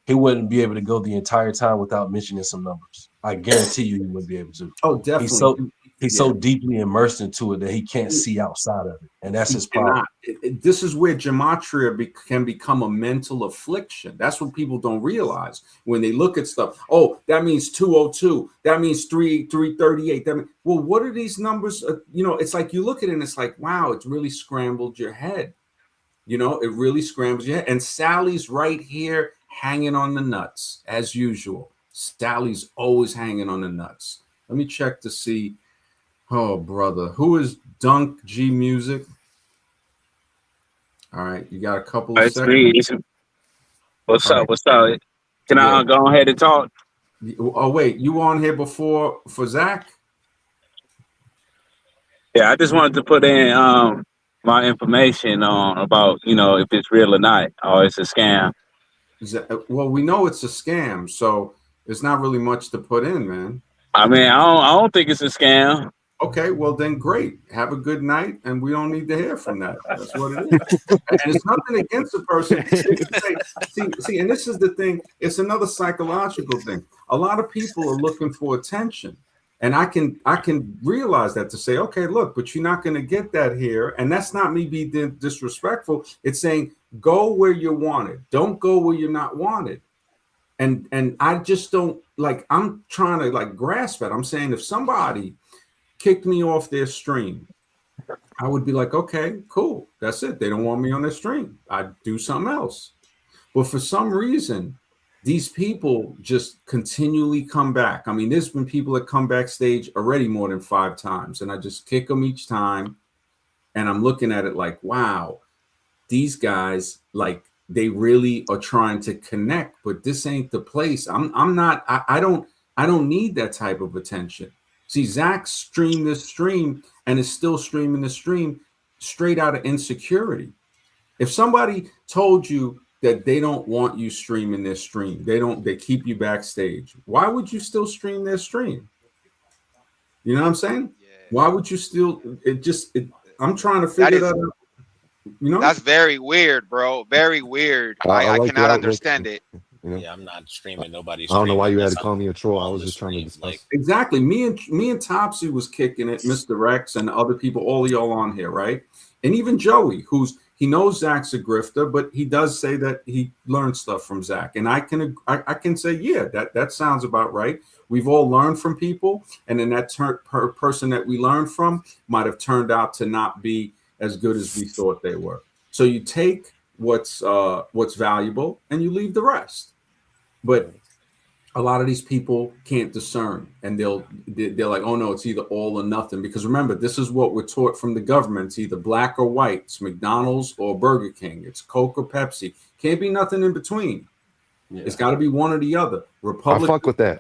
he wouldn't be able to go the entire time without mentioning some numbers. I guarantee you he wouldn't be able to. Oh, definitely. He's so deeply immersed into it that he can't see outside of it. And that's his problem. This is where gematria can become a mental affliction. That's what people don't realize when they look at stuff. Oh, that means 202. That means 338. That means, well, what are these numbers? You know, it's like you look at it and it's like, wow, it's really scrambled your head. You know, it really scrambles your head. And Sally's right here hanging on the nuts as usual. Sally's always hanging on the nuts. Let me check to see. Oh, brother. Who is Dunk G Music? All right. You got a couple of seconds. What's All up? right. What's up? Can I go ahead and talk? Oh, wait. You were on here before for Zach? Yeah, I just wanted to put in my information on about, you know, if it's real or not, or it's a scam. Well, we know it's a scam, so there's not really much to put in, man. I mean, I don't think it's a scam. Okay, well then great. Have a good night, and we don't need to hear from that. That's what it is. And it's nothing against the person. See, and this is the thing. It's another psychological thing. A lot of people are looking for attention, and I can realize that to say, okay, look, but you're not going to get that here, and that's not me being disrespectful. It's saying go where you're wanted. Don't go where you're not wanted. And I just don't like. I'm trying to like grasp it. I'm saying if somebody kicked me off their stream, I would be like, okay, cool. That's it. They don't want me on their stream. I'd do something else. But for some reason, these people just continually come back. I mean, there's been people that come backstage already more than 5 times, and I just kick them each time. And I'm looking at it like, wow, these guys, like, they really are trying to connect, but this ain't the place. I'm not, I don't need that type of attention. See, Zach streamed this stream and is still streaming the stream straight out of insecurity. If somebody told you that they don't want you streaming their stream, they keep you backstage, why would you still stream their stream? You know what I'm saying? Why would you still, I'm trying to That figure that is out. You know? that's very weird, bro. Very weird. I I like your cannot outlook. understand it. You know? Yeah, I'm not streaming nobody's I don't know stream why you had unless to call me a troll. I on was the just trying to stream. discuss. Like, Exactly. Me and Topsy was kicking it, Mr. Rex and other people, all of y'all on here, right? And even Joey, he knows Zach's a grifter, but he does say that he learned stuff from Zach. And I can say, yeah, that sounds about right. We've all learned from people, and then that person that we learned from might have turned out to not be as good as we thought they were. So you take what's valuable and you leave the rest. But a lot of these people can't discern, and they're like, oh no, it's either all or nothing. Because remember, this is what we're taught from the government. It's either black or white. It's McDonald's or Burger King. It's Coke or Pepsi. Can't be nothing in between. Yeah. It's got to be one or the other. I fuck with that.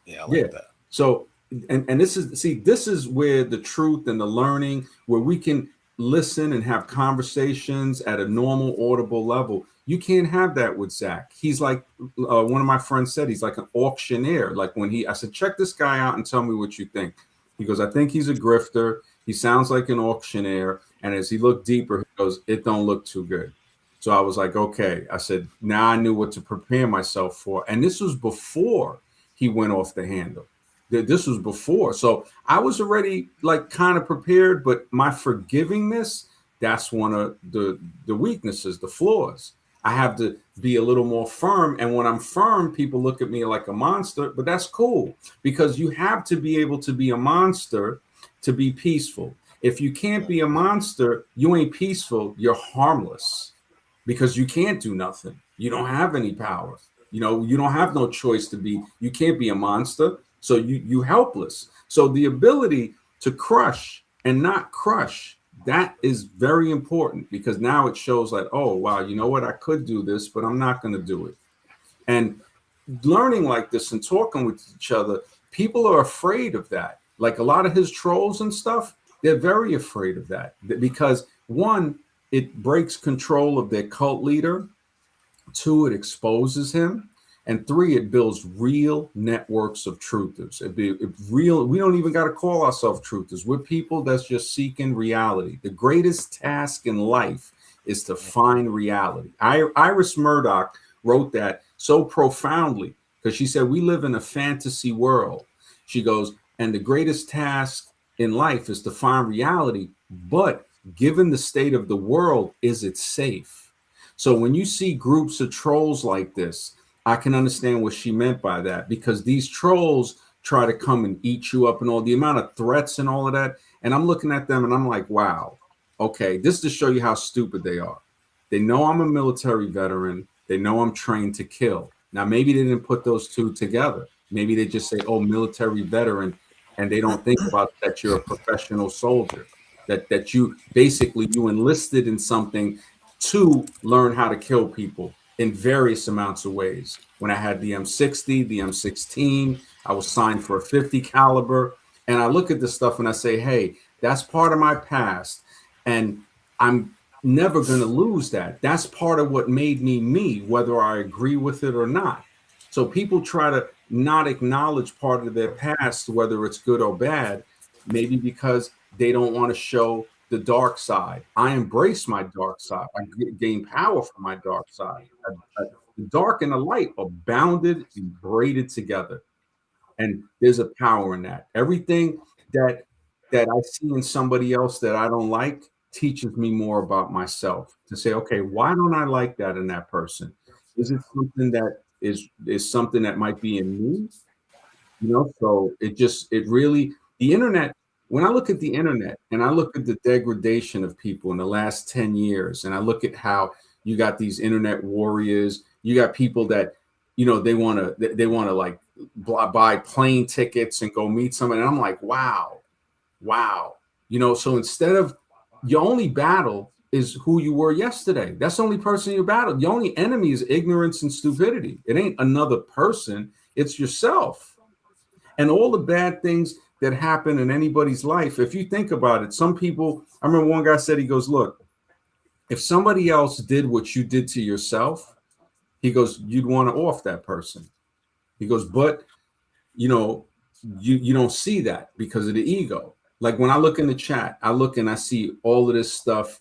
yeah, I like that. So, and this is where the truth and the learning, where we can listen and have conversations at a normal, audible level. You can't have that with Zach. He's like, one of my friends said, he's like an auctioneer. Like I said, check this guy out and tell me what you think. He goes, I think he's a grifter. He sounds like an auctioneer. And as he looked deeper, he goes, it don't look too good. So I was like, okay. I said, now I knew what to prepare myself for. And this was before he went off the handle. This was before. So I was already like kind of prepared, but my forgivingness, that's one of the weaknesses, the flaws. I have to be a little more firm. And when I'm firm, people look at me like a monster, but that's cool because you have to be able to be a monster to be peaceful. If you can't be a monster, you ain't peaceful, you're harmless because you can't do nothing. You don't have any power. You know, you don't have no choice to be, you can't be a monster. So you helpless. So the ability to crush and not crush, that is very important because now it shows like, oh, wow, you know what? I could do this, but I'm not going to do it. And learning like this and talking with each other, people are afraid of that. Like a lot of his trolls and stuff, they're very afraid of that because one, it breaks control of their cult leader. Two, it exposes him. And three, it builds real networks of truthers. We don't even got to call ourselves truthers. We're people that's just seeking reality. The greatest task in life is to find reality. Iris Murdoch wrote that so profoundly because she said, we live in a fantasy world. She goes, and the greatest task in life is to find reality. But given the state of the world, is it safe? So when you see groups of trolls like this, I can understand what she meant by that because these trolls try to come and eat you up and all the amount of threats and all of that. And I'm looking at them and I'm like, wow, okay, this to show you how stupid they are. They know I'm a military veteran. They know I'm trained to kill. Now, maybe they didn't put those two together. Maybe they just say, oh, military veteran. And they don't think about that you're a professional soldier, that you basically you enlisted in something to learn how to kill people in various amounts of ways. When I had the M60, the M16, I was signed for a 50 caliber. And I look at this stuff and I say, hey, that's part of my past. And I'm never going to lose that. That's part of what made me me, whether I agree with it or not. So people try to not acknowledge part of their past, whether it's good or bad, maybe because they don't want to show the dark side. I embrace my dark side. I gain power from my dark side. The dark and the light are bounded and braided together. And there's a power in that. Everything that I see in somebody else that I don't like teaches me more about myself to say, okay, why don't I like that in that person? Is it something that is something that might be in me? You know, so it really, the internet, when I look at the internet and I look at the degradation of people in the last 10 years, and I look at how you got these internet warriors, you got people that you know, they want to like buy plane tickets and go meet someone. And I'm like, wow. You know, so instead of your only battle is who you were yesterday. That's the only person you battled. The only enemy is ignorance and stupidity. It ain't another person. It's yourself. And all the bad things that happen in anybody's life, if you think about it, some people, I remember one guy said, he goes, look, if somebody else did what you did to yourself, he goes, you'd want to off that person. He goes, but you know, you don't see that because of the ego. Like when I look in the chat, I look and I see all of this stuff,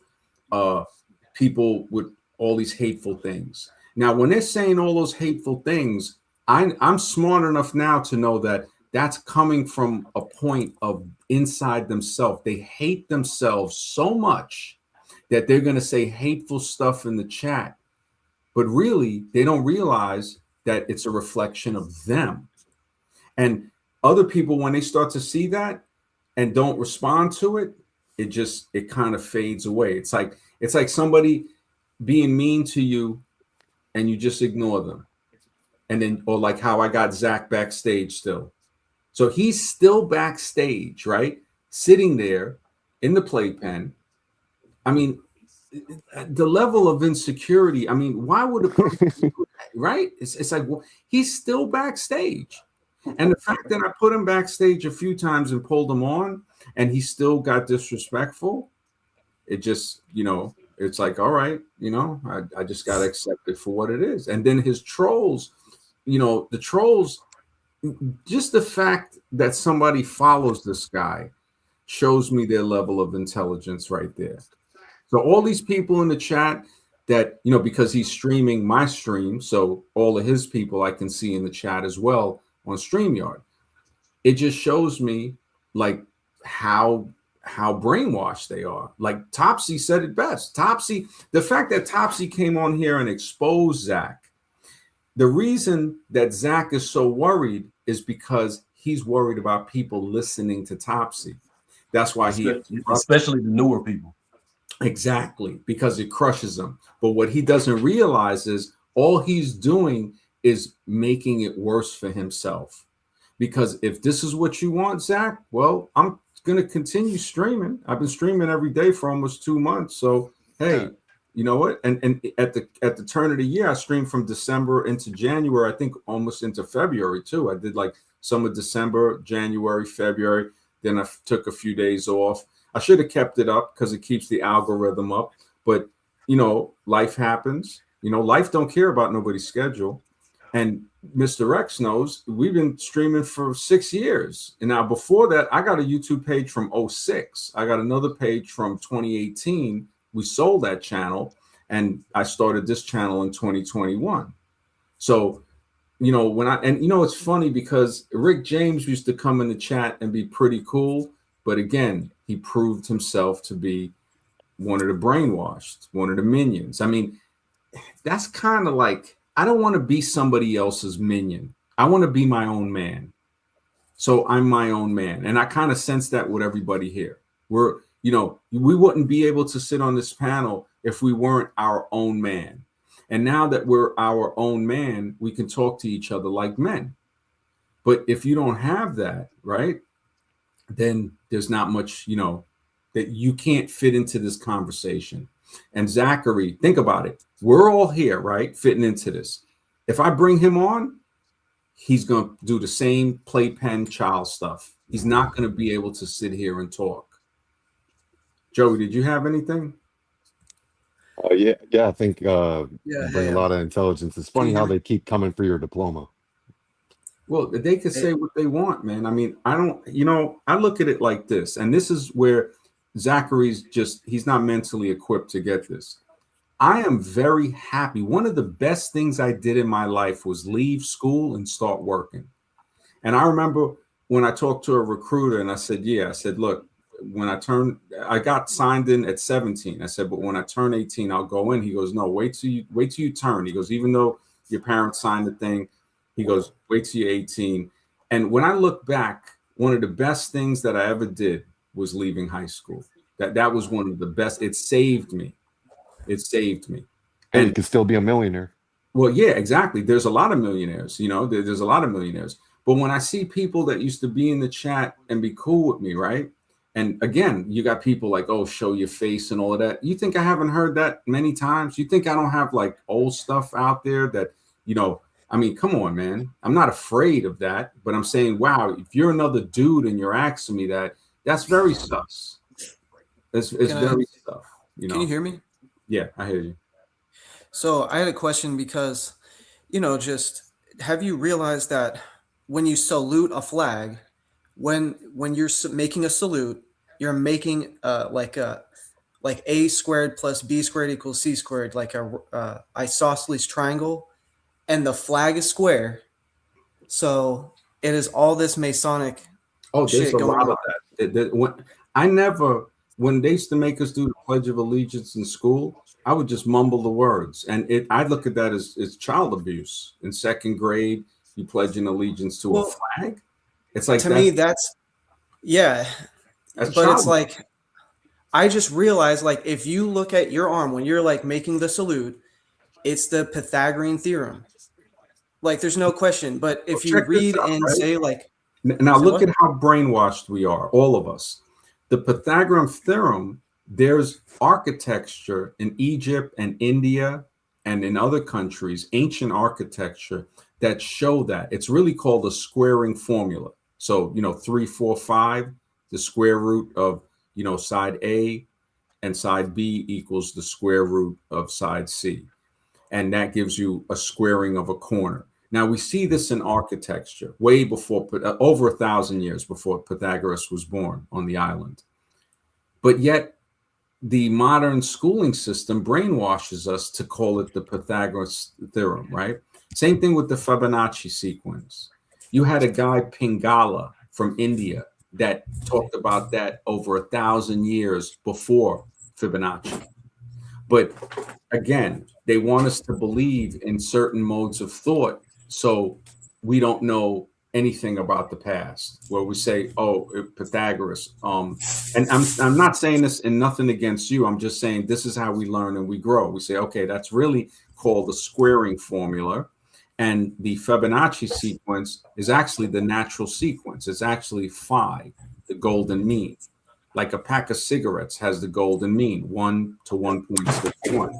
people with all these hateful things. Now, when they're saying all those hateful things, I'm smart enough now to know that that's coming from a point of inside themselves. They hate themselves so much that they're going to say hateful stuff in the chat. But really, they don't realize that it's a reflection of them. And other people, when they start to see that and don't respond to it, it kind of fades away. It's like somebody being mean to you and you just ignore them. And then, or like how I got Zach backstage still. So he's still backstage, right? Sitting there in the playpen. I mean, the level of insecurity. I mean, why would a person do that, right? It's like, well, he's still backstage. And the fact that I put him backstage a few times and pulled him on and he still got disrespectful, it just, you know, it's like, all right, you know, I just got to accept it for what it is. And then his trolls, you know, the trolls, just the fact that somebody follows this guy shows me their level of intelligence right there. So all these people in the chat that, you know, because he's streaming my stream, so all of his people I can see in the chat as well on StreamYard. It just shows me like how brainwashed they are. Like Topsy said it best. Topsy, the fact that Topsy came on here and exposed Zach, the reason that Zach is so worried is because he's worried about people listening to Topsy. That's why especially the newer people. Exactly, because it crushes him. But what he doesn't realize is all he's doing is making it worse for himself. Because if this is what you want, Zach, well, I'm going to continue streaming. I've been streaming every day for almost 2 months. So, hey, you know what? And at the turn of the year, I streamed from December into January, I think almost into February too. I did like some of December, January, February. Then I took a few days off. I should have kept it up because it keeps the algorithm up. But, you know, life happens. You know, life don't care about nobody's schedule. And Mr. X knows we've been streaming for 6 years. And now before that, I got a YouTube page from 06. I got another page from 2018. We sold that channel. And I started this channel in 2021. So, you know, you know, it's funny because Rick James used to come in the chat and be pretty cool. But again, he proved himself to be one of the brainwashed, one of the minions. I mean, that's kind of like, I don't want to be somebody else's minion. I want to be my own man. So I'm my own man. And I kind of sense that with everybody here. We're, you know, we wouldn't be able to sit on this panel if we weren't our own man. And now that we're our own man, we can talk to each other like men. But if you don't have that, right, then there's not much, you know, that you can't fit into this conversation. And Zachary, think about it. We're all here, right, fitting into this. If I bring him on, he's going to do the same playpen child stuff. He's not going to be able to sit here and talk. Joey, did you have anything? Yeah, I think you bring a lot of intelligence. It's funny how they keep coming for your diploma. Well, they can say what they want, man. I mean, I don't, you know, I look at it like this, and this is where Zachary's just, he's not mentally equipped to get this. I am very happy. One of the best things I did in my life was leave school and start working. And I remember when I talked to a recruiter and I said, look, when I got signed in at 17. I said, but when I turn 18, I'll go in. He goes, no, wait till you turn. He goes, even though your parents signed the thing, he goes, wait till you're 18. And when I look back, one of the best things that I ever did was leaving high school. That was one of the best. It saved me. It saved me. And you can still be a millionaire. Well, yeah, exactly. There's a lot of millionaires, there's a lot of millionaires. But when I see people that used to be in the chat and be cool with me, right? And again, you got people like, oh, show your face and all of that. You think I haven't heard that many times? You think I don't have like old stuff out there that, I mean, come on, man. I'm not afraid of that, but I'm saying, wow, if you're another dude and you're asking me that, that's very sus. It's very tough. Can you hear me? Yeah, I hear you. So I had a question because, just have you realized that when you salute a flag, when you're making a salute, you're making like a squared plus b squared equals c squared, like a isosceles triangle, and the flag is square. So it is all this Masonic. Oh, there's shit a going lot on. of that. When they used to make us do the Pledge of Allegiance in school, I would just mumble the words. And I look at that as child abuse. In second grade, you pledge an allegiance to a flag. It's like to me, that's That's but it's childish. like, I just realized, like, if you look at your arm when you're like making the salute, it's the Pythagorean theorem. Like, there's no question. But if you check this read out, and right? say like, Now say look what? at how brainwashed we are, all of us. The Pythagorean theorem, there's architecture in Egypt and India and in other countries, ancient architecture that show that. It's really called a squaring formula. So, 3, 4, 5, the square root of, side A and side B equals the square root of side C. And that gives you a squaring of a corner. Now we see this in architecture way before, over 1,000 years before Pythagoras was born on the island. But yet the modern schooling system brainwashes us to call it the Pythagoras theorem, right? Same thing with the Fibonacci sequence. You had a guy, Pingala, from India that talked about that over 1,000 years before Fibonacci. But again, they want us to believe in certain modes of thought, so we don't know anything about the past. Where we say, "Oh, Pythagoras." And I'm not saying this and nothing against you. I'm just saying this is how we learn and we grow. We say, "Okay, that's really called the squaring formula." And the Fibonacci sequence is actually the natural sequence. It's actually phi, the golden mean. Like a pack of cigarettes has the golden mean, 1 to 1.61.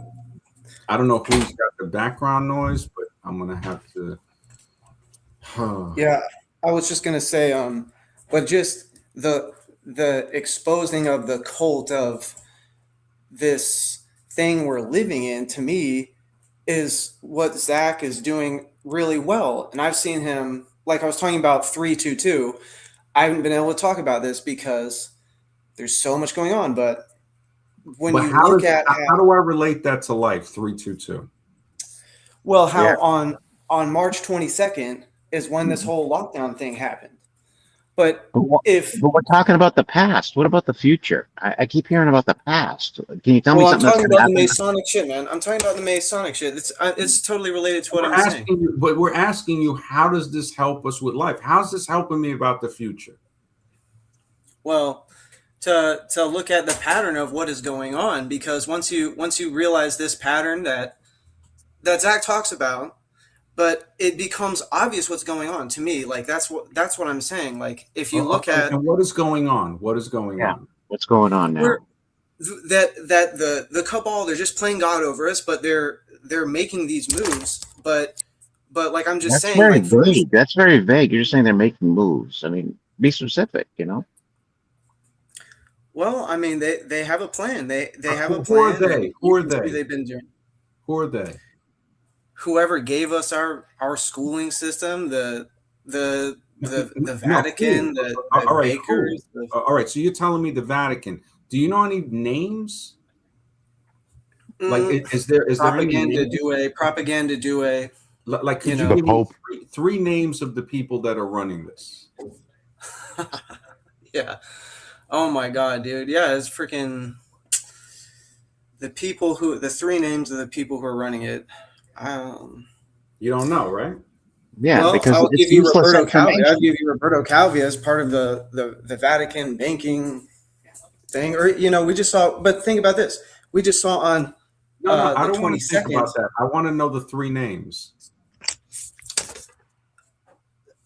I don't know who's got the background noise, but I'm gonna have to. Yeah, I was just gonna say, but just the exposing of the cult of this thing we're living in, to me, is what Zach is doing really well. And I've seen him, like I was talking about 322. I haven't been able to talk about this because there's so much going on, but when But you look at how do I relate that to life? 322. well, how Yeah. on March 22nd is when this whole lockdown thing happened. But But we're talking about the past. What about the future? I keep hearing about the past. Can you tell me well, I'm something that's talking going to about the happen? Masonic shit, man. I'm talking about the Masonic shit. It's totally related to what I'm saying. We're asking you, how does this help us with life? How's this helping me about the future? Well, to look at the pattern of what is going on, because once you realize this pattern that Zach talks about, but it becomes obvious what's going on to me. Like that's what I'm saying. Like if you look at and what is going on? What is going on? What's going on now? that the cabal, they're just playing God over us, but they're making these moves. But like I'm just That's saying, very like vague. That's very vague. You're just saying they're making moves. I mean, be specific, you know? well, I mean they have a plan. They have a Who are plan. they? And Who you are can see they? they've been doing. Who are they? Whoever gave us our schooling system, the No, Vatican, who? the All right, bakers. who? All right, so you're telling me the Vatican. Do you know any names? Like, is there any propaganda names? propaganda due Like, could you know, give me three names of the people that are running this? yeah. Oh my god, dude. Yeah, it's freaking the three names of the people who are running it. You don't know, right? Yeah, Well, because I'll it's give you useless Roberto Calvi. I'll information. give you Roberto Calvi as part of the Vatican banking thing. Or we just saw. But think about this: we just saw on No, no, I the don't want to think 22nd. about that. I want to know the three names.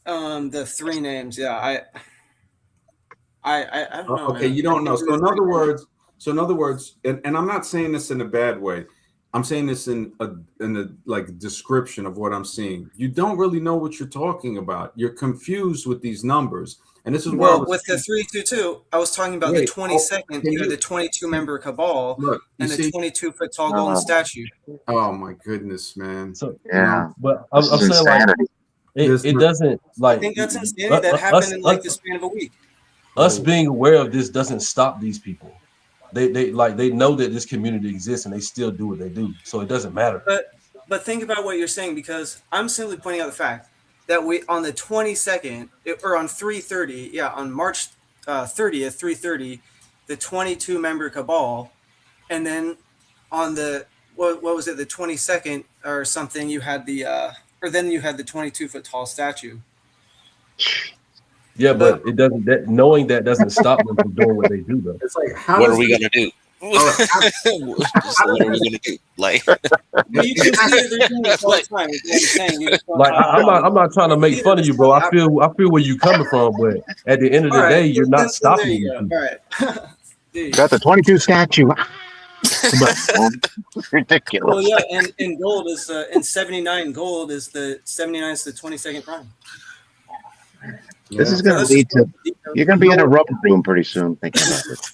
The three names. Yeah, I don't know, Okay, man. you don't know. So in other words, and I'm not saying this in a bad way. I'm saying this in a like description of what I'm seeing. You don't really know what you're talking about. You're confused with these numbers, and this is why I Well, was with the 322, I was talking about the wait. 22nd. Can You had you the 22 member cabal look? You and the see? 22-foot tall golden statue. Oh my goodness, man. So Yeah. but This I'm is saying like insanity. it doesn't I like think that's insanity. That happened in like the span of a week. us being aware of this doesn't stop these people. They know that this community exists and they still do what they do. So it doesn't matter. But think about what you're saying, because I'm simply pointing out the fact that we on the 22nd or on 3:30, yeah, on March 30th, 3:30, the 22 member cabal, and then on the what was it, the 22nd or something, you had the or then you had the 22-foot tall statue. Yeah, but it doesn't. That knowing that doesn't stop them from doing what they do, though. It's like, how What does are we this- gonna do? Just what are we gonna do? Like, Well, you can see that they're doing this all the time. Is what I'm saying. You just don't Like know. I'm not trying to make fun of you, bro. I feel where you coming from, but at the end of the All right, day, you're not then stopping there you these go. people. All right. Dude. Got the 22 statue. Ridiculous. Well, yeah, and gold is and 79 gold is the 79 is the 22nd prime. This is going to lead to you're going to be in a rubber room pretty soon. Thinking about this.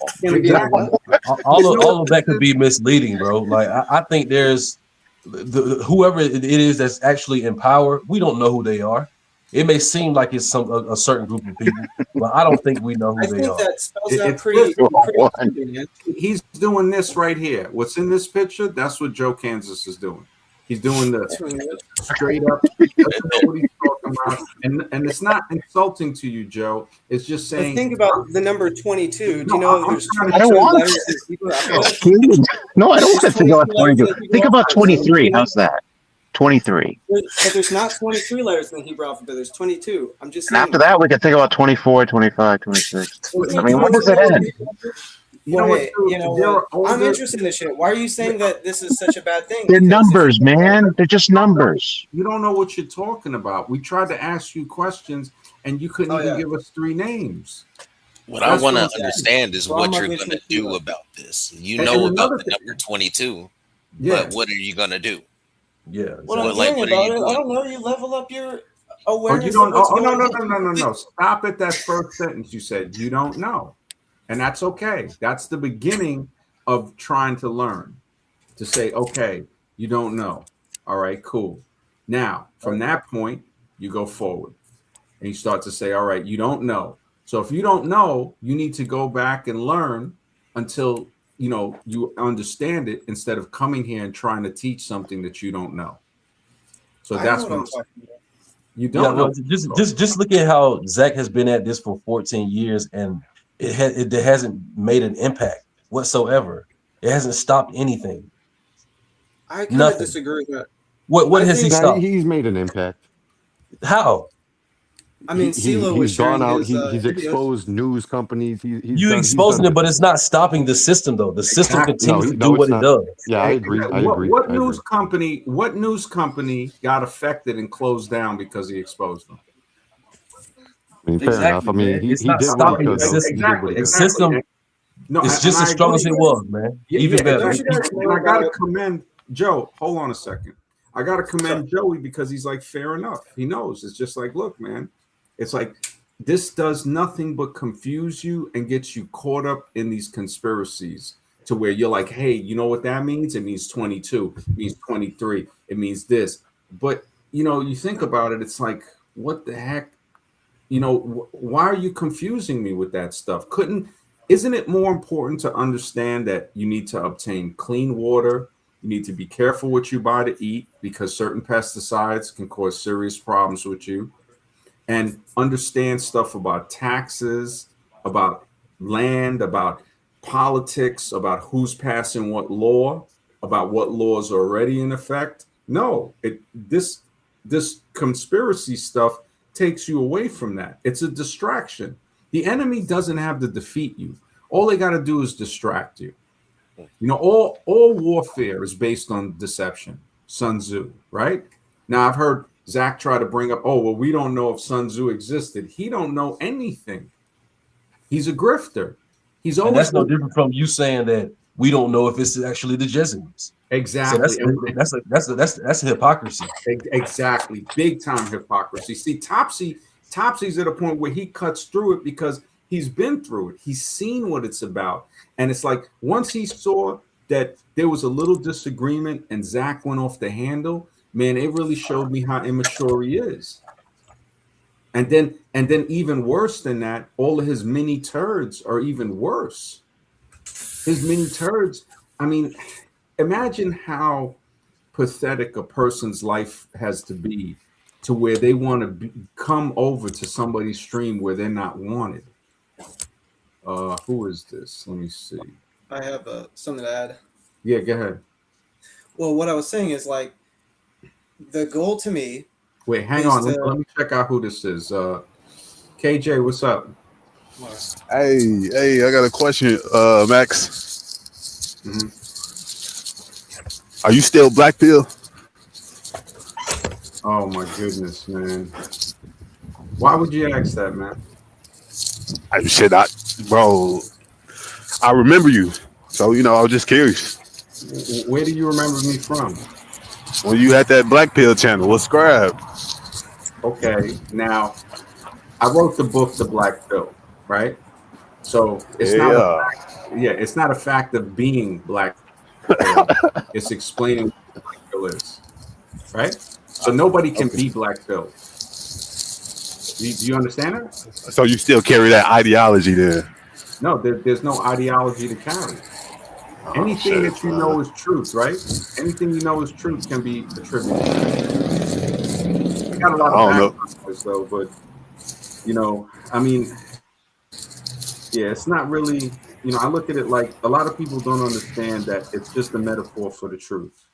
All of that could be misleading, bro. Like I think there's whoever it is that's actually in power. We don't know who they are. It may seem like it's a certain group of people, but I don't think we know who they are. That spells out It's pretty this. man. He's doing this right here. What's in this picture? That's what Joe Kansas is doing. He's doing this straight up. Doesn't know what he's talking about, and it's not insulting to you, Joe. It's just But saying. think about the number 22. Do you know there's I 22 don't want letters that people No, I don't want to think about 22. Think about 23. How's that? 23. But there's not 23 letters in the Hebrew alphabet. There's 22. I'm just And saying. after that, we can think about 24, 25, 26. I mean, what does it end? Well, hey, you know what? I'm interested in this shit. Why are you saying that this is such a bad thing? They're numbers, man. They're just numbers. You don't know what you're talking about. We tried to ask you questions, and you couldn't even give us three names. what I That's want to I'm saying. understand is So I'm what not you're getting gonna to do it. about this. You And know another about the number 22, Yeah. but what are you gonna do? Yeah. What I'm Like, doing what are about you it, I doing? don't know. You level up your Oh, awareness. you don't. of what's Oh, no, going no, on. no, no, no, no. Stop at that first sentence. You said you don't know, and that's okay. That's the beginning of trying to learn. To say, okay, you don't know. All right, cool. Now, from that point, you go forward, and you start to say, all right, you don't know. So if you don't know, you need to go back and learn until you understand it, instead of coming here and trying to teach something that you don't know. So I that's know what I'm what I'm talking about. You Yeah, don't well, know. just look at how Zach has been at this for 14 years, and it hasn't made an impact whatsoever. It hasn't stopped anything. I kind of Nothing. disagree with that. What I has he think- stopped? He's made an impact. How? I mean, CeeLo was he's gone sharing out. his, He's videos. exposed news companies. He's You done, exposing he's it, but it's not stopping the system, though. The system Exactly. continues to do it's what it not. does. Yeah, I agree. I agree. What I news agree. company got affected and closed down because he exposed them? I mean, fair enough. I mean, he It's not did what stopping he the could. Though. system. He did what he The could. system, No, it's and just I as strong as agree. it was, man. Even better. And I Joe. Hold on a second. I gotta commend Joey, because he's like, fair enough. He knows. It's just like, look, man. It's like, this does nothing but confuse you and get you caught up in these conspiracies, to where you're like, hey, you know what that means? It means 22. It means 23. It means this. But you think about it. It's like, what the heck? Why are you confusing me with that stuff? Isn't it more important to understand that you need to obtain clean water? You need to be careful what you buy to eat, because certain pesticides can cause serious problems with you. And understand stuff about taxes, about land, about politics, about who's passing what law, about what laws are already in effect. No, this conspiracy stuff takes you away from that. It's a distraction. The enemy doesn't have to defeat you. All they got to do is distract you. You know, all warfare is based on deception. Sun Tzu, right? Now I've heard Zach try to bring up, oh, well, we don't know if Sun Tzu existed. He don't know anything. He's a grifter. He's And always that's no different from you saying that we don't know if it's actually the Jesuits. exactly. So that's hypocrisy. Exactly. Big time hypocrisy. See, Topsy's at a point where he cuts through it because he's been through it. He's seen what it's about. And it's like once he saw that there was a little disagreement and Zach went off the handle, man, it really showed me how immature he is. And then even worse than that, all of his mini turds are even worse. His mini turds, I mean, imagine how pathetic a person's life has to be to where they want to come over to somebody's stream where they're not wanted. Who is this? Let me see. I have something to add. Yeah, go ahead. Well, what I was saying is like the goal to me. Wait, hang on. Let me check out who this is. KJ, what's up? Hey, I got a question, Max. Mm-hmm. Are you still black pill? Oh my goodness, man. Why would you ask that, man? Bro, I remember you. So, I was just curious. Where do you remember me from? When you had that black pill channel, what's Scribe? Okay, now I wrote the book, The Black Pill, right? So it's not a fact, it's not a fact of being black pill. It's explaining what the black pill is, right? So nobody can be black pill. Do you understand that? So you still carry that ideology there? No, there's no ideology to carry. Anything that you know is truth, right? Anything you know is truth can be attributed. I got a lot of facts though, but I mean, yeah, it's not really. I look at it like a lot of people don't understand that it's just a metaphor for the truth.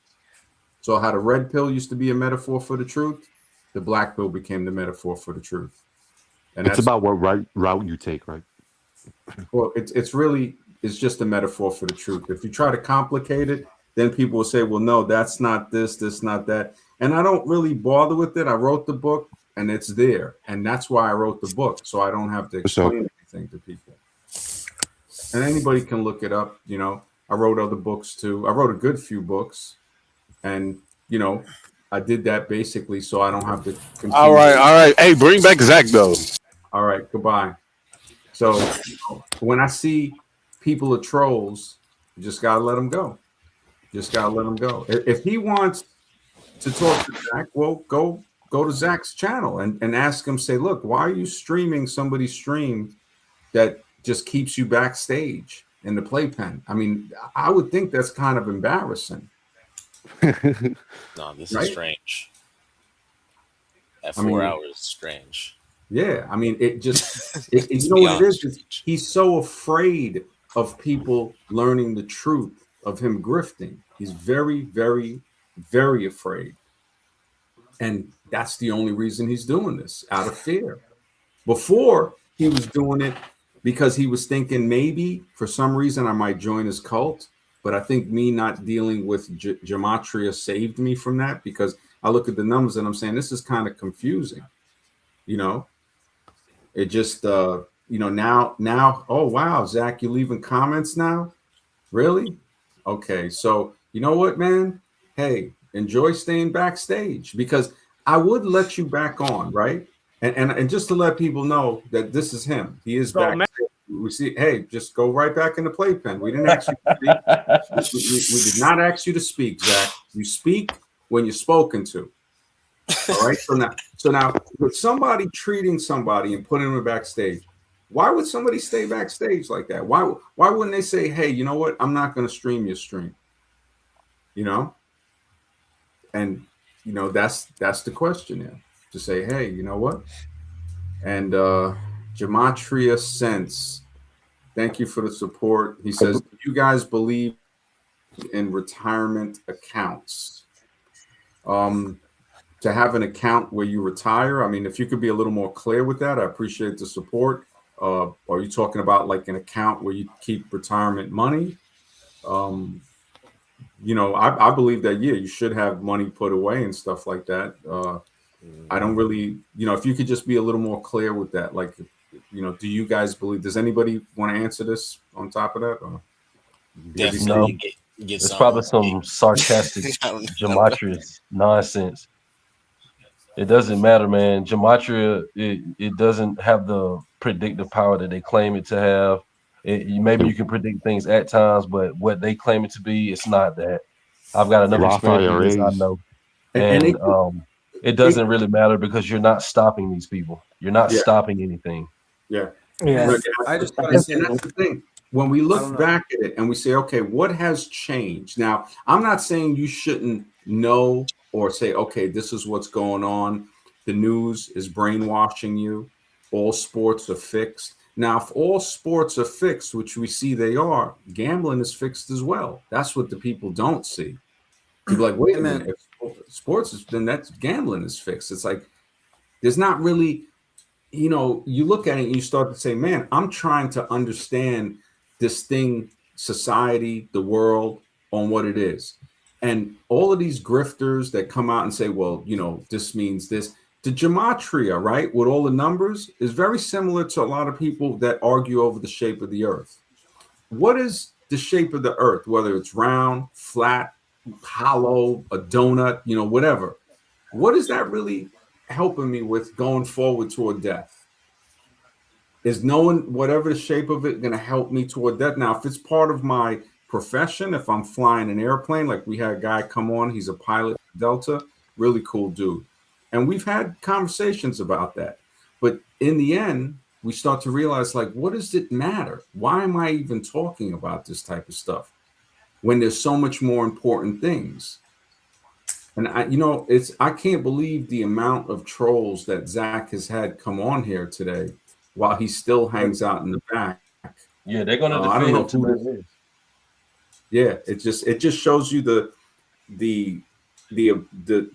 So how the red pill used to be a metaphor for the truth, the black pill became the metaphor for the truth. And it's about what route you take, right? Well, it's just a metaphor for the truth. If you try to complicate it, then people will say, well, no, that's not this, not that. And I don't really bother with it. I wrote the book and it's there. And that's why I wrote the book. So I don't have to explain anything to people. And anybody can look it up. I wrote other books too. I wrote a good few books. And, I did that basically so I don't have to continue. All right. Hey, bring back Zach though. All right, goodbye. So when I see people are trolls, you just gotta let them go. Just gotta let them go. If he wants to talk to Zach, well, go to Zach's channel and ask him. Say, look, why are you streaming somebody's stream that just keeps you backstage in the playpen? I mean, I would think that's kind of embarrassing. No, this is strange. At 4 hours, strange. Yeah, I mean, it just, you know what it is? He's so afraid of people learning the truth of him grifting. He's very, very, very afraid. And that's the only reason he's doing this, out of fear. Before, he was doing it because he was thinking maybe for some reason I might join his cult. But I think me not dealing with gematria saved me from that, because I look at the numbers and I'm saying this is kind of confusing. It just now, oh wow, Zach, you leaving comments now? Really? Okay, so you know what, man? Hey, enjoy staying backstage, because I would let you back on, right? And just to let people know that this is him. He is back. We see, hey, just go right back in the playpen. We didn't ask you to speak. We did not ask you to speak, Zach. You speak when you're spoken to. All right. So now with somebody treating somebody and putting them backstage, why would somebody stay backstage like that? Why wouldn't they say, hey, you know what? I'm not going to stream your stream. And that's the question there. To say, hey, you know what? And Gematria Sense, thank you for the support. He says, do you guys believe in retirement accounts? To have an account where you retire, I mean, if you could be a little more clear with that, I appreciate the support. Are you talking about like an account where you keep retirement money? Um, I believe that you should have money put away and stuff like that. I don't really, if you could just be a little more clear with that, like, do you guys believe? Does anybody want to answer this on top of that? Or maybe Definitely, Steve? get It's some. probably some sarcastic I don't know. gematria's nonsense. It doesn't matter, man. Gematria, it doesn't have the predictive power that they claim it to have. Maybe you can predict things at times, but what they claim it to be, it's not that. I've got enough Roth experience with this. I IRAs. know, And and it doesn't really matter because you're not stopping these people. You're not yeah, stopping anything. yeah. Yeah. I just gotta And say, that's the thing. When we I look don't know. back at it and we say, okay, what has changed? Now, I'm not saying you shouldn't know or say, okay, this is what's going on. The news is brainwashing you. All sports are fixed. Now, if all sports are fixed, which we see they are, gambling is fixed as well. That's what the people don't see. People are like, wait a Amen. minute, if sports is, then that's gambling is fixed. It's like there's not really, you look at it and you start to say, man, I'm trying to understand this thing, society, the world, on what it is. And all of these grifters that come out and say, well, this means this. The gematria, right, with all the numbers is very similar to a lot of people that argue over the shape of the earth. What is the shape of the earth, whether it's round, flat, hollow, a donut, whatever? What is that really helping me with going forward toward death? Is knowing whatever the shape of it going to help me toward that? Now, if it's part of my profession, if I'm flying an airplane, like we had a guy come on, he's a pilot for Delta, really cool dude. And we've had conversations about that. But in the end, we start to realize, like, what does it matter? Why am I even talking about this type of stuff when there's so much more important things? And I can't believe the amount of trolls that Zach has had come on here today while he still hangs out in the back. Yeah, they're gonna I don't defend know him to who the this. end. Yeah, it just shows you the the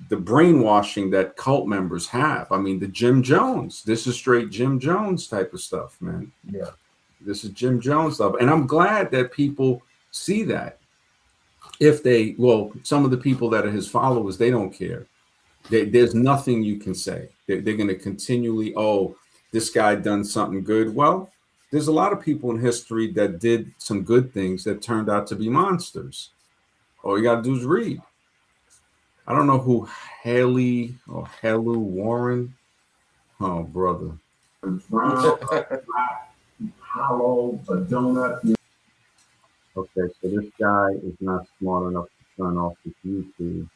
brainwashing that cult members have. I mean, the Jim Jones. This is straight Jim Jones type of stuff, man. Yeah. This is Jim Jones stuff, and I'm glad that people see that. Some of the people that are his followers, they don't care. There's nothing you can say. They're going to continually, oh, this guy done something good. Well, there's a lot of people in history that did some good things that turned out to be monsters. All you got to do is read. I don't know who Haley or Helu Warren. Oh, brother. Hollow, a donut. Okay, so this guy is not smart enough to turn off his YouTube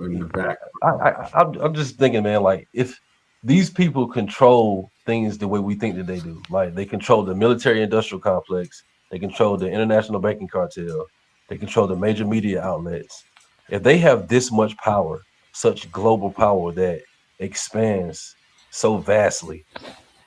in the back. I'm just thinking, man, like if these people control things the way we think that they do, like they control the military industrial complex, they control the international banking cartel, they control the major media outlets. If they have this much power, such global power that expands so vastly,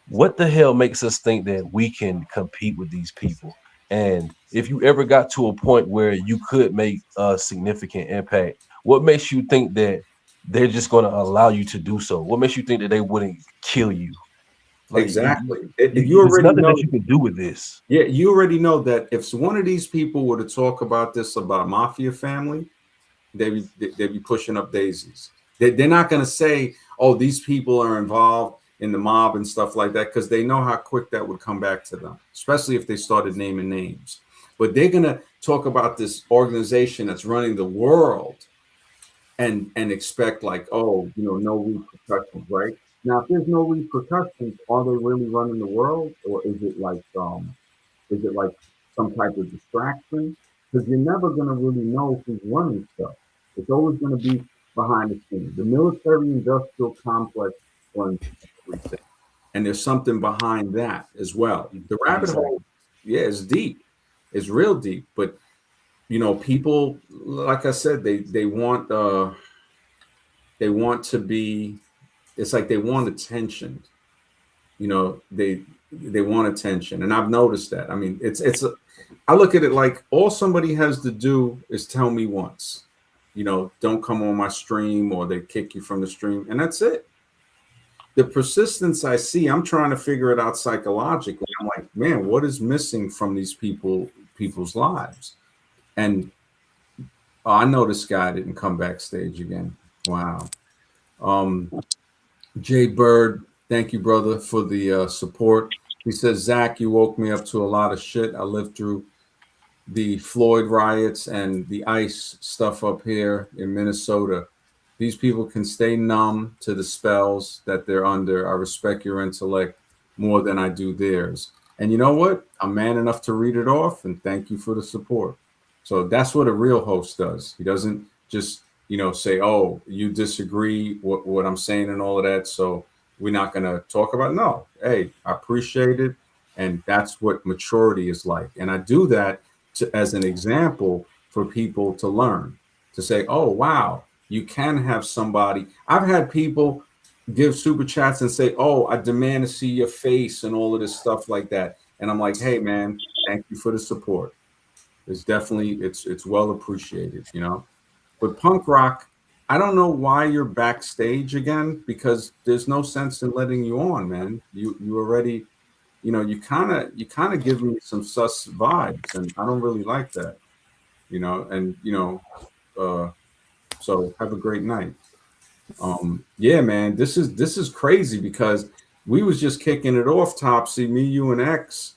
what the hell makes us think that we can compete with these people? And if you ever got to a point where you could make a significant impact, what makes you think that they're just going to allow you to do so? What makes you think that they wouldn't kill you? Like Exactly. You there's already nothing know. that you can do with this. Yeah, you already know that if one of these people were to talk about this about mafia family, they'd be pushing up daisies. They're not going to say, oh, these people are involved in the mob and stuff like that, because they know how quick that would come back to them, especially if they started naming names. But they're going to talk about this organization that's running the world and expect like, oh, no repercussions, right? Now, if there's no repercussions, are they really running the world, or is it like some type of distraction? Because you're never going to really know who's running stuff. It's always going to be behind the scenes. The military industrial complex runs everything. And there's something behind that as well. The rabbit hole, yeah, is deep. It's real deep. But people, like I said, they want to be, it's like they want attention. They want attention, and I've noticed that. I mean, I look at it like all somebody has to do is tell me once, don't come on my stream, or they kick you from the stream, and that's it. The persistence I see, I'm trying to figure it out psychologically. I'm like, man, what is missing from these people people's lives. And I know this guy didn't come backstage again. Wow. Jay Bird, thank you, brother, for the support. He says, Zach, you woke me up to a lot of shit. I lived through the Floyd riots and the ICE stuff up here in Minnesota. These people can stay numb to the spells that they're under. I respect your intellect more than I do theirs. And you know what? I'm man enough to read it off, and thank you for the support. So that's what a real host does. He doesn't just, say, oh, you disagree with what I'm saying and all of that, so we're not going to talk about it. No. Hey, I appreciate it. And that's what maturity is like. And I do that as an example for people to learn, to say, oh, wow, you can have somebody. I've had people give super chats and say, oh, I demand to see your face and all of this stuff like that. And I'm like, hey, man, thank you for the support. It's definitely, it's well appreciated, But punk rock, I don't know why you're backstage again, because there's no sense in letting you on, man. You already, you kind of give me some sus vibes, and I don't really like that, and so have a great night. Yeah, man, this is crazy because we was just kicking it off, Topsy, me, you, and X,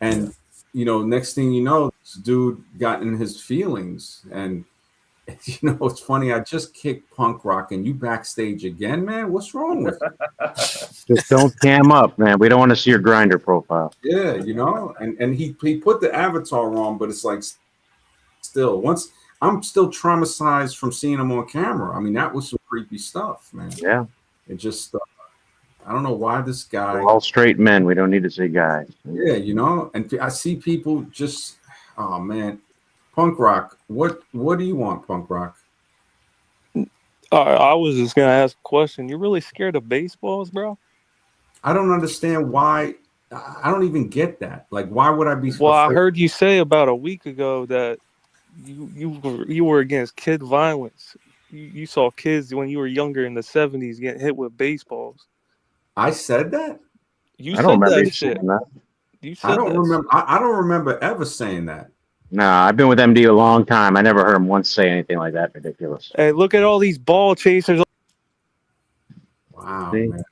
and next thing you know, this dude got in his feelings, and it's funny. I just kicked punk rock, and you backstage again, man. What's wrong with you? Just don't cam up, man. We don't want to see your grinder profile. Yeah, and he put the avatar on, but it's like still once I'm still traumatized from seeing him on camera. I mean, that was some creepy stuff, man. Yeah. It just I don't know why this guy. We're all straight men. We don't need to see guys. Yeah, and I see people just, oh man, punk rock. What do you want, punk rock? I was just gonna ask a question. You're really scared of baseballs, bro? I don't understand why. I don't even get that. Like, why would I be? Well, I heard you say about a week ago that you were against kid violence. You saw kids when you were younger in the 70s getting hit with baseballs. I said that? You I don't said remember that you shit. saying that. You said I don't that remember. I don't remember ever saying that. Nah, I've been with MD a long time. I never heard him once say anything like that. Ridiculous. Hey, look at all these ball chasers. Wow, See? man.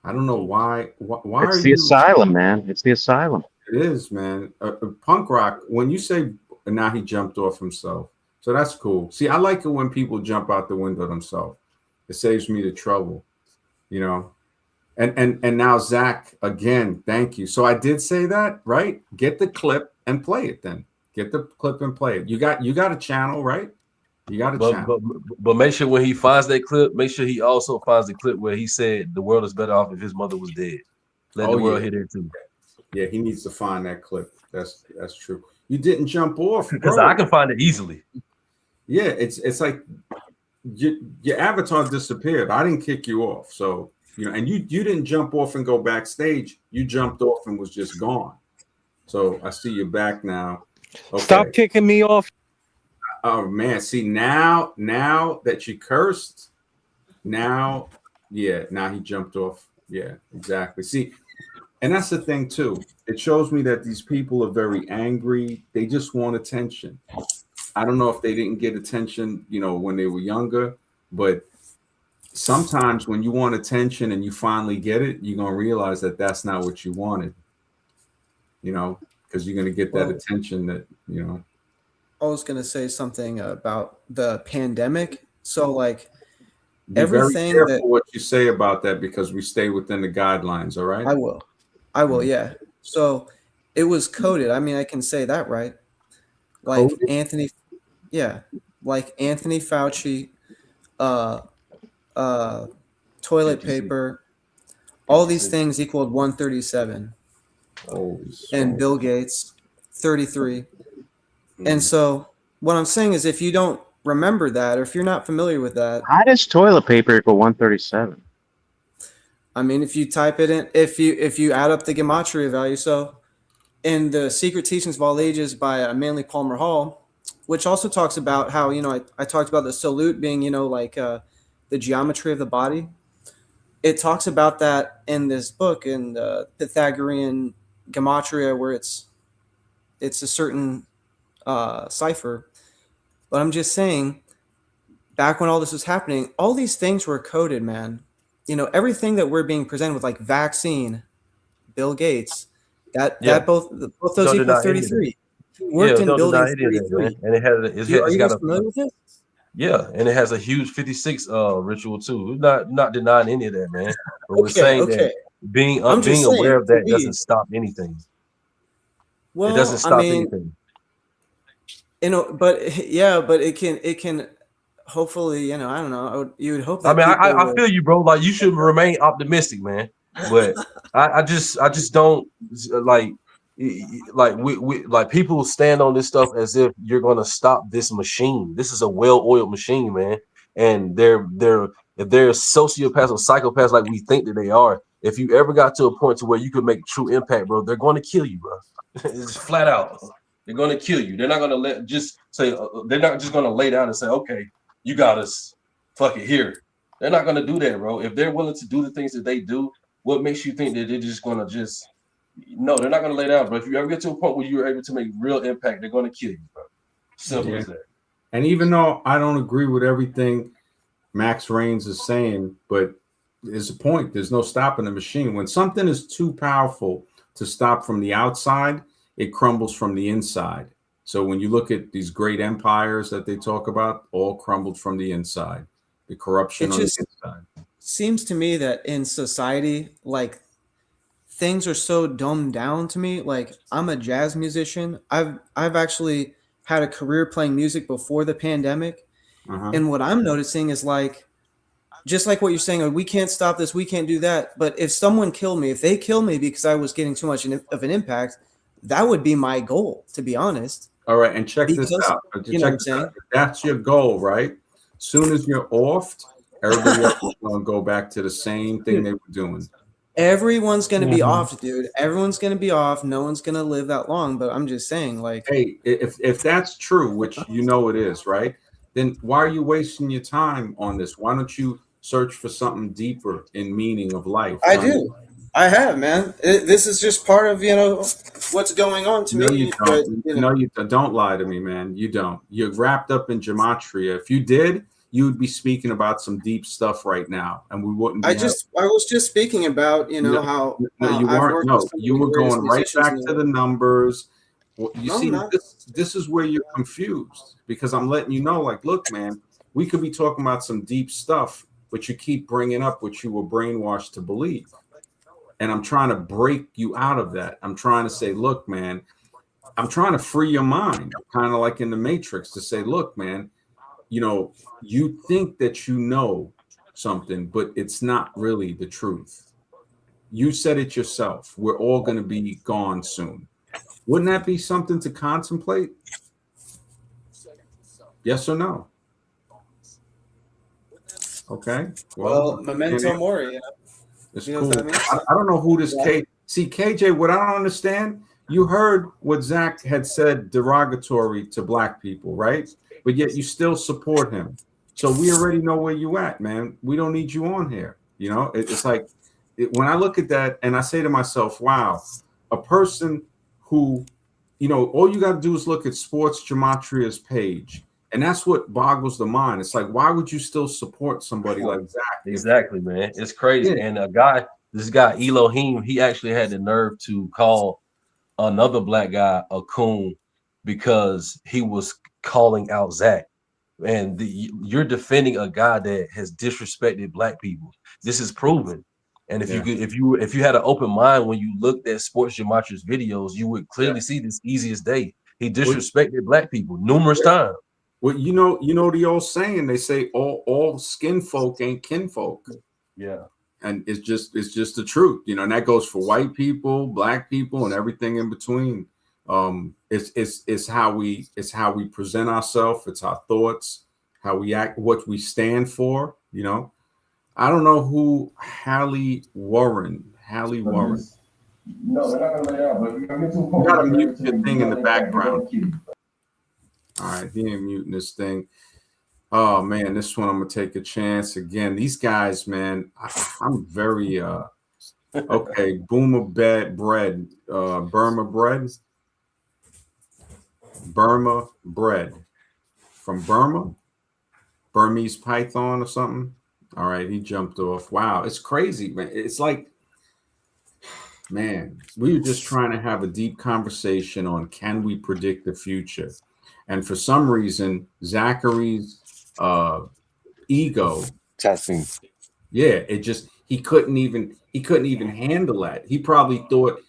I don't know why. Why It's are the you? asylum, man. It's the asylum. It is, man. Punk rock. When you say now he jumped off himself, so that's cool. See, I like it when people jump out the window themselves. It saves me the trouble, And now Zach again. Thank you. So I did say that, right? Get the clip and play it. Then get the clip and play it. You got a channel, right? You got a channel. But make sure when he finds that clip, make sure he also finds the clip where he said the world is better off if his mother was dead. Let the world hear it too. Yeah, he needs to find that clip. That's true. You didn't jump off, because bro. I can find it easily. Yeah, it's like your avatar disappeared. I didn't kick you off, so and you didn't jump off and go backstage. You jumped off and was just gone. So I see you back now. Okay. Stop kicking me off. Oh man, see now that you cursed, now he jumped off. Yeah, exactly. See, and that's the thing too. It shows me that these people are very angry. They just want attention. I don't know if they didn't get attention, when they were younger, but sometimes when you want attention and you finally get it, you're going to realize that that's not what you wanted, because you're going to get that attention that, I was going to say something about the pandemic. So, like, be everything very careful that what you say about that, because we stay within the guidelines. All right. I will. Yeah. So it was coded. I mean, I can say that, right? Like Coded? Anthony Fauci, toilet paper, all these things equaled 137. And Bill Gates, 33. And so what I'm saying is, if you don't remember that, or if you're not familiar with that, How does toilet paper equal 137? I mean, if you type it in, if you add up the gematria value, so in the Secret Teachings of All Ages by Manly Palmer Hall, which also talks about how, I talked about the solute being, like the geometry of the body. It talks about that in this book, in the Pythagorean gematria, where it's it's a certain cipher. But I'm just saying, back when all this was happening, all these things were coded, man. Everything that we're being presented with, like vaccine, Bill Gates, Yeah. that both those Don't equal deny any of that. 33. He Yeah, worked in don't building deny any of that, man. 33. And it has Are it's you got guys a familiar with it? yeah, and it has a huge 56 ritual too. We're not denying any of that, man. But we're Okay, saying that okay. I'm being just aware saying, of to that doesn't me, stop anything. It doesn't well, I stop mean, anything. but yeah, but it can hopefully, I don't know. You would hope I that mean, people I would. feel you, bro. Like you should remain optimistic, man. But I just don't like like we like people stand on this stuff as if you're gonna stop this machine. This is a well-oiled machine, man. And they're if they're sociopaths or psychopaths like we think that they are, if you ever got to a point to where you could make true impact, bro, they're going to kill you, bro. It's flat out. They're going to kill you. They're not going to let just say they're not just going to lay down and say, okay, you got us. Fuck it here. They're not gonna do that, bro. If they're willing to do the things that they do, what makes you think that they're just gonna just no, they're not gonna lay down, bro. If you ever get to a point where you're able to make real impact, they're gonna kill you, bro. Simple Yeah. as that. And even though I don't agree with everything Max Rains is saying, but there's a point. There's no stopping the machine. When something is too powerful to stop from the outside, it crumbles from the inside. So when you look at these great empires that they talk about, all crumbled from the inside. The corruption It on the just inside. seems to me that in society, like things are so dumbed down to me. Like I'm a jazz musician. I've actually had a career playing music before the pandemic, Uh-huh. and what I'm noticing is like just like what you're saying, we can't stop this, we can't do that. But if someone killed me, if they kill me because I was getting too much of an impact, that would be my goal, to be honest. All right, and check this Because out. you know what I'm saying? If that's your goal, right? Soon as you're offed, everybody else is going to go back to the same thing Dude, they were doing. everyone's gonna be Mhm. off, dude. Everyone's gonna be off. No one's gonna live that long. But I'm just saying, like, Hey, if that's true, which you know it is, right? Then why are you wasting your time on this? Why don't you search for something deeper in meaning of life? I Why don't do. I have, man. This is just part of what's going on to No, you me. But don't. No, you don't lie to me, man. You don't. You're wrapped up in gematria. If you did, you would be speaking about some deep stuff right now, and we wouldn't be having. I was just speaking about No, how no, you I've weren't. worked with No, some of you the were greatest going right musicians in back the to the world. numbers. You No, I'm see, not. this is where you're confused because I'm letting you know, like, look, man, we could be talking about some deep stuff, but you keep bringing up what you were brainwashed to believe, and I'm trying to break you out of that. I'm trying to say, look, man, I'm trying to free your mind, kind of like in the Matrix, to say, look, man, you think that you know something, but it's not really the truth. You said it yourself. We're all going to be gone soon. Wouldn't that be something to contemplate? Yes or no? Okay. Well, Well, memento mori. it's You know what that cool. means? I don't know who this Yeah. KJ. What I don't understand, you heard what Zach had said derogatory to black people, right? But yet you still support him. So we already know where you at, man. We don't need you on here. It's like when I look at that and I say to myself, wow, a person who, all you got to do is look at Sports Gematria's page. And that's what boggles the mind. It's like, why would you still support somebody like Zach? Exactly, man. It's Yeah. crazy. And this guy Elohim, he actually had the nerve to call another black guy a coon because he was calling out Zach. And you're defending a guy that has disrespected black people. This is proven. And if Yeah. if you had an open mind when you looked at Sports Gematria's videos, you would clearly see this easiest day. He disrespected black people numerous times. Well, the old saying, they say all skin folk ain't kinfolk. Yeah. And it's just the truth, and that goes for white people, black people, and everything in between. It's how we present ourselves, it's our thoughts, how we act, what we stand for. I don't know who Hallie Warren. No, they're not gonna lay out, but you're gonna get to a You point gotta where mute you're your thing in the background. gonna kill you. All right, he ain't muting this thing. Oh man, this one I'm gonna take a chance again. These guys, man, I'm very okay. Boomer bread, Burma bread. Burma bread from Burma, Burmese python or something. All right, he jumped off. Wow, it's crazy, man. It's like, man, we were just trying to have a deep conversation on can we predict the future, and for some reason, Zachary's ego testing. yeah, it just he couldn't even handle that. He probably thought,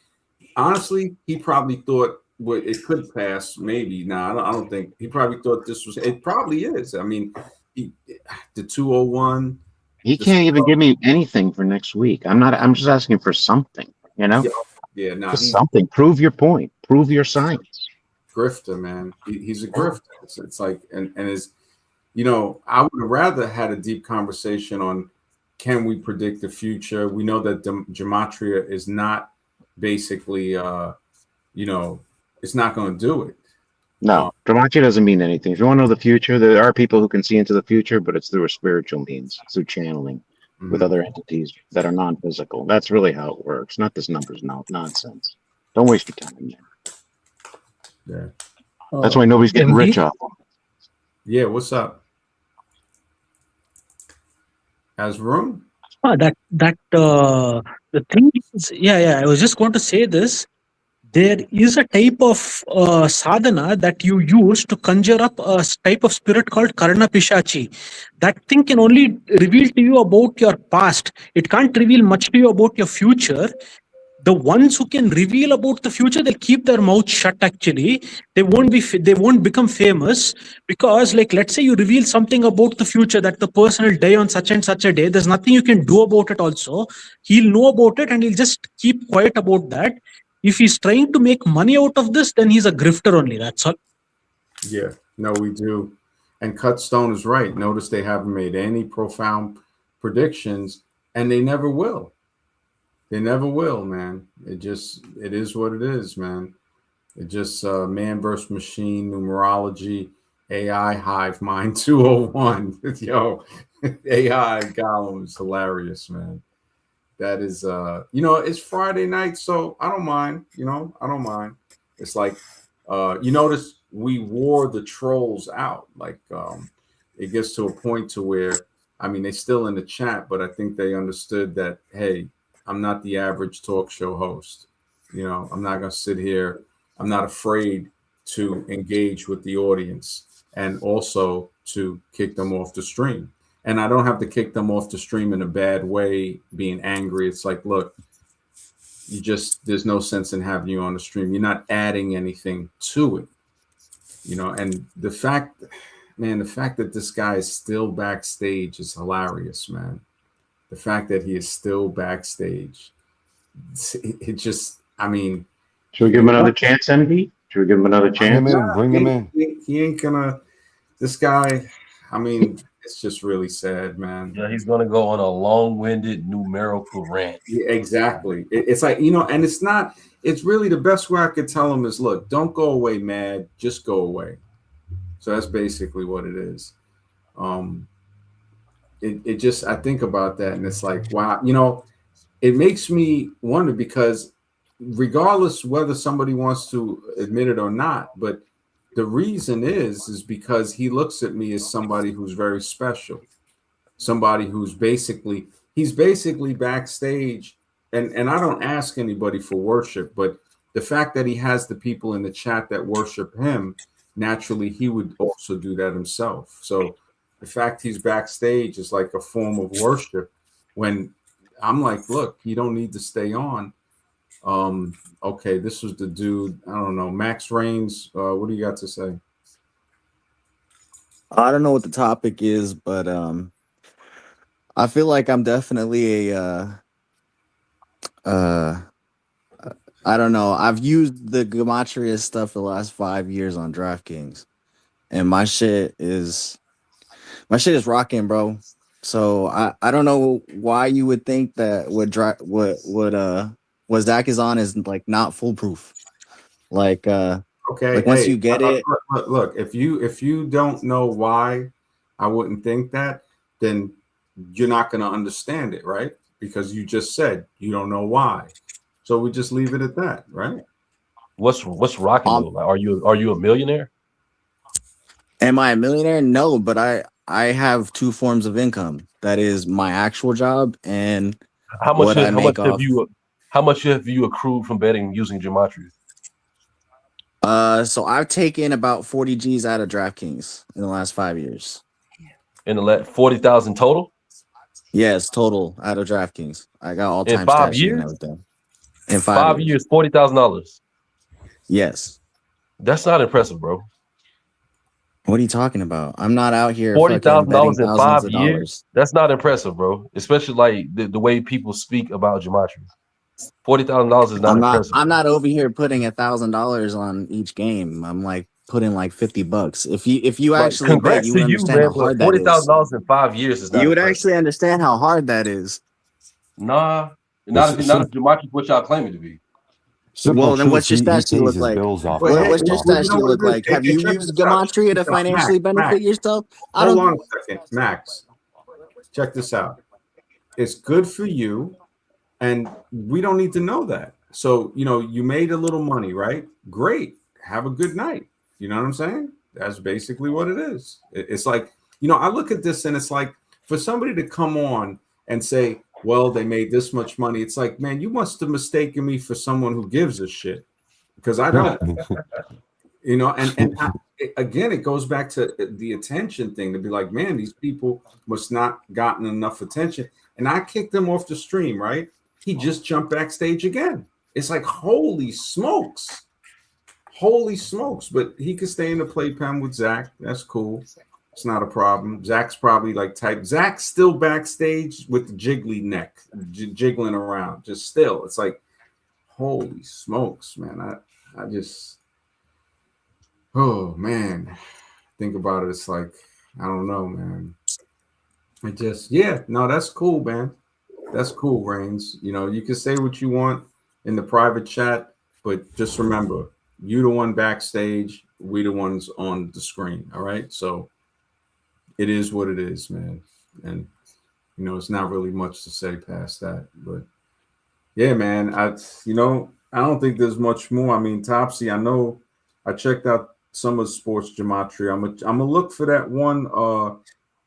honestly, he probably thought what it could pass. Maybe I don't think he probably thought this was. It probably is. I mean, the 201. He The, can't even give me anything for next week. I'm just asking for something, you know? yeah, yeah, no, Just something. Prove your point. Prove your science. grifter, man. He's a grifter. It's like and his, I would have rather had a deep conversation on can we predict the future. We know that gematria is not basically, it's not going to do it. No, Dramachi doesn't mean anything. If you want to know the future, there are people who can see into the future, but it's through a spiritual means, through channeling with other entities that are non-physical. That's really how it works. Not this numbers nonsense. Don't waste your time, man. Yeah. That's why nobody's getting MD? rich off them. Yeah, what's up? Has room? That the thing is, yeah. I was just going to say this. There is a type of sadhana that you use to conjure up a type of spirit called Karna Pishachi. That thing can only reveal to you about your past. It can't reveal much to you about your future. The ones who can reveal about the future, they'll keep their mouth shut. Actually, they won't become famous, because, like, let's say you reveal something about the future, that the person will die on such and such a day. There's nothing you can do about it. Also, he'll know about it and he'll just keep quiet about that. If he's trying to make money out of this, then he's a grifter only. That's all. Yeah, no, we do. And Cutstone is right. Notice they haven't made any profound predictions, and they never will. They never will, man. It is what it is, man. It just man versus machine, numerology, AI, hive mind 201. Yo, AI Gollum is hilarious, man. That is it's Friday night, so I don't mind. I don't mind. It's like you notice we wore the trolls out. Like it gets to a point to where, I mean, they're still in the chat, but I think they understood that, hey, I'm not the average talk show host. I'm not going to sit here. I'm not afraid to engage with the audience and also to kick them off the stream. And I don't have to kick them off the stream in a bad way, being angry. It's like, look, there's no sense in having you on the stream. You're not adding anything to it. And the fact that this guy is still backstage is hilarious, man. The fact that he is still backstage, it just, I mean. Should we give him another chance, MD? Should we give him another chance? Bring him in. He ain't gonna, this guy, I mean, it's just really sad, man. Yeah, he's gonna go on a long-winded numerical rant. Yeah, exactly. It's like, and it's really the best way I could tell him is, look, don't go away mad, just go away. So that's basically what it is. It just, I think about that and it's like, wow, it makes me wonder, because regardless whether somebody wants to admit it or not, but the reason is because he looks at me as somebody who's very special, somebody who's he's basically backstage, and I don't ask anybody for worship, but the fact that he has the people in the chat that worship him, naturally he would also do that himself. So the fact he's backstage is like a form of worship, when I'm like, look, you don't need to stay on. Okay, this was the dude, I don't know, Max Rains. What do you got to say? I don't know what the topic is, but I feel like I'm definitely a I don't know. I've used the gematria stuff the last 5 years on DraftKings, and my shit is rocking, bro. So I don't know why you would think that what Zach is on is like not foolproof. Like Okay, like once hey, you get it, look, if you don't know why I wouldn't think that, then you're not going to understand it, right? Because you just said you don't know why. So we just leave it at that, right? What's rocking though? Like, are you a millionaire? Am I a millionaire? No, but I have two forms of income. That is my actual job and what I make off. How much have you accrued from betting using gematria? So I've taken about 40 G's out of DraftKings in the last 5 years. In the 40,000 total? Yes, total out of DraftKings. I got all In time 5 stat sheet and years? everything. In 5 years, $40,000. Yes. That's not impressive, bro. What are you talking about? I'm not out here fucking betting $40,000 in thousands 5 of years? dollars. That's not impressive, bro. Especially like the way people speak about gematria. $40,000 is not impressive. I'm not over here putting $1,000 on each game. I'm like putting like $50. If you Like, actually bet, congrats you to would you, understand man. how But hard that is. $40,000 in 5 years is not You would impressive. actually understand how hard that is. Nah, not if gematria is what y'all claim it to be. Well, then what's your stat sheet pays look his like? bills off What's that. your Well, stat you know sheet what look it is? like? Have you Check used this out. gematria to financially benefit yourself? I Hold don't. on a second, Max. Check this out. It's good for you, and we don't need to know that. So, you made a little money, right? Great. Have a good night. You know what I'm saying? That's basically what it is. It's like, I look at this and it's like for somebody to come on and say, well, they made this much money. It's like, man, you must have mistaken me for someone who gives a shit because I don't. Again, it goes back to the attention thing to be like, man, these people must not gotten enough attention. And I kicked him off the stream, right? He just jumped backstage again. It's like, holy smokes. Holy smokes. But he could stay in the playpen with Zach. That's cool. It's not a problem. Zach's probably like Zach's still backstage with the jiggly neck, jiggling around. Just still. It's like, holy smokes, man. I just, oh man. Think about it. It's like, I don't know, man. That's cool, man. That's cool, Reigns. You can say what you want in the private chat, but just remember, you the one backstage, we the ones on the screen. All right. So it is what it is, man. And it's not really much to say past that. But yeah, man, I don't think there's much more. I mean, Topsy, I know I checked out some of the sports gematria. I'm gonna look for that one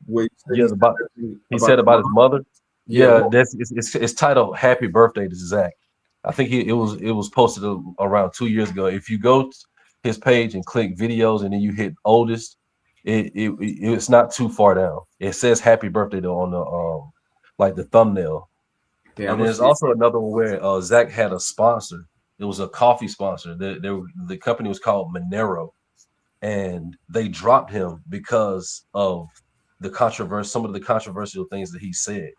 where He said about his mother. Yeah, it's titled "Happy Birthday to Zach." I think it was posted around 2 years ago. If you go to his page and click videos and then you hit oldest, it's not too far down. It says "Happy Birthday" though on the like the thumbnail. Yeah, and there's also another one where Zach had a sponsor. It was a coffee sponsor. The company was called Monero, and they dropped him because of some of the controversial things that he said.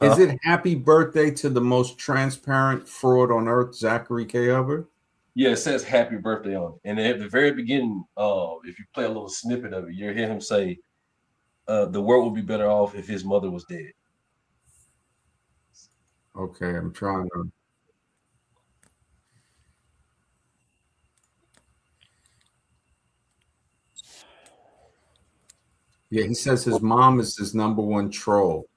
Is it happy birthday to the most transparent fraud on earth, Zachary K. Hubbard? Yeah, it says happy birthday on it. And at the very beginning, if you play a little snippet of it, you'll hear him say, the world would be better off if his mother was dead. Okay, I'm trying to. Yeah, he says his mom is his number one troll.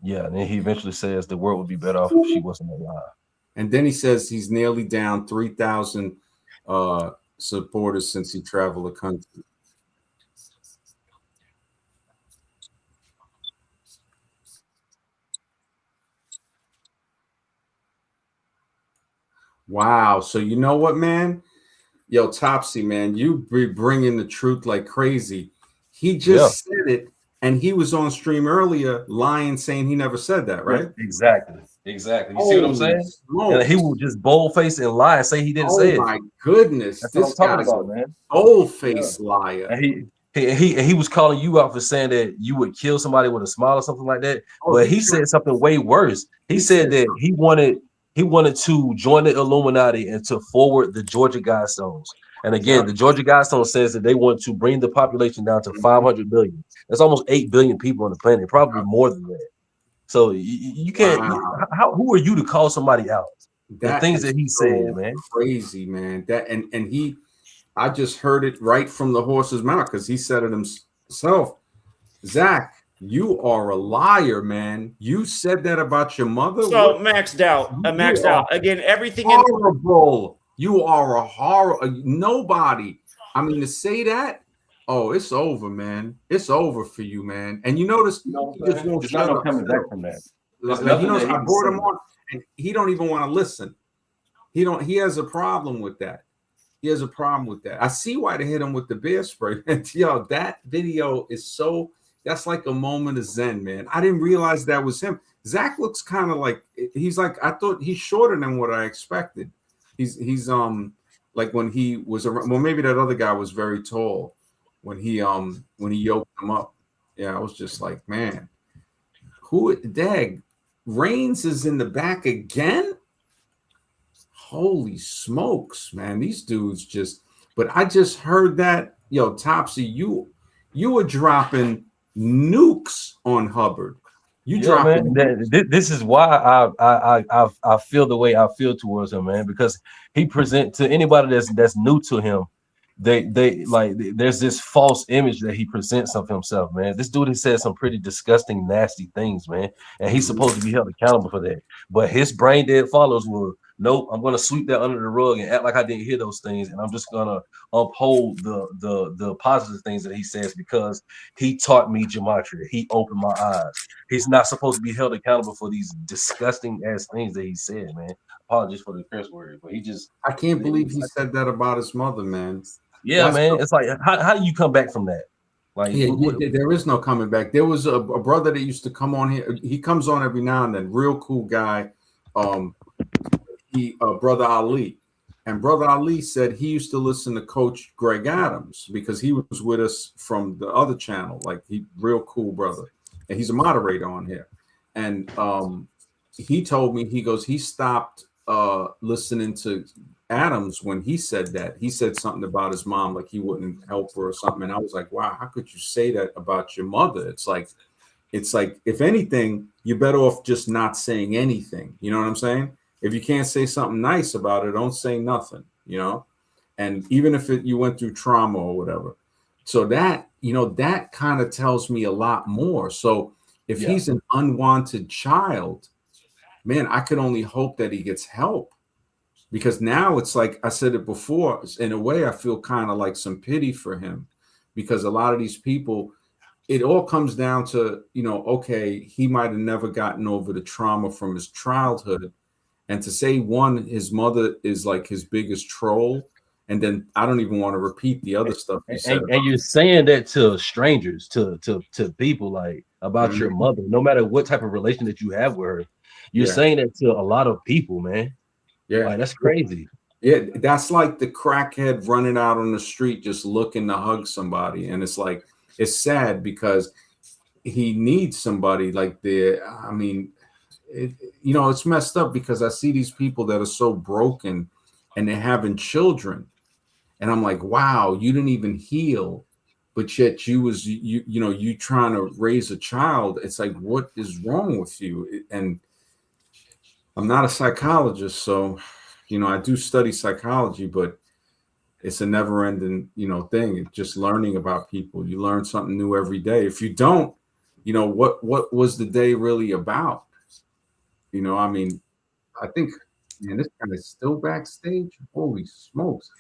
Yeah, and then he eventually says the world would be better off if she wasn't alive. And then he says he's nearly down 3,000 supporters since he traveled the country. Wow. So you know what, man? Yo, Topsy, man, you be bringing the truth like crazy. He just said it, and he was on stream earlier lying, saying he never said that, right? Exactly. You see what I'm saying? And he will just boldface and lie and say he didn't say it. Oh my goodness. That's This what I'm guy's talking about, man. Bold-faced liar. And he was calling you out for saying that you would kill somebody with a smile or something like that. But he said something way worse. He said that he wanted to join the Illuminati and to forward the Georgia Guidestones. And again, the Georgia Guidestone says that they want to bring the population down to 500 million. That's almost 8 billion people on the planet, probably more than that. So you can't. Who are you to call somebody out? The things that he said, man, crazy, man. That and I just heard it right from the horse's mouth because he said it himself. Zach, You are a liar, man. You said that about your mother. So What? maxed out, You maxed are out. Again, everything in horrible. You are a horror. Nobody. I mean, to say that, oh, it's over, man. It's over for you, man. And you notice You know what he I'm just saying? won't It's not shut no up. coming back Still. from that. There's Like, you nothing know, that he I can brought say. him on, and he don't even want to listen. He don't. He has a problem with that. He has a problem with that. I see why they hit him with the bear spray. Yo, that video is so. That's like a moment of zen, man. I didn't realize that was him. Zach looks kind of like he's like I thought he's shorter than what I expected. He's like when he was around. Well, maybe that other guy was very tall when he yoked him up. Yeah, I was just like, man, who dag Reigns is in the back again? Holy smokes, man. These dudes just but I just heard that, yo, Topsy, you were dropping nukes on Hubbard. You Yeah, man. dropping nukes. This is why I feel the way I feel towards him, man. Because he present to anybody that's new to him, they like there's this false image that he presents of himself, man. This dude has said some pretty disgusting, nasty things, man, and he's supposed to be held accountable for that. But his brain dead followers were, nope, I'm gonna sweep that under the rug and act like I didn't hear those things, and I'm just gonna uphold the positive things that he says because he taught me gematria. He opened my eyes. He's not supposed to be held accountable for these disgusting ass things that he said, man. Apologies for the curse word, but he just I can't believe he said that about his mother, man. yeah, That's man. It's like how do you come back from that? Like yeah, there is no coming back. There was a brother that used to come on here. He comes on every now and then. Real cool guy. Brother Ali, and Brother Ali said he used to listen to Coach Greg Adams because he was with us from the other channel. Like he, real cool brother, and he's a moderator on here. And he told me he stopped listening to Adams when he said that. He said something about his mom, like he wouldn't help her or something. And I was like, wow, how could you say that about your mother? It's like if anything, you're better off just not saying anything. You know what I'm saying? If you can't say something nice about it, don't say nothing, you know? And even if you went through trauma or whatever. So that, that kind of tells me a lot more. So if he's an unwanted child, man, I could only hope that he gets help. Because now it's like I said it before, in a way, I feel kind of like some pity for him because a lot of these people, it all comes down to, okay, he might have never gotten over the trauma from his childhood. And to say his mother is like his biggest troll, and then I don't even want to repeat the other stuff you said. And you're saying that to strangers, to people, like about your mother, no matter what type of relation that you have with her, you're saying that to a lot of people, man. Yeah, like that's crazy. Yeah, that's like the crackhead running out on the street just looking to hug somebody, and it's like it's sad because he needs somebody like I mean, it's messed up because I see these people that are so broken and they're having children, and I'm like, wow, you didn't even heal, but yet you trying to raise a child. It's like, what is wrong with you? And I'm not a psychologist, so I do study psychology, but it's a never-ending thing. It's just learning about people. You learn something new every day. If you don't, what was the day really about? I mean, I think, man, this guy is still backstage. Holy smokes!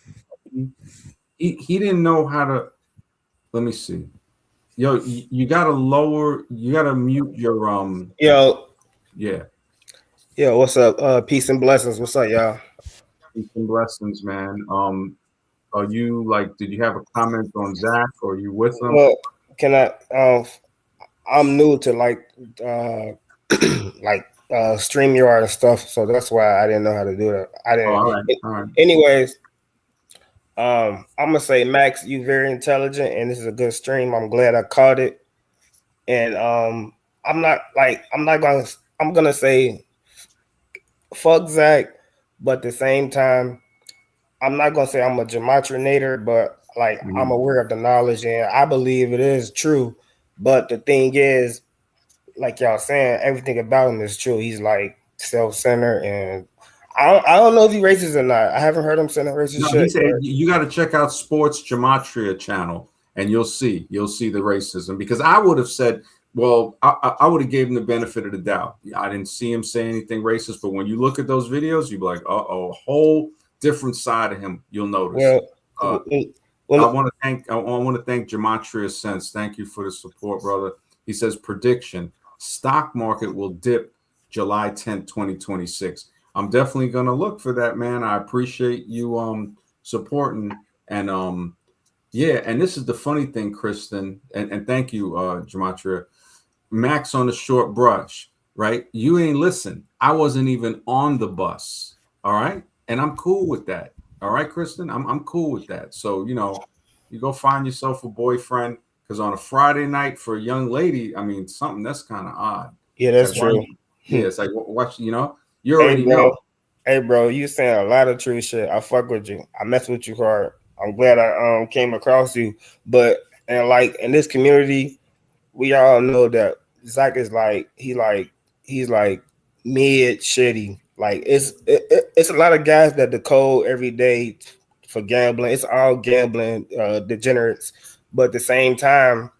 He didn't know how to. Let me see. Yo, you gotta mute your Yo. Yeah. Yo, what's up? Peace and blessings. What's up, y'all? Peace and blessings, man. Are you did you have a comment on Zach or are you with him? Well, can I I'm new to StreamYard and stuff, so that's why I didn't know how to do that. I didn't. All right. Anyways, I'm gonna say, Max, you very intelligent, and this is a good stream. I'm glad I caught it. And I'm gonna say fuck Zach, but at the same time, I'm not gonna say I'm a gematrinator, but I'm aware of the knowledge and I believe it is true. But the thing is, like y'all saying, everything about him is true. He's like self-centered, and I don't know if he racist or not. I haven't heard him saying racist No, shit. he said you got to check out Sports Gematria channel, and you'll see the racism. Because I would have said Well, I would have gave him the benefit of the doubt. I didn't see him say anything racist, but when you look at those videos, you'd be like, a whole different side of him. You'll notice. Well, I want to thank Gematria Sense. Thank you for the support, brother. He says prediction: stock market will dip July 10th, 2026. I'm definitely gonna look for that, man. I appreciate you supporting and yeah, and this is the funny thing, Kristen, and thank you, Gematria. Max on the short brush, right? You ain't listen. I wasn't even on the bus. All right. And I'm cool with that. All right, Kristen. I'm cool with that. So, you go find yourself a boyfriend because on a Friday night for a young lady, I mean, something that's kind of odd. Yeah, It's that's like, true. yeah, it's like watch, you Hey, already bro. know. Hey, bro, you saying a lot of true shit. I fuck with you. I mess with you hard. I'm glad I came across you. But and like in this community, we all know that Zach is like he's like mid shitty. Like it's a lot of guys that decode every day for gambling. It's all gambling degenerates. But at the same time,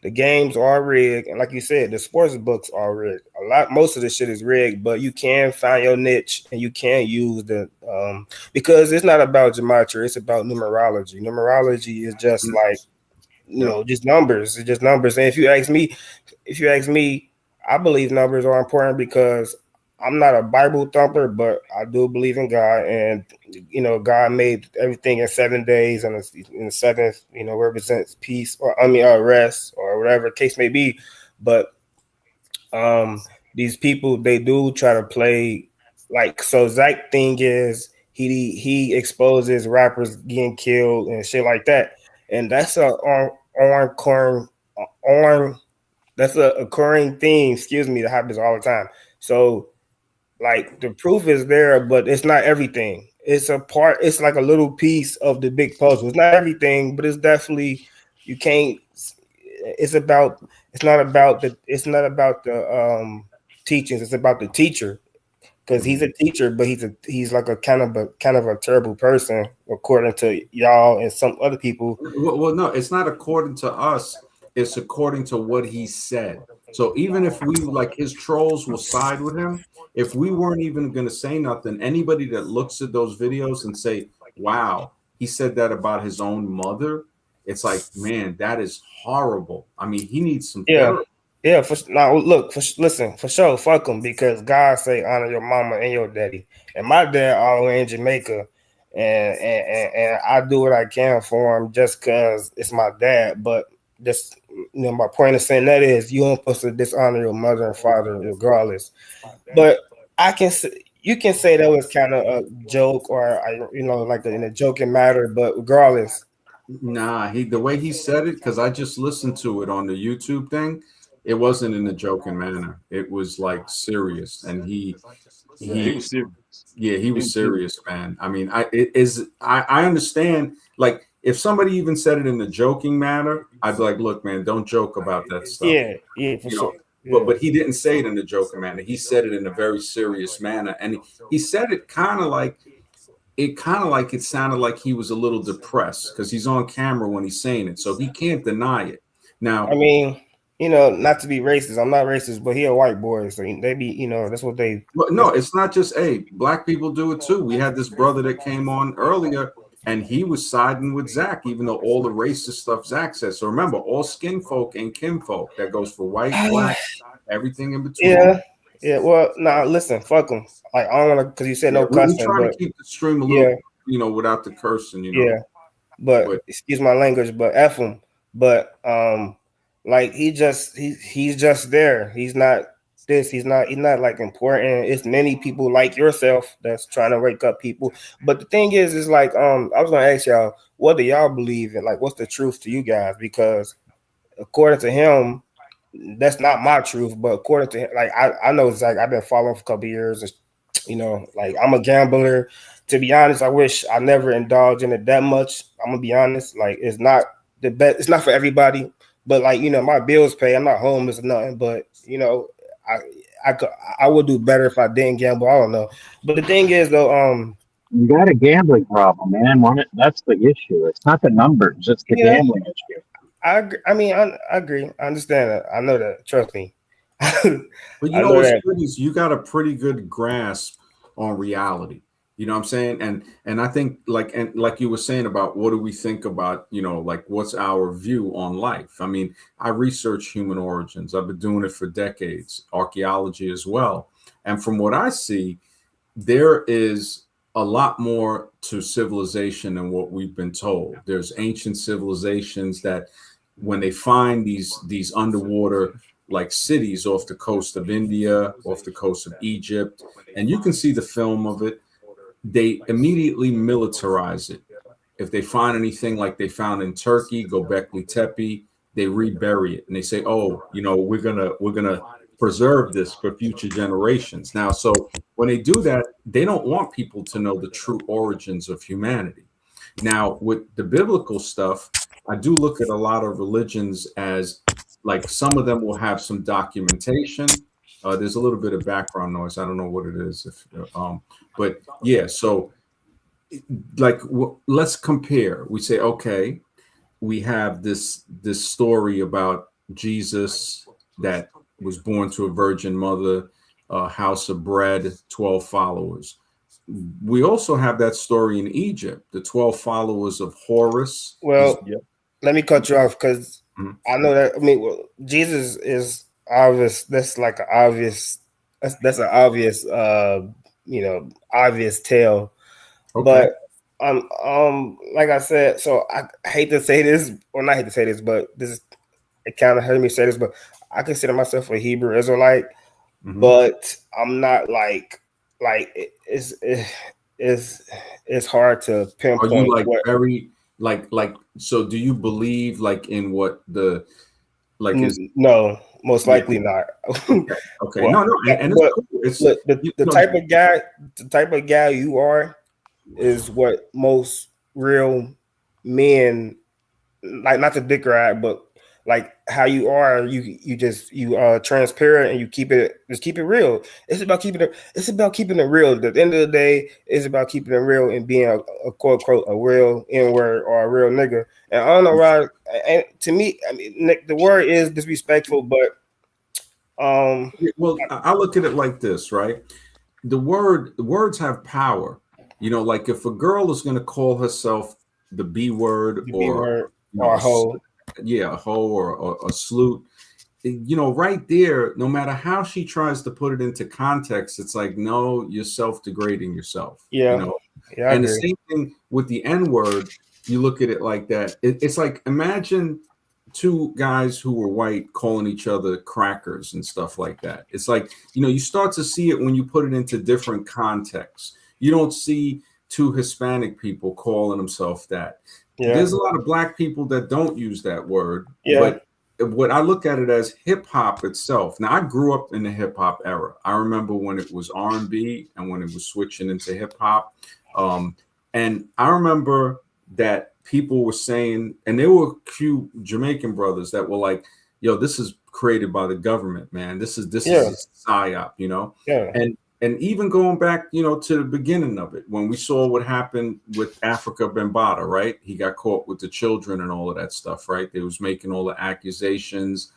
the games are rigged, and like you said, the sports books are rigged. Most of the shit is rigged, but you can find your niche and you can use the because it's not about gematria, it's about numerology. Numerology is just like just numbers. It's just numbers. And if you ask me, I believe numbers are important because I'm not a Bible thumper, but I do believe in God, and God made everything in 7 days, and in the seventh, represents peace, or rest, or whatever case may be. But these people, they do try to play like, so Zach thing is he exposes rappers getting killed and shit like that, and that's on that's a occurring theme, excuse me, that happens all the time. So like the proof is there, but it's not everything. It's a part, it's like a little piece of the big puzzle. It's not everything, but it's definitely, you can't, it's not about the teachings, it's about the teacher. Because he's a teacher, but he's like a kind of a terrible person, according to y'all and some other people. Well, no, it's not according to us. It's according to what he said. So even if we like his trolls will side with him, if we weren't even going to say nothing, anybody that looks at those videos and say, "Wow, he said that about his own mother," it's like, man, that is horrible. I mean, he needs some Yeah, therapy. yeah. Listen, for sure, fuck them, because God say honor your mama and your daddy. And my dad all the way in Jamaica, and I do what I can for him just because it's my dad. But just my point of saying that is you don't supposed to dishonor your mother and father regardless. But you can say that was kind of a joke, or like in a joking matter. But regardless, Nah, the way he said it, because I just listened to it on the YouTube thing, it wasn't in a joking manner. It was like serious, and Yeah, he he was serious. yeah, he He was was serious. serious, man. I mean, I understand. Like, if somebody even said it in a joking manner, I'd be like, look, man, don't joke about that stuff. yeah, for sure. But he didn't say it in a joking manner. He said it in a very serious manner, and he said it kind of like it sounded like he was a little depressed because he's on camera when he's saying it, so he can't deny it. I Now, mean, not to be racist. I'm not racist, but he a white boy, so they be, that's what they. but no, it's not just black people do it too. We had this brother that came on earlier, and he was siding with Zach, even though all the racist stuff Zach says. So remember, all skin folk and kin folk. That goes for white, black, everything in between. Yeah. Well, nah, listen, fuck them. Like, I don't want to, because you said Yeah, no we cussing, try to but keep the stream a yeah, little, without the cursing. yeah. But But excuse my language, but F him. But like he's just there. He's not this. He's not like important. It's many people like yourself that's trying to wake up people. But the thing is like I was gonna ask y'all, what do y'all believe in? Like, what's the truth to you guys? Because according to him, that's not my truth, but according to him, like I know Zach, I've been following for a couple years, and like I'm a gambler. To be honest, I wish I never indulged in it that much. I'm gonna be honest, like it's not the best, it's not for everybody, but like my bills pay. I'm not homeless or nothing, but I I could, I would do better if I didn't gamble. I don't know, but the thing is though, You got a gambling problem, man. That's the issue. It's not the numbers; it's the yeah, gambling issue. I mean, I agree. I understand that. I know that. Trust me. But you I know know what's that. good is you got a pretty good grasp on reality. You know what I'm saying? And I think like you were saying about what do we think about, like what's our view on life? I mean, I research human origins. I've been doing it for decades, archaeology as well. And from what I see, there is a lot more to civilization than what we've been told. There's ancient civilizations that when they find these underwater like cities off the coast of India, off the coast of Egypt, and you can see the film of it, they immediately militarize it. If they find anything like they found in Turkey, Göbekli Tepe, they rebury it and they say, "Oh, we're gonna preserve this for future generations." Now, so when they do that, they don't want people to know the true origins of humanity. Now, with the biblical stuff, I do look at a lot of religions as like some of them will have some documentation. There's a little bit of background noise. I don't know what it is, but yeah. So, like, let's compare. We say, okay, we have this story about Jesus that was born to a virgin mother, a house of bread, 12 followers. We also have that story in Egypt, the 12 followers of Horus. Well, let me cut you off because I know that. I mean, well, Jesus is obvious. That's like an obvious. That's an obvious. Obvious tale. Okay. But like I said, so I hate to say this, or not hate to say this, but it kind of hurt me to say this, but I consider myself a Hebrew Israelite, but I'm not like it's hard to Are pinpoint you like what. very so do you believe like in what the like is No, most yeah. likely not. Okay. Well, No, and it's but cool. It's look, the type of guy you are is what most real men like, not to dick ride, but like how you are, you are transparent and you keep it real. It's about keeping it real. At the end of the day, it's about keeping it real and being a quote unquote a real N-word or a real nigga. And I don't know why. And to me, I mean, the word is disrespectful, but well, I look at it like this, right? The words have power. Like if a girl is going to call herself the B word the B or word or a hoe. a hoe or a sloot, right there, no matter how she tries to put it into context, it's like, no, you're self-degrading yourself. Yeah, I And the agree. same thing with the N-word, you look at it like that. It's like, imagine two guys who were white calling each other crackers and stuff like that. It's like, you start to see it when you put it into different contexts. You don't see two Hispanic people calling themselves that. Yeah. There's a lot of black people that don't use that word, Yeah. but what I look at it as hip hop itself. Now I grew up in the hip hop era. I remember when it was R&B and when it was switching into hip hop. And I remember that people were saying, and there were a few Jamaican brothers that were like, yo, this is created by the government, man. This is Yeah. a psyop, Yeah. And even going back, to the beginning of it, when we saw what happened with Africa Bambaataa, right? He got caught with the children and all of that stuff, right? They was making all the accusations,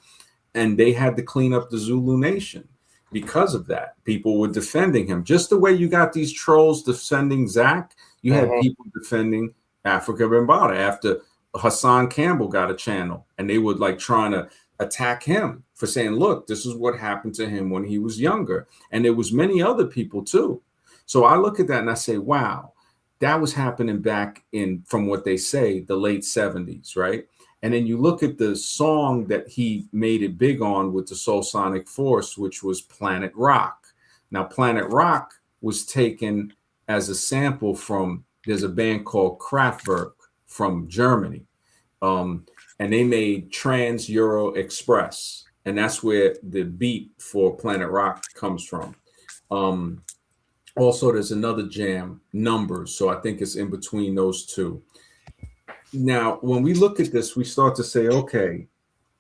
and they had to clean up the Zulu nation because of that. People were defending him. Just the way you got these trolls defending Zach, you had people defending Africa Bambaataa after Hassan Campbell got a channel, and they were like trying to attack him for saying, look, this is what happened to him when he was younger. And there was many other people too. So I look at that and I say, wow, that was happening back in, from what they say, the late 70s, right? And then you look at the song that he made it big on with the Soul Sonic Force, which was Planet Rock. Now, Planet Rock was taken as a sample from, there's a band called Kraftwerk from Germany. And they made Trans Euro Express. And that's where the beat for Planet Rock comes from. Also, there's another jam, Numbers. So I think it's in between those two. Now, when we look at this, we start to say, okay,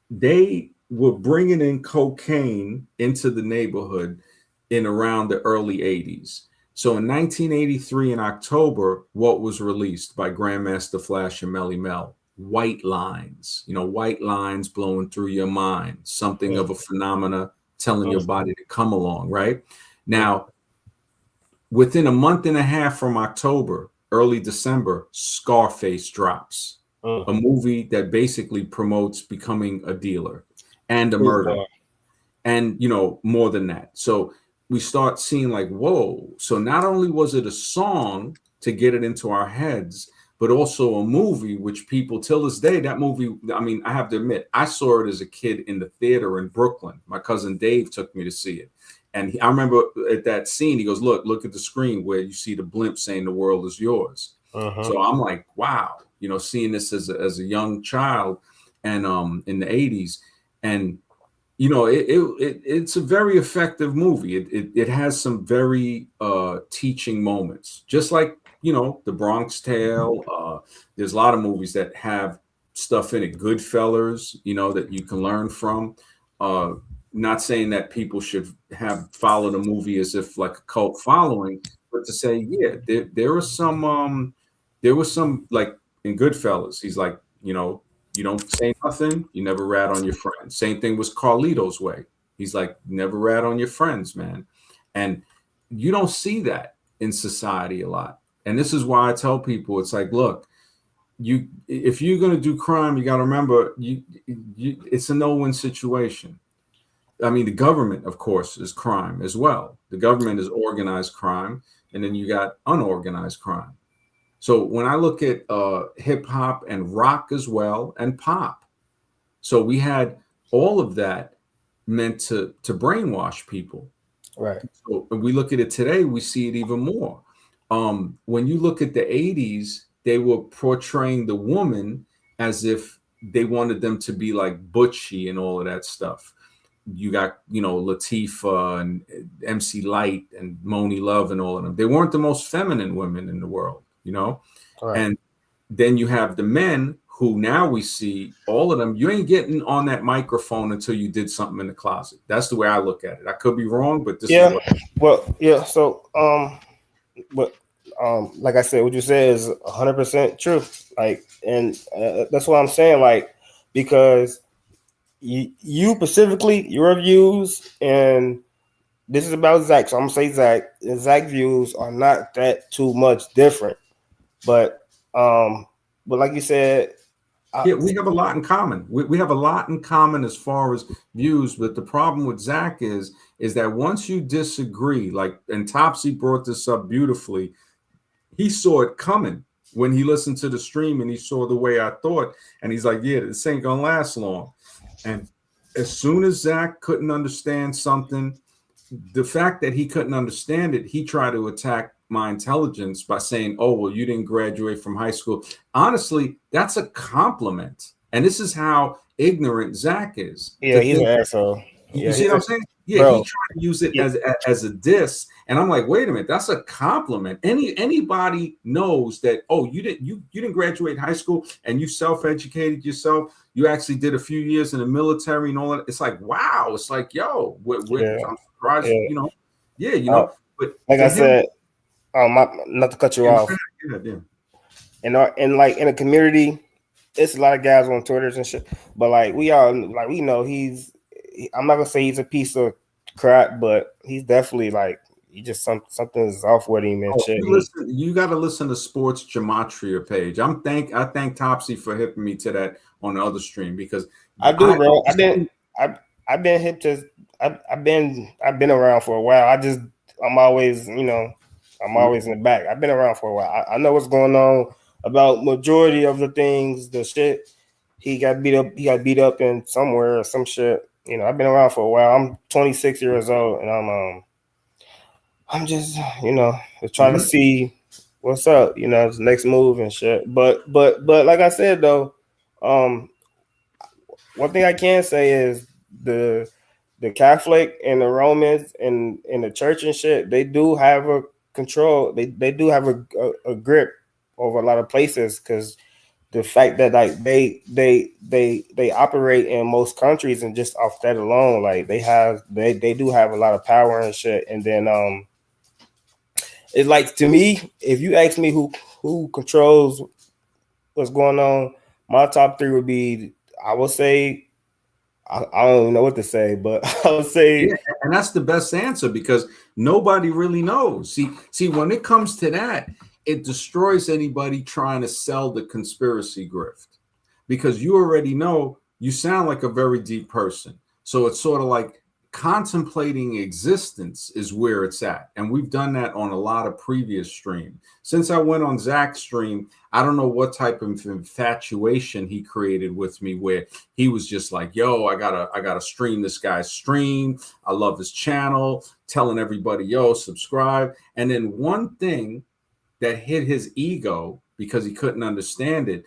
they were bringing in cocaine into the neighborhood in around the early 80s. So in 1983, in October, what was released by Grandmaster Flash and Melly Mel? white lines, white lines blowing through your mind, something of a phenomena telling your body to come along, right? Now, within a month and a half from October, early December, Scarface drops, a movie that basically promotes becoming a dealer and a murderer. And, more than that. So we start seeing like, whoa. So not only was it a song to get it into our heads, but also a movie, which people till this day, that movie, I mean, I have to admit, I saw it as a kid in the theater in Brooklyn. My cousin Dave took me to see it. And I remember at that scene, he goes, look at the screen where you see the blimp saying the world is yours. So I'm like, wow, seeing this as a young child and in the 80s. And it's a very effective movie. It has some very teaching moments, just like The Bronx Tale. There's a lot of movies that have stuff in it. Goodfellas, that you can learn from. Not saying that people should have followed a movie as if like a cult following, but to say, yeah, there was some like in Goodfellas. He's like, you don't say nothing, you never rat on your friends. Same thing was Carlito's way. He's like, never rat on your friends, man. And you don't see that in society a lot. And this is why I tell people, it's like, look, if you're going to do crime, you got to remember, it's a no-win situation. I mean, the government, of course, is crime as well. The government is organized crime, and then you got unorganized crime. So when I look at hip hop and rock as well and pop, so we had all of that meant to brainwash people. Right. So when we look at it today, we see it even more. When you look at the 80s, they were portraying the woman as if they wanted them to be like Butchie and all of that stuff. You got, Latifah and MC Light and Moni Love and all of them. They weren't the most feminine women in the world. Right. And then you have the men who now we see all of them. You ain't getting on that microphone until you did something in the closet. That's the way I look at it. I could be wrong, but this is what. So, but like I said, what you said is 100% true. Like, and that's what I'm saying. Like, because you specifically, your views, and this is about Zach. So I'm gonna say Zach. And Zach views are not that too much different. But like you said, yeah, we have a lot in common. We have a lot in common as far as views, but the problem with Zach is that once you disagree, and Topsy brought this up beautifully, he saw it coming when he listened to the stream and he saw the way I thought, and he's like, yeah, this ain't gonna last long. And as soon as Zach couldn't understand something, the fact that he couldn't understand it, he tried to attack my intelligence by saying, oh, well, you didn't graduate from high school. Honestly, that's a compliment. And this is how ignorant Zach is. Yeah, he's an asshole. You see what I'm saying? Yeah, bro. He tried to use it as a diss. And I'm like, wait a minute, that's a compliment. Anybody knows that, oh, you didn't graduate high school and you self-educated yourself. You actually did a few years in the military and all that. It's like, wow. It's like, yo, I'm surprised, but like I said, not to cut you off. And like in the community, it's a lot of guys on Twitter and shit. But like we know I'm not gonna say he's a piece of crap, but he's definitely like he just something's off with him and shit. You got to listen to Sports Gematria page. I thank Topsy for hipping me to that on the other stream because I do, bro. I've been hip to. I've been around for a while. I'm always in the back. I've been around for a while. I know what's going on about majority of the things. The shit he got beat up. He got beat up in somewhere or some shit. I've been around for a while. I'm 26 years old, and I'm just trying to see what's up. The next move and shit. But like I said though, one thing I can say is the Catholic and the Romans and the church and shit, they do have a control. They do have a grip over a lot of places because the fact that like they operate in most countries, and just off that alone, like they do have a lot of power and shit. And then it's like, to me, if you ask me who controls what's going on, my top three would be, I would say, I don't even know what to say, but I would say, Yeah, and that's the best answer because nobody really knows. See, when it comes to that, it destroys anybody trying to sell the conspiracy grift because you already know you sound like a very deep person. So it's sort of like contemplating existence is where it's at. And we've done that on a lot of previous stream. Since I went on Zach's stream, I don't know what type of infatuation he created with me where he was just like, yo, I gotta stream this guy's stream. I love his channel, telling everybody, yo, subscribe. And then one thing that hit his ego because he couldn't understand it,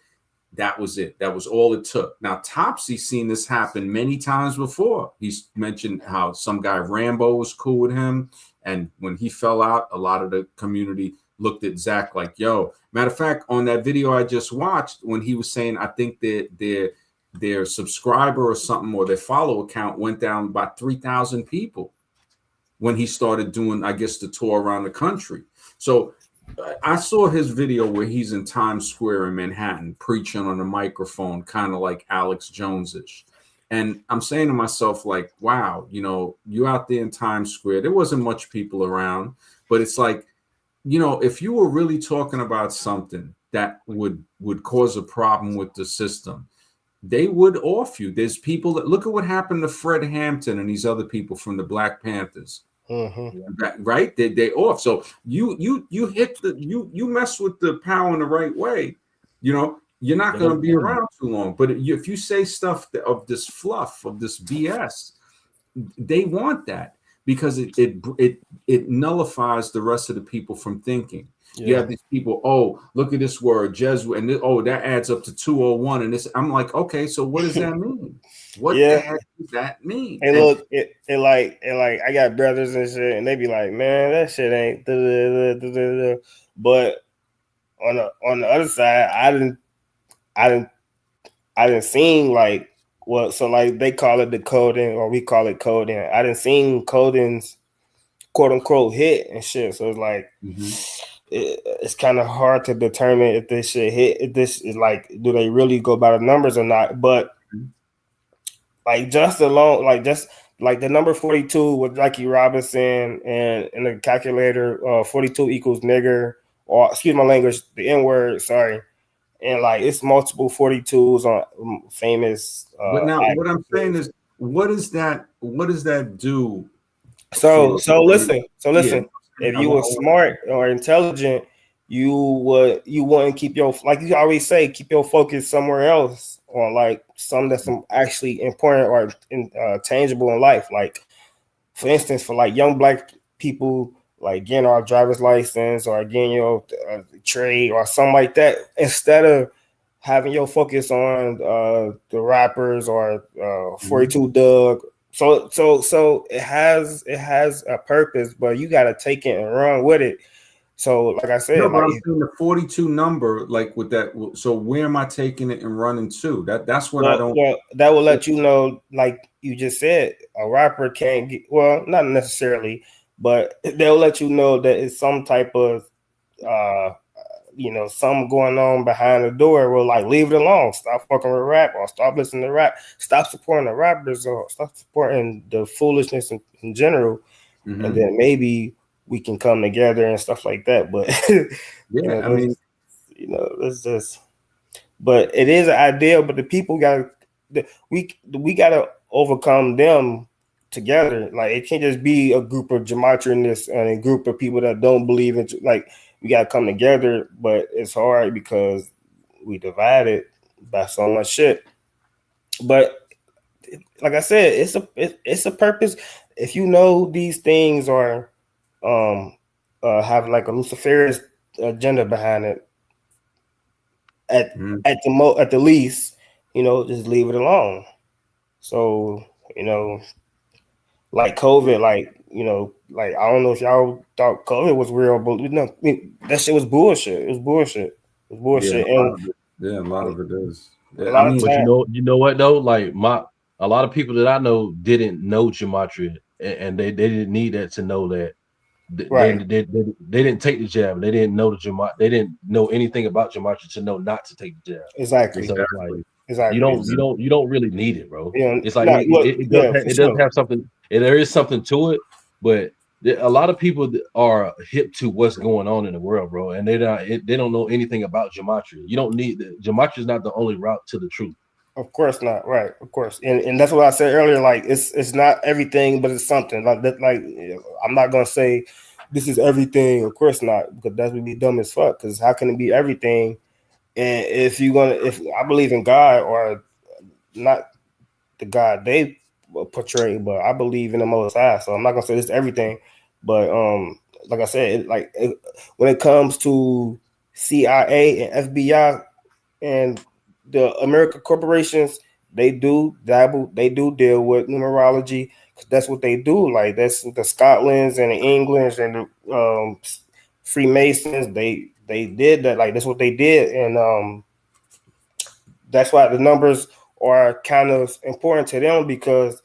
that was it. That was all it took. Now, Topsy's seen this happen many times before. He's mentioned how some guy Rambo was cool with him. And when he fell out, a lot of the community looked at Zach like, yo. Matter of fact, on that video I just watched, when he was saying, I think that their subscriber or something or their follow account went down by 3,000 people when he started doing, I guess, the tour around the country. So I saw his video where he's in Times Square in Manhattan preaching on a microphone, kind of like Alex Jones-ish. And I'm saying to myself, like, wow, you know, you out there in Times Square, there wasn't much people around, but it's like, you know, if you were really talking about something that would cause a problem with the system, they would off you. There's people that look at what happened to Fred Hampton and these other people from the Black Panthers. Right? They off. So you hit you mess with the power in the right way, you know, you're not going to be around too long. But if you say stuff of this fluff, of this BS, they want that because it nullifies the rest of the people from thinking. You have these people, oh, look at this word, Jesuit, and oh, that adds up to 201. And this, I'm like, okay, so what does that mean? What the heck does that mean? And look, it like I got brothers and shit, and they be like, man, that shit ain't. But on the other side, I didn't seen like so like they call it the coding or we call it coding. I didn't seen coding's quote unquote hit and shit. So it's like it's kind of hard to determine if this shit hit. If this is like, do they really go by the numbers or not? But like just alone, just like the number 42 with Jackie Robinson and in the calculator, 42 equals nigger, or excuse my language, the N word, sorry. And like it's multiple 42s on famous. But now what I'm saying is, what does that do? So listen. Yeah. If you were smart or intelligent, you wouldn't keep your, like you always say, keep your focus somewhere else on like something that's actually important or tangible in life. Like for instance, for like young black people, like getting our driver's license or getting your trade or something like that, instead of having your focus on the rappers or 42 Doug. So it has a purpose, but you got to take it and run with it. So like I said, no, but I'm saying the 42 number, like with that. So where am I taking it and running to? That's what I don't. Well, that will let you know, like you just said, a rapper can't get, well, not necessarily, but they'll let you know that it's some type of something going on behind the door. Will like leave it alone, stop fucking with rap or stop listening to rap, stop supporting the rappers or stop supporting the foolishness in general, and then maybe we can come together and stuff like that. But I mean, it's just, but it is an ideal, but the people we gotta overcome them together. Like it can't just be a group of gematrianists and a group of people that don't believe in, like, we gotta come together, but it's hard because we divided by so much shit. But like I said, it's a purpose. If you know these things are have like a Luciferian agenda behind it, at the least, just leave it alone. So like COVID, like I don't know if y'all thought COVID was real, but that shit was bullshit. It was bullshit. It was bullshit. Yeah, a lot of it is. But you know what though? Like a lot of people that I know didn't know gematria, and they didn't need that to know that They didn't take the jab. They didn't know they didn't know anything about gematria to know not to take the jab. Exactly. And so it's like Exactly. you don't really need it, bro. Yeah, It's like not what. it Yeah, for it does sure. have something. There is something to it, but a lot of people that are hip to what's going on in the world, bro, and they don't know anything about gematria. You don't need gematria is not the only route to the truth. Of course not, right? Of course, and that's what I said earlier. Like it's not everything, but it's something. Like that. Like I'm not gonna say this is everything. Of course not, because that would be dumb as fuck. Because how can it be everything? And if I believe in God or not the God they portray, but I believe in the Most High. So I'm not gonna say this is everything, but like I said, when it comes to CIA and FBI and the American corporations, they do dabble, they do deal with numerology because that's what they do. Like that's the Scotlands and the Englands and the Freemasons. They did that. Like that's what they did, and that's why the numbers are kind of important to them because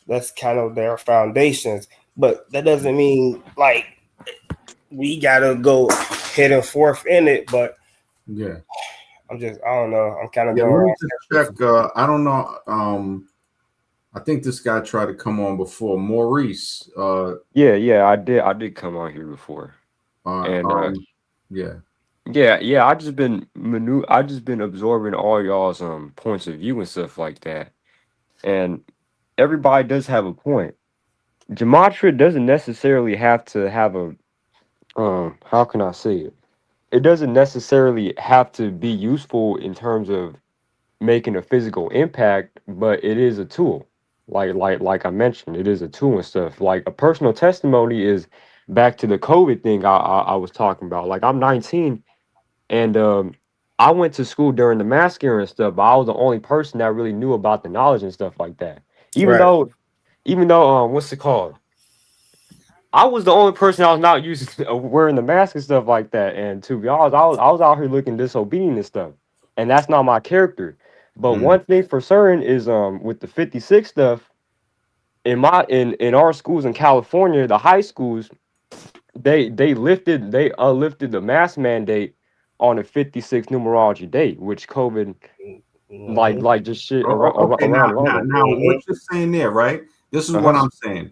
that's kind of their foundations. But that doesn't mean like we gotta go head and forth in it. But yeah, I don't know. I'm kind of yeah. going Let me around. just check. I don't know. I think this guy tried to come on before. Maurice. Yeah, I did come on here before. And yeah. yeah, I just been absorbing all y'all's points of view and stuff like that. And everybody does have a point. Gematria doesn't necessarily have to have a how can I say it? It doesn't necessarily have to be useful in terms of making a physical impact, but it is a tool. Like I mentioned, it is a tool and stuff. Like a personal testimony is back to the COVID thing I was talking about. Like I'm 19 and I went to school during the mask era and stuff, but I was the only person that really knew about the knowledge and stuff like that. Even Right. though what's it called? I was the only person I was not using wearing the mask and stuff like that. And to be honest, I was out here looking disobedient and stuff. And that's not my character. But one thing for certain is with the 56 stuff, in our schools in California, the high schools, they lifted the mask mandate on a 56 numerology date, which COVID like just shit Okay, around now, what you're saying there, right? This is what I'm saying.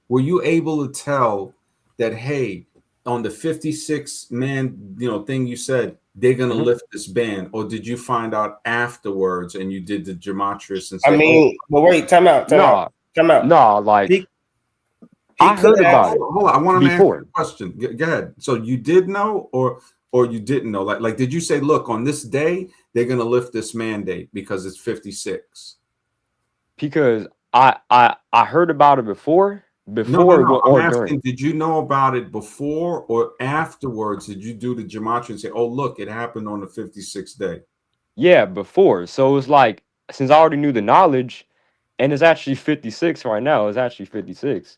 Were you able to tell that, hey, on the 56 man, thing you said, they're gonna lift this ban, or did you find out afterwards and you did the gematria and I say, mean, but wait, time out. Like I heard about it hold on, I want to ask you before. a question. Go ahead. So you did know, or you didn't know? Like, did you say, look, on this day they're gonna lift this mandate because it's 56? Because I heard about it before No. I'm or during. asking, did you know about it before or afterwards? Did you do the gematria and say, oh, look, it happened on the 56th day? Yeah, before. So it's like since I already knew the knowledge, and it's actually 56 right now. It's actually 56.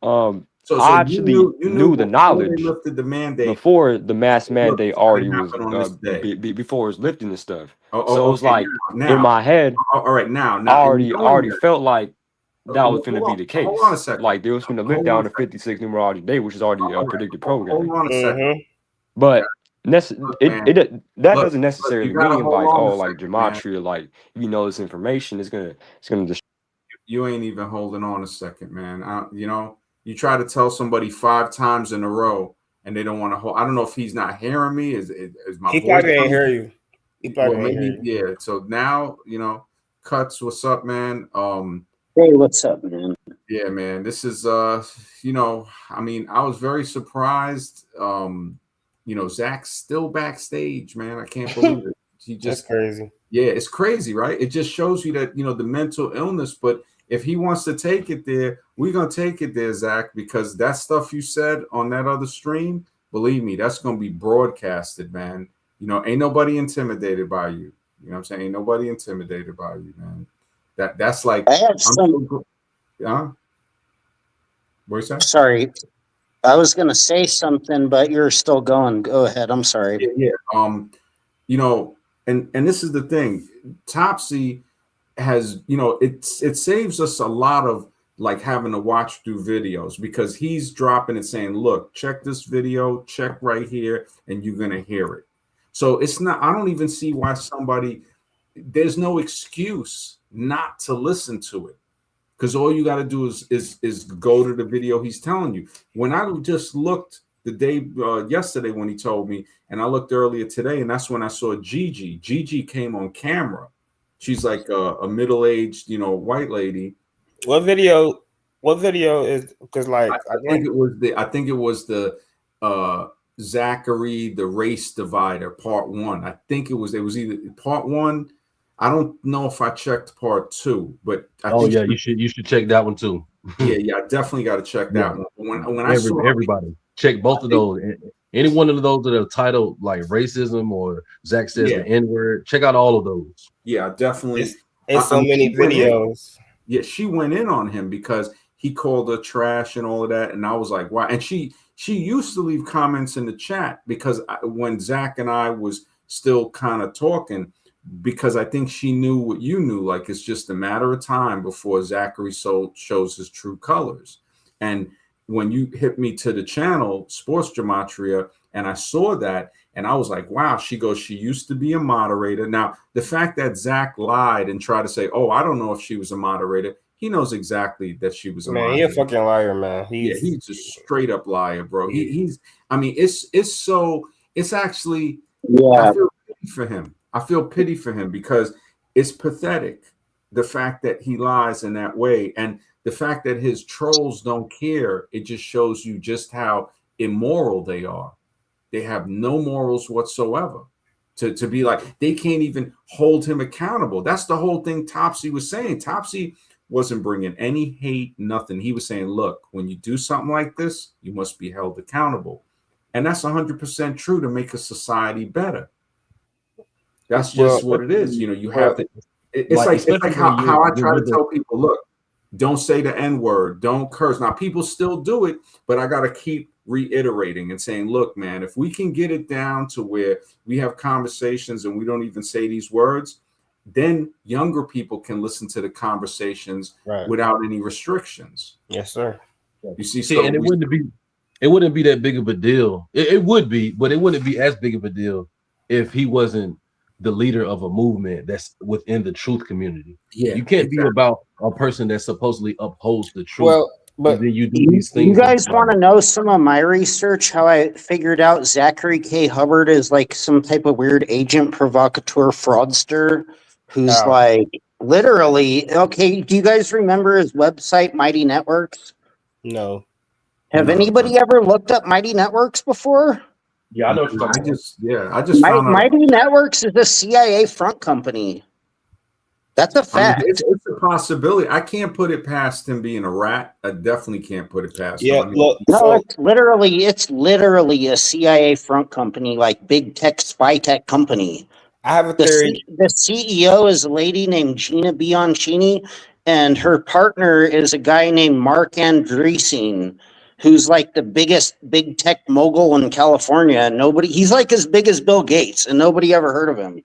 So I you actually knew knew the before they knowledge lifted the mandate. before the mass Look, mandate it's gonna already was happen on this day. before it was lifting and stuff. Oh, So it's okay. like in Now, my head, all right. Now, I and knowing already that, felt like that was going to be the hold on a case. second. Like they was going to lift Hold on a down the second. 56 numerology day, which is already All right. predicted Hold programming. on a second. But Look, man. that Look, doesn't you necessarily gotta mean hold like, on a oh, like second, man. gematria, like if you know this information, it's gonna destroy. You ain't even holding on a second, man. You try to tell somebody 5 times in a row, and they don't want to hold. I don't know if he's not hearing me. Is my He voice probably ain't coming? hear you. He Well, probably ain't hear maybe, you. yeah. So now, Cuts, what's up, man? Hey, what's up, man? Yeah, man. This is I mean, I was very surprised. Zach's still backstage, man. I can't believe it. He That's just crazy. Yeah, it's crazy, right? It just shows you that, the mental illness, but if he wants to take it there, we're gonna take it there, Zach, because that stuff you said on that other stream, believe me, that's gonna be broadcasted, man. Ain't nobody intimidated by you. You know what I'm saying? Ain't nobody intimidated by you, man. That's like I have I'm some. what you say? Sorry, I was going to say something, but you're still going. Go ahead. I'm sorry. Yeah. And this is the thing. Topsy has, it saves us a lot of like having to watch through videos because he's dropping and saying, look, check this video, check right here, and you're going to hear it. So it's not, I don't even see why there's no excuse not to listen to it. Because all you got to do is go to the video he's telling you. When I just looked the day yesterday when he told me, and I looked earlier today, and that's when I saw Gigi. Gigi came on camera. She's like a middle-aged, white lady. What video? What video is? Because like I think it was the Zachary the Race Divider Part 1. I think it was either Part 1. I don't know if I checked Part 2, but you should check that one too. yeah, I definitely got to check that one. When I saw everybody check both of those, any one of those that are titled like racism or Zach says the N-word, check out all of those. Yeah, definitely. It's so many videos. Yeah, she went in on him because he called her trash and all of that, and I was like, wow. And she used to leave comments in the chat because when Zach and I was still kind of talking, because I think she knew what you knew, like it's just a matter of time before Zachary shows his true colors. And when you hit me to the channel, Sports Gematria, and I saw that, and I was like, wow, she used to be a moderator. Now, the fact that Zach lied and tried to say, oh, I don't know if she was a moderator, he knows exactly that she was a moderator. Man, he a fucking liar, man. He's a straight up liar, bro. It's actually, I feel pity for him. I feel pity for him because it's pathetic, the fact that he lies in that way. And the fact that his trolls don't care, it just shows you just how immoral they are. They have no morals whatsoever. To be like, they can't even hold him accountable. That's the whole thing Topsy was saying. Topsy wasn't bringing any hate, nothing. He was saying, look, when you do something like this, you must be held accountable. And that's 100% true to make a society better. That's just what it is. You have to. It's like how I try to tell people, look, don't say the N-word, don't curse. Now people still do it, but I got to keep reiterating and saying, look, man, if we can get it down to where we have conversations and we don't even say these words, then younger people can listen to the conversations without any restrictions. Yes, sir. You see, and it wouldn't be that big of a deal. It would be, but it wouldn't be as big of a deal if he wasn't the leader of a movement that's within the truth community. Yeah, you can't be about a person that supposedly upholds the truth. Well, but then you do these things. You guys want to know some of my research? How I figured out Zachary K. Hubbard is like some type of weird agent provocateur fraudster who's like literally okay. Do you guys remember his website, Mighty Networks? No. Have anybody ever looked up Mighty Networks before? Yeah, I know. I just found out. Mighty Networks is a CIA front company. That's a fact. It's a possibility. I can't put it past him being a rat. I definitely can't put it past him. Look, it's literally a CIA front company, like big tech, spy tech company. I have a theory. The CEO is a lady named Gina Bianchini, and her partner is a guy named Mark Andreessen, who's like the biggest big tech mogul in California. And he's like as big as Bill Gates, and nobody ever heard of him.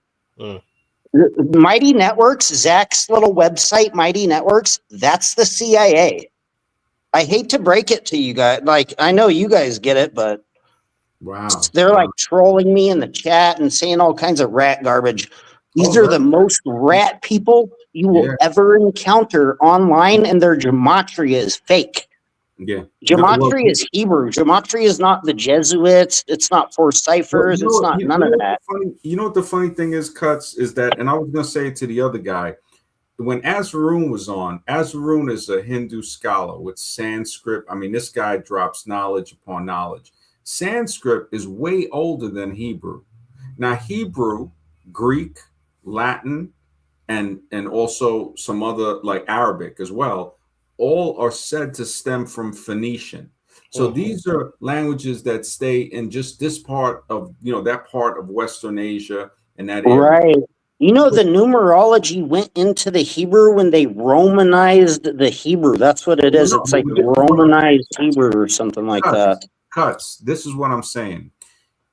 Mighty Networks, Zach's little website, Mighty Networks, that's the CIA. I hate to break it to you guys. Like, I know you guys get it, but they're like trolling me in the chat and saying all kinds of rat garbage. These are the most rat people you will ever encounter online, and their gematria is fake. Yeah. Gematria is Hebrew. Gematria is not the Jesuits. It's not four ciphers. It's not none of that. You know what the funny thing is, Cuts, is that, and I was going to say it to the other guy, when Azarun was on, Azarun is a Hindu scholar with Sanskrit. I mean, this guy drops knowledge upon knowledge. Sanskrit is way older than Hebrew. Now, Hebrew, Greek, Latin, and also some other like Arabic as well, all are said to stem from Phoenician. So these are languages that stay in just this part of, that part of Western Asia and that area. Right. You know, the numerology went into the Hebrew when they Romanized the Hebrew. That's what it is. It's like Romanized Hebrew or something like that. Cuts. This is what I'm saying.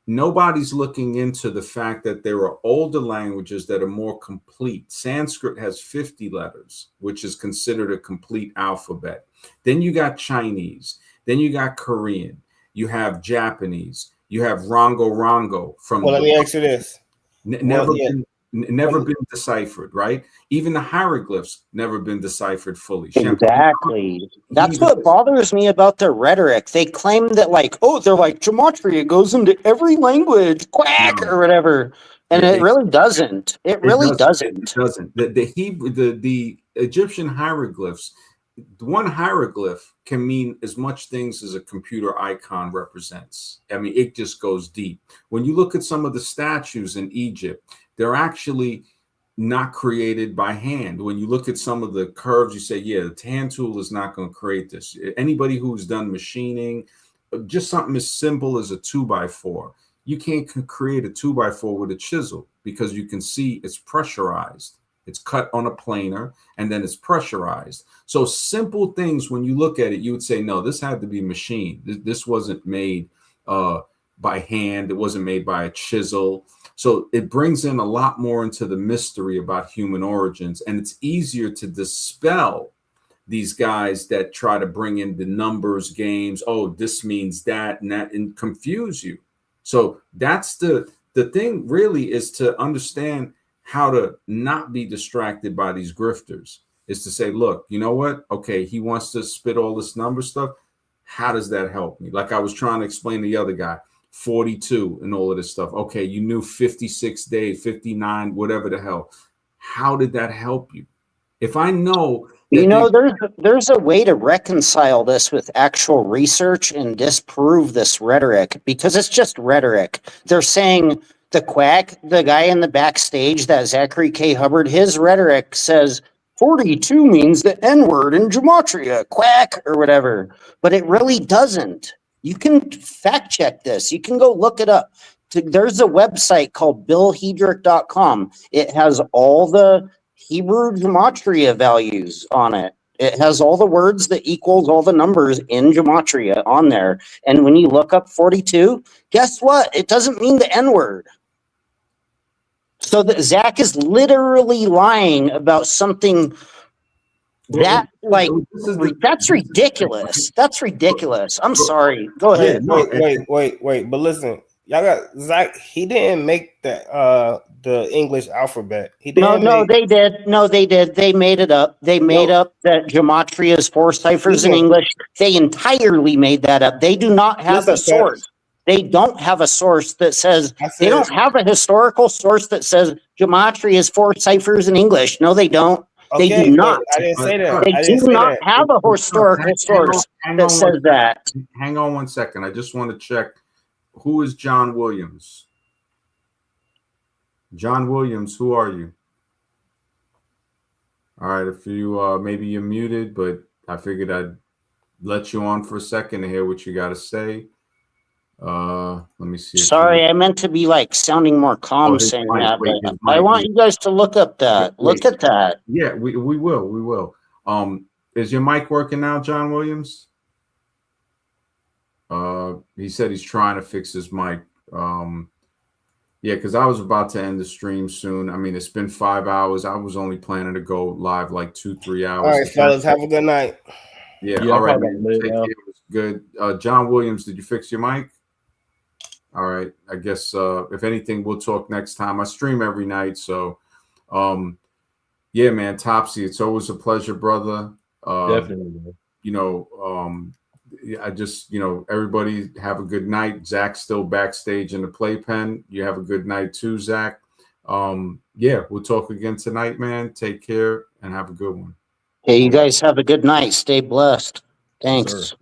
nobody's looking into the fact that there are older languages that are more complete. Sanskrit has 50 letters, which is considered a complete alphabet. Then you got Chinese. Then you got Korean. You have Japanese. You have Rongo from. Well, let me ask you this. Never been deciphered, right? Even the hieroglyphs never been deciphered fully. Exactly. That's what bothers me about their rhetoric. They claim that, like, oh, they're like gematria goes into every language, quack, or whatever, and it really doesn't. It really doesn't. It doesn't. The Egyptian hieroglyphs, one hieroglyph can mean as much things as a computer icon represents. I mean, it just goes deep. When you look at some of the statues in Egypt, they're actually not created by hand. When you look at some of the curves, you say, yeah, the hand tool is not going to create this. Anybody who's done machining, just something as simple as a 2x4, you can't create a 2x4 with a chisel because you can see it's pressurized. It's cut on a planer and then it's pressurized. So simple things, when you look at it, you would say, no, this had to be machined. This wasn't made by hand. It wasn't made by a chisel. So it brings in a lot more into the mystery about human origins. And it's easier to dispel these guys that try to bring in the numbers games. Oh, this means that and that, and confuse you. So that's the thing really, is to understand how to not be distracted by these grifters, is to say, look, you know what? Okay, he wants to spit all this number stuff. How does that help me? Like I was trying to explain to the other guy, 42 and all of this stuff. Okay, you knew 56 days, 59, whatever the hell. How did that help you? If I know that, you know, there's a way to reconcile this with actual research and disprove this rhetoric, because it's just rhetoric. They're saying the quack, the guy in the backstage, that Zachary K. Hubbard, his rhetoric says 42 means the N-word in gematria, quack, or whatever. But it really doesn't. You can fact check this. You can go look it up. There's a website called billhedrick.com. It has all the Hebrew gematria values on it. It has all the words that equals all the numbers in gematria on there. And when you look up 42, guess what? It doesn't mean the N-word. So that Zach is literally lying about something that, like, that's ridiculous. That's ridiculous. I'm sorry. Go ahead. Wait. But listen, y'all got Zach. He didn't make the English alphabet. He didn't. They did. No, they did. They made it up. They made up that gematria is 4 ciphers in English. They entirely made that up. They do not have a source. They don't have a source that says, they don't have a historical source that says gematria is 4 ciphers in English. No, they don't. They do not. I didn't say that. They do not have a historical source that says that. Hang on 1 second. I just want to check. Who is John Williams? John Williams, who are you? All right, if you maybe you're muted, but I figured I'd let you on for a second to hear what you got to say. Let me see. Sorry, I meant to be like sounding more calm saying that, but I want you guys to look up that. Look at that. Yeah, we will. We will. Is your mic working now, John Williams? He said he's trying to fix his mic. Yeah, because I was about to end the stream soon. I mean, it's been 5 hours. I was only planning to go live like 2-3 hours. All right, fellas, have a good night. Yeah, all right, man. Take care. It was good. John Williams, did you fix your mic? All right. I guess if anything, we'll talk next time. I stream every night, so yeah, man. Topsy, it's always a pleasure, brother. Definitely. You know, I just, you know, everybody have a good night. Zach's still backstage in the playpen. You have a good night too, Zach. Yeah, we'll talk again tonight, man. Take care and have a good one. Hey, you guys have a good night. Stay blessed. Thanks. Sure.